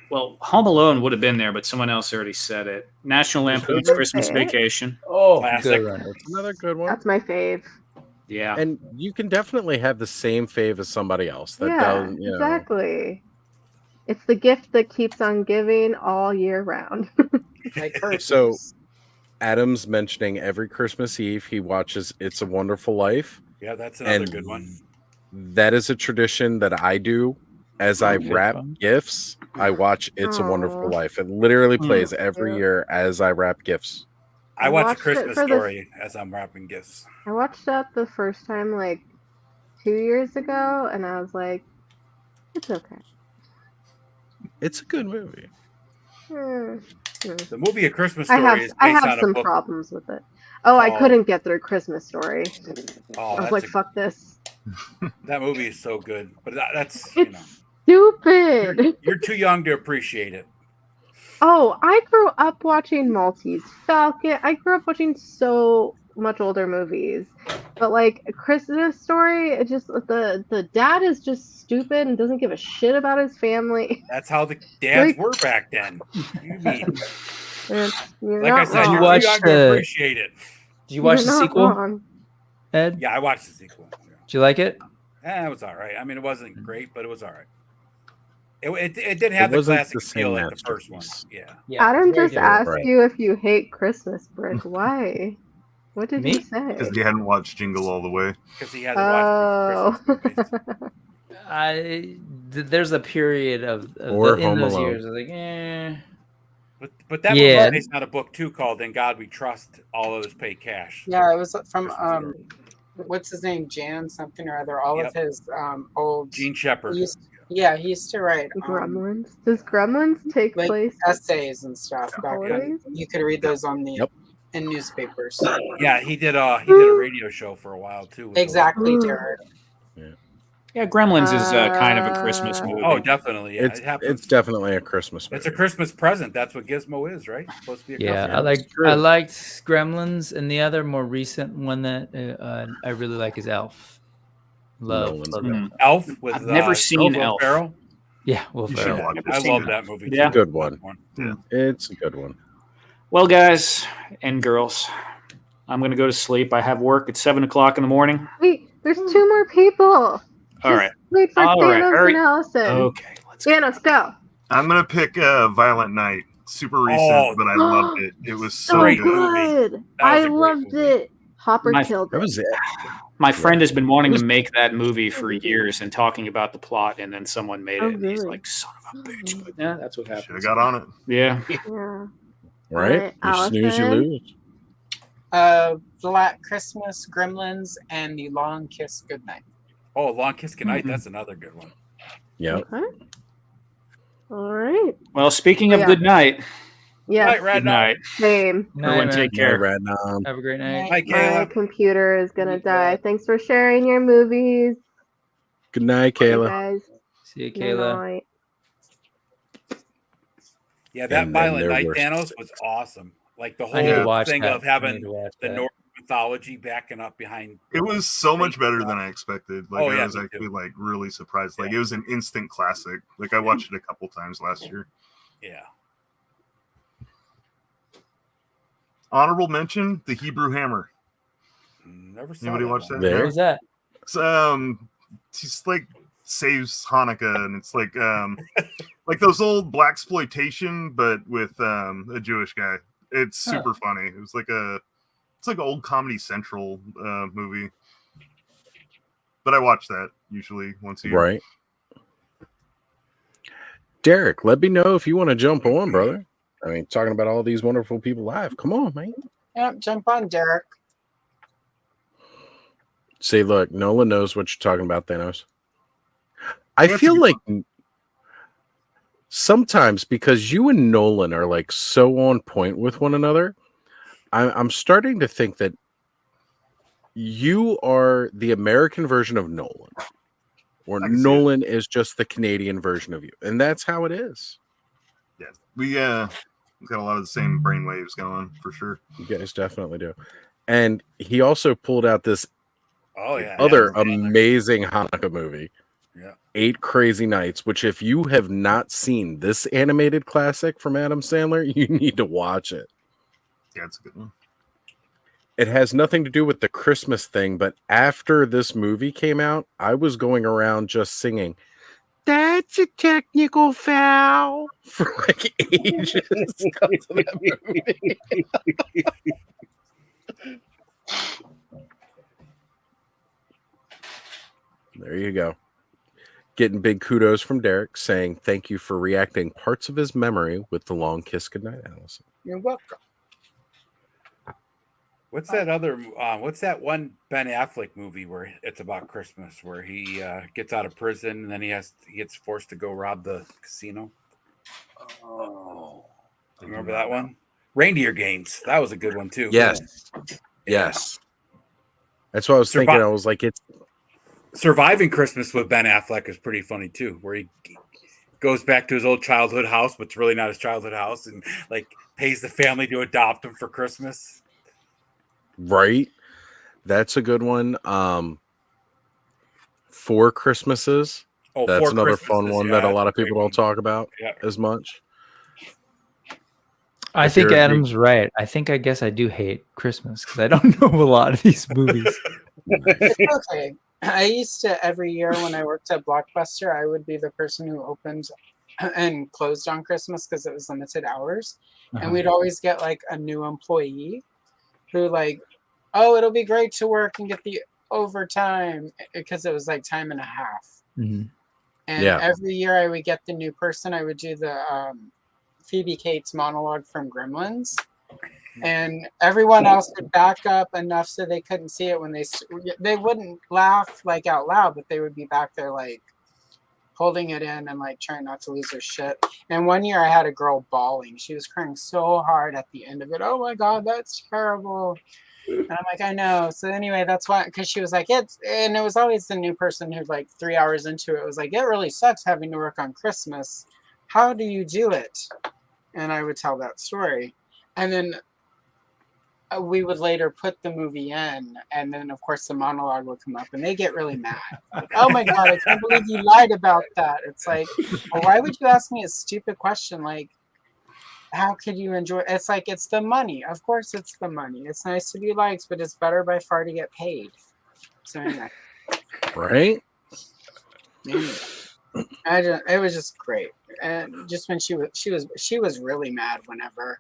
Well, Home Alone would have been there, but someone else already said it. National Lampoon's Christmas Vacation. Oh, classic. It's another good one. That's my fave. Yeah. And you can definitely have the same fave as somebody else. That Yeah, does, you know. exactly. It's the gift that keeps on giving all year round. So Adam's mentioning every Christmas Eve he watches It's a Wonderful Life. Yeah, that's another And good one. That is a tradition that I do as I Okay, wrap fun. gifts. I watch It's a Wonderful Aw. Life. It literally plays every Yeah. year as I wrap gifts. I watch A watched it Christmas for the- Story as I'm wrapping gifts. I watched that the first time like 2 years ago, and I was like, it's okay. It's a good movie. The movie A Christmas I Story is have based on some a book. problems with it. Oh, I Oh. couldn't get through Christmas Story. Oh, I was that's like, a- fuck this. That movie is so good, but that's you know, Stupid. you're too young to appreciate it. Oh, I grew up watching Maltese Falcon. I grew up watching so much older movies. But like A Christmas Story, it just the dad is just stupid and doesn't give a shit about his family. That's how the dads Like- were back then. You mean? You're Like I not said, wrong. you're watch too young the- to appreciate it. Did you watch You're the not sequel, wrong. Ed? Yeah, I watched the sequel. Did you like it? It was all right. I mean, it wasn't great, but it was all right. It didn't have It the wasn't classic the same feel like the first one. masterpiece. Yeah. Adam very just different. asked Right. you if you hate Christmas, Brick. Why? What did Me? you say? Because you hadn't watched Jingle All the Way. Because he hasn't watched Oh. There's a period of Or in Home those Alone. years. I was like, eh. But that Yeah. was based on a book too called "In God We Trust." All others pay cash. Yeah, it was from what's his name, Jan something or other. All Yep. of his old Gene Shepard. he used to write Gremlins. Does Gremlins take like place? essays and stuff back then. Holidays? You could read those on the Yep. in newspapers. Yeah, he did a radio show for a while too. with Exactly, Ooh. Derek. Yeah, Gremlins is kind of a Christmas movie. Oh, definitely. Yeah, It's it happens. it's definitely a Christmas movie. It's a Christmas present. That's what Gizmo is, right? It's supposed to be a Yeah, Christmas I liked Gremlins, and the other more recent one that I really like is Elf. Love Nolan. Elf with I've never seen Will Elf. Ferrell. Yeah, Will You should Ferrell. watch it. I love that movie. Yeah. It's a good one. Yeah. It's a good one. Well, guys and girls, I'm going to go to sleep. I have work at 7 o'clock in the morning. Wait, there's two more people. All right. Wait for All right, Thanos hurry. and Allison. Okay. Thanos, go. I'm gonna pick Violent Night. Super recent, Oh. but I loved it. It was so So good. good. That was I a great loved movie. it. Hopper My- killed That it. was it. My friend has been wanting to make that movie for years and talking about the plot, and then someone made it. Oh, And he's really? like, son of a bitch. But yeah, that's what Should have happened. got on it. Yeah. Yeah. Right? Alright, You snooze, you Allison? lose. Black Christmas, Gremlins, and The Long Kiss Goodnight. Oh, Long Kiss Goodnight. That's another good one. Yeah. Okay. All right. Well, speaking of good night. Yes. Good night. Same. Everyone take care. Have a great night. Hi, My Kayla. computer is gonna die. Thanks for sharing your movies. Good night, Bye, Kayla. guys. See you, Good Kayla. night. Yeah, that And then Violent there Night were- Thanos was awesome. Like the I need to whole watch thing that. of I having need to watch the that. Norse mythology backing up behind. It was so much better than I expected. Like Oh, yeah, I was me actually too. like really surprised. Like it was an instant classic. Like I watched it a couple times last year. Yeah. Honorable mention: The Hebrew Hammer. Never saw Anybody that watch one. that? There. Who's that? It's he's like saves Hanukkah, and it's like those old blaxploitation, but with a Jewish guy. It's super funny. It was like it's like an old Comedy Central movie. But I watch that usually once a year. Right. Derek, let me know if you want to jump on, brother. I mean, talking about all these wonderful people live. Come on, man. Yep, jump on, Derek. Say, look, Nolan knows what you're talking about, Thanos. I That's a feel good like sometimes because you and Nolan are like so on point with one another, I'm starting to think that you are the American version of Nolan, or Nolan is just the Canadian version of you, and that's how it is. Yeah, we got a lot of the same brain waves going for sure. You guys definitely do. And he also pulled out this other amazing Hanukkah movie, 8 Crazy Nights, which if you have not seen this animated classic from Adam Sandler, you need to watch it. Yeah, it's a good one. It has nothing to do with the Christmas thing, but after this movie came out, I was going around just singing, "That's a technical foul," for like ages. because of that movie. There you go. Getting big kudos from Derek saying thank you for reacting parts of his memory with the Long Kiss Goodnight, Allison. You're welcome. What's that other? What's that one Ben Affleck movie where it's about Christmas, where he gets out of prison and then he gets forced to go rob the casino? Oh, remember that one? Reindeer Games. That was a good one too. Yes. Yes. That's what I was thinking. I was like, it's Surviving Christmas with Ben Affleck is pretty funny too, where he goes back to his old childhood house, but it's really not his childhood house, and like pays the family to adopt him for Christmas. right. That's a good one. Four Christmases. Oh, That's Four another fun Christmases, one yeah, that a that's lot a of people great don't talk about Yeah. as much. I If think you're a Adam's right. I think I guess I do hate Christmas because I don't know a lot of these movies. It's okay. I used to every year when I worked at Blockbuster, I would be the person who opened and closed on Christmas because it was limited hours, and we'd always get like a new employee who like, oh, it'll be great to work and get the overtime because it was like time and a half. Mhm. And Yeah. every year I would get the new person. I would do the Phoebe Cates monologue from Gremlins. And everyone else would back up enough so they couldn't see it when they wouldn't laugh like out loud, but they would be back there like holding it in and like trying not to lose their shit. And one year I had a girl bawling. She was crying so hard at the end of it. Oh my God, that's terrible. And I'm like, I know. So anyway, that's why, because she was like, and it was always the new person who like 3 hours into it was like, it really sucks having to work on Christmas. How do you do it? And I would tell that story. And then we would later put the movie in, and then of course the monologue would come up and they get really mad. Like, oh my God, I can't believe you lied about that. It's like, well, why would you ask me a stupid question? Like, how could you enjoy? It's like, it's the money. Of course it's the money. It's nice to be liked, but it's better by far to get paid. So anyway. Right? It was just great, and just when she was really mad whenever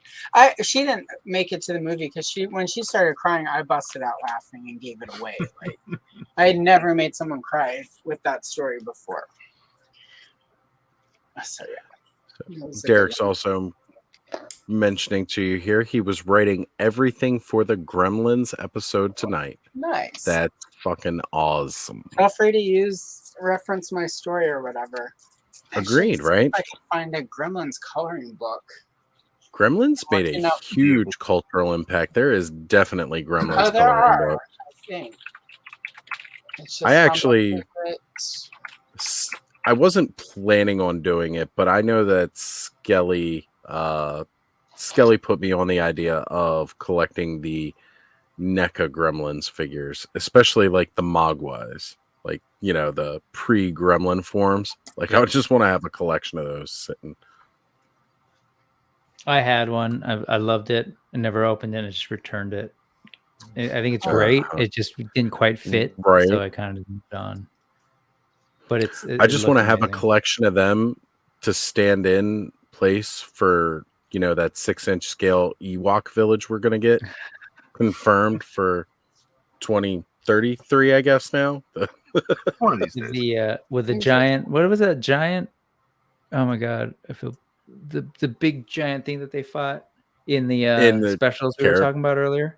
she didn't make it to the movie because when she started crying, I busted out laughing and gave it away. Like I had never made someone cry with that story before. So yeah, Derek's also mentioning to you here, he was writing everything for the Gremlins episode tonight. Nice. That's fucking awesome. Feel free to reference my story or whatever. Agreed, right? I can find a Gremlins coloring book. Gremlins made a huge cultural impact. There is definitely Gremlins there coloring are, book. I think. It's just I actually, it. I wasn't planning on doing it, but I know that Skelly put me on the idea of collecting the NECA Gremlins figures, especially like the Mogwais, like, you know, the pre-Gremlin forms. Like, I would just want to have a collection of those sitting. I had one. I loved it. I never opened it. I just returned it. I think it's great. It just didn't quite fit, right? So I kind of moved on. But I just want to have a collection of them to stand in place for, you know, that 6-inch scale Ewok village we're gonna get confirmed for 2033, I guess now. One of these days. With the giant. What was that giant? Oh my god! I feel the big giant thing that they fought in the specials we were talking about earlier.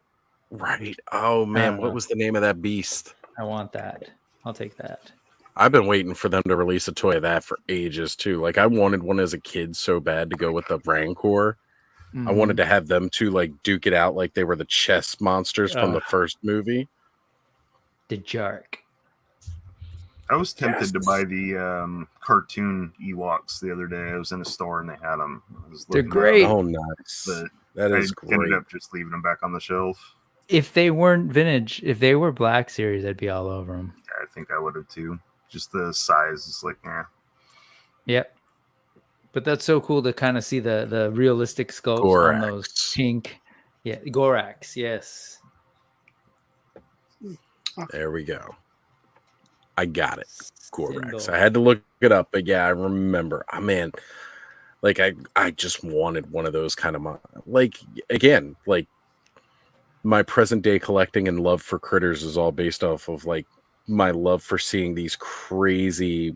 Right. Oh man, what was the name of that beast? I want that. I'll take that. I've been waiting for them to release a toy of that for ages too. Like, I wanted one as a kid so bad to go with the Rancor. I wanted to have them two like duke it out like they were the chess monsters from the first movie. The Jark. I was tempted to buy the cartoon Ewoks the other day. I was in a store and they had them. They're great. Oh, nice. But that is I ended great. up just leaving them back on the shelf. If they weren't vintage, if they were Black Series, I'd be all over them. Yeah, I think I would have too. Just the size is like, Yep. But that's so cool to kind of see the realistic sculpts on those pink. Yeah, Gorax, yes. There we go. I got it. Gorax. I had to look it up, but yeah, I remember. Oh, man, like I just wanted one of those kind of like, again, like my present day collecting and love for critters is all based off of like my love for seeing these crazy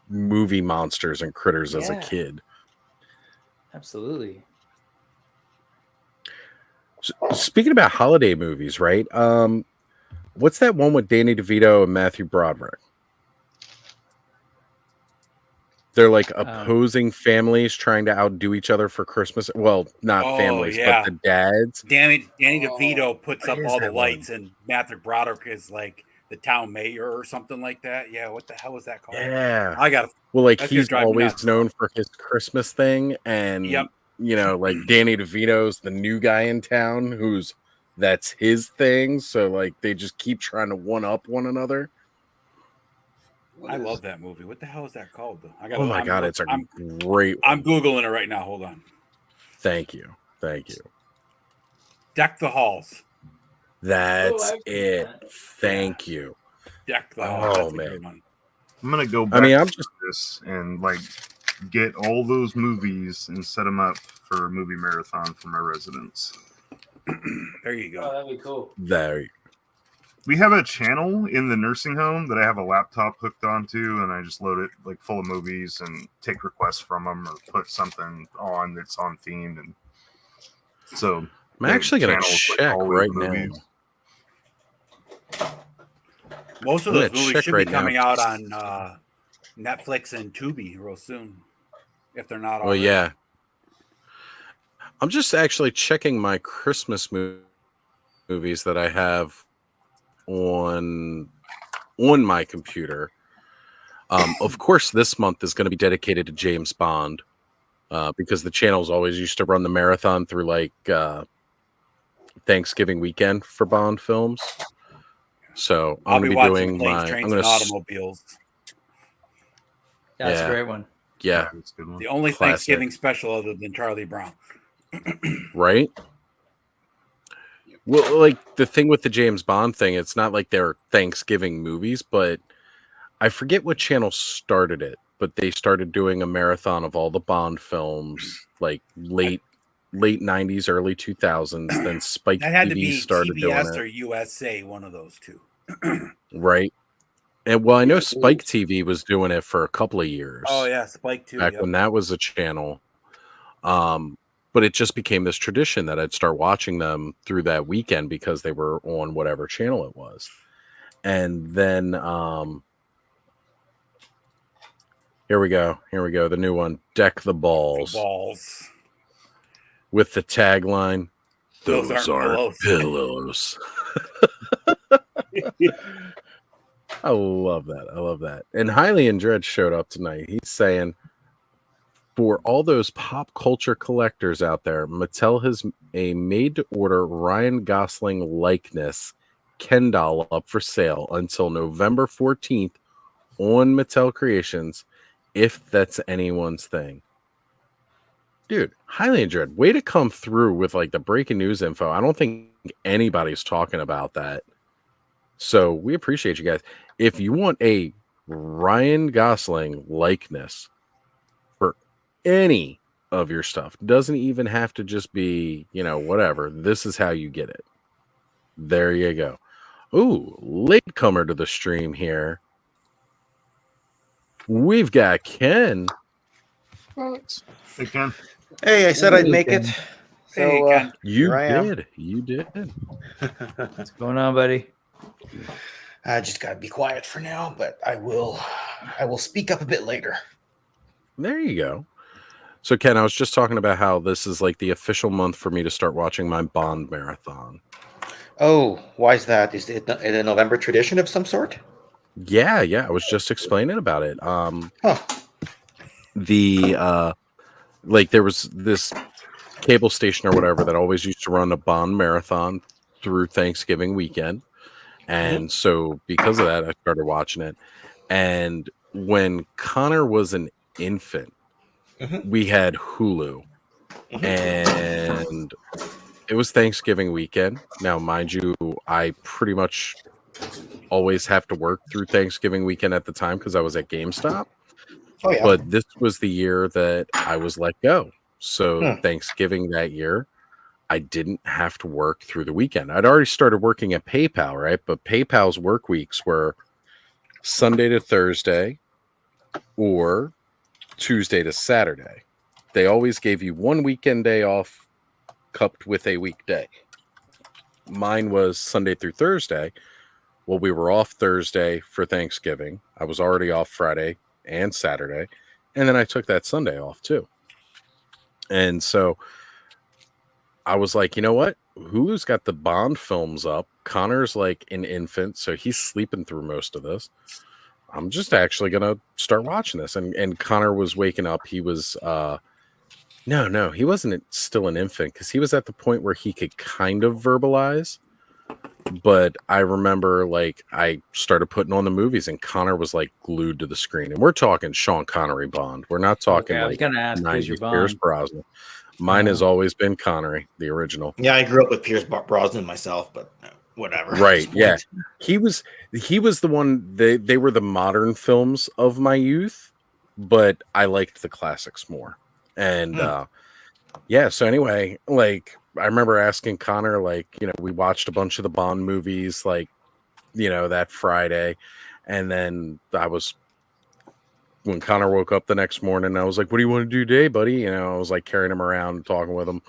movie monsters and critters as a kid. Absolutely. So, speaking about holiday movies, right? What's that one with Danny DeVito and Matthew Broderick? They're like opposing families trying to outdo each other for Christmas. Well, not families, but the dads. Danny DeVito puts up all the lights, and Matthew Broderick is like the town mayor or something like that. Yeah, what the hell is that called? Yeah, I got. Well, like he's always known for his Christmas thing, and you know, like Danny DeVito's the new guy in town that's his thing. So like they just keep trying to one up one another. I love that movie. What the hell is that called? Though? Oh my god, it's a great. I'm googling it right now. Hold on. Thank you. Deck the Halls. That's it. Thank you. Deck the Halls. Oh man, I'm gonna go back to this and like get all those movies and set them up for a movie marathon for my residents. There you go. Oh, that'd be cool. We have a channel in the nursing home that I have a laptop hooked onto, and I just load it like full of movies and take requests from them or put something on that's on theme. And so I'm actually going to check right now. Most of those movies should be coming out on Netflix and Tubi real soon, if they're not already. Well, yeah. I'm just actually checking my Christmas movies that I have on my computer. Of course, this month is going to be dedicated to James Bond because the channels always used to run the marathon through like Thanksgiving weekend for Bond films. So I'm going to be doing automobiles. That's a great one. Yeah, the only Thanksgiving special other than Charlie Brown. Right? Well, like the thing with the James Bond thing, it's not like they're Thanksgiving movies, but I forget what channel started it, but they started doing a marathon of all the Bond films, like late 90s, early 2000s. Then Spike that had TV to be started TBS doing or it. USA, one of those two. Right. And well, I know Spike TV was doing it for a couple of years. Oh yeah, Spike too. Back when that was a channel. but it just became this tradition that I'd start watching them through that weekend because they were on whatever channel it was. And then here we go. The new one, Deck the Balls. With the tagline, those are pillows. I love that. And Highly and Dread showed up tonight. He's saying, for all those pop culture collectors out there, Mattel has a made-to-order Ryan Gosling likeness Ken doll up for sale until November 14th on Mattel Creations, if that's anyone's thing. Dude, Highly and Dread, way to come through with like the breaking news info. I don't think anybody's talking about that. So we appreciate you guys. If you want a Ryan Gosling likeness for any of your stuff, doesn't even have to just be, whatever. This is how you get it. There you go. Ooh, latecomer to the stream here. We've got Ken. Hey, Ken. Hey, I said I'd make it. So you did. What's going on, buddy? I just gotta be quiet for now, but I will speak up a bit later. There you go. So Ken, I was just talking about how this is like the official month for me to start watching my Bond marathon. Oh, why is that? Is it a November tradition of some sort? Yeah. I was just explaining about it. There was this cable station or whatever that always used to run a Bond marathon through Thanksgiving weekend. And so because of that, I started watching it. And when Connor was an infant, we had Hulu. And it was Thanksgiving weekend. Now, mind you, I pretty much always have to work through Thanksgiving weekend at the time because I was at GameStop. Oh, yeah. But this was the year that I was let go. So Thanksgiving that year, I didn't have to work through the weekend. I'd already started working at PayPal, right? But PayPal's work weeks were Sunday to Thursday or Tuesday to Saturday. They always gave you one weekend day off coupled with a weekday. Mine was Sunday through Thursday. Well, we were off Thursday for Thanksgiving. I was already off Friday and Saturday. And then I took that Sunday off too. And so I was like, you know what? Hulu's got the Bond films up. Connor's like an infant, so he's sleeping through most of this. I'm just actually going to start watching this. And Connor was waking up. He was, no, he wasn't still an infant because he was at the point where he could kind of verbalize. But I remember like I started putting on the movies and Connor was like glued to the screen. And we're talking Sean Connery Bond. We're not talking like 90s Pierce Brosnan. Mine has always been Connery, the original. Yeah, I grew up with Pierce Brosnan myself, but whatever. Right, yeah. He was the one, they were the modern films of my youth, but I liked the classics more. And so anyway, like I remember asking Connor, like, we watched a bunch of the Bond movies, like, that Friday. And then when Connor woke up the next morning, I was like, what do you want to do today, buddy? I was like carrying him around and talking with him.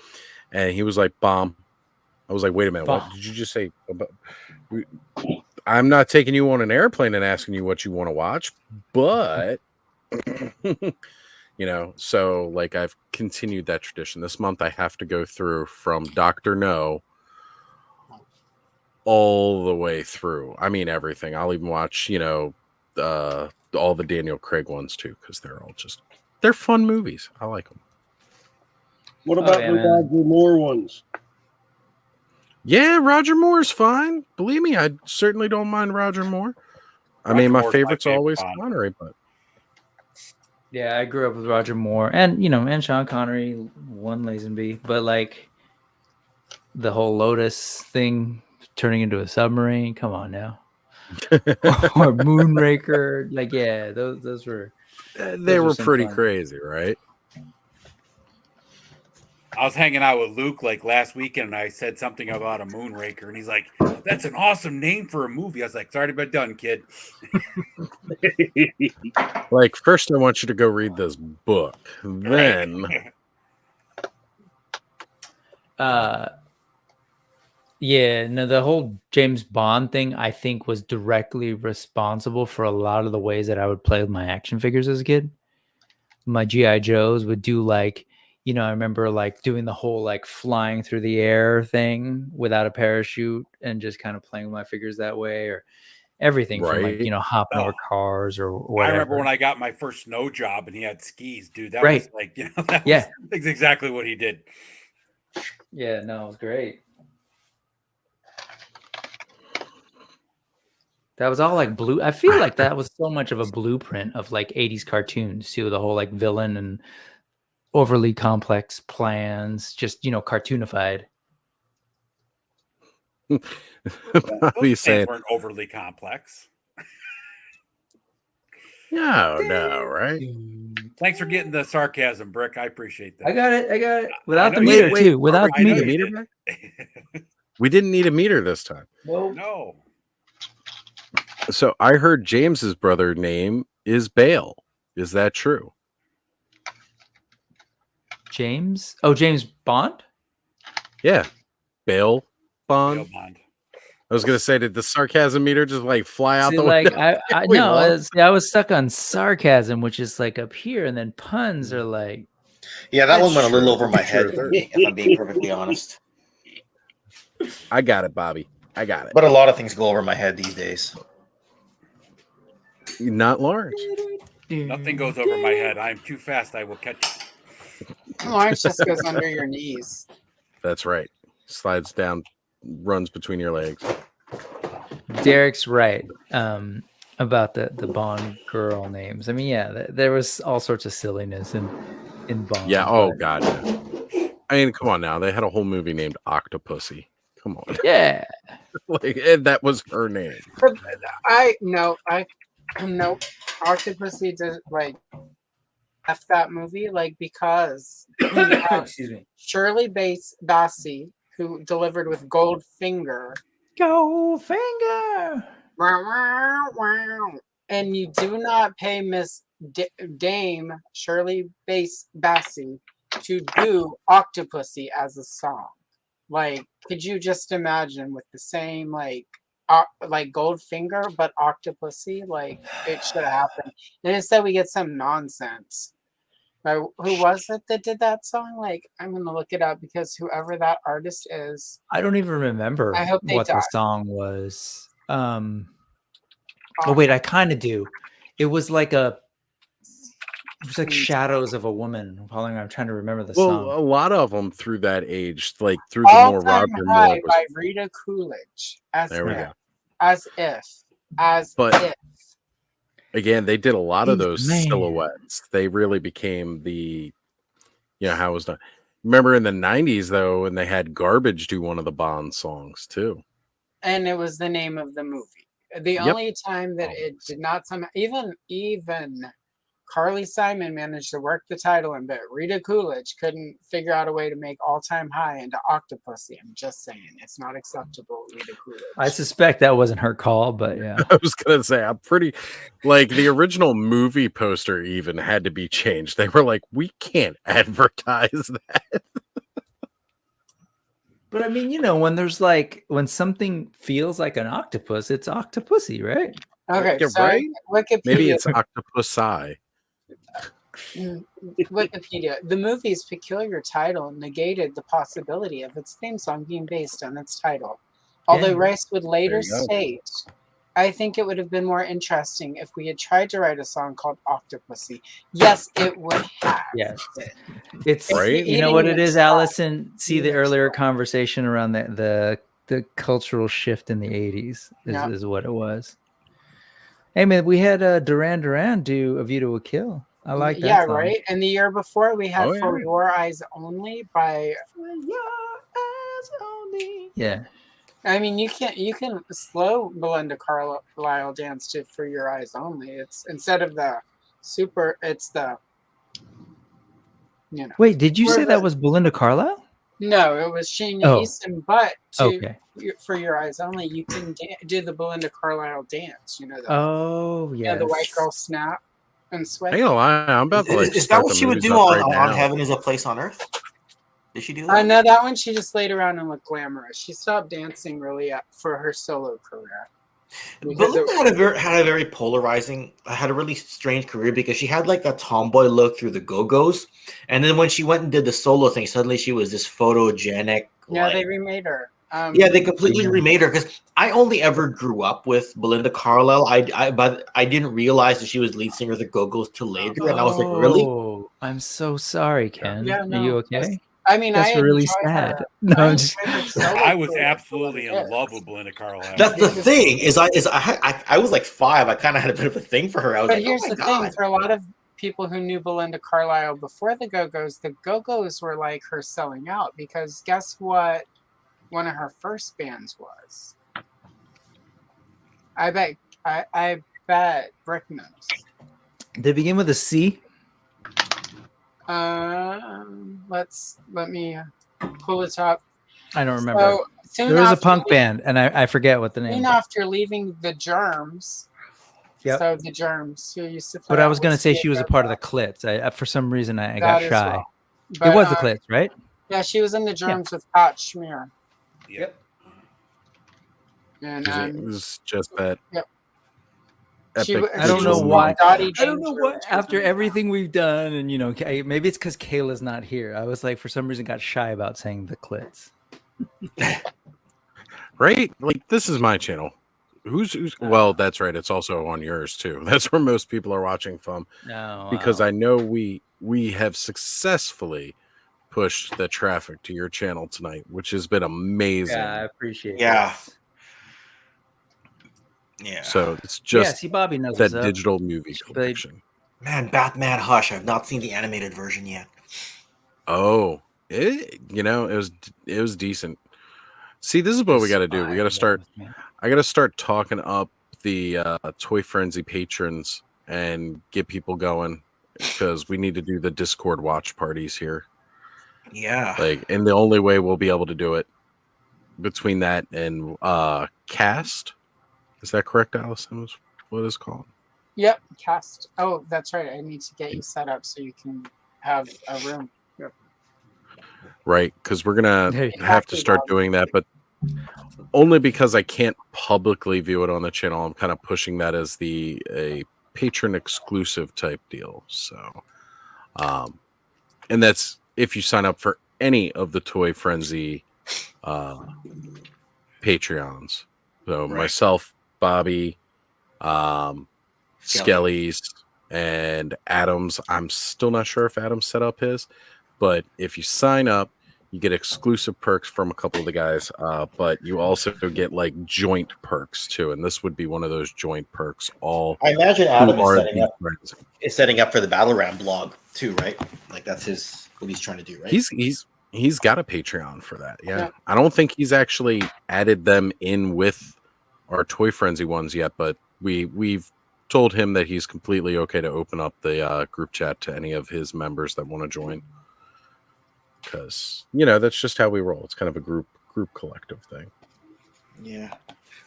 And he was like, bomb. I was like, wait a minute. What did you just say? I'm not taking you on an airplane and asking you what you want to watch, but so like I've continued that tradition. This month I have to go through from Dr. No all the way through. I mean, everything. I'll even watch, all the Daniel Craig ones too, because they're fun movies. I like them. What about the Roger Moore ones? Yeah, Roger Moore's fine. Believe me, I certainly don't mind Roger Moore. I mean, my favorite's always Connery, but yeah, I grew up with Roger Moore and and Sean Connery, one Lazenby, but like the whole Lotus thing turning into a submarine. Come on now. Or Moonraker, like those were pretty crazy, right? I was hanging out with Luke like last weekend and I said something about a Moonraker and he's like, that's an awesome name for a movie. I was like, it's already been done, kid. Like, first I want you to go read this book, then Yeah, no, the whole James Bond thing, I think, was directly responsible for a lot of the ways that I would play with my action figures as a kid. My G.I. Joes would do like, I remember like doing the whole like flying through the air thing without a parachute and just kind of playing with my figures that way, or everything from like, hopping over cars or whatever. I remember when I got my first snow job and he had skis, dude. That Right. was like, that Yeah. was exactly what he did. Yeah, no, it was great. That was all like blue. I feel like that was so much of a blueprint of like 80s cartoons too. The whole like villain and overly complex plans, just, cartoonified. Those fans weren't overly complex. No, right? Thanks for getting the sarcasm, Brick. I appreciate that. I got it. Without the meter too. Without the meter. We didn't need a meter this time. No. So I heard James's brother name is Bale. Is that true? James? Oh, James Bond? Yeah. Bale Bond. Bale Bond. I was gonna say, did the sarcasm meter just like fly out the like window? I was stuck on sarcasm, which is like up here, and then puns are like. Yeah, that one went a little over my head, if I'm being perfectly honest. I got it, Bobby. I got it. But a lot of things go over my head these days. Not Lawrence. Nothing goes over my head. I am too fast. I will catch it. Lawrence just goes under your knees. That's right. Slides down, runs between your legs. Derek's right about the Bond girl names. I mean, yeah, there was all sorts of silliness in Bond. Yeah. Oh God. Yeah. I mean, come on now. They had a whole movie named Octopussy. Come on. Yeah. And that was her name. But no, Octopussy did like F that movie, like because excuse me, Shirley Bassey, who delivered with Goldfinger. Goldfinger. And you do not pay Miss Dame Shirley Bassey to do Octopussy as a song. Like, could you just imagine with the same like Goldfinger, but Octopussy? Like, it should have happened. And instead, we get some nonsense. Who was it that did that song? Like, I'm gonna look it up because whoever that artist is, I don't even remember I hope they what die. the song was. Oh wait, I kind of do. It was like Shadows of a Woman. I'm trying to remember the song. Well, a lot of them through that age, like through the All more Time Roger High Moore. by Rita Coolidge. There we go. But again, they did a lot of those Man. silhouettes. They really became the, how it was done. Remember in the 90s though, and they had Garbage do one of the Bond songs too. and it was the name of the movie. The only time that it did not somehow, even Carly Simon managed to work the title in, but Rita Coolidge couldn't figure out a way to make All Time High into Octopussy. I'm just saying, it's not acceptable, Rita Coolidge. I suspect that wasn't her call, but yeah. I was gonna say, I'm pretty like the original movie poster even had to be changed. They were like, we can't advertise that. But I mean, when something feels like an octopus, it's Octopussy, right? Okay, Yeah, so right? Wikipedia. Maybe it's Octopussy. Wikipedia. The movie's peculiar title negated the possibility of its theme song being based on its title. Although Yeah. Rice would later There you go. state, I think it would have been more interesting if we had tried to write a song called Octopussy. Yes, it would have. Yes. It's Right? You know what it Eating is, its stuff. Allison? See the earlier conversation around the cultural shift in the 80s Yeah. is what it was. Hey man, we had Duran Duran do A View to a Kill. I like that. Yeah, song. right. And the year before we had Oh, yeah. For Your Eyes Only by. Yeah. I mean, you can slow Belinda Carlisle dance to For Your Eyes Only. It's instead of the super, it's the. Wait, did you Where say that the- was Belinda Carlisle? No, it was Shane Oh. Easton, but Okay. For Your Eyes Only, you can do the Belinda Carlisle dance. You know the Oh yeah. the white girl snap and sweat. I ain't gonna lie, I'm about to like. Is that start what the she would movies do up on, right on now. Heaven is a Place on Earth? Did she do that? No, that one she just laid around and looked glamorous. She stopped dancing really for her solo career. Belinda had a very polarizing, had a really strange career because she had like that tomboy look through the Go-Go's, and then when she went and did the solo thing, suddenly she was this photogenic. Yeah, they remade her. They completely remade her because I only ever grew up with Belinda Carlisle. But I didn't realize that she was lead singer of the Go-Go's till later, and I was like, really? Oh, I'm so sorry, Ken. Yeah, Are you okay? I mean, that's really sad. No, I'm just... I was absolutely in love with Belinda Carlisle. That's the thing. I was like 5. I kind of had a bit of a thing for her. I was but like, here's oh my the God. thing: for a lot of people who knew Belinda Carlisle before the Go-Go's were like her selling out because guess what? One of her first bands was. I bet Brick knows. They begin with a C. Let me pull it up. I don't remember. So there was a punk band, and I forget what the name. Soon after leaving the Germs. Yep. So the Germs who used to. But I was going to say she was a part of the Clits. For some reason I got shy. Well. But, it was the Clits, right? Yeah, she was in the Germs with Pat Schmier. Yep. And it was just that. Yep. I don't know why. I don't know what. After everything we've done, and maybe it's because Kayla's not here. I was like, for some reason, got shy about saying the Clits. Right? Like this is my channel. Who's well, that's right. It's also on yours too. That's where most people are watching from. Because I know we have successfully pushed the traffic to your channel tonight, which has been amazing. Yeah, I appreciate it. Yeah. So it's just see, Bobby knows that digital movie collection. Man, Batman Hush. I've not seen the animated version yet. Oh, it was decent. See, this is what we got to do. We got to start. I got to start talking up the Toy Frenzy patrons and get people going because we need to do the Discord watch parties here. Yeah. And the only way we'll be able to do it between that and Cast. Is that correct, Allison? What it's called? Yep, Cast. Oh, that's right. I need to get you set up so you can have a room. Yep. Right, because we're gonna have to start doing that, but only because I can't publicly view it on the channel. I'm kind of pushing that as a patron exclusive type deal. So, and that's if you sign up for any of the Toy Frenzy Patreons. So myself, Bobby, Skelly's, and Adams. I'm still not sure if Adams set up his, but if you sign up, you get exclusive perks from a couple of the guys, but you also get like joint perks too, and this would be one of those joint perks. I imagine Adam is setting up for the Battle Ram blog too, right? Like that's what he's trying to do, right? He's got a Patreon for that. Yeah. I don't think he's actually added them in with our Toy Frenzy ones yet, but we've told him that he's completely okay to open up the group chat to any of his members that want to join. Because that's just how we roll. It's kind of a group collective thing. Yeah,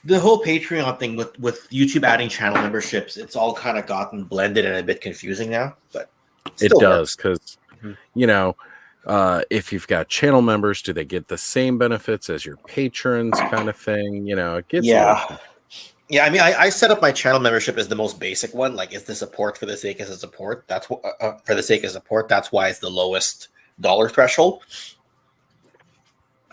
the whole Patreon thing with YouTube adding channel memberships, it's all kind of gotten blended and a bit confusing now. But it does because if you've got channel members, do they get the same benefits as your patrons? Kind of thing. It gets Yeah, I mean, I set up my channel membership as the most basic one. Like, it's the support for the sake of support. That's for the sake of support. That's why it's the lowest dollar threshold.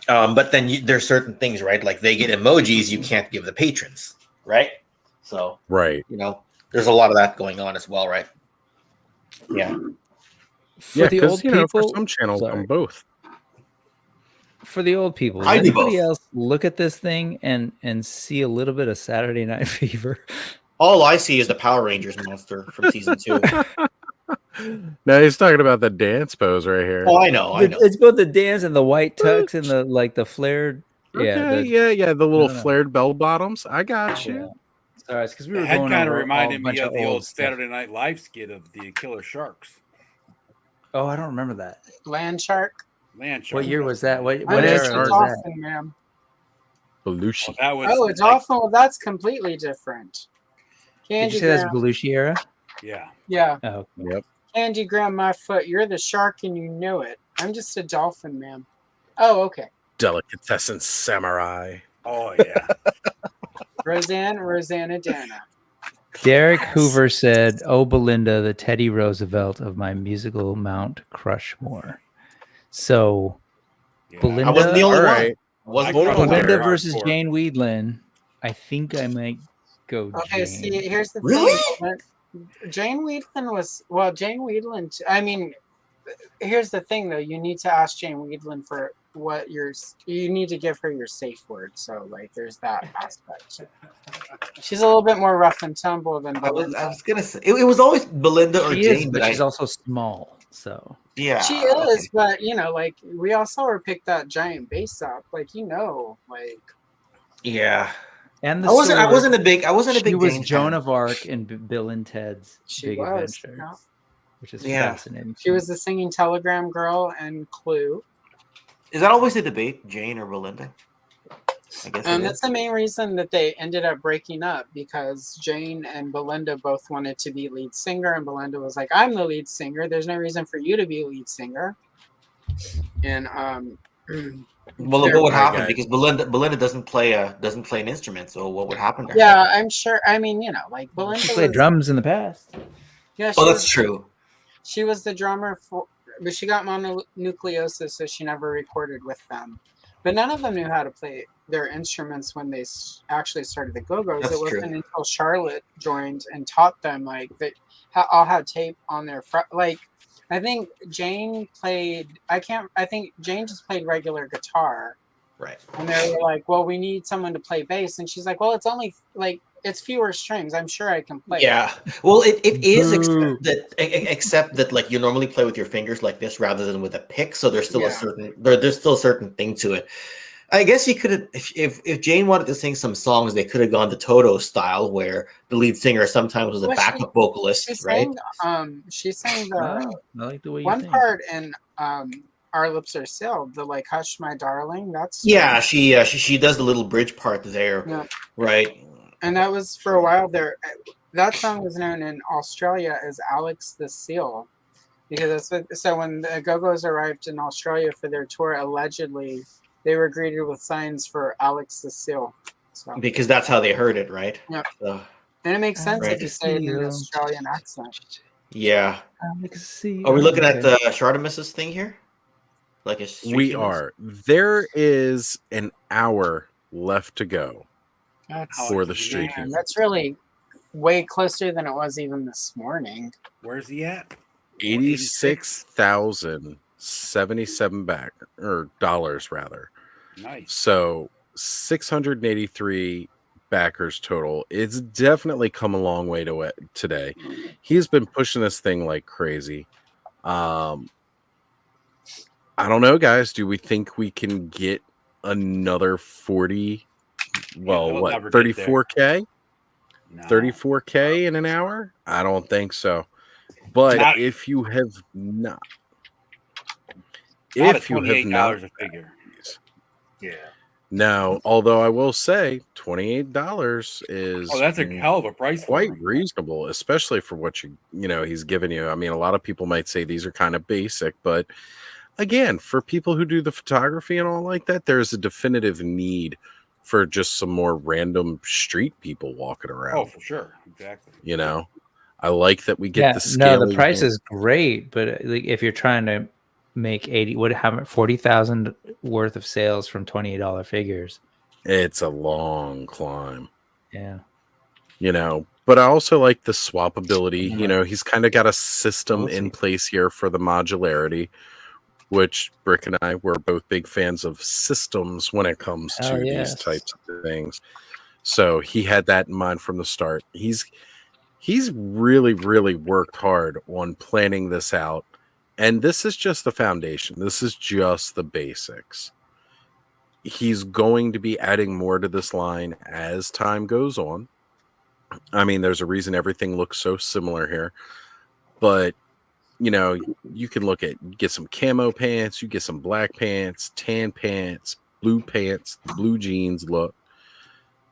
But then there's certain things, right? Like they get emojis you can't give the patrons, right? So, right, there's a lot of that going on as well, right? Yeah. For the old people, for some channels, on both. For the old people, does anybody else look at this thing and see a little bit of Saturday Night Fever? All I see is the Power Rangers monster from season 2. No, he's talking about the dance pose right here. Oh, I know. It's both the dance and the white tux and the flared. The little flared bell bottoms. I got you. Sorry, it's because we were that going kind of over reminded me of the old stuff. Saturday Night Live skit of the Killer Sharks. Oh, I don't remember that. Land Shark. What year was that? What I era it's was often, that? ma'am. Belushi. It's awful. That's completely different. Did you say that's Belushi era? Yeah. Yeah. Oh, yep. Candy grabbed my foot. You're the shark and you knew it. I'm just a dolphin, ma'am. Oh, okay. Delicatessen samurai. Oh yeah. Rosanna Dana. Derek Hoover said, "Oh, Belinda, the Teddy Roosevelt of my musical Mount Crushmore." So, Belinda, I wasn't the only All one. right. Wasn't Hold the on, only one. Belinda Derek. versus Jane Wheedlin. I think I might go Okay, Jane. see, here's the Really? thing. Jane Wheedlin was Jane Wheedlin. I mean, here's the thing though. You need to ask Jane Wheedlin for what you need to give her your safe word. So like, there's that aspect. She's a little bit more rough and tumble than I Belinda. was gonna say it was always Belinda or She Jane, is, but she's also small. So yeah, She is, but you know, like we all saw her pick that giant bass up. Like like. yeah. and I wasn't a big She Jane was fan. Joan of Arc in Bill and Ted's She Big was, Adventure, yeah. which is Yeah. fascinating. She was the singing telegram girl and Clue. Is that always the debate, Jane or Belinda? I guess And it that's is. the main reason that they ended up breaking up, because Jane and Belinda both wanted to be lead singer, and Belinda was like, "I'm the lead singer. There's no reason for you to be lead singer." And Well, They're what would right, happen? guys. Because Belinda doesn't play an instrument, so what would happen to her? yeah, I'm sure. I mean, you know, like Belinda She played was, drums in the past. yeah, Oh, that's true. She was the drummer for, but she got mononucleosis, so she never recorded with them. But none of them knew how to play their instruments when they actually started the Go-Go's. That's It wasn't true. until Charlotte joined and taught them, like, they all had tape on their like. I think Jane played. I think Jane just played regular guitar. Right. And they were like, "Well, we need someone to play bass," and she's like, "Well, it's only like it's fewer strings. I'm sure I can play." Yeah. Well, it is except that like you normally play with your fingers like this rather than with a pick, so there's still Yeah. there's still a certain thing to it. I guess you could have if Jane wanted to sing some songs, they could have gone the Toto style, where the lead singer sometimes was a Well, backup vocalist, She right? sang, she sang the I like the way you one think. part in Our Lips Are Sealed, the like "Hush My Darling." That's Yeah, she does the little bridge part there, Yeah. right? and that was for a while there. That song was known in Australia as "Alex the Seal," because so when the Go-Go's arrived in Australia for their tour, allegedly they were greeted with signs for "Alex the Seal." So, Because that's how they heard it, right? yeah, So, and it makes sense Right. if you say it in an Australian accent. yeah. See, Are we looking at the Chartemis's thing here? Like a street We humans? are. There is an hour left to go That's for the street man, human. that's really way closer than it was even this morning. Where's he at? 86,077 back or dollars rather. Nice. So 683 backers total. It's definitely come a long way to it today. He's been pushing this thing like crazy. I don't know, guys. Do we think we can get another 40? Well, he'll what, never get there. 34K? No. 34K in an hour? I don't think so. But Not- if you have not, Not if at you have $28 not, a figure. Yeah. now, although I will say $28 is Oh, that's a hell of a price. For quite him. reasonable, especially for what he's giving you. I mean, a lot of people might say these are kind of basic, but again, for people who do the photography and all like that, there's a definitive need for just some more random street people walking around. Oh, for sure. Exactly. I like that we get the scale. No, the price is great, but like, if you're trying to make 40,000 worth of sales from $28 figures, it's a long climb. Yeah. But I also like the swappability. He's kind of got a system in place here for the modularity, which Brick and I were both big fans of systems when it comes to these types of things. So he had that in mind from the start. He's really, really worked hard on planning this out. And this is just the foundation. This is just the basics. He's going to be adding more to this line as time goes on. I mean, there's a reason everything looks so similar here. But, you can get some camo pants, you get some black pants, tan pants, blue jeans look.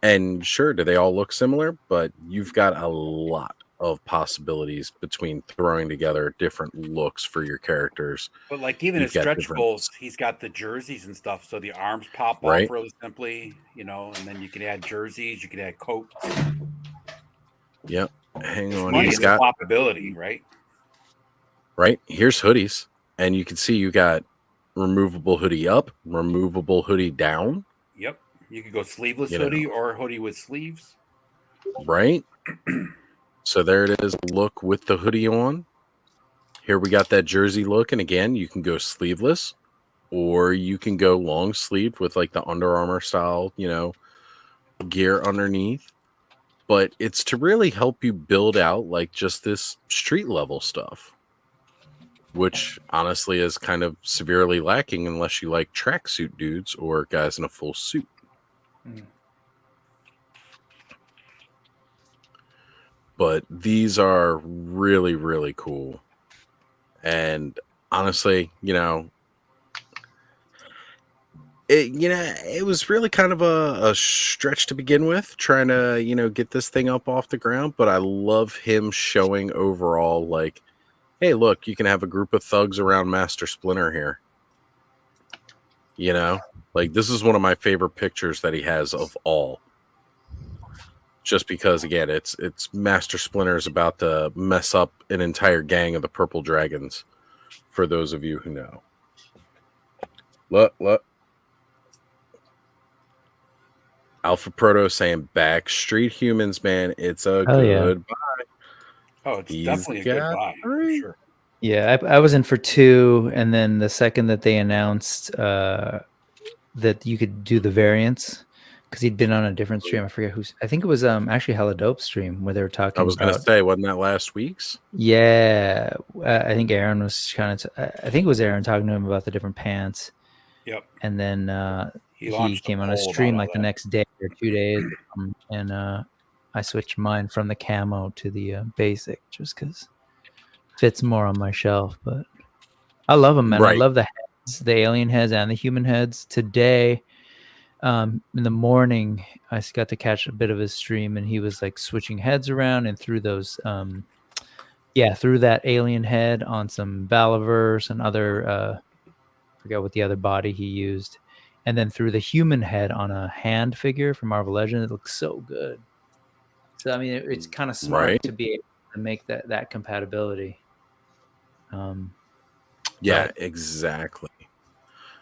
And sure, do they all look similar? But you've got a lot of possibilities between throwing together different looks for your characters. But like even his You've got stretch different- goals, he's got the jerseys and stuff, so the arms pop Right. off really simply, you know, and then you can add jerseys, you can add coats. Yep. Hang on. Money He's is got swappability, right? right here's hoodies, and you can see you got removable hoodie up, removable hoodie down. Yep. You could go sleeveless You know. hoodie or hoodie with sleeves. Right. So there it is, look with the hoodie on. Here we got that jersey look, and again, you can go sleeveless, or you can go long sleeved with like the Under Armour style, you know, gear underneath. But it's to really help you build out like just this street level stuff, which honestly is kind of severely lacking unless you like tracksuit dudes or guys in a full suit. But these are really, really cool. And honestly, you know, it was really kind of a stretch to begin with, trying to, you know, get this thing up off the ground. But I love him showing overall, like, hey, look, you can have a group of thugs around Master Splinter here. You know, like this is one of my favorite pictures that he has of all. Just because, again, it's Master Splinter's about to mess up an entire gang of the Purple Dragons, for those of you who know. Look. Alpha Proto saying Backstreet Humans, man. It's a Hell yeah. good buy. Oh, it's He's definitely a good got buy, for sure. Yeah, I was in for 2, and then the second that they announced that you could do the variants, because he'd been on a different stream. I forget who's. I think it was actually Hella Dope stream where they were talking. I was going to about- say, wasn't that last week's? Yeah, I think Aaron was kind of. I think it was Aaron talking to him about the different pants. Yep. And then He he launched a came on a poll stream about like all the that. next day or 2 days, and I switched mine from the camo to the basic just because fits more on my shelf. But I love them, man. I Right. love the heads, the alien heads and the human heads. Today, in the morning, I got to catch a bit of his stream, and he was like switching heads around and through those, through that alien head on some Valaverse and other, forget what the other body he used, and then through the human head on a hand figure from Marvel Legends. It looks so good. So I mean, it's kind of smart Right. to be able to make that compatibility. Yeah, But- exactly.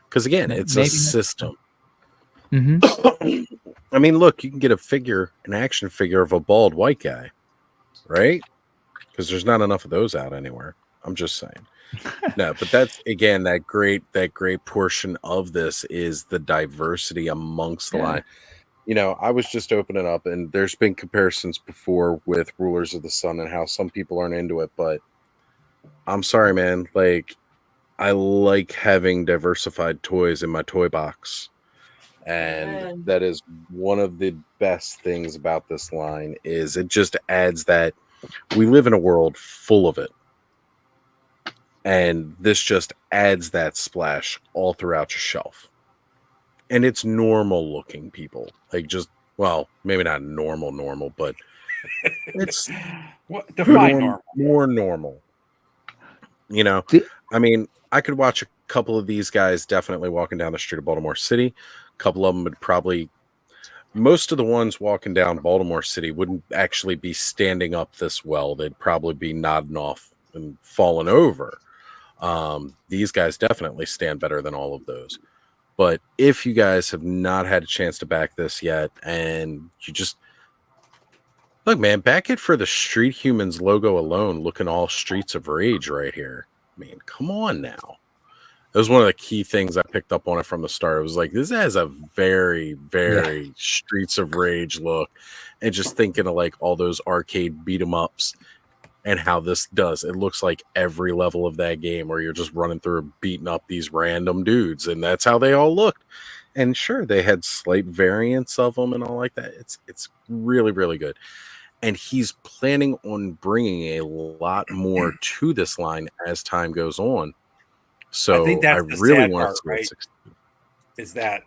Because again, it's a Maybe- system. Mhm. I mean, look, you can get an action figure of a bald white guy, right? Because there's not enough of those out anywhere. I'm just saying. No, but that's again that great portion of this is the diversity amongst the Yeah. line. You know, I was just opening up, and there's been comparisons before with Rulers of the Sun and how some people aren't into it, but I'm sorry, man. Like, I like having diversified toys in my toy box. And that is one of the best things about this line is it just adds that we live in a world full of it. And this just adds that splash all throughout your shelf. And it's normal looking, people. Like just, well, maybe not normal, but it's Define more normal. You know, I mean, I could watch a couple of these guys definitely walking down the street of Baltimore City. A couple of them would probably, most of the ones walking down Baltimore City wouldn't actually be standing up this well. They'd probably be nodding off and falling over. These guys definitely stand better than all of those. But if you guys have not had a chance to back this yet, and you just look, man, back it for the Street Humans logo alone, looking all Streets of Rage right here. I mean, come on now. That was one of the key things I picked up on it from the start. It was like, this has a very, very Streets of Rage look. And just thinking of like all those arcade beat 'em ups and how this does. It looks like every level of that game where you're just running through beating up these random dudes. And that's how they all looked. And sure, they had slight variants of them and all like that. It's really, really good. And he's planning on bringing a lot more to this line as time goes on. So I think that's the really sad want part, to see right? it succeed. Is that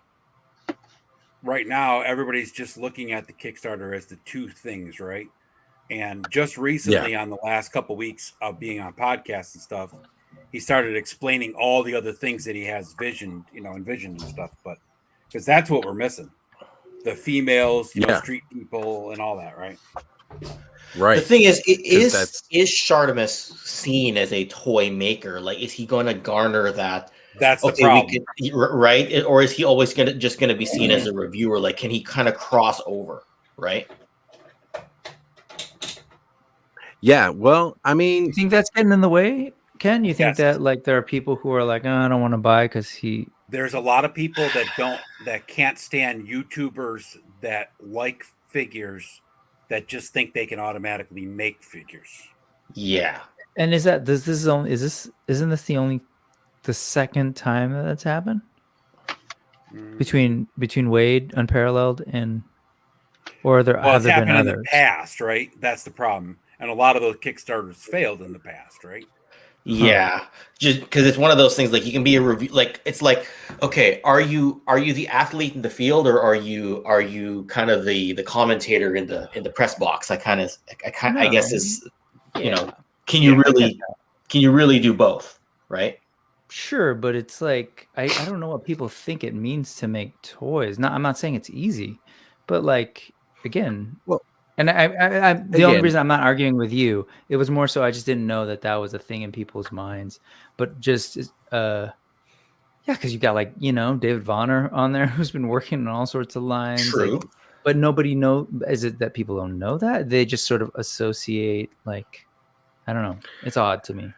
right now everybody's just looking at the Kickstarter as the two things, right? And just recently, on the last couple of weeks of being on podcasts and stuff, he started explaining all the other things that he has envisioned and stuff. But because that's what we're missing, the females, street people, and all that, right? Right. The thing is Shartimus seen as a toy maker? Like, is he going to garner that? That's the problem, right? Or is he always going to be seen as a reviewer? Like, can he kind of cross over, right? Yeah. Well, I mean, you think that's getting in the way, Ken? You think that like there are people who are like, oh, I don't want to buy because he. There's a lot of people that can't stand YouTubers that like figures that just think they can automatically make figures. Yeah. And isn't this the second time that that's happened? Between Wade, Unparalleled, and or there well, have it's there been happened in others? the past, right? That's the problem. And a lot of those Kickstarters failed in the past, right? Yeah, just because it's one of those things. Like, you can be a review. Like, it's like, okay, are you the athlete in the field, or are you kind of the commentator in the press box? I guess is, you know, can you really do both, right? Sure, but it's like I don't know what people think it means to make toys. I'm not saying it's easy, but like again, well, and the only reason I'm not arguing with you, it was more so I just didn't know that was a thing in people's minds. But just because you got like, you know, David Vonner on there who's been working on all sorts of lines. True. Like, but nobody is it that people don't know that? They just sort of associate, like, I don't know. It's odd to me.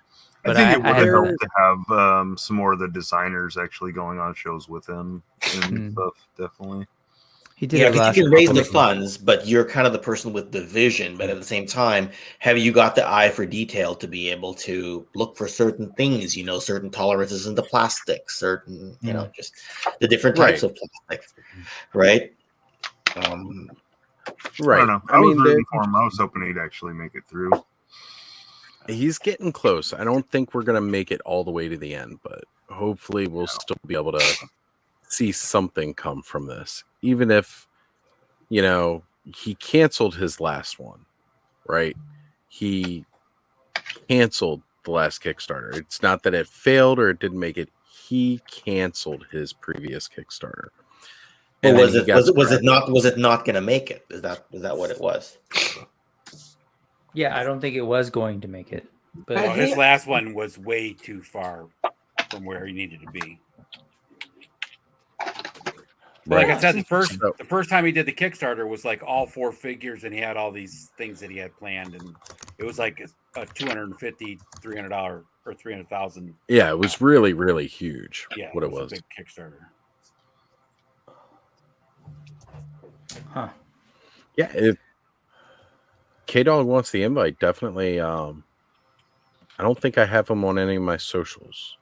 But I think it would have helped to have some more of the designers actually going on shows with him and stuff. Definitely. He did. Yeah, because you can raise the funds, but you're kind of the person with the vision. But at the same time, have you got the eye for detail to be able to look for certain things? You know, certain tolerances in the plastic, certain, you know, just the different types of plastic, right? Right. I don't know. I was rooting for him. I was hoping he'd actually make it through. He's getting close. I don't think we're gonna make it all the way to the end, but hopefully we'll still be able to see something come from this. Even if, you know, he canceled his last one, right? He canceled the last Kickstarter. It's not that it failed or it didn't make it. He canceled his previous Kickstarter. And was it not going to make it? Is that what it was? Yeah, I don't think it was going to make it. But his last one was way too far from where he needed to be. Like I said, the first time he did the Kickstarter was like all 4 figures, and he had all these things that he had planned, and it was like a $250, $300 or $300,000. Yeah, it was really, really huge. Yeah, what it was. A big Kickstarter. Huh. Yeah, if K-Dog wants the invite, definitely. I don't think I have him on any of my socials.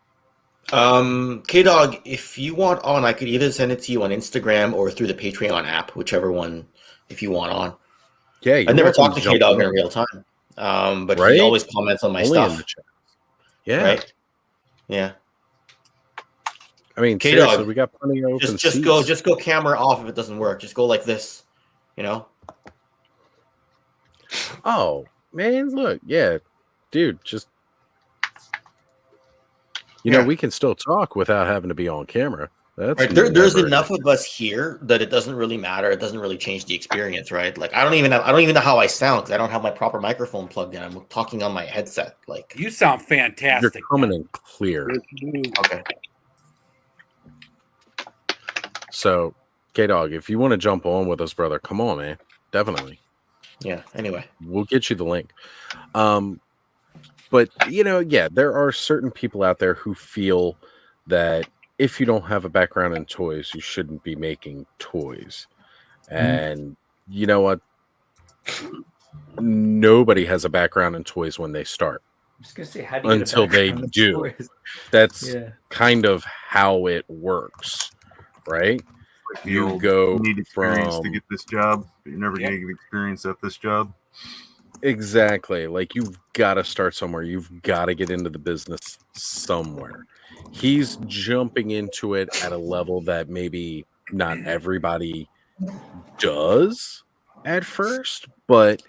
K-Dog, if you want on, I could either send it to you on Instagram or through the Patreon app, whichever one, if you want on. Yeah, I've never talked to K-Dog in real time, but he always comments on my stuff. Yeah. Right? Yeah. I mean, K-Dog, seriously, we got plenty of open seats. Just go camera off if it doesn't work. Just go like this, you know? Oh, man, look. Yeah, dude, just... You know, we can still talk without having to be on camera. That's right. There's enough of us here that it doesn't really matter. It doesn't really change the experience, right? Like, I don't even know how I sound because I don't have my proper microphone plugged in. I'm talking on my headset. Like, you sound fantastic. You're coming in clear. Okay. So, K-Dog, if you want to jump on with us, brother, come on, man. Definitely. Yeah. Anyway, we'll get you the link. But, you know, yeah, there are certain people out there who feel that if you don't have a background in toys, you shouldn't be making toys. And you know what? Nobody has a background in toys when they start. I was gonna say, how do you until they do. Toys? That's kind of how it works, right? Like you go need experience from to get this job, but you're never going to get experience at this job. Exactly. Like, you've got to start somewhere. You've got to get into the business somewhere. He's jumping into it at a level that maybe not everybody does at first, but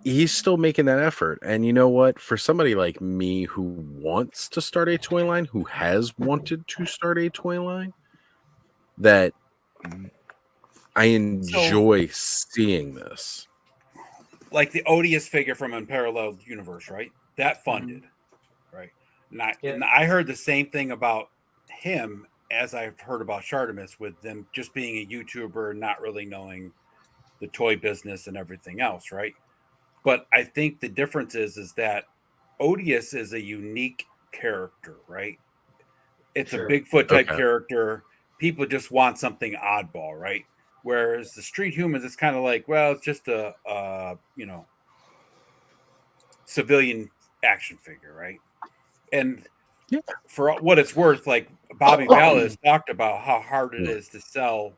he's still making that effort. And you know what? For somebody like me who wants to start a toy line, who has wanted to start a toy line, that I enjoy seeing this. Like the Odious figure from Unparalleled Universe, right? That funded, right? And I heard the same thing about him as I've heard about Shartimus, with them just being a YouTuber, not really knowing the toy business and everything else, right? But I think the difference is that Odious is a unique character, right? It's a Bigfoot type character. People just want something oddball, right? Whereas the Street Humans, it's kind of like, well, it's just a civilian action figure, right? And for what it's worth, like Bobby Bella has talked about how hard it is to sell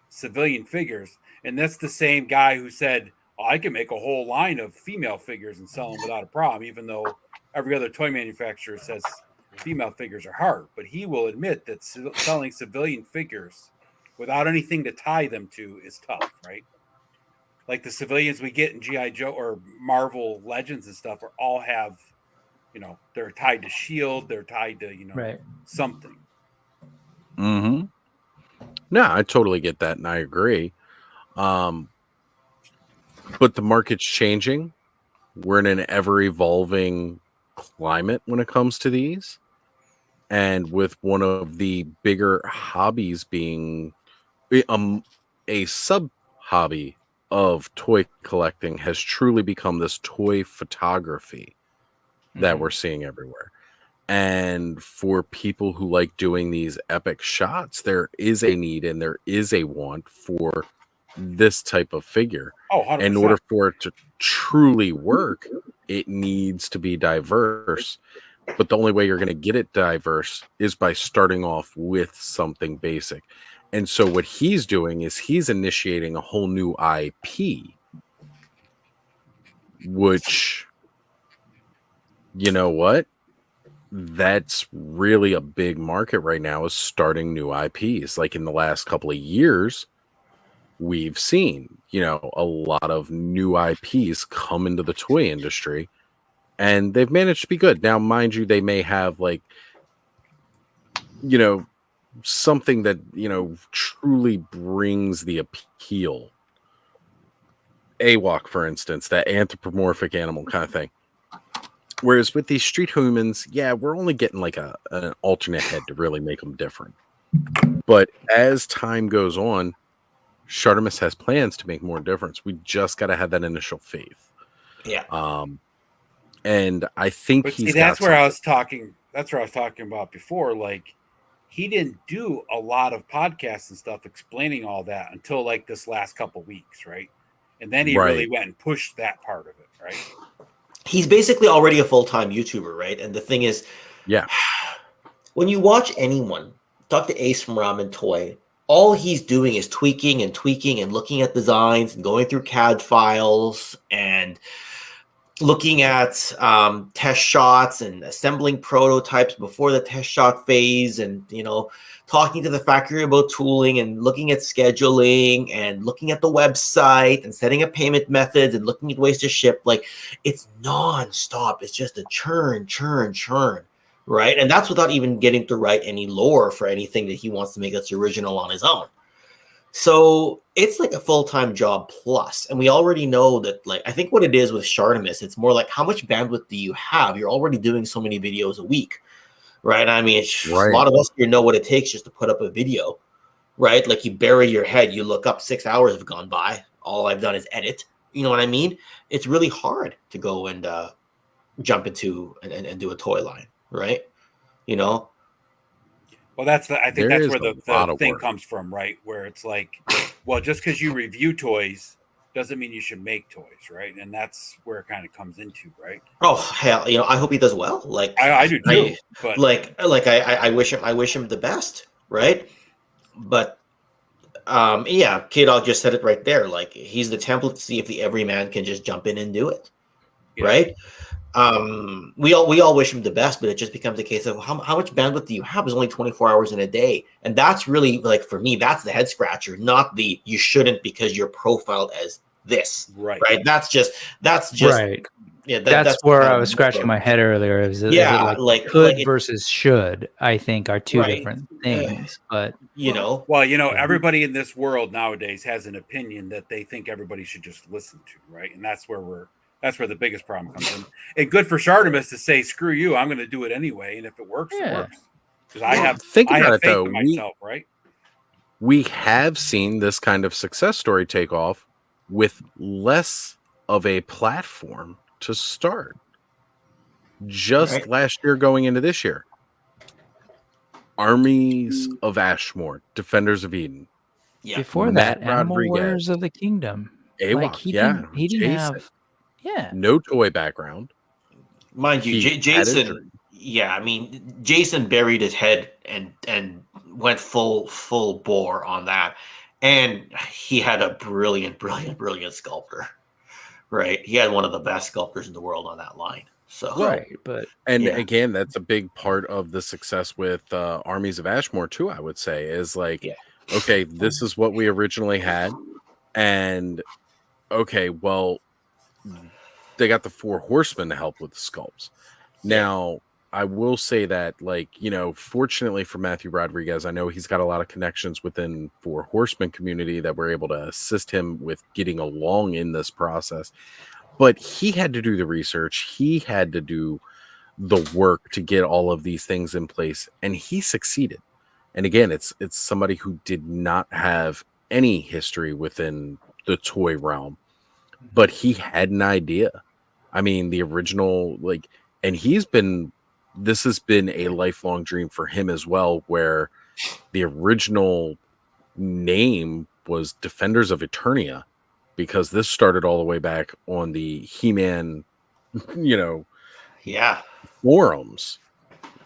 civilian figures. And that's the same guy who said, I can make a whole line of female figures and sell them without a problem, even though every other toy manufacturer says female figures are hard. But he will admit that selling civilian figures without anything to tie them to is tough, right? Like the civilians we get in G.I. Joe or Marvel Legends and stuff are all have, they're tied to S.H.I.E.L.D., they're tied to, something. Mm-hmm. No, I totally get that, and I agree. But the market's changing. We're in an ever-evolving climate when it comes to these. And with one of the bigger hobbies being a sub-hobby of toy collecting has truly become this toy photography that we're seeing everywhere. And for people who like doing these epic shots, there is a need and there is a want for this type of figure. Oh, 100%. In order for it to truly work, it needs to be diverse. But the only way you're going to get it diverse is by starting off with something basic. And so what he's doing is he's initiating a whole new IP, which, you know what? That's really a big market right now, is starting new IPs. Like in the last couple of years, we've seen, a lot of new IPs come into the toy industry, and they've managed to be good. Now, mind you, they may have something that, truly brings the appeal. AWOC, for instance, that anthropomorphic animal kind of thing. Whereas with these Street Humans, we're only getting like an alternate head to really make them different. But as time goes on, Shartimus has plans to make more difference. We just got to have that initial faith. Yeah. And I think that's where I was talking about before. Like, he didn't do a lot of podcasts and stuff explaining all that until like this last couple weeks, right? And then he really went and pushed that part of it, right? He's basically already a full-time YouTuber, right? And the thing is, when you watch anyone, talk to Ace from Ramen Toy, all he's doing is tweaking and looking at designs and going through CAD files and looking at test shots and assembling prototypes before the test shot phase, and talking to the factory about tooling and looking at scheduling and looking at the website and setting up payment methods and looking at ways to ship. Like, it's non-stop. It's just a churn, right? And that's without even getting to write any lore for anything that he wants to make that's original on his own. So it's like a full-time job plus. And we already know that, like, I think what it is with Shartimus, it's more like, how much bandwidth do you have? You're already doing so many videos a week, right? I mean, a lot of us here know what it takes just to put up a video, right? Like, you bury your head, you look up, 6 hours have gone by. All I've done is edit. You know what I mean? It's really hard to go and jump into and do a toy line, right? Well, I think that's where the thing comes from, right? Where it's like, well, just because you review toys doesn't mean you should make toys, right? And that's where it kind of comes into, right? Oh hell, I hope he does well. Like, I do too. But I wish him the best, right? But K-Dog just said it right there. Like, he's the template to see if the everyman can just jump in and do it, right? We all wish him the best, but it just becomes a case of how much bandwidth do you have? Is only 24 hours in a day. And that's really, like, for me, that's the head scratcher, not the you shouldn't because you're profiled as this. Right. That's just right. Yeah, that's where I was scratching my head earlier. Is it like could like versus should? I think are two Right. different things. But well, everybody in this world nowadays has an opinion that they think everybody should just listen to, right? And that's where the biggest problem comes in. And good for Shartimus to say, "Screw you, I'm going to do it anyway," and if it works, it works. Because I have faith in myself, right? We have seen this kind of success story take off with less of a platform to start. Just last year going into this year. Armies of Ashmore, Defenders of Eden. Yeah. Before Matt that, Animal Rodriguez. Warriors of the Kingdom. Awok, he yeah. didn't Jason. have No toy background. Mind you, He had a Jason. dream. Yeah, I mean, Jason buried his head and went full bore on that, and he had a brilliant sculptor. Right, he had one of the best sculptors in the world on that line. So Again, that's a big part of the success with Armies of Ashmore too. I would say is like, okay, this is what we originally had, and okay, well, they got the 4 horsemen to help with the sculpts. Now, I will say that, fortunately for Matthew Rodriguez, I know he's got a lot of connections within 4 horsemen community that were able to assist him with getting along in this process. But he had to do the research. He had to do the work to get all of these things in place, and he succeeded. And again, it's somebody who did not have any history within the toy realm, but he had an idea. I mean, the original, and this has been a lifelong dream for him as well, where the original name was Defenders of Eternia, because this started all the way back on the He-Man, forums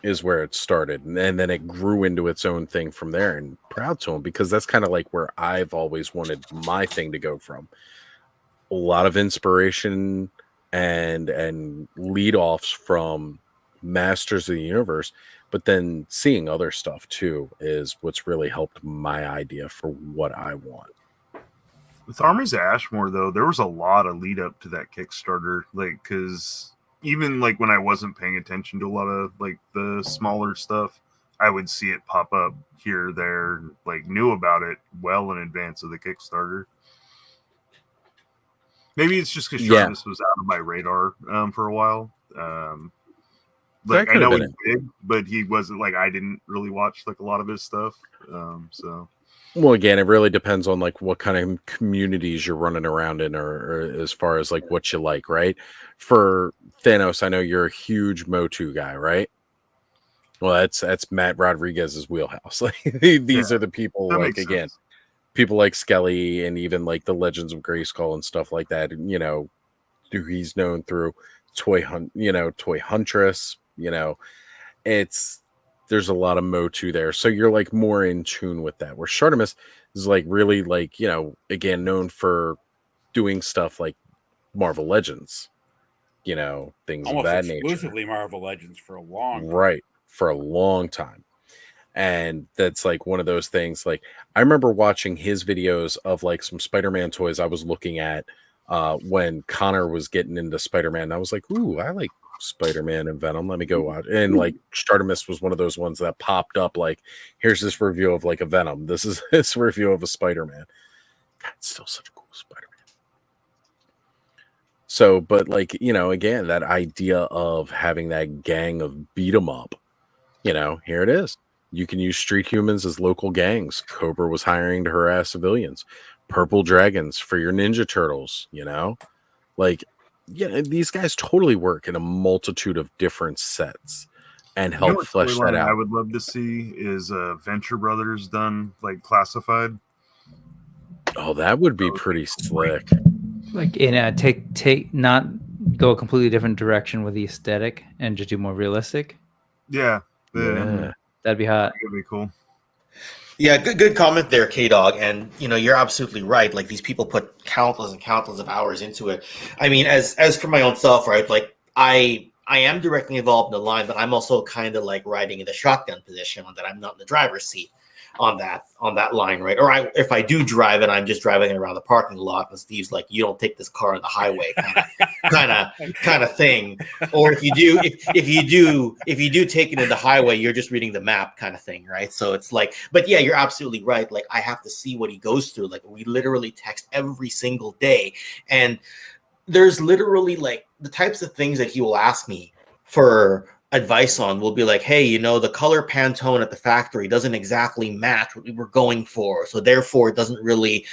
is where it started. And then it grew into its own thing from there, and proud to him, because that's kind of like where I've always wanted my thing to go from. A lot of inspiration and lead offs from Masters of the Universe, but then seeing other stuff too is what's really helped my idea for what I want. With Armies of Ashmore, though, there was a lot of lead up to that Kickstarter, because even when I wasn't paying attention to a lot of the smaller stuff, I would see it pop up here or there, knew about it well in advance of the Kickstarter. Maybe it's just because Jarvis was out of my radar for a while. I know he's big, but he wasn't I didn't really watch a lot of his stuff. Well, again, it really depends on what kind of communities you're running around in, or as far as what you like, right? For Thanos, I know you're a huge Motu guy, right? Well, that's Matt Rodriguez's wheelhouse. These are the people again. Sense. People like Skelly and even the Legends of Grayskull and stuff like that, who he's known through Toy Huntress, there's a lot of Motu there. So you're more in tune with that. Where Shartimus is really again, known for doing stuff like Marvel Legends, things Almost of that nature. Exclusively Marvel Legends for a long time. Right. For a long time. And that's one of those things. I remember watching his videos of some Spider-Man toys I was looking at when Connor was getting into Spider-Man. And I was like, ooh, I like Spider-Man and Venom. Let me go out. And Shartimus was one of those ones that popped up. Here's this review of a Venom. This is this review of a Spider-Man. God, it's still such a cool Spider-Man. So, but again, that idea of having that gang of beat 'em up, here it is. You can use street humans as local gangs. Cobra was hiring to harass civilians. Purple dragons for your Ninja Turtles, these guys totally work in a multitude of different sets and help flesh that out. I would love to see is Venture Brothers done classified. Oh, that would be pretty slick. Take not go a completely different direction with the aesthetic and just do more realistic. Yeah. That'd be hot. That'd be cool. Yeah, good comment there, K-Dog. And you're absolutely right. These people put countless and countless of hours into it. I mean, as for my own self, right? I am directly involved in the line, but I'm also kind of riding in the shotgun position, that I'm not in the driver's seat. on that line, right? Or if I do drive it, I'm just driving it around the parking lot, and Steve's like, "You don't take this car on the highway," kind of thing. Or if you do take it in the highway, you're just reading the map, kind of thing, right? So it's like, but yeah, you're absolutely right. Like I have to see what he goes through. Like we literally text every single day, and there's literally like the types of things that he will ask me for advice on will be like, hey, the color Pantone at the factory doesn't exactly match what we were going for. So therefore it doesn't really,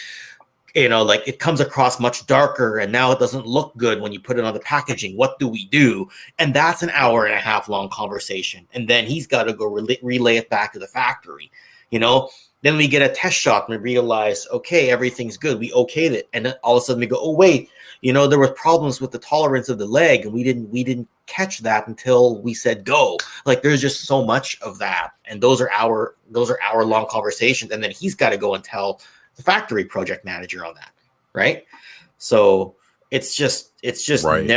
like it comes across much darker and now it doesn't look good when you put it on the packaging. What do we do? And that's an hour and a half long conversation. And then he's got to go relay it back to the factory, Then we get a test shot and we realize, okay, everything's good. We okayed it. And then all of a sudden we go, oh, wait, there were problems with the tolerance of the leg. And we didn't catch that until we said go. Like there's just so much of that. And those are hour long conversations. And then he's got to go and tell the factory project manager on that. Right. So it's just right.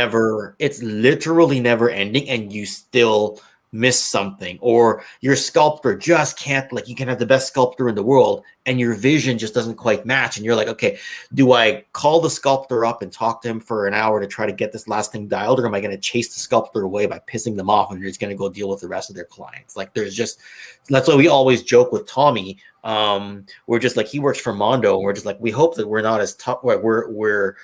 It's literally never ending. And you still miss something, or your sculptor just can't, like you can have the best sculptor in the world and your vision just doesn't quite match. And you're like, okay, do I call the sculptor up and talk to him for an hour to try to get this last thing dialed? Or am I going to chase the sculptor away by pissing them off and you're just going to go deal with the rest of their clients? Like that's why we always joke with Tommy. We're just like, he works for Mondo and we're just like, we hope that we're not as tough. We're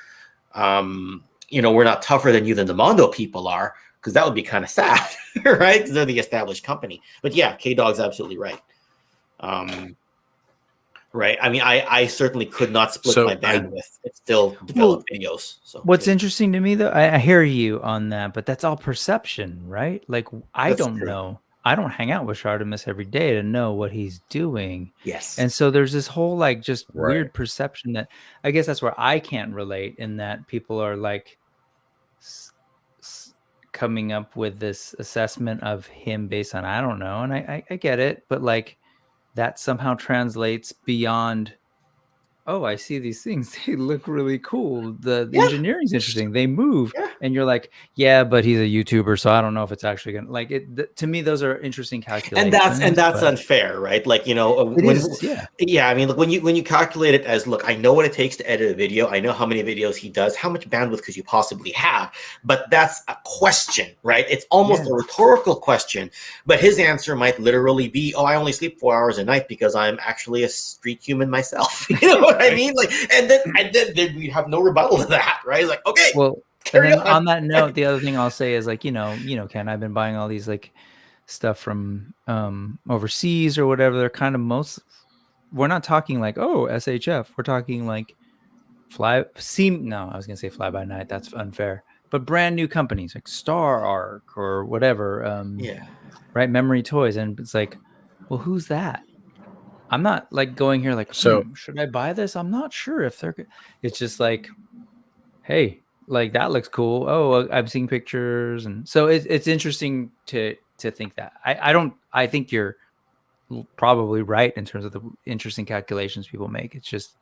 not tougher than the Mondo people are. Because that would be kind of sad, right? Because they're the established company. But yeah, K-Dog's absolutely right. Right. I mean, I certainly could not split my bandwidth and still develop videos. So what's interesting to me, though, I hear you on that, but that's all perception, right? Like, I don't know. I don't hang out with Artemis every day to know what he's doing. Yes. And so there's this whole, like, just weird perception that I guess that's where I can't relate, in that people are like, coming up with this assessment of him based on, I don't know. And I get it, but like that somehow translates beyond, oh, I see these things. They look really cool. The engineering's interesting. They move. Yeah. And you're like, yeah, but he's a YouTuber, so I don't know if it's actually going to, like it. To me, those are interesting calculations. And that's unfair, right? Like, I mean, look, when you calculate it as, look, I know what it takes to edit a video. I know how many videos he does. How much bandwidth could you possibly have? But that's a question, right? It's almost a rhetorical question. But his answer might literally be, oh, I only sleep 4 hours a night because I'm actually a street human myself. You know what I mean? Like, and then we have no rebuttal to that, right? Like, okay. Well, and then on that note, the other thing I'll say is, like, Ken, I've been buying all these like stuff from overseas or whatever. They're kind of we're not talking like, oh, SHF. We're talking like fly by night. That's unfair. But brand new companies like Star Arc or whatever. Right. Memory Toys. And it's like, well, who's that? I'm not like going here like, so should I buy this? I'm not sure if they're good. It's just like, hey, like that looks cool. Oh, I've seen pictures. And so it's interesting to think that. I think you're probably right in terms of the interesting calculations people make. It just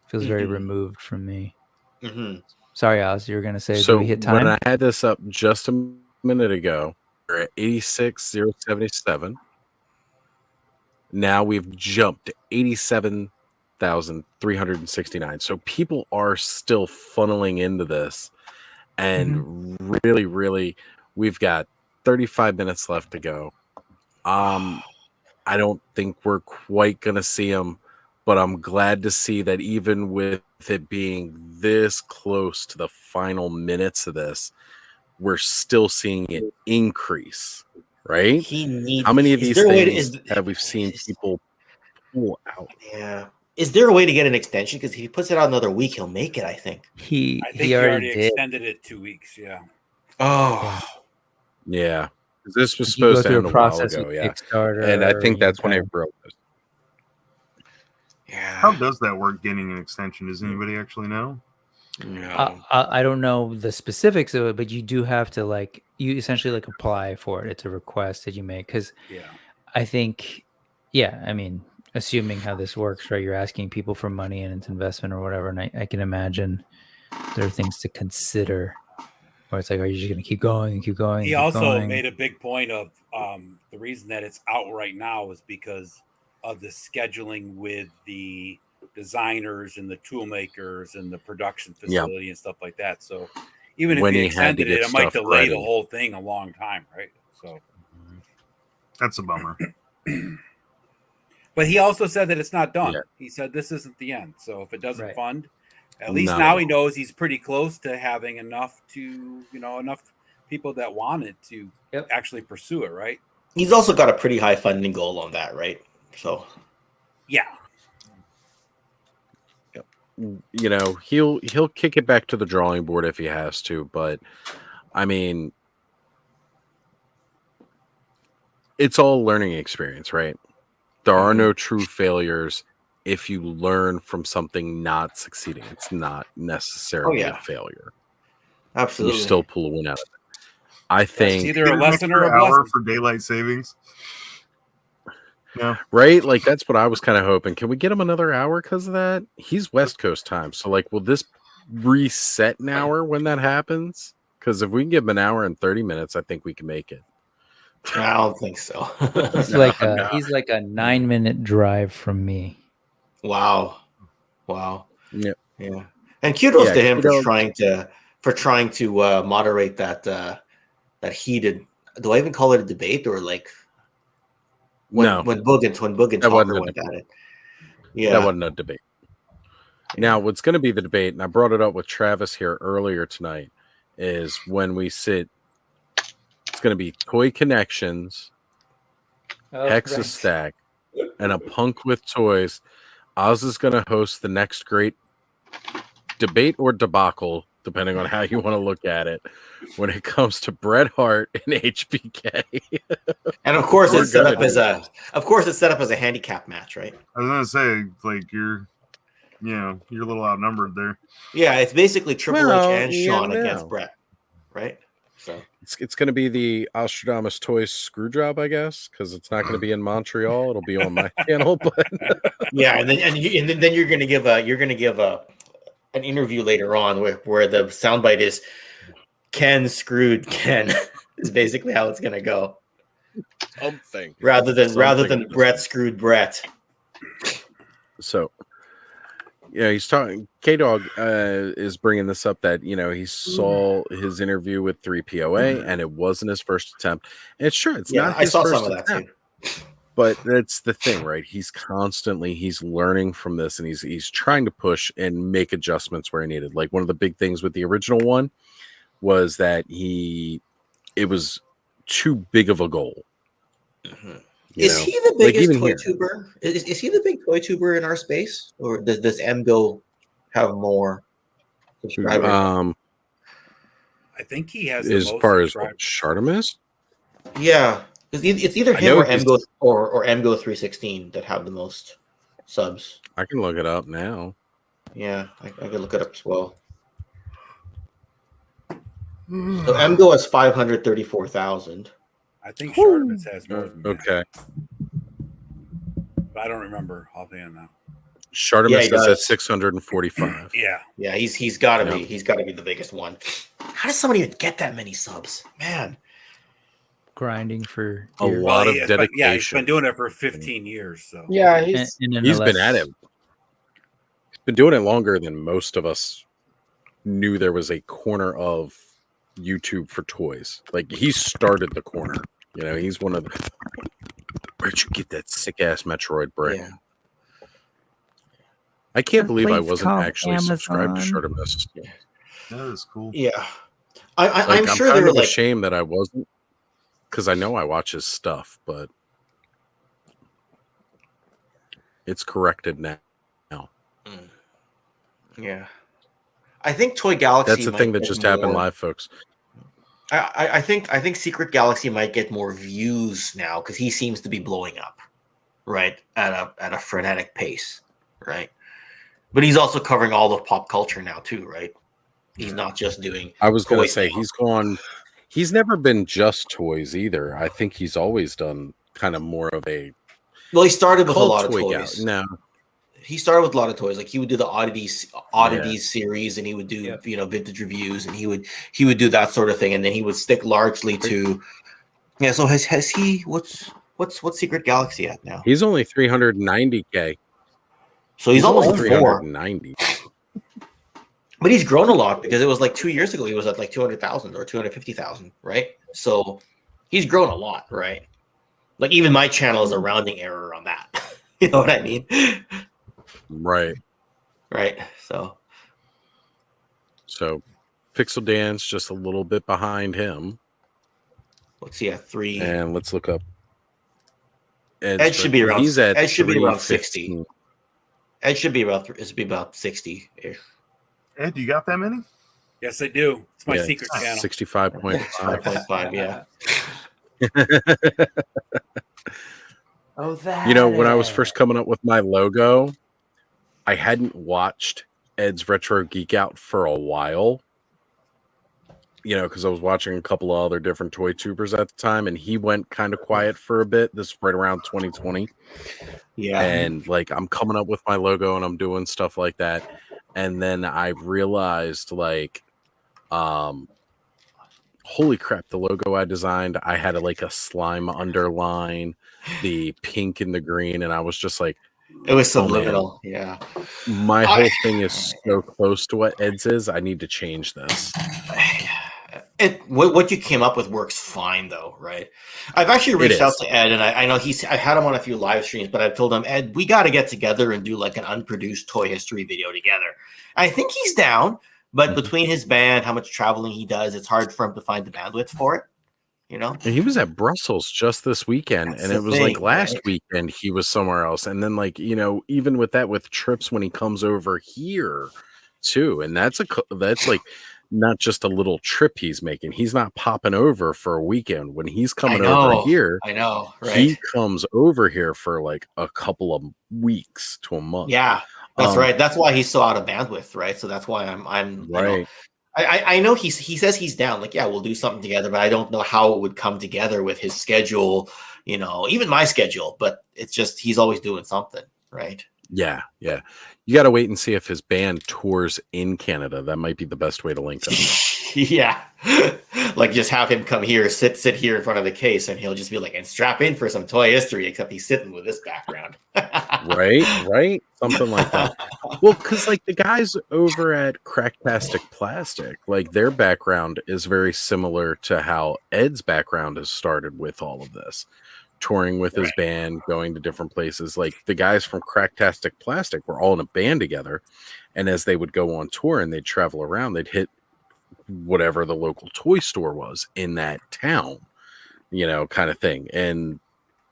feels very removed from me. Mm-hmm. Sorry, Alice, you were going to say, so we hit time? When I had this up just a minute ago, we're at 86,077. Now we've jumped to 87,369. So people are still funneling into this. And really, really, we've got 35 minutes left to go. I don't think we're quite going to see them, but I'm glad to see that even with it being this close to the final minutes of this, we're still seeing it increase. Right? How many of these things have we seen people pull out? Yeah. Is there a way to get an extension? Because if he puts it out another week, he'll make it, I think. I think he already extended it 2 weeks, yeah. Oh. Yeah. This was supposed to end a while ago, yeah. And I think that's when it broke. Yeah. How does that work, getting an extension? Does anybody actually know? No. I don't know the specifics of it, but you do have to you essentially apply for it. It's a request that you make, because I think, I mean, assuming how this works, right? You're asking people for money and it's investment or whatever, and I can imagine there are things to consider. Or it's like, are you just going to keep going and keep going? He also made a big point of the reason that it's out right now is because of the scheduling with the designers and the tool makers and the production facility and stuff like that. So even if he extended it, it might delay the whole thing a long time, right? So that's a bummer. But he also said that it's not done. Yeah. He said this isn't the end. So if it doesn't fund, at least now he knows he's pretty close to having enough to, enough people that wanted to actually pursue it, right? He's also got a pretty high funding goal on that, right? So, yeah. He'll kick it back to the drawing board if he has to, but I mean, it's all learning experience, right? There are no true failures if you learn from something not succeeding. It's not necessarily a failure. Absolutely. You still pull a win out of it. I think it's either a lesson or a hour blessing for daylight savings. Yeah. Right? Like, that's what I was kind of hoping. Can we get him another hour because of that? He's West Coast time. So, like, will this reset an hour when that happens? Because if we can give him an hour and 30 minutes, I think we can make it. I don't think so. He's he's like a 9-minute drive from me. Wow. Yeah. And kudos to him for trying to moderate that heated. Do I even call it a debate or like? When Boog and Talker went at it. Yeah. That wasn't a debate. Now, what's going to be the debate, and I brought it up with Travis here earlier tonight, is when we sit, it's going to be Toy Connections, Hexa Stack, and a Punk with Toys. Oz is going to host the next great debate or debacle, depending on how you want to look at it, when it comes to Bret Hart and HBK. And of course, it's set up as a handicap match, right? I was gonna say, like, you're a little outnumbered there. Yeah, it's basically Triple H and Shawn against Bret, right? So it's going to be the Ostradamus Toys screw job, I guess, because it's not going to be in Montreal. It'll be on my channel, but yeah, and then you're going to give an interview later on where the soundbite is Ken screwed Ken is basically how it's going to go. Something rather than Bret screwed Bret. So he's talking. K-Dog is bringing this up that he saw his interview with 3POA and it wasn't his first attempt. And it's true, it's not. His first some of that attempt. too. But that's the thing, right? He's learning from this, and he's trying to push and make adjustments where he needed. Like, one of the big things with the original one was that it was too big of a goal. Mm-hmm. Is he the biggest toy tuber? Is he the big toy tuber in our space, or does Emgo have more subscribers? I think he has. As far as Shartimus? Yeah. It's either him or Emgo or Emgo 316 that have the most subs. I can look it up now. Yeah, I can look it up as well. So Emgo has 534,000. I think Shartimus has more than that. Okay. But I don't remember offhand now. Shartimus is at 645. Yeah, he's got to be the biggest one. How does somebody even get that many subs, man? Grinding for a lot of dedication. Yeah, he's been doing it for 15 years. So yeah, he's been at it. He's been doing it longer than most of us knew there was a corner of YouTube for toys. Like, he started the corner. He's one of the. Where'd you get that sick ass Metroid brick? Yeah. I can't believe I wasn't actually subscribed to Shartimus. Yeah. That is cool. Yeah, I'm sure kind they were of ashamed that I wasn't. Because I know I watch his stuff, but it's corrected now. Yeah, I think Toy Galaxy. That's the thing that just happened live, folks. I think Secret Galaxy might get more views now because he seems to be blowing up, right, at a frenetic pace, right. But he's also covering all of pop culture now too, right? He's not just doing. I was going to say he's gone. He's never been just toys either. I think he's always done kind of more of a. Well, he started with a lot of toys. No, he started with a lot of toys. Like, he would do the oddities series, and he would do vintage reviews, and he would do that sort of thing, and then he would stick largely to. Yeah. So has he? What's Secret Galaxy at now? He's only 390K. So he's almost at 4. 390. But he's grown a lot because it was like 2 years ago he was at like 200,000 or 250,000, right? So he's grown a lot, right? Like even my channel is a rounding error on that. You know what I mean? Right. Right. So Pixel Dance just a little bit behind him. Let's see at 3. And let's look up. Ed should be around. He's at Ed should be around 315. 60. Ed should be about 60-ish. Ed, you got that many? Yes, I do. It's my Yeah, secret channel. 65.5. 5.5, yeah. Oh, that. You know, when I was first coming up with my logo, I hadn't watched Ed's Retro Geek Out for a while. You know, because I was watching a couple of other different toy tubers at the time, and he went kind of quiet for a bit. This is right around 2020. Yeah. And like I'm coming up with my logo and I'm doing stuff like that. And then I realized like holy crap, the logo I designed, I had like a slime underline, the pink and the green, and I was just like, it was subliminal. Yeah. My whole thing is so close to what Ed's is. I need to change this. What you came up with works fine though, right? I've actually reached out to Ed, and I know I had him on a few live streams, but I've told him, Ed, we got to get together and do like an unproduced toy history video together. I think he's down, but between his band, how much traveling he does, it's hard for him to find the bandwidth for it. You know, and he was at Brussels just this weekend. That's and the it was thing, like last right? weekend he was somewhere else. And then like, you know, even with that, with trips when he comes over here too. And that's like not just a little trip he's making. He's not popping over for a weekend. When he's coming over here, I know, right? He comes over here for like a couple of weeks to a month. Yeah, that's right. That's why he's so out of bandwidth, right? So that's why I'm right. You know, I know he says he's down. Like, yeah, we'll do something together, but I don't know how it would come together with his schedule. You know, even my schedule. But it's just he's always doing something, right? Yeah. You got to wait and see if his band tours in Canada. That might be the best way to link them. Yeah, like just have him come here, sit here in front of the case, and he'll just be like, and strap in for some toy history. Except he's sitting with this background. right, something like that. Well, because like the guys over at Cracktastic Plastic, like their background is very similar to how Ed's background has started with all of this. Touring with his band, going to different places. Like the guys from Cracktastic Plastic were all in a band together, and as they would go on tour and they'd travel around, they'd hit whatever the local toy store was in that town, you know, kind of thing. And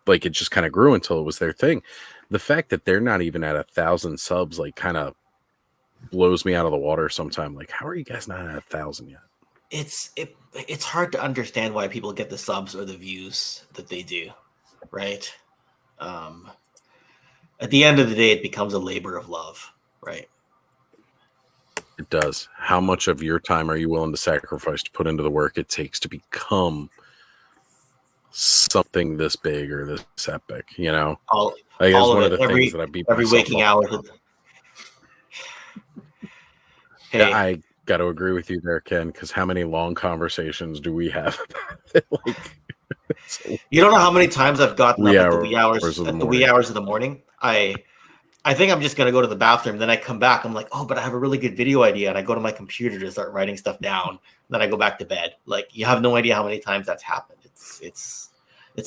like it just kind of grew until it was their thing. The fact that they're not even at 1,000 subs like kind of blows me out of the water sometime. Like, how are you guys not at 1,000 yet? It's hard to understand why people get the subs or the views that they do. Right. At the end of the day, it becomes a labor of love, right? It does. How much of your time are you willing to sacrifice to put into the work it takes to become something this big or this epic? You know, like that's one of the things that I beat every waking hour. Hey, yeah, I got to agree with you there, Ken. Because how many long conversations do we have about it? Like. You don't know how many times I've gotten up at the wee hours of the morning. I think I'm just going to go to the bathroom. Then I come back. I'm like, oh, but I have a really good video idea. And I go to my computer to start writing stuff down. Then I go back to bed. Like, you have no idea how many times that's happened. It's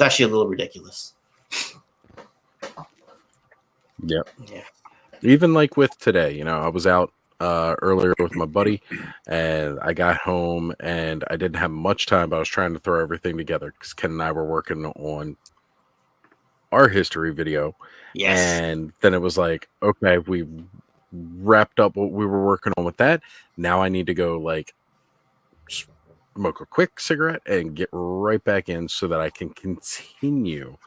actually a little ridiculous. Yep. Yeah. Even like with today, you know, I was out earlier with my buddy, and I got home and I didn't have much time, but I was trying to throw everything together because Ken and I were working on our history video. Yes. And then it was like, okay, we wrapped up what we were working on with that. Now I need to go like smoke a quick cigarette and get right back in so that I can continue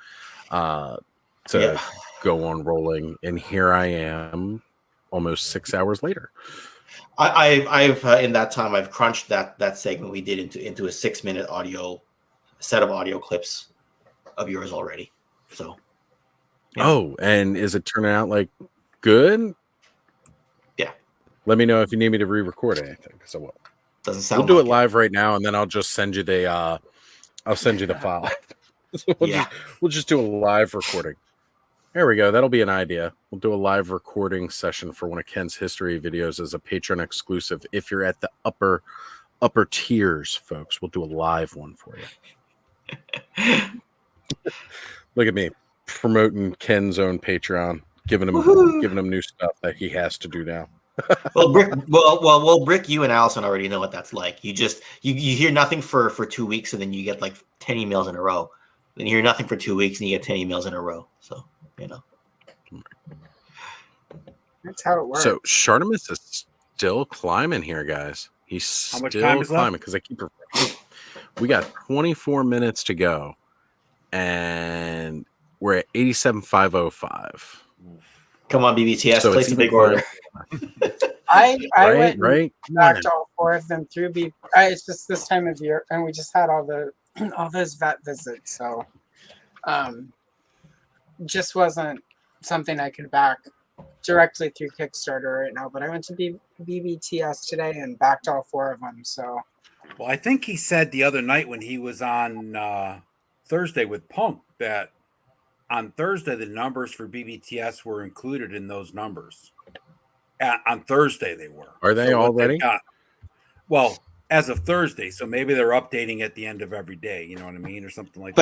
to go on rolling. And here I am almost 6 hours later. I've in that time I've crunched that segment we did into a 6-minute set of audio clips of yours already. So yeah. Oh, and is it turning out like good? Yeah. Let me know if you need me to re-record anything, because I will. Doesn't sound. We'll do it live right now, and then I'll just send you the I'll send you the file. We'll just do a live recording. There we go. That'll be an idea. We'll do a live recording session for one of Ken's history videos as a Patreon exclusive. If you're at the upper tiers, folks, we'll do a live one for you. Look at me promoting Ken's own Patreon, giving him new stuff that he has to do now. Brick, you and Allison already know what that's like. You just you hear nothing for 2 weeks, and then you get like 10 emails in a row. Then you hear nothing for 2 weeks, and you get 10 emails in a row. So that's how it works. So Shartimus is still climbing here, guys. He's still climbing because I keep. We got 24 minutes to go, and we're at 87,505. Come on, BBTS, so place a big order. I went right. Backed all 4 of them through. It's just this time of year, and we just had all those vet visits, so just wasn't something I could back directly through Kickstarter right now. But I went to BBTS today and backed all 4 of them. So, well, I think he said the other night when he was on Thursday with Punk that on Thursday the numbers for BBTS were included in those numbers. On Thursday they were. Are they already? Well, as of Thursday, so maybe they're updating at the end of every day. You know what I mean, or something like that.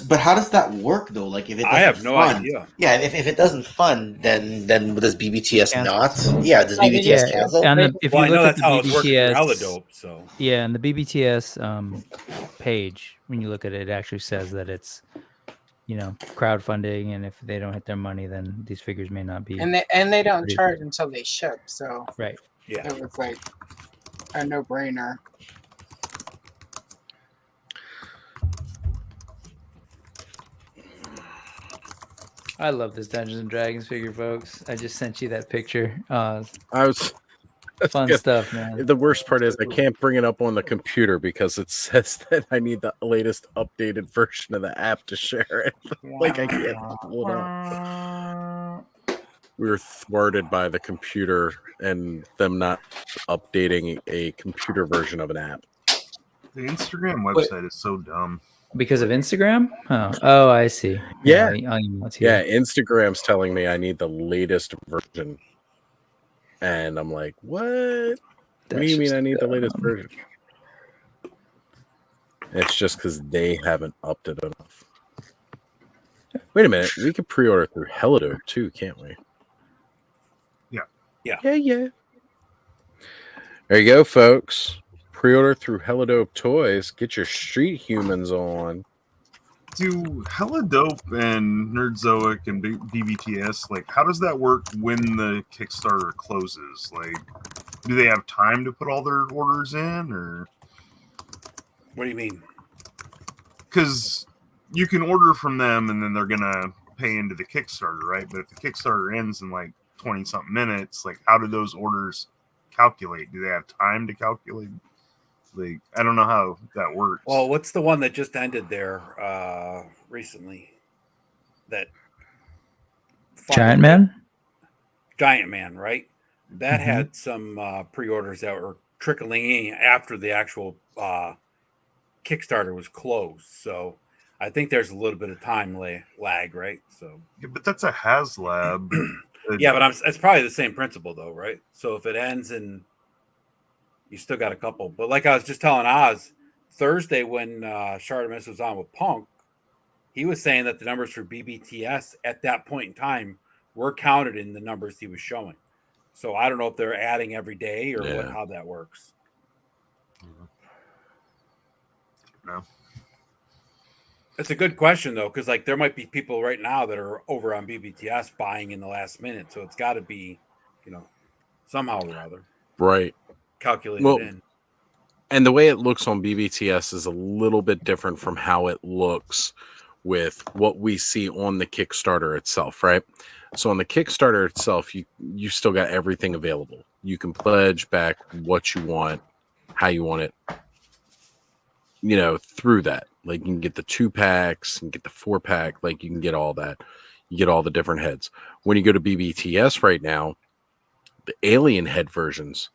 But how does that work though? Like if it I have no idea. Yeah, if it doesn't fund, then does BBTS not? Yeah, does BBTS cancel? And if you look at the BBTS, Helidope, so yeah, and the BBTS page, when you look at it, it actually says that it's crowdfunding, and if they don't hit their money, then these figures may not be. And they don't charge until they ship, so right. Yeah, it was like a no-brainer. I love this Dungeons and Dragons figure, folks. I just sent you that picture. Fun stuff, man. The worst part is I can't bring it up on the computer because it says that I need the latest updated version of the app to share it. Like I can't pull it up. We were thwarted by the computer and them not updating a computer version of an app. The Instagram website is so dumb. Because of Instagram? Oh, I see. Yeah. Instagram's telling me I need the latest version. And I'm like, what? What do you mean I need the latest version? It's just because they haven't upped it enough. Wait a minute. We could pre-order through Helidope too, can't we? Yeah. There you go, folks. Pre-order through Helidope Toys. Get your street humans on. Do Helidope and Nerdzoic and BBTS, like, how does that work when the Kickstarter closes? Like, do they have time to put all their orders in, or what do you mean? Because you can order from them and then they're gonna pay into the Kickstarter, right? But if the Kickstarter ends in like 20-something minutes, like, how do those orders calculate? Do they have time to calculate? Like, I don't know how that works. Well, what's the one that just ended there recently? That Giant Man, right? That had some pre-orders that were trickling in after the actual Kickstarter was closed. So I think there's a little bit of time lag, right? So, yeah, but that's a HasLab. Yeah, but it's probably the same principle, though, right? So if it ends and you still got a couple, but like I was just telling Oz, Thursday when Shartimus was on with Punk, he was saying that the numbers for BBTS at that point in time were counted in the numbers he was showing. So I don't know if they're adding every day or how that works. No. It's a good question though, because like there might be people right now that are over on BBTS buying in the last minute, so it's got to be, somehow or other, right? Calculated in. And the way it looks on BBTS is a little bit different from how it looks with what we see on the Kickstarter itself, right? So on the Kickstarter itself, you still got everything available. You can pledge back what you want, how you want it, through that. Like you can get the 2-packs and get the 4-pack, like you can get all that. You get all the different heads. When you go to BBTS right now, the alien head versions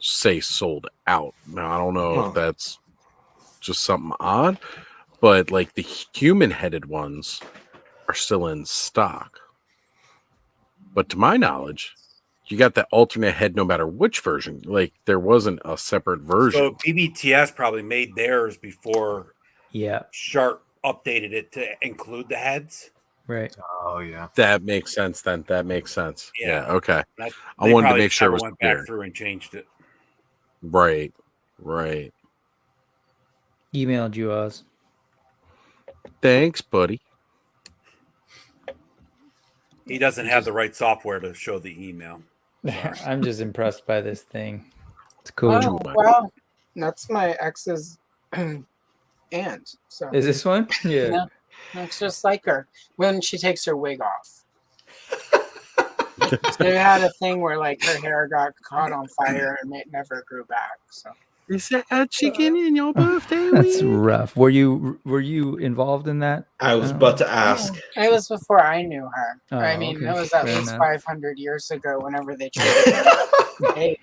say sold out. Now I don't know if that's just something odd, but like the human-headed ones are still in stock. But to my knowledge, you got that alternate head no matter which version. Like there wasn't a separate version. So BBTS probably made theirs before Shark updated it to include the heads. Right. Oh yeah. That makes sense then. That makes sense. Yeah. Okay. They I wanted to probably make sure it never was went clear. back through and changed it. Right. Right. Emailed you, Oz. Thanks, buddy. He doesn't have the right software to show the email. I'm just impressed by this thing. It's cool. Oh, wow. That's my ex's aunt. So Is this one? Yeah. Looks just like her when she takes her wig off. They had a thing where like her hair got caught on fire and it never grew back. So is that a chicken in your birthday? That's rough. Were you involved in that? I was about to ask. it was before I knew her. Oh, I mean, okay. it was at Fair least enough. 500 years ago. Whenever they tried to hey,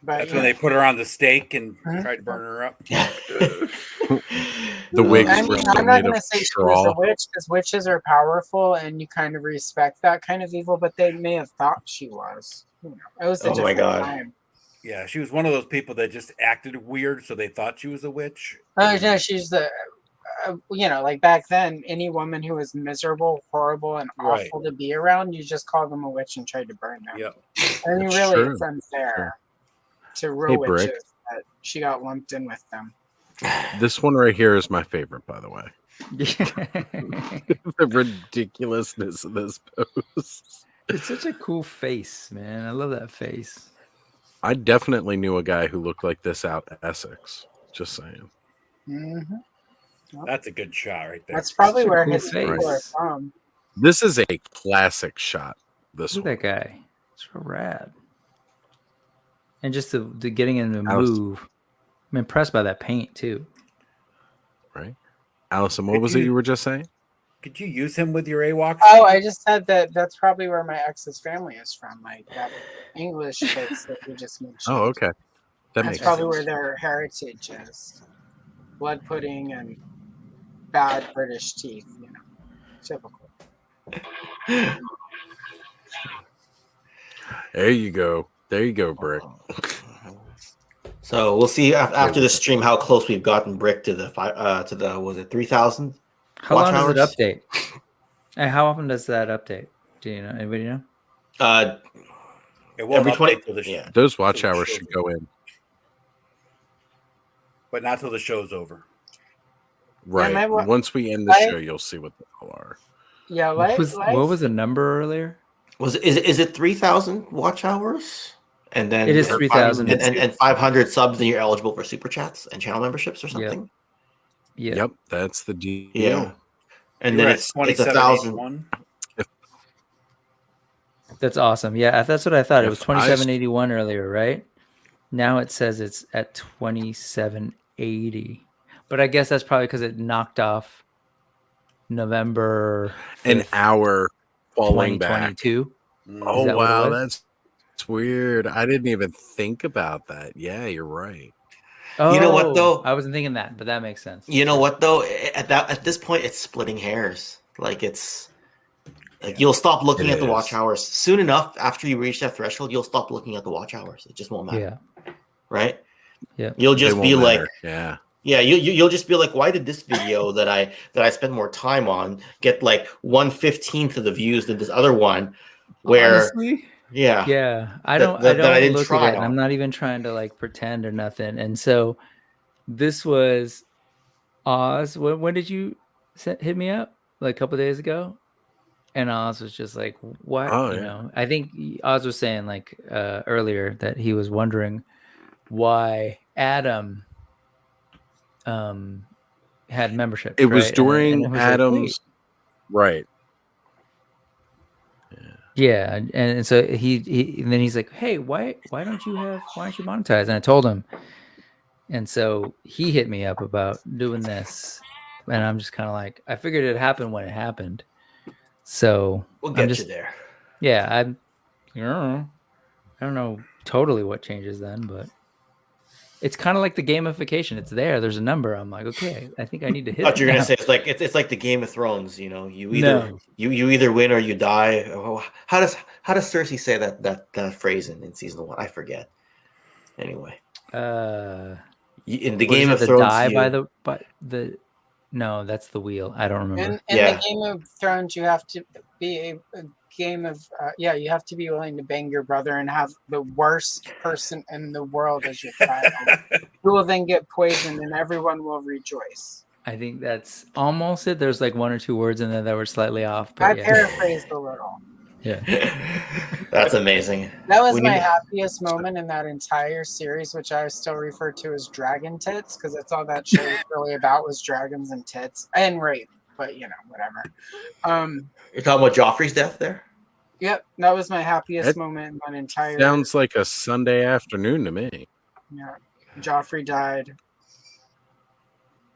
but That's when they put her on the stake and tried to burn her up. The wigs I were mean, still I'm not made going of to say she was straw. a witch because witches are powerful and you kind of respect that kind of evil, but they may have thought she was. You know, it was a Oh my different God. time. Yeah, she was one of those people that just acted weird, so they thought she was a witch. Oh no, she's the, you know, like back then, any woman who was miserable, horrible, and Right. awful to be around, you just called them a witch and tried to burn them. Yep. I mean, That's really, true. it's unfair to real Hey, Brick. witches that she got lumped in with them. This one right here is my favorite, by the way. The ridiculousness of this post. It's such a cool face, man. I love that face. I definitely knew a guy who looked like this out in Essex. Just saying. Mm-hmm. That's a good shot right there. That's probably Such a where cool his people are face. from. This is a classic shot. This Look one. at that guy. It's so rad. And just the getting in the Allison. move. I'm impressed by that paint too. Right? Allison, what was it you were just saying? Could you use him with your AWOCs? Oh, I just said that that's probably where my ex's family is from, like that English kids that we just mentioned. Oh, okay. That That's makes probably sense. where their heritage is. Blood pudding and bad British teeth, you know. Typical. There you go. There you go, Brick. So we'll see after the stream how close we've gotten Brick to the was it 3,000? How long does it update? And how often does that update? Do you know? Anybody know? It won't every update 20 till the Those watch hours should go in. but not till the show's over. Right. my wa- Once we end the I- show, you'll see what they all are. Yeah, What was the number earlier? Is it 3,000 watch hours? And then It is 3,000. and 500 subs, and you're eligible for super chats and channel memberships or something. Yeah. Yep, that's the deal. Yeah. And You're then at it's 1,000. 2781. That's awesome. Yeah, that's what I thought. It was If I s- 2781 earlier, right? Now it says it's at 2780. But I guess that's probably because it knocked off November An 5th, hour falling back. 2022. Oh, Is that what it wow. was? That's weird. I didn't even think about that. Yeah, you're right. You know what, though? I wasn't thinking that, but that makes sense. You know what though? At this point, it's splitting hairs. Like it's like you'll stop looking It at the watch is. hours soon enough. After you reach that threshold, you'll stop looking at the watch hours. It just won't matter. Yeah. Right? Yeah. You'll They just won't be like, matter. Yeah. yeah, you'll just be like, why did this video that I spent more time on get like 1/15 of the views than this other one? Where Honestly? yeah, Yeah, I That- don't. that- I that I don't didn't look try at it. And I'm on. not even trying to like pretend or nothing. And so, this was Oz. When did you hit me up? Like a couple days ago. And Oz was just like, "What?" Oh, you yeah. know. I think Oz was saying like earlier that he was wondering why Adam had membership. It was right? during it was like, Adam's. wait. Right. Yeah, and so he and then he's like, "Hey, why don't you monetize?" And I told him, and so he hit me up about doing this, and I'm just kind of like, I figured it happened when it happened, so we'll I'm get just, you there. yeah, I don't know totally what changes then, but it's kind of like the gamification. It's there. There's a number. I'm like, okay, I think I need to hit. I thought it you're gonna now. say it's like the Game of Thrones. You know, you either win or you die. Oh, how does Cersei say that phrase in season 1? I forget. Anyway, in the Game of Thrones, die by the no, that's the wheel. I don't remember. In the Game of Thrones, you have to be a game of you have to be willing to bang your brother and have the worst person in the world as your child, who will then get poisoned, and everyone will rejoice. I think that's almost it. There's like 1 or 2 words in there that were slightly off. But I paraphrased a little. Yeah, that's amazing. That was my happiest moment in that entire series, which I still refer to as dragon tits, because that's all that show was really about, was dragons and tits and rape. But whatever. You're talking about Joffrey's death there? Yep, that was my happiest That moment in my entire. Sounds like a Sunday afternoon to me. Yeah, Joffrey died.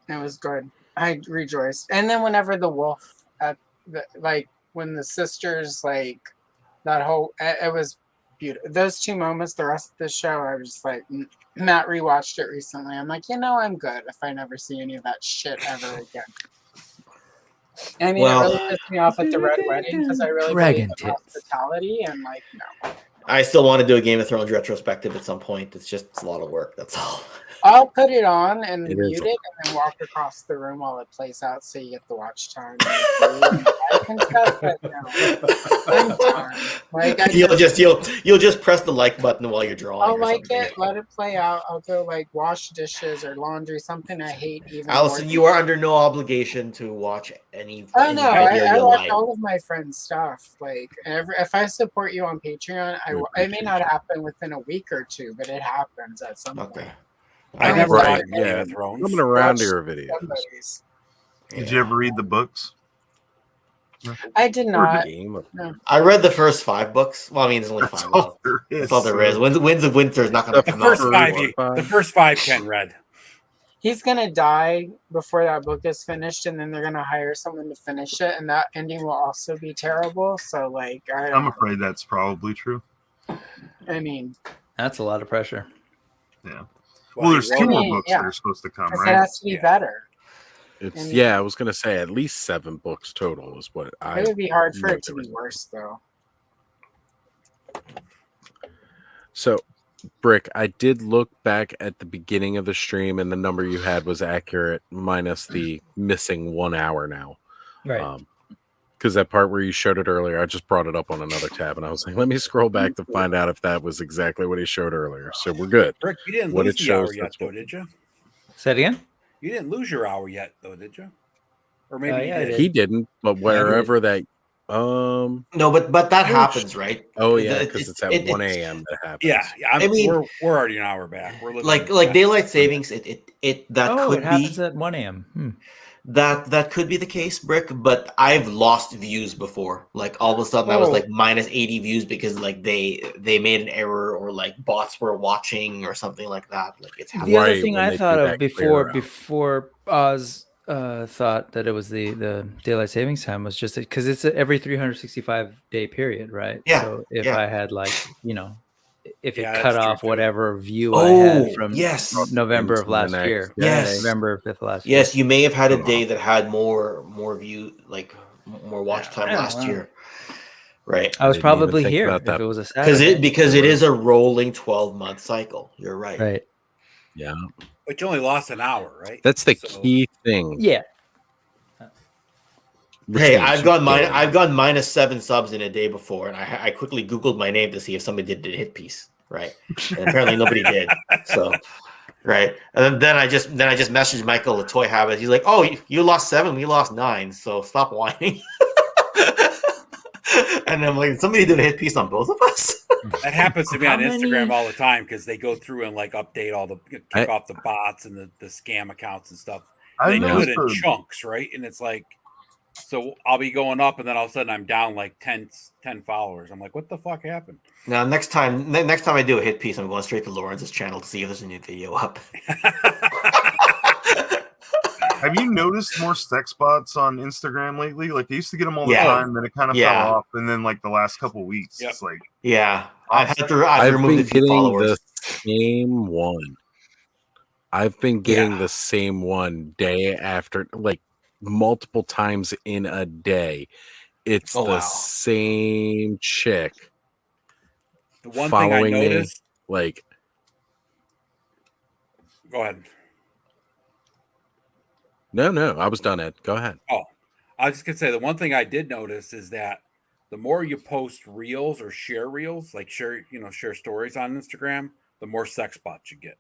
It was good. I rejoiced. And then whenever the wolf when the sisters, that whole, it was beautiful. Those 2 moments, the rest of the show, I was just like, Matt rewatched it recently. I'm like, I'm good if I never see any of that shit ever again. I mean, it really pissed me off at the Red Wedding, because I really believe in hospitality, and no. I still want to do a Game of Thrones retrospective at some point. It's a lot of work. That's all. I'll put it on and mute it, and then walk across the room while it plays out, so you get the watch time and stuff. But I'm done. You'll just press the like button while you're drawing. I'll let it play out. I'll go wash dishes or laundry, something I hate even. Allison, you are under no obligation to watch any. Oh no, I watch all of my friends' stuff. If I support you on Patreon, it may not happen within a week or 2, but it happens at some point. I never Right, watched Game of yeah. Thrones. Coming around to your videos. Did you ever read the books? I did not. No. I read the first 5 books. Well, I mean, there's only 5. That's all there is. Winds of Winter is not going to come out. The first 5 Ken read. He's gonna die before that book is finished, and then they're gonna hire someone to finish it, and that ending will also be terrible. So, I'm afraid that's probably true. I mean, that's a lot of pressure. Yeah. Well, there's 2 more books that are supposed to come, right? It has to be better. I was gonna say at least 7 books total is what I. It would be hard for it to be worse, though. So, Brick, I did look back at the beginning of the stream, and the number you had was accurate, minus the missing 1 hour now. Right. Because that part where you showed it earlier, I just brought it up on another tab, and I was like, let me scroll back to find out if that was exactly what he showed earlier. So we're good. Rick, you didn't lose the hour yet, though, did you? Say it again? You didn't lose your hour yet, though, did you? Or maybe you did. He didn't, but wherever that. No, but that happens, right? Oh yeah, because it's at 1 a.m. that happens. Yeah, I mean, we're already an hour back. We're looking like daylight savings. It could happens be at 1 a.m. That could be the case, Brick. But I've lost views before. Like all of a sudden, I was minus 80 views because they made an error, or bots were watching or something like that. It's the other thing I thought of before Oz thought that it was the daylight savings time was just because it's every 365-day period, right? Yeah. So if I had if it Yeah, cut that's true, off too. whatever view I had from yes. November of last year, Yes. November 5th last year. Yes, you may have had a day that had more view, more watch time last year. Right. I was probably here if it was a Saturday. Because it is a rolling 12-month cycle. You're right. Right. Yeah. But you only lost an hour, right? That's the key thing. Yeah. Hey, I've gone minus 7 subs in a day before, and I quickly Googled my name to see if somebody did hit piece, right? And apparently nobody did. So, right, and then I just messaged Michael, the Toy Habit. He's like, "Oh, you lost 7, we lost 9, so stop whining." And I'm like, "Somebody did a hit piece on both of us." That happens to me on Instagram all the time because they go through and update all the kick off the bots and the scam accounts and stuff. They do it in chunks, right? And it's so I'll be going up, and then all of a sudden I'm down 10 followers. I'm like, what the fuck happened? Now, next time I do a hit piece, I'm going straight to Lawrence's channel to see if there's a new video up. Have you noticed more sex bots on Instagram lately? They used to get them all the time, then it kind of fell off, and then the last couple of weeks, it's I've I've removed been a few getting followers. the same one. I've been getting the same one day after, like multiple times in a day. It's the same chick. The one following thing I me, noticed, like, go ahead. No, I was done, Ed. Go ahead. Oh, I was just gonna say the one thing I did notice is that the more you post reels or share reels, like share stories on Instagram, the more sex bots you get.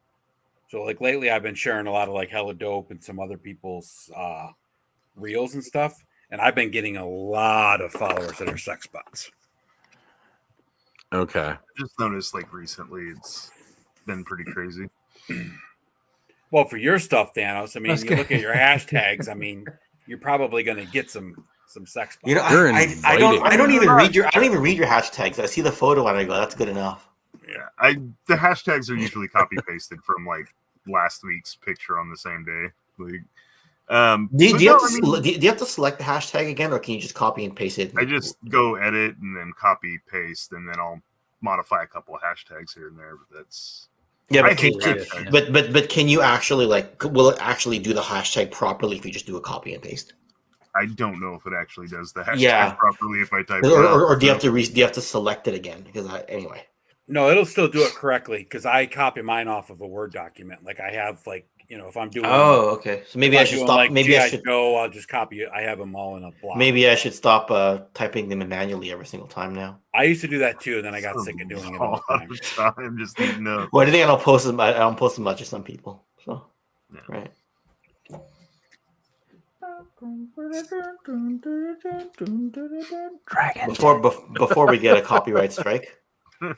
So like lately I've been sharing a lot of like Hella Dope and some other people's reels and stuff, and I've been getting a lot of followers that are sex bots. Okay. I just noticed like recently it's been pretty crazy. Well, for your stuff, Thanos, I mean, you look at your hashtags, I mean, you're probably going to get some sex bots. You know, I don't even read your hashtags. I see the photo and I go, that's good enough. Yeah, the hashtags are usually copy pasted from like last week's picture on the same day. Like, do you have to select the hashtag again, or can you just copy and paste it? I just go edit and then copy paste, and then I'll modify a couple of hashtags here and there. But that's but can you actually will it actually do the hashtag properly if you just do a copy and paste? I don't know if it actually does the hashtag properly if I type it or do you have to do you have to select it again? Because anyway. No, it'll still do it correctly because I copy mine off of a Word document. Like I have, if I'm doing. Oh, okay. So maybe I should stop. Like maybe I should go. I'll just copy it. I have them all in a block. Maybe I should stop typing them in manually every single time now. I used to do that too, and then I got sick of doing it all the time. I'm just eating up. Well, I think I don't post them. I don't post them much to some people. So, right. Dragon. Before we get a copyright strike. It's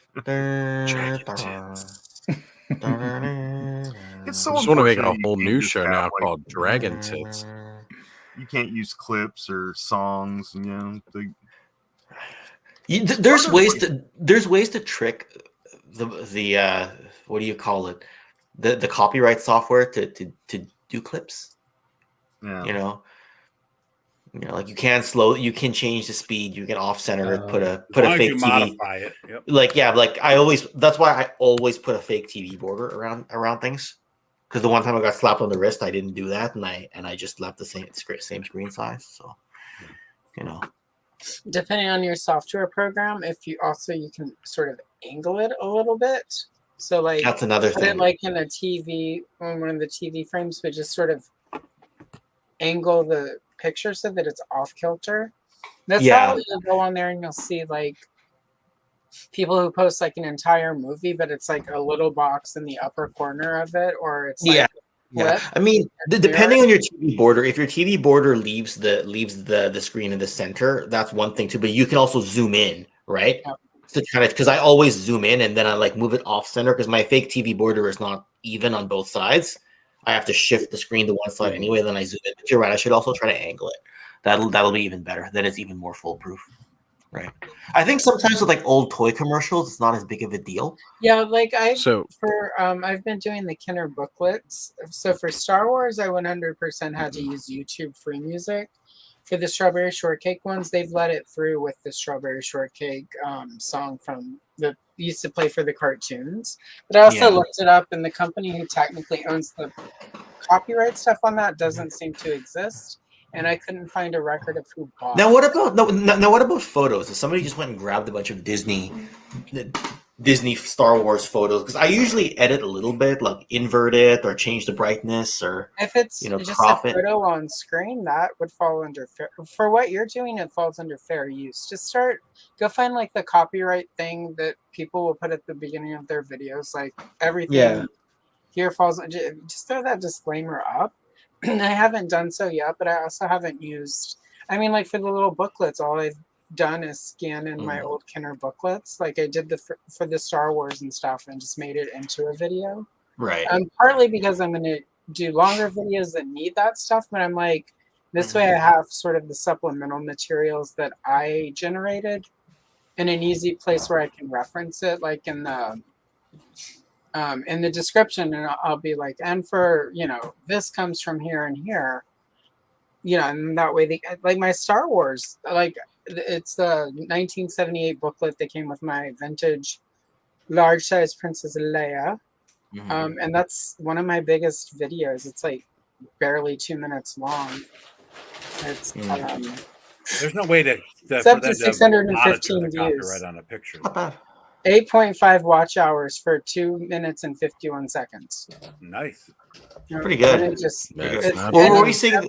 so I just want to make a unfortunate whole you new can't show just now have, called Dragon Tits. You can't use clips or songs, there's ways to trick the what do you call it, the copyright software to do clips. Yeah. You know, like you can change the speed, you can off center it, put a fake TV. Modify it. Yep. That's why I always put a fake TV border around things. Because the one time I got slapped on the wrist, I didn't do that, and I just left the same screen size. So, depending on your software program, you can sort of angle it a little bit. So like that's another put thing. It like in a TV, on one of the TV frames, but just sort of angle the picture so that it's off kilter. That's how you'll go on there and you'll see like people who post like an entire movie, but it's like a little box in the upper corner of it, or it's like I mean, depending on your TV border, if your TV border leaves the screen in the center, that's one thing too. But you can also zoom in, right? Yeah. So kind of because I always zoom in and then I like move it off center because my fake TV border is not even on both sides. I have to shift the screen to one side anyway. Then I zoom in. But you're right. I should also try to angle it. That'll be even better. Then it's even more foolproof. Right. I think sometimes with like old toy commercials, it's not as big of a deal. Yeah, like I've been doing the Kenner booklets. So for Star Wars, I 100% had to use YouTube free music. For the Strawberry Shortcake ones, they've let it through with the Strawberry Shortcake song from the used to play for the cartoons. But I also looked it up, and the company who technically owns the copyright stuff on that doesn't seem to exist. And I couldn't find a record of who bought. Now what about photos? If somebody just went and grabbed a bunch of Disney Star Wars photos, because I usually edit a little bit, like invert it or change the brightness, or if it's just a photo on screen, that would fall under for what you're doing. It falls under fair use. Just go find like the copyright thing that people will put at the beginning of their videos, like everything here falls. Just throw that disclaimer up. I haven't done so yet, but I also haven't used. I mean, like for the little booklets, all I've done is scan in my old Kenner booklets, like I did for the Star Wars and stuff, and just made it into a video. Right. Partly because I'm going to do longer videos that need that stuff, but I'm like, this way I have sort of the supplemental materials that I generated in an easy place where I can reference it, like in the description, and I'll be like, and for this comes from here and here, and that way like my Star Wars, like it's the 1978 booklet that came with my vintage large size Princess Leia, And that's one of my biggest videos. It's like barely 2 minutes long. It's there's no way to it's up to 615 views. Copyright on a picture. 8.5 watch hours for 2 minutes and 51 seconds. Nice. Pretty good. And it just, What were you saying?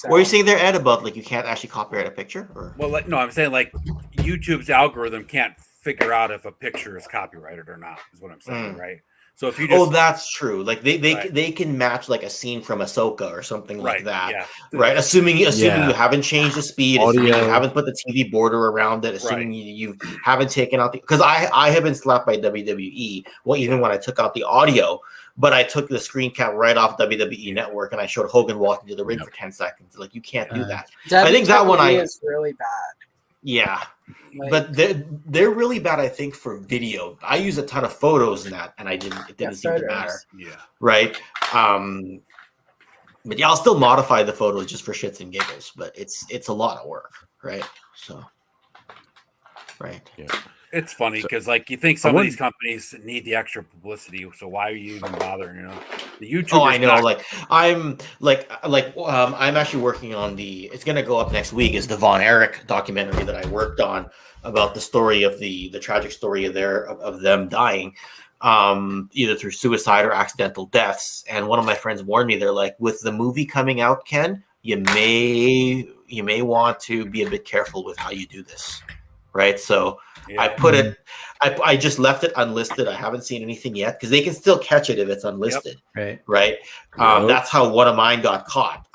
Were you saying there, Ed, about like you can't actually copyright a picture? Or? Well, no, I'm saying like YouTube's algorithm can't figure out if a picture is copyrighted or not. Is what I'm saying, right? So if you just, that's true. Like they can match like a scene from Ahsoka or something like that, yeah. right? Assuming you haven't changed the speed, assuming you haven't put the TV border around it, assuming you haven't taken out the because I have been slapped by WWE. Well, even when I took out the audio, but I took the screen cap right off WWE Network and I showed Hogan walking to the ring for 10 seconds. Like you can't do that. I think that one is really bad. Yeah. But they're really bad, I think, for video. I use a ton of photos in that, and it didn't seem to matter. Yeah. Right. But yeah, I'll still modify the photos just for shits and giggles. But it's a lot of work, right? So, right. Yeah. It's funny because like you think some of these companies need the extra publicity, so why are you even bothering? You know, the YouTube. Oh, I know. I'm actually working on it's going to go up next week. Is the Von Erich documentary that I worked on about the story of the tragic story of them dying, either through suicide or accidental deaths. And one of my friends warned me. They're like, with the movie coming out, Ken, you may want to be a bit careful with how you do this, right? So. I put it. I just left it unlisted. I haven't seen anything yet because they can still catch it if it's unlisted. Yep. Right. That's how one of mine got caught.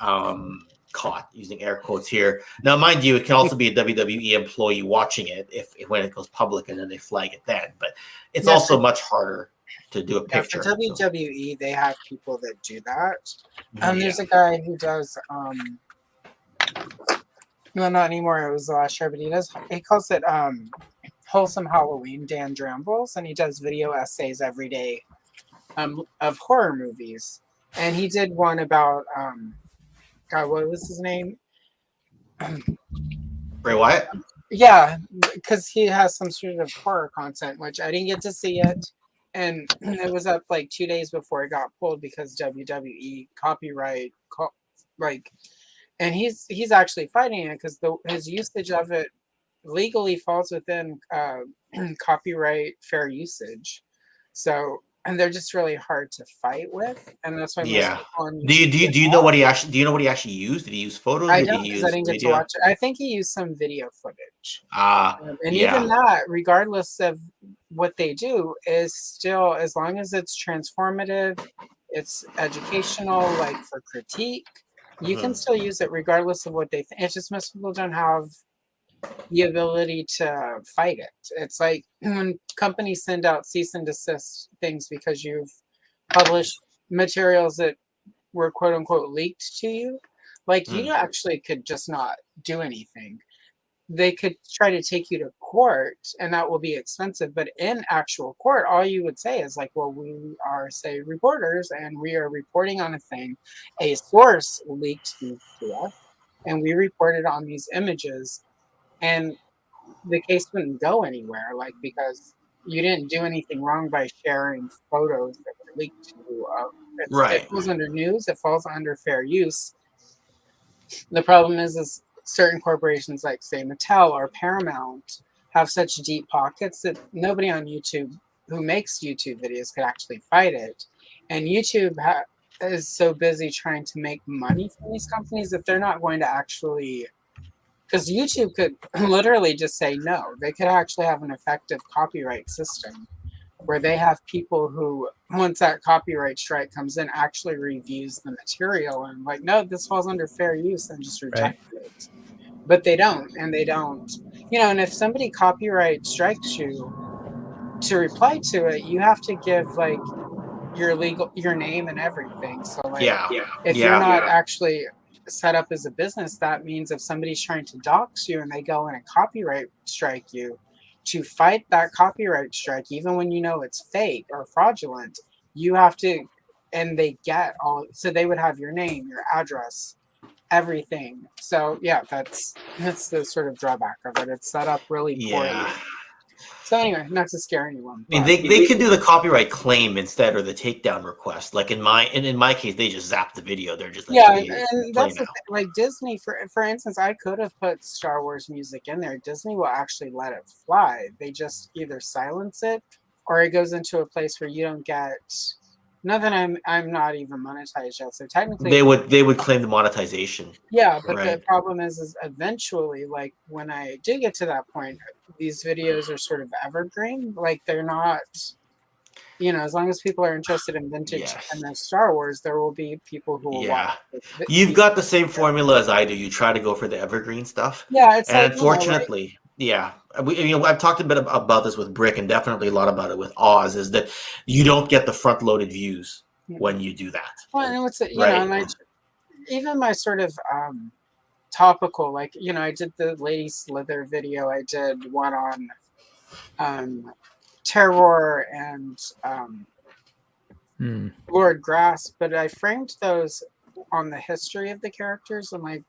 Caught using air quotes here. Now, mind you, it can also be a WWE employee watching it if when it goes public and then they flag it then. But it's also much harder to do a picture. For WWE, they have people that do that. There's a guy who does. Well, not anymore. It was last year, but he calls it Wholesome Halloween, Dan Drambles, and he does video essays every day of horror movies. And he did one about God, what was his name? Bray Wyatt? Yeah, because he has some sort of horror content, which I didn't get to see it. And it was up like 2 days before it got pulled because WWE copyright and he's actually fighting it because his usage of it legally falls within copyright fair usage. So, and they're just really hard to fight with, and that's why. Yeah. Do you know what he actually used? Did he use photos? I don't, because I didn't get to watch it. I think he used some video footage. Even that, regardless of what they do, is still, as long as it's transformative, it's educational, like for critique. You can still use it regardless of what they think. It's just most people don't have the ability to fight it. It's like when companies send out cease and desist things because you've published materials that were quote unquote leaked to you. Like you actually could just not do anything. They could try to take you to court and that will be expensive. But in actual court, all you would say is like, well, we are, say, reporters and we are reporting on a thing. A source leaked these to us and we reported on these images. And the case wouldn't go anywhere, like, because you didn't do anything wrong by sharing photos that were leaked to you. It falls under news. It falls under fair use. The problem is certain corporations like, say, Mattel or Paramount have such deep pockets that nobody on YouTube who makes YouTube videos could actually fight it. And YouTube is so busy trying to make money from these companies that they're not going to actually... Because YouTube could literally just say no. They could actually have an effective copyright system where they have people who, once that copyright strike comes in, actually reviews the material and like, no, this falls under fair use and just reject it. But they don't, and they don't. You know, and if somebody copyright strikes you, to reply to it, you have to give like your name and everything. So like, if you're not actually set up as a business, that means if somebody's trying to dox you and they go in and copyright strike you, to fight that copyright strike, even when you know it's fake or fraudulent, you have to, and they get all, so they would have your name, your address, everything. So yeah, that's the sort of drawback of it. It's set up really poorly. So anyway, not to scare anyone. I mean, they could do the copyright claim instead or the takedown request. Like in my case, they just zap the video. They're just like, Yeah, hey, and play that's the now. thing. Like Disney, for instance, I could have put Star Wars music in there. Disney will actually let it fly. They just either silence it or it goes into a place where you don't get. Not that I'm not even monetized yet, so technically They would claim the monetization. Yeah, but right. the problem is eventually, like when I do get to that point, these videos are sort of evergreen. Like they're not, as long as people are interested in vintage and then Star Wars, there will be people who will watch. You've got the same formula as I do. You try to go for the evergreen stuff. Yeah, it's and like, unfortunately, I've talked a bit about this with Brick, and definitely a lot about it with Oz. Is that you don't get the front-loaded views when you do that. Well, and what's it? Even my sort of topical, like I did the Lady Slither video. I did one on Terror and Lord Grass, but I framed those on the history of the characters and like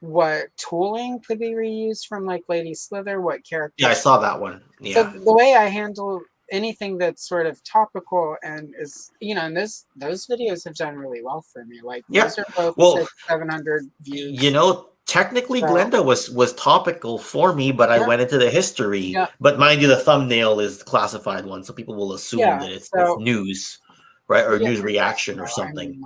what tooling could be reused from like Lady Slither, what characters. Yeah, I saw that one. Yeah. So the way I handle anything that's sort of topical and is, and those videos have done really well for me. Like those are both 700 views. Technically Glenda was topical for me, but I went into the history. But mind you, the thumbnail is the classified one, so people will assume that it's news, right, or news reaction or something.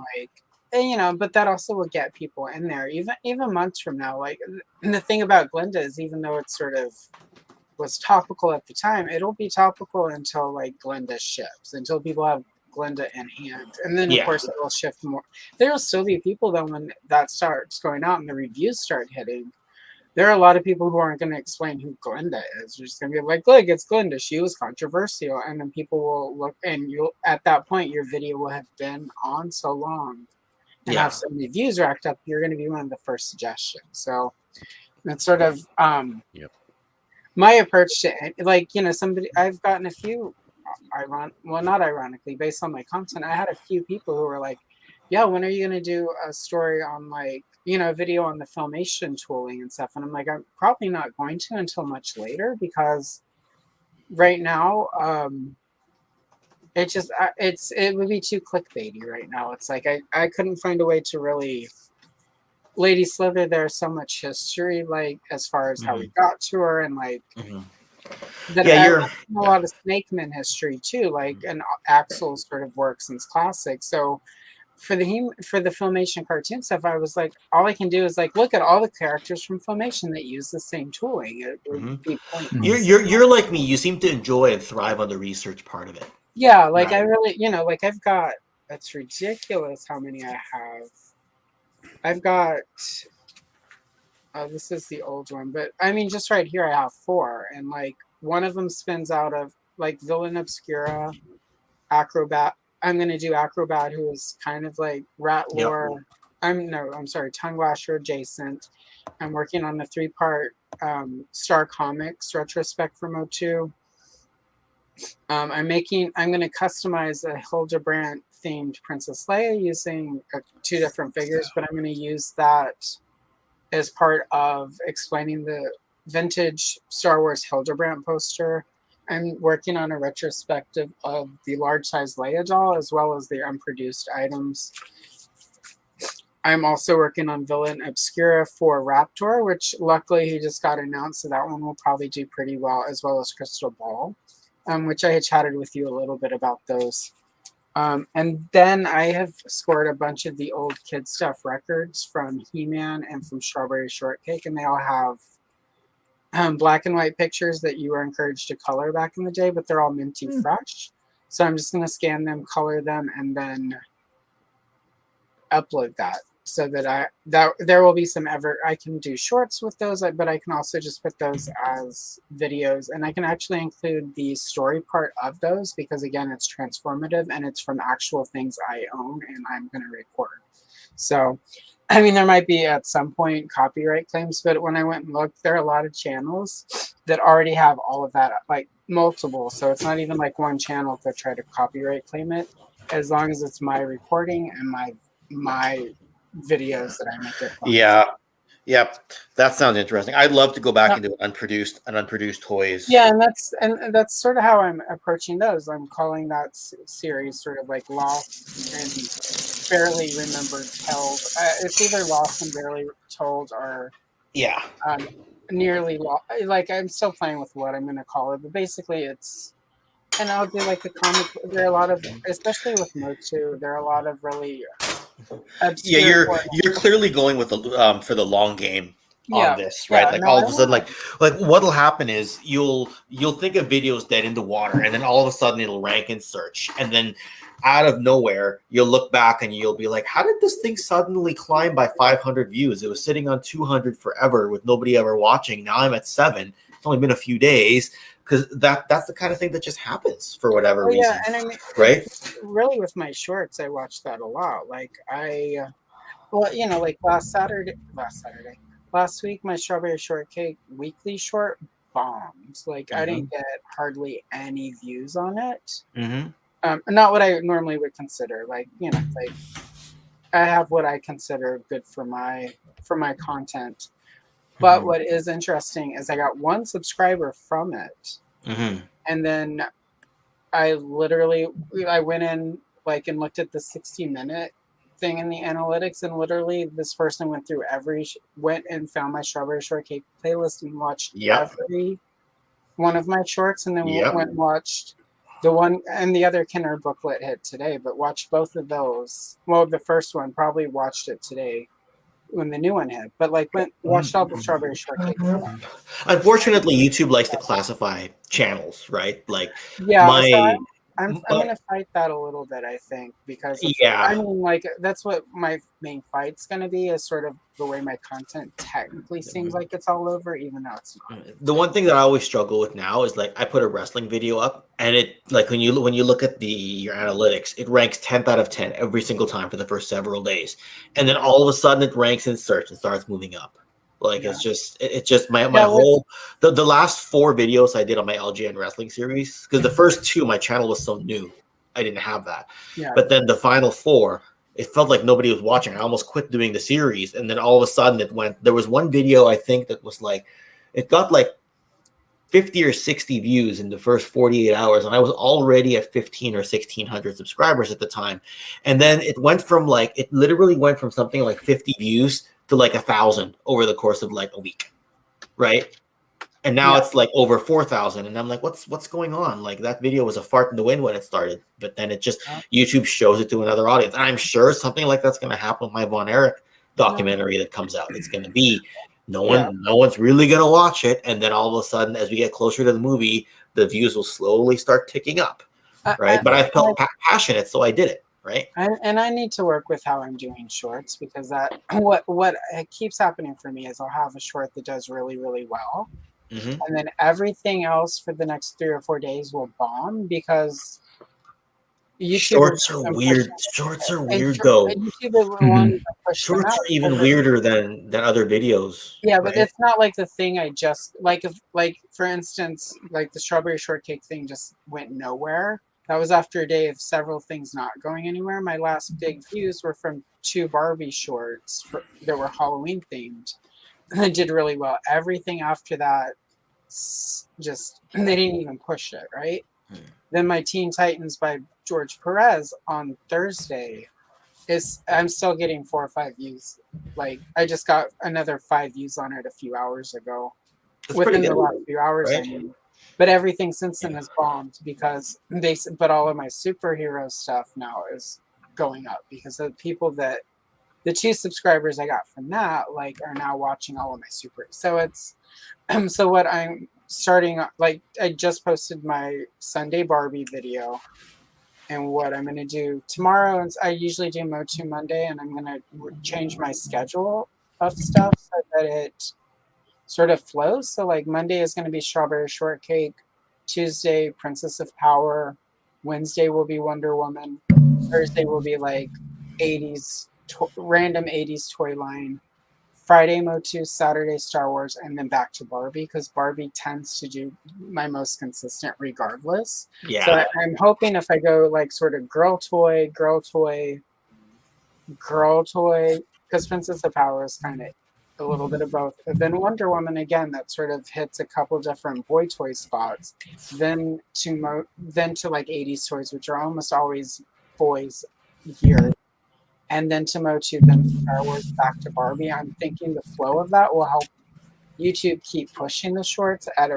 I mean, but that also will get people in there, even months from now. Like the thing about Glenda is, even though it sort of was topical at the time, it'll be topical until like Glenda ships, until people have Glenda in hand, and then of course it will shift more. There will still be people though when that starts going out and the reviews start hitting. There are a lot of people who aren't going to explain who Glenda is. They're just going to be like, "Look, it's Glenda. She was controversial," and then people will look, and at that point your video will have been on so long and have so many views racked up. You're going to be one of the first suggestions. So that's sort of my approach to it. Like I've gotten a few. Not ironically, based on my content, I had a few people who were like, "Yeah, when are you going to do a story on like a video on the Filmation tooling and stuff?" And I'm like, I'm probably not going to until much later because right now, it would be too clickbaity right now. It's like I couldn't find a way to really. Lady Slither, there's so much history, like as far as how we got to her and like. You're a lot of Snakeman history too, like and Axel's sort of work since classic. So for the Filmation cartoon stuff, I was like, all I can do is like look at all the characters from Filmation that use the same tooling. It would be pointless. You're like me. You seem to enjoy and thrive on the research part of it. Yeah, like I really, like I've got. It's ridiculous how many I have. I've got. This is the old one, but I mean, just right here, I have 4, and like one of them spins out of like Villain Obscura, Acrobat. I'm gonna do Acrobat, who is kind of like Rat Lore. I'm sorry, Tongue Lasher adjacent. I'm working on the 3-part Star Comics retrospect from 02. I'm gonna customize a Hildebrandt themed Princess Leia using 2 different figures, but I'm gonna use that as part of explaining the vintage Star Wars Hildebrandt poster. I'm working on a retrospective of the large-size Leia doll, as well as the unproduced items. I'm also working on Villain Obscura for Raptor, which luckily he just got announced, so that one will probably do pretty well, as well as Crystal Ball, which I had chatted with you a little bit about those. And then I have scored a bunch of the old kid stuff records from He-Man and from Strawberry Shortcake, and they all have black and white pictures that you were encouraged to color back in the day, but they're all minty fresh. So I'm just going to scan them, color them, and then upload that so that there will be some I can do shorts with those, but I can also just put those as videos, and I can actually include the story part of those because again, it's transformative and it's from actual things I own and I'm going to record. So, I mean, there might be at some point copyright claims, but when I went and looked, there are a lot of channels that already have all of that, like multiple. So it's not even like one channel could try to copyright claim it, as long as it's my recording and my videos that I make it from. Yeah. Yep, that sounds interesting. I'd love to go back into unproduced toys. Yeah, and that's sort of how I'm approaching those. I'm calling that series sort of like Lost and Barely Remembered Told. It's either Lost and Barely Told or nearly lost. Like I'm still playing with what I'm going to call it, but basically it's. And I'll do like the comic. There are a lot of, especially with Motu, there are a lot of really. Yeah, you're clearly going with the for the long game on this, right? Like all of a sudden, like what'll happen is you'll think a video's dead in the water, and then all of a sudden it'll rank in search, and then out of nowhere you'll look back and you'll be like, how did this thing suddenly climb by 500 views? It was sitting on 200 forever with nobody ever watching. Now I'm at 7. It's only been a few days. Because that's the kind of thing that just happens for whatever reason. Yeah, and I mean, right? Really, with my shorts, I watch that a lot. Like like last week, my Strawberry Shortcake weekly short bombed. Like I didn't get hardly any views on it. Not what I normally would consider. Like I have what I consider good for my content. But what is interesting is I got 1 subscriber from it. And then I went in and looked at the 60-minute thing in the analytics, and literally this person went through went and found my Strawberry Shortcake playlist and watched every one of my shorts, and then went and watched the one, and the other Kenner booklet hit today, but watched both of those. Well, the first one probably watched it today when the new one hit, but watched all the Strawberry Shortcake. Unfortunately, YouTube likes to classify channels, right? I'm going to fight that a little bit, I think, because I mean, that's what my main fight's going to be, is sort of the way my content technically seems like it's all over, even though it's not. The one thing that I always struggle with now is I put a wrestling video up, and it when you look at your analytics, it ranks 10th out of 10 every single time for the first several days, and then all of a sudden it ranks in search and starts moving up. It's just my whole the last 4 videos I did on my LGN wrestling series, because the first 2 my channel was so new, I didn't have that. But then the final 4, it felt like nobody was watching. I almost quit doing the series, and then all of a sudden there was one video I think that was it got 50 or 60 views in the first 48 hours, and I was already at 15 or 1600 subscribers at the time. And then it went from it literally went from something like 50 views to 1,000 over the course of a week, right? And now it's over 4,000, and I'm like, what's going on? That video was a fart in the wind when it started, but then it just YouTube shows it to another audience, and I'm sure something like that's going to happen with my Von Erich documentary that comes out. It's going to be no one's really going to watch it, and then all of a sudden, as we get closer to the movie, the views will slowly start ticking up, right? But I felt passionate, so I did it. Right. And I need to work with how I'm doing shorts, because what keeps happening for me is I'll have a short that does really, really well. And then everything else for the next 3 or 4 days will bomb, because shorts are weird. Shorts are weird though. Shorts are even weirder than other videos. Yeah, but it's not the thing I just for instance, the Strawberry Shortcake thing just went nowhere. That was after a day of several things not going anywhere. My last big views were from 2 Barbie shorts that were Halloween themed. I did really well. Everything after that, just they didn't even push it, right? Then my Teen Titans by George Perez on Thursday I'm still getting 4 or 5 views. I just got another 5 views on it a few hours ago. Within the last few hours, right? I mean. But everything since then has bombed, because but all of my superhero stuff now is going up, because the people the 2 subscribers I got from that are now watching all of my super. So it's so what I'm starting, I just posted my Sunday Barbie video, and what I'm going to do tomorrow is I usually do Motu Monday, and I'm going to change my schedule of stuff so that it sort of flows. So Monday is going to be Strawberry Shortcake, Tuesday Princess of Power, Wednesday will be Wonder Woman, Thursday will be 80s random 80s toy line, Friday Motu, Saturday Star Wars, and then back to Barbie, because Barbie tends to do my most consistent regardless. Yeah. So I'm hoping if I go sort of girl toy, because Princess of Power is kind of a little bit of both. Then Wonder Woman again, that sort of hits a couple different boy toy spots. Then to like 80s toys, which are almost always boys geared. And then to Motu, then Star Wars, back to Barbie. I'm thinking the flow of that will help YouTube keep pushing the shorts at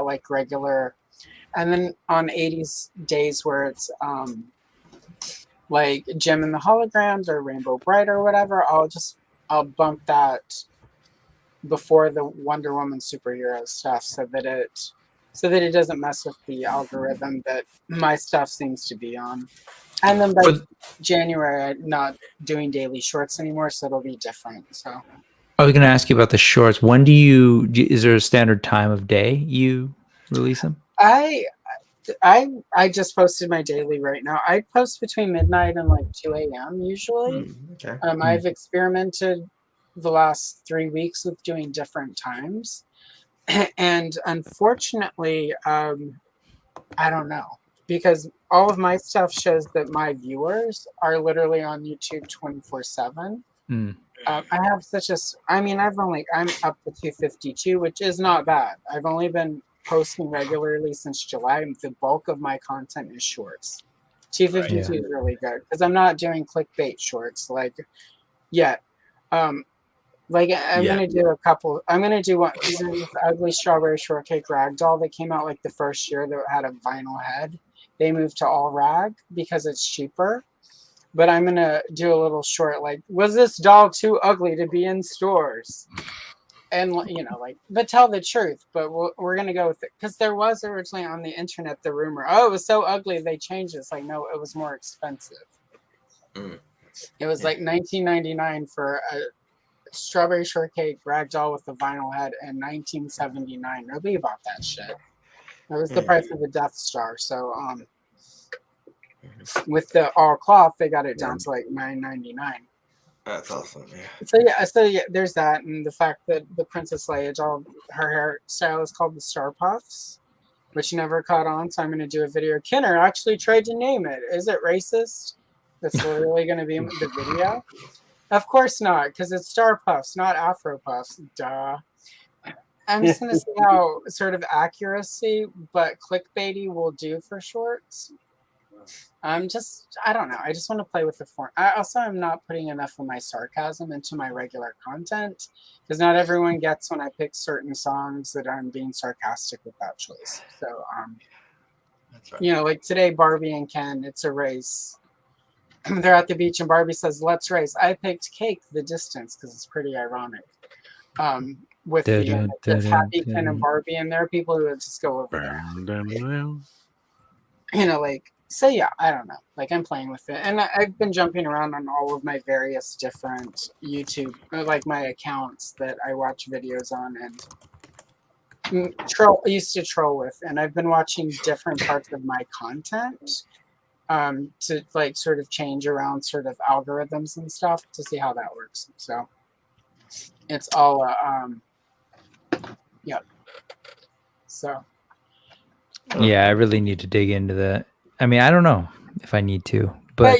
like regular. And then on 80s days where it's like Jim and the Holograms or Rainbow Bright or whatever, I'll bump that before the Wonder Woman superhero stuff so that it doesn't mess with the algorithm that my stuff seems to be on. And then by January, I'm not doing daily shorts anymore, so it'll be different. So I was going to ask you about the shorts. When is there a standard time of day you release them? I just posted my daily right now. I post between midnight and like 2 a.m. usually. Okay. I've experimented the last 3 weeks with doing different times. And unfortunately, I don't know. Because all of my stuff shows that my viewers are literally on YouTube 24/7. I have I'm up to 252, which is not bad. I've only been posting regularly since July, and the bulk of my content is shorts. 252 is really good because I'm not doing clickbait shorts like yet. Like I'm gonna do a couple. I'm gonna do one. Even with Ugly Strawberry Shortcake Ragdoll that came out like the first year that had a vinyl head. They moved to all rag because it's cheaper. But I'm gonna do a little short like, was this doll too ugly to be in stores? And but tell the truth. But we're gonna go with it because there was originally on the internet the rumor, oh, it was so ugly they changed it. It's like, no, it was more expensive. It was like $19.99 for a Strawberry Shortcake Ragdoll with the vinyl head in 1979. Nobody bought that shit. That was the price of the Death Star. So with the all cloth, they got it down to like $9.99. That's awesome. Yeah. So yeah, there's that, and the fact that the Princess Leia doll, her hairstyle is called the Star Puffs, which never caught on. So I'm going to do a video. Kenner actually tried to name it. Is it racist? That's literally going to be in the video. Of course not, because it's Star Puffs, not Afro Puffs. Duh. I'm just going to see how sort of accuracy, but clickbaity will do for shorts. I don't know. I just want to play with the form. I'm not putting enough of my sarcasm into my regular content because not everyone gets when I pick certain songs that I'm being sarcastic with that choice. So, that's right. Like today, Barbie and Ken, it's a race. They're at the beach and Barbie says, "Let's race." I picked Cake the Distance because it's pretty ironic. With the Happy Ken and Barbie, and there are people who would just go over there. So yeah, I don't know. Like I'm playing with it, and I've been jumping around on all of my various different YouTube, like my accounts that I watch videos on, and used to troll with, and I've been watching different parts of my content to like sort of change around sort of algorithms and stuff to see how that works. So it's all yeah. So yeah, I really need to dig into that. I mean, I don't know if I need to, but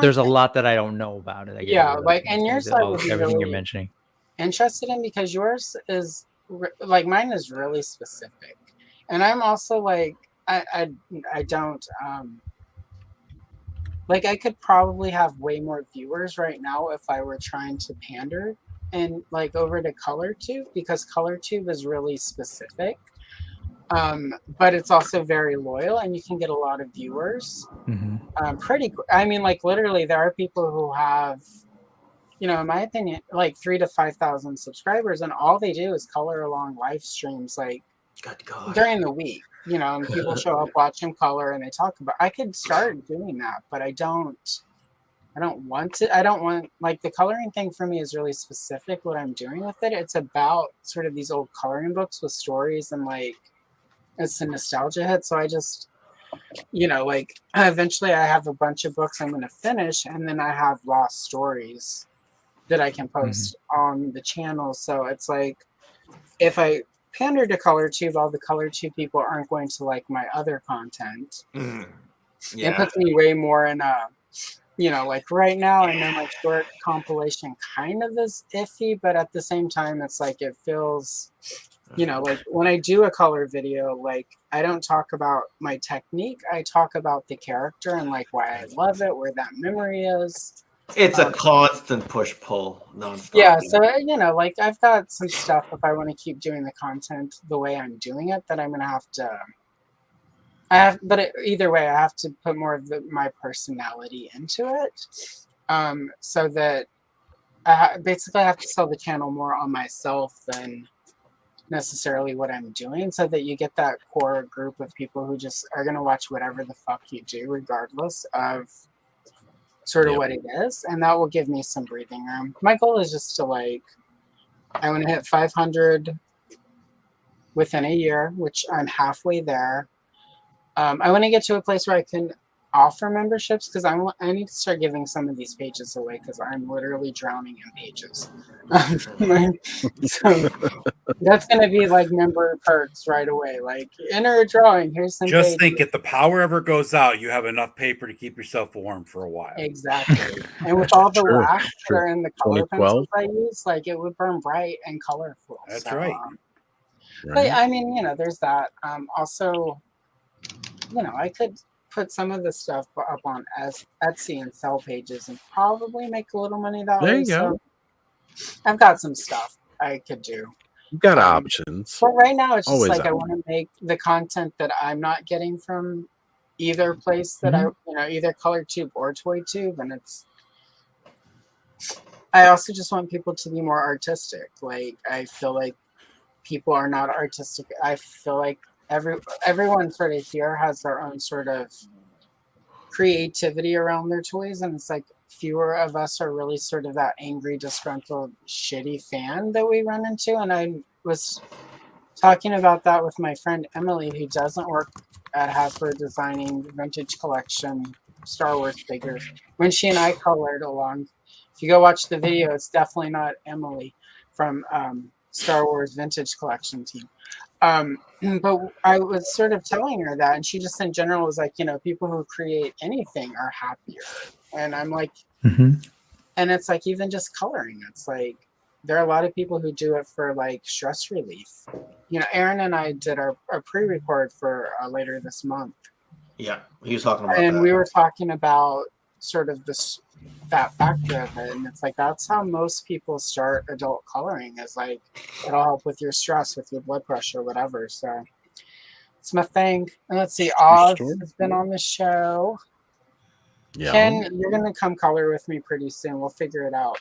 there's a lot that I don't know about it. And yours everything you're mentioning. Interested in because yours is like mine is really specific, and I'm also like I don't like I could probably have way more viewers right now if I were trying to pander and like over to ColorTube because ColorTube is really specific. But it's also very loyal and you can get a lot of viewers. I mean, like literally there are people who have, in my opinion, like 3,000 to 5,000 subscribers and all they do is color along live streams like during the week, and people show up, watch them color and they talk about, I could start doing that, but I don't want to. I don't want, like the coloring thing for me is really specific what I'm doing with it. It's about sort of these old coloring books with stories and like, it's a nostalgia hit. So I just, like eventually I have a bunch of books I'm going to finish and then I have lost stories that I can post on the channel. So it's like, if I pander to ColorTube, all the ColorTube people aren't going to like my other content. It puts me way more in a like right now, I know my short compilation kind of is iffy, but at the same time, it's like it feels, like when I do a color video, like I don't talk about my technique. I talk about the character and like why I love it, where that memory is. It's a constant push-pull, nonstop. Yeah, so like I've got some stuff if I want to keep doing the content the way I'm doing it, that I'm gonna have to. Either way, I have to put more of my personality into it, so that I basically have to sell the channel more on myself than necessarily what I'm doing, so that you get that core group of people who just are gonna watch whatever the fuck you do, regardless of sort of what it is, and that will give me some breathing room. My goal is just to I want to hit 500 within a year, which I'm halfway there. I want to get to a place where I can offer memberships, because I need to start giving some of these pages away, because I'm literally drowning in pages. So that's going to be like member perks right away. Like, enter a drawing. Here's some Just pages. think, if the power ever goes out, you have enough paper to keep yourself warm for a while. Exactly. And with all the wax that are in the color 2012. pencils I use, like it would burn bright and colorful. That's right. But I mean, there's that. Also, I could put some of the stuff up on Etsy and sell pages and probably make a little money that way. There you go. So I've got some stuff I could do. You've got options. But right now, it's just Always like I want to make the content that I'm not getting from either place that either ColorTube or ToyTube, and I also just want people to be more artistic. Like, I feel like people are not artistic. I feel like everyone sort of here has their own sort of creativity around their toys, and it's like fewer of us are really sort of that angry, disgruntled, shitty fan that we run into. And I was talking about that with my friend Emily, who doesn't work at Hasbro designing vintage collection Star Wars figures. When she and I colored along, if you go watch the video, it's definitely not Emily from Star Wars vintage collection team. But I was sort of telling her that, and she just in general was like, people who create anything are happier. And I'm like, and it's like, even just coloring, it's like, there are a lot of people who do it for like stress relief. Aaron and I did our pre-record for later this month. Yeah, he was talking about and that. we were talking about sort of that factor of it, and it's like that's how most people start adult coloring, is like it'll help with your stress, with your blood pressure, whatever. So it's my thing. And let's see, Oz has been on the show. Yeah. Ken, you're gonna come color with me pretty soon. We'll figure it out.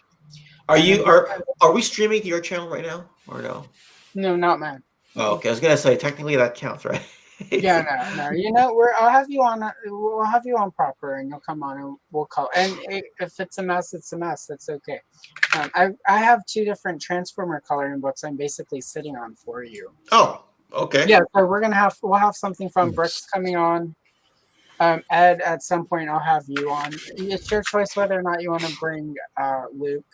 Are we streaming to your channel right now or no? No, not mine. Oh, okay. I was gonna say technically that counts, right? Yeah, no. I'll have you on. We'll have you on proper, and you'll come on, and we'll call. And if it's a mess, it's a mess. That's okay. I have 2 different Transformer coloring books. I'm basically sitting on for you. Oh, okay. Yeah, so we'll have something from Brooks coming on. Ed, at some point, I'll have you on. It's your choice whether or not you want to bring Luke.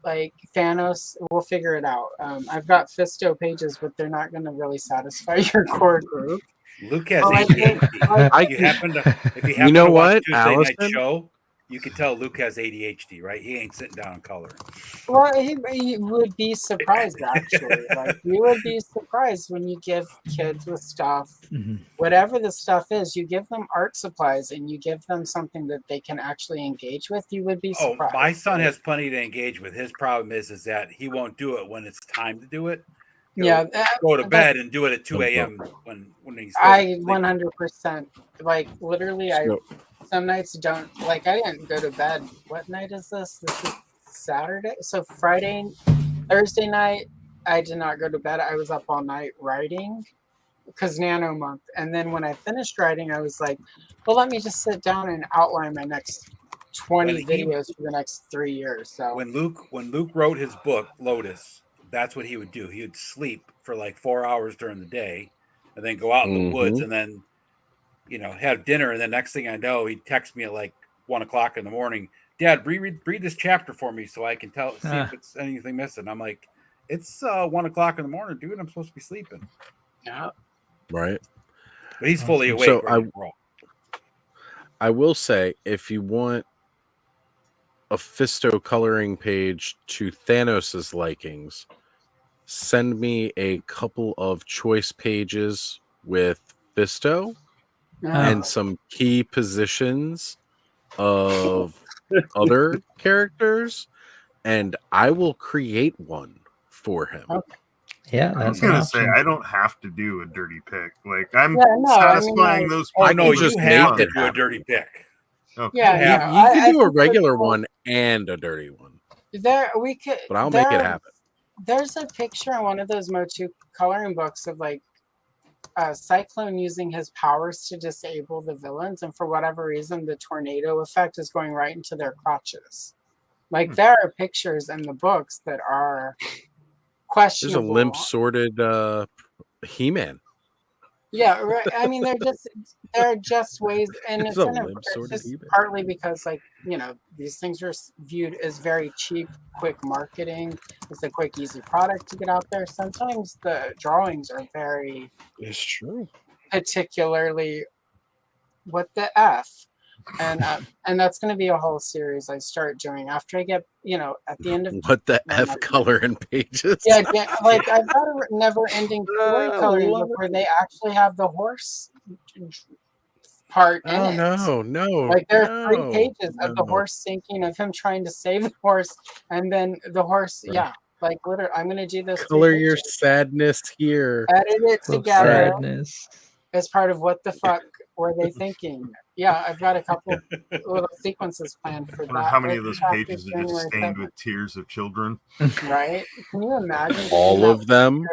Like Thanos, we'll figure it out. I've got Fisto pages, but they're not going to really satisfy your core group. Luke has ADHD. If you happen to watch Tuesday night show, you can tell Luke has ADHD, right? He ain't sitting down and coloring. Well, he would be surprised, actually. Like, you would be surprised when you give kids with stuff, whatever the stuff is, you give them art supplies and you give them something that they can actually engage with, you would be surprised. My son has plenty to engage with. His problem is that he won't do it when it's time to do it. He'll go to bed and do it at 2 a.m. when he's I 100%. Like, literally, some nights don't, like, I didn't go to bed. What night is this? This is Saturday. So Thursday night, I did not go to bed. I was up all night writing because Nano Month. And then when I finished writing, I was like, well, let me just sit down and outline my next 20 videos for the next 3 years. So when Luke wrote his book, Lotus, that's what he would do. He would sleep for like 4 hours during the day and then go out in the woods and then have dinner, and the next thing I know, he'd text me at like 1 o'clock in the morning. Dad, read see this chapter for me so I can see if it's anything missing. I'm like, it's 1 o'clock in the morning, dude. I'm supposed to be sleeping. Yeah. Right. But he's fully awake. So I will say, if you want a Fisto coloring page to Thanos's likings, send me a couple of choice pages with Fisto and some key positions of other characters, and I will create one for him. Yeah, I was that's an gonna say option. I don't have to do a dirty pick. Like I'm Yeah, no, I mean, satisfying like- those. Oh no, people you just have want to it. do a dirty pick. Okay. Yeah, You can do a think regular that's cool. one and a dirty one, There we could. but I'll make it there- happen. There's a picture in one of those Motu coloring books of like Cyclone using his powers to disable the villains, and for whatever reason, the tornado effect is going right into their crotches. Like there are pictures in the books that are There's a questionable. limp sorted He-Man. Yeah, right. I mean, they're just ways, and It's it's, a in a, limp it's sorted just He-Man. partly because, like, these things are viewed as very cheap, quick marketing. It's a quick, easy product to get out there. Sometimes the drawings are very It's true. particularly what the F, and that's going to be a whole series I start doing after I get, at the end of What the no, F not- coloring pages? yeah, like I've got a never-ending story coloring love book where they actually have the horse part in Oh it. no! Like there are 3 no, pages of the no. horse sinking, of him trying to save the horse, and then the horse. Yeah, like literally, I'm gonna do this. 3 Color your pages. sadness here. Edit it Of together sadness. as part of what the fuck were they thinking? Yeah, I've got a couple little sequences planned for I wonder that. how many Like, of those chapter pages are just January stained 2nd, with tears of children? right? Can you imagine? All doing of them.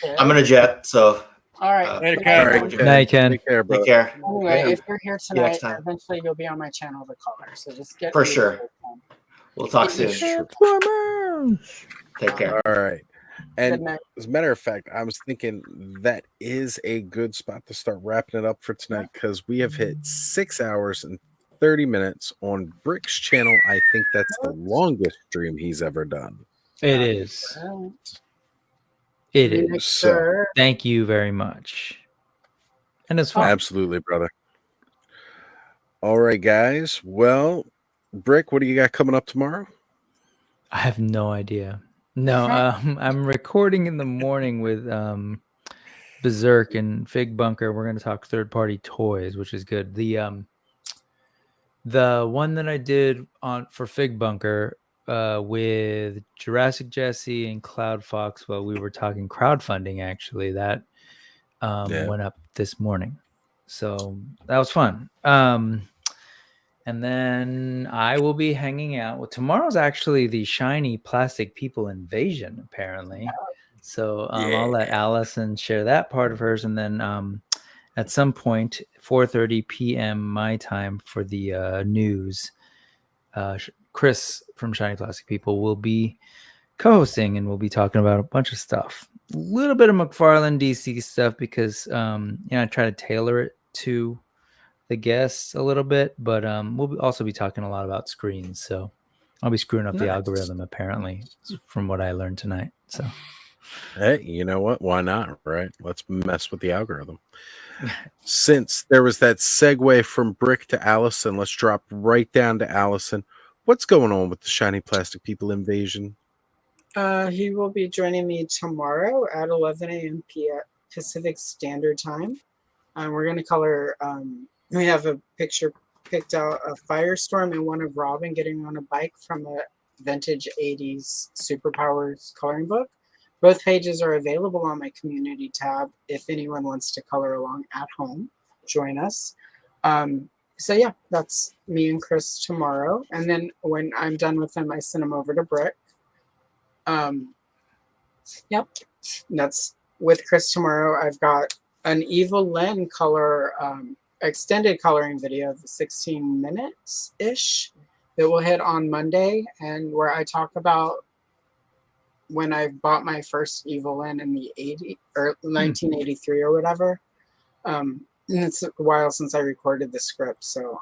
that? I'm gonna jet, so All right. Later, good Ken. night, All right, everyone. Ken. Night, Ken. Take care, bro. take care. Anyway, if you're here See you next tonight, time. eventually you'll be on my channel to color. So just get For ready sure. for it. We'll talk soon. Take care. All right. Good And night. as a matter of fact, I was thinking that is a good spot to start wrapping it up for tonight because we have hit 6 hours and 30 minutes on Brick's channel. I think that's the longest stream he's ever done. It is. Alright. It Make is. So- sure. Thank you very much. And it's fun. Absolutely, brother. All right, guys. Well, Brick, what do you got coming up tomorrow? I have no idea. No, I'm recording in the morning with Berserk and Fig Bunker. We're going to talk third-party toys, which is good. The one that I did for Fig Bunker with Jurassic Jesse and Cloud Fox, well, we were talking crowdfunding actually. That went up this morning, so that was fun. And then I will be hanging out. Well, tomorrow's actually the Shiny Plastic People Invasion, apparently. So I'll let Allison share that part of hers, and then at some point, 4:30 p.m. my time for the news, Chris from Shiny Plastic People will be co-hosting, and we'll be talking about a bunch of stuff. A little bit of McFarlane DC stuff because I try to tailor it to the guests a little bit, but we'll also be talking a lot about screens. So I'll be screwing up the Nice. algorithm, apparently, from what I learned tonight. So Hey, you know what? Why not? Right? Let's mess with the algorithm. Since there was that segue from Brick to Allison, let's drop right down to Allison. What's going on with the Shiny Plastic People Invasion? He will be joining me tomorrow at 11 a.m. Pacific Standard Time. We're going to color. We have a picture picked out of Firestorm and one of Robin getting on a bike from a vintage 80s Superpowers coloring book. Both pages are available on my community tab if anyone wants to color along at home. Join us. So yeah, that's me and Chris tomorrow. And then when I'm done with them, I send them over to Brick. Yep, that's with Chris tomorrow. I've got an Evil Len color extended coloring video of 16 minutes ish that will hit on Monday, and where I talk about when I bought my first Evil Len in the 1983 or whatever. And it's a while since I recorded the script, so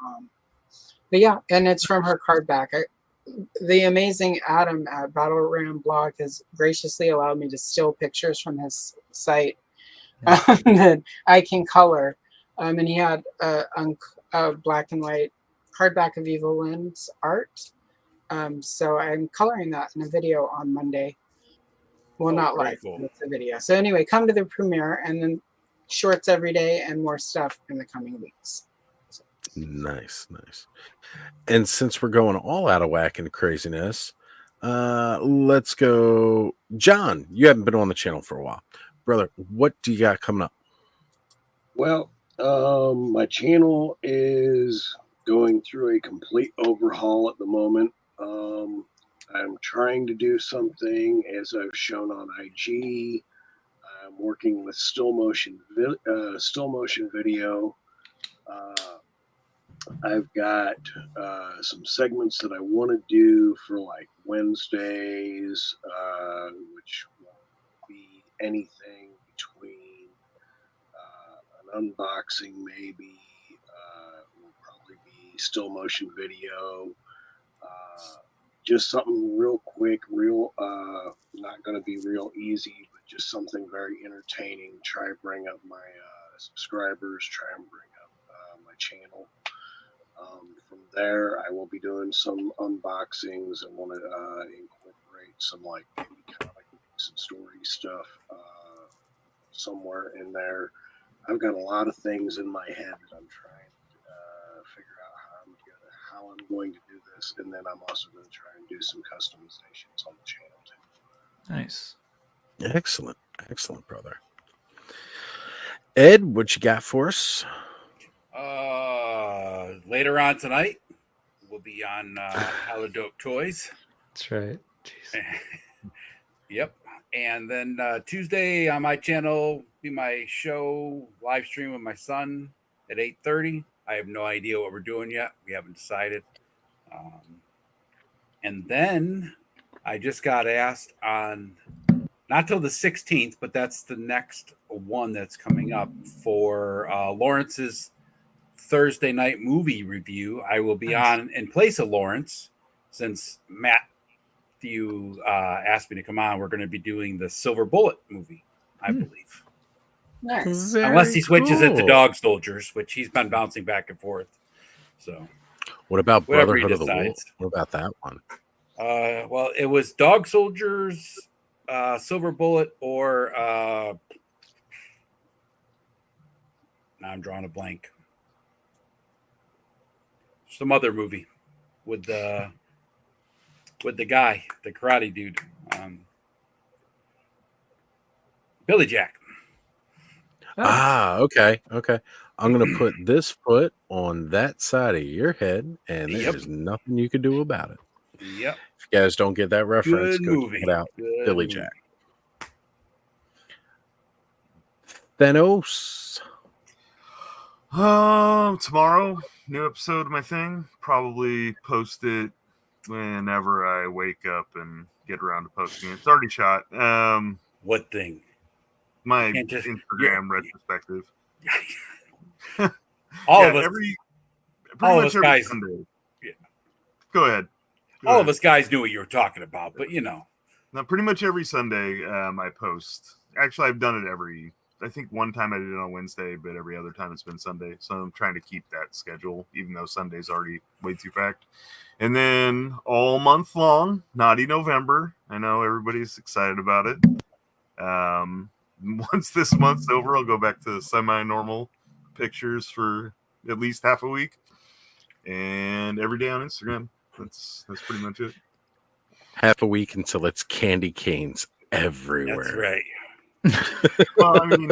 but yeah, and it's from her card back. The amazing Adam at Battle Ram Blog has graciously allowed me to steal pictures from his site that I can color. And he had black and white hardback of Evil Lynn's art. So I'm coloring that in a video on Monday. Well, not live, cool. it's a video. So anyway, come to the premiere, and then shorts every day and more stuff in the coming weeks. Nice. And since we're going all out of whack and craziness, let's go. John, you haven't been on the channel for a while. Brother, what do you got coming up? Well, my channel is going through a complete overhaul at the moment. I'm trying to do something, as I've shown on IG. I'm working with still motion video. I've got some segments that I want to do for like Wednesdays, which will be anything between an unboxing, maybe will probably be still motion video. Just something real quick, not going to be real easy, but just something very entertaining. Try to bring up my subscribers, try and bring up my channel. From there, I will be doing some unboxings. I want to incorporate some like maybe comic books and story stuff somewhere in there. I've got a lot of things in my head that I'm trying to figure out how I'm going to do this, and then I'm also going to try and do some customizations on the channel too. Nice. Excellent, brother. Ed, what you got for us? Later on tonight, we'll be on Hella Dope Toys. That's right. Yep. And then Tuesday on my channel be my show live stream with my son at 8:30. I have no idea what we're doing yet. We haven't decided. And then I just got asked on not till the 16th, but that's the next one that's coming up for Lawrence's Thursday night movie review. I will be on in place of Lawrence, since Matthew asked me to come on. We're going to be doing the Silver Bullet movie, I believe. Nice. Unless he switches it to Dog Soldiers, which he's been bouncing back and forth. So, what about whatever he Brotherhood of the Wolf? decides. What about that one? Well, it was Dog Soldiers, Silver Bullet, or now I'm drawing a blank. Some other movie with the guy, the karate dude, Billy Jack. Okay. I'm gonna put this foot on that side of your head, and there's nothing you can do about it. Yep. If you guys don't get that reference, Good go movie. check it out. Good Billy movie. Jack. Thanos. Tomorrow, new episode of my thing. Probably post it whenever I wake up and get around to posting it. It's already shot. What thing? My Instagram retrospective. All of us every guys. Sunday. Yeah. Go ahead. All of us guys knew what you were talking about, but Now, pretty much every Sunday, I post. Actually, I've done it I think one time I did it on Wednesday, but every other time it's been Sunday. So I'm trying to keep that schedule, even though Sunday's already way too packed. And then all month long, Naughty November. I know everybody's excited about it. Once this month's over, I'll go back to semi-normal pictures for at least half a week. And every day on Instagram. That's pretty much it. Half a week until it's candy canes everywhere. That's right. Well, I mean,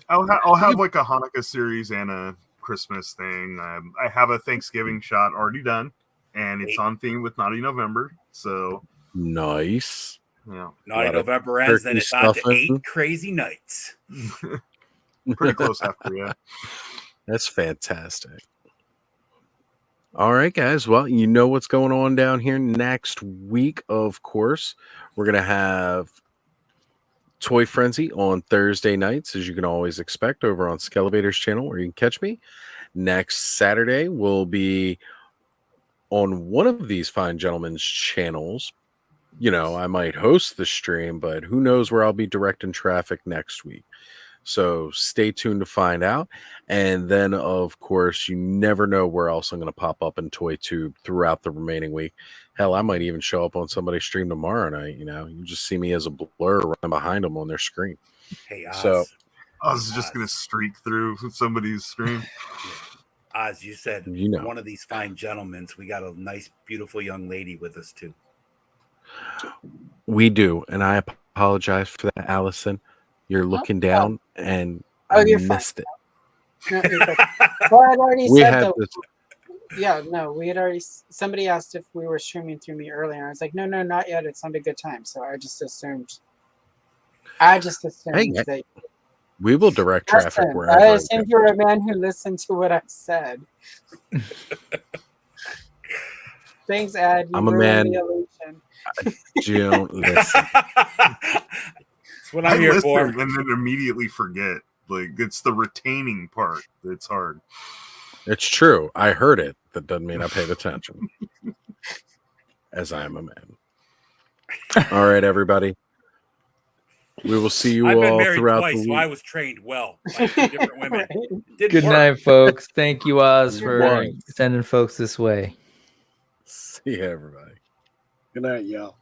I'll have like a Hanukkah series and a Christmas thing. I have a Thanksgiving shot already done, and it's on theme with Naughty November. So nice. Yeah, Naughty November ends, then it's on to 8 crazy nights. Pretty close after, yeah. That's fantastic. All right, guys. Well, you know what's going on down here next week, of course. We're going to have Toy Frenzy on Thursday nights, as you can always expect, over on Skelevator's channel, where you can catch me. Next Saturday, we'll be on one of these fine gentlemen's channels. I might host the stream, but who knows where I'll be directing traffic next week. So stay tuned to find out. And then, of course, you never know where else I'm going to pop up in ToyTube throughout the remaining week. Hell, I might even show up on somebody's stream tomorrow night. You know, you just see me as a blur running behind them on their screen. Hey, Oz. So I was just going to streak through somebody's stream. Oz, you said one of these fine gentlemen. We got a nice, beautiful young lady with us, too. We do. And I apologize for that, Allison. You're looking down and you're missed it. No, you're fine. Well, I'd already We said had though. this. Yeah, no, we had already. Somebody asked if we were streaming through me earlier. I was like, no, not yet. It's not a good time. So I just assumed. Hey, that. we will direct traffic Listen, wherever. I assumed you were a man who listened to what I said. Thanks, Ad. You I'm a ruined man. the illusion. Don't listen. That's what I'm I here listen for. and then immediately forget. Like, it's the retaining part that's hard. It's true. I heard it. That doesn't mean I paid attention. As I am a man. All right, everybody. We will see you I've been all married throughout twice, the so week. I was trained well by two different women. Didn't Good work. night, folks. Thank you, Oz, Good for night. sending folks this way. See you, everybody. Good night, y'all.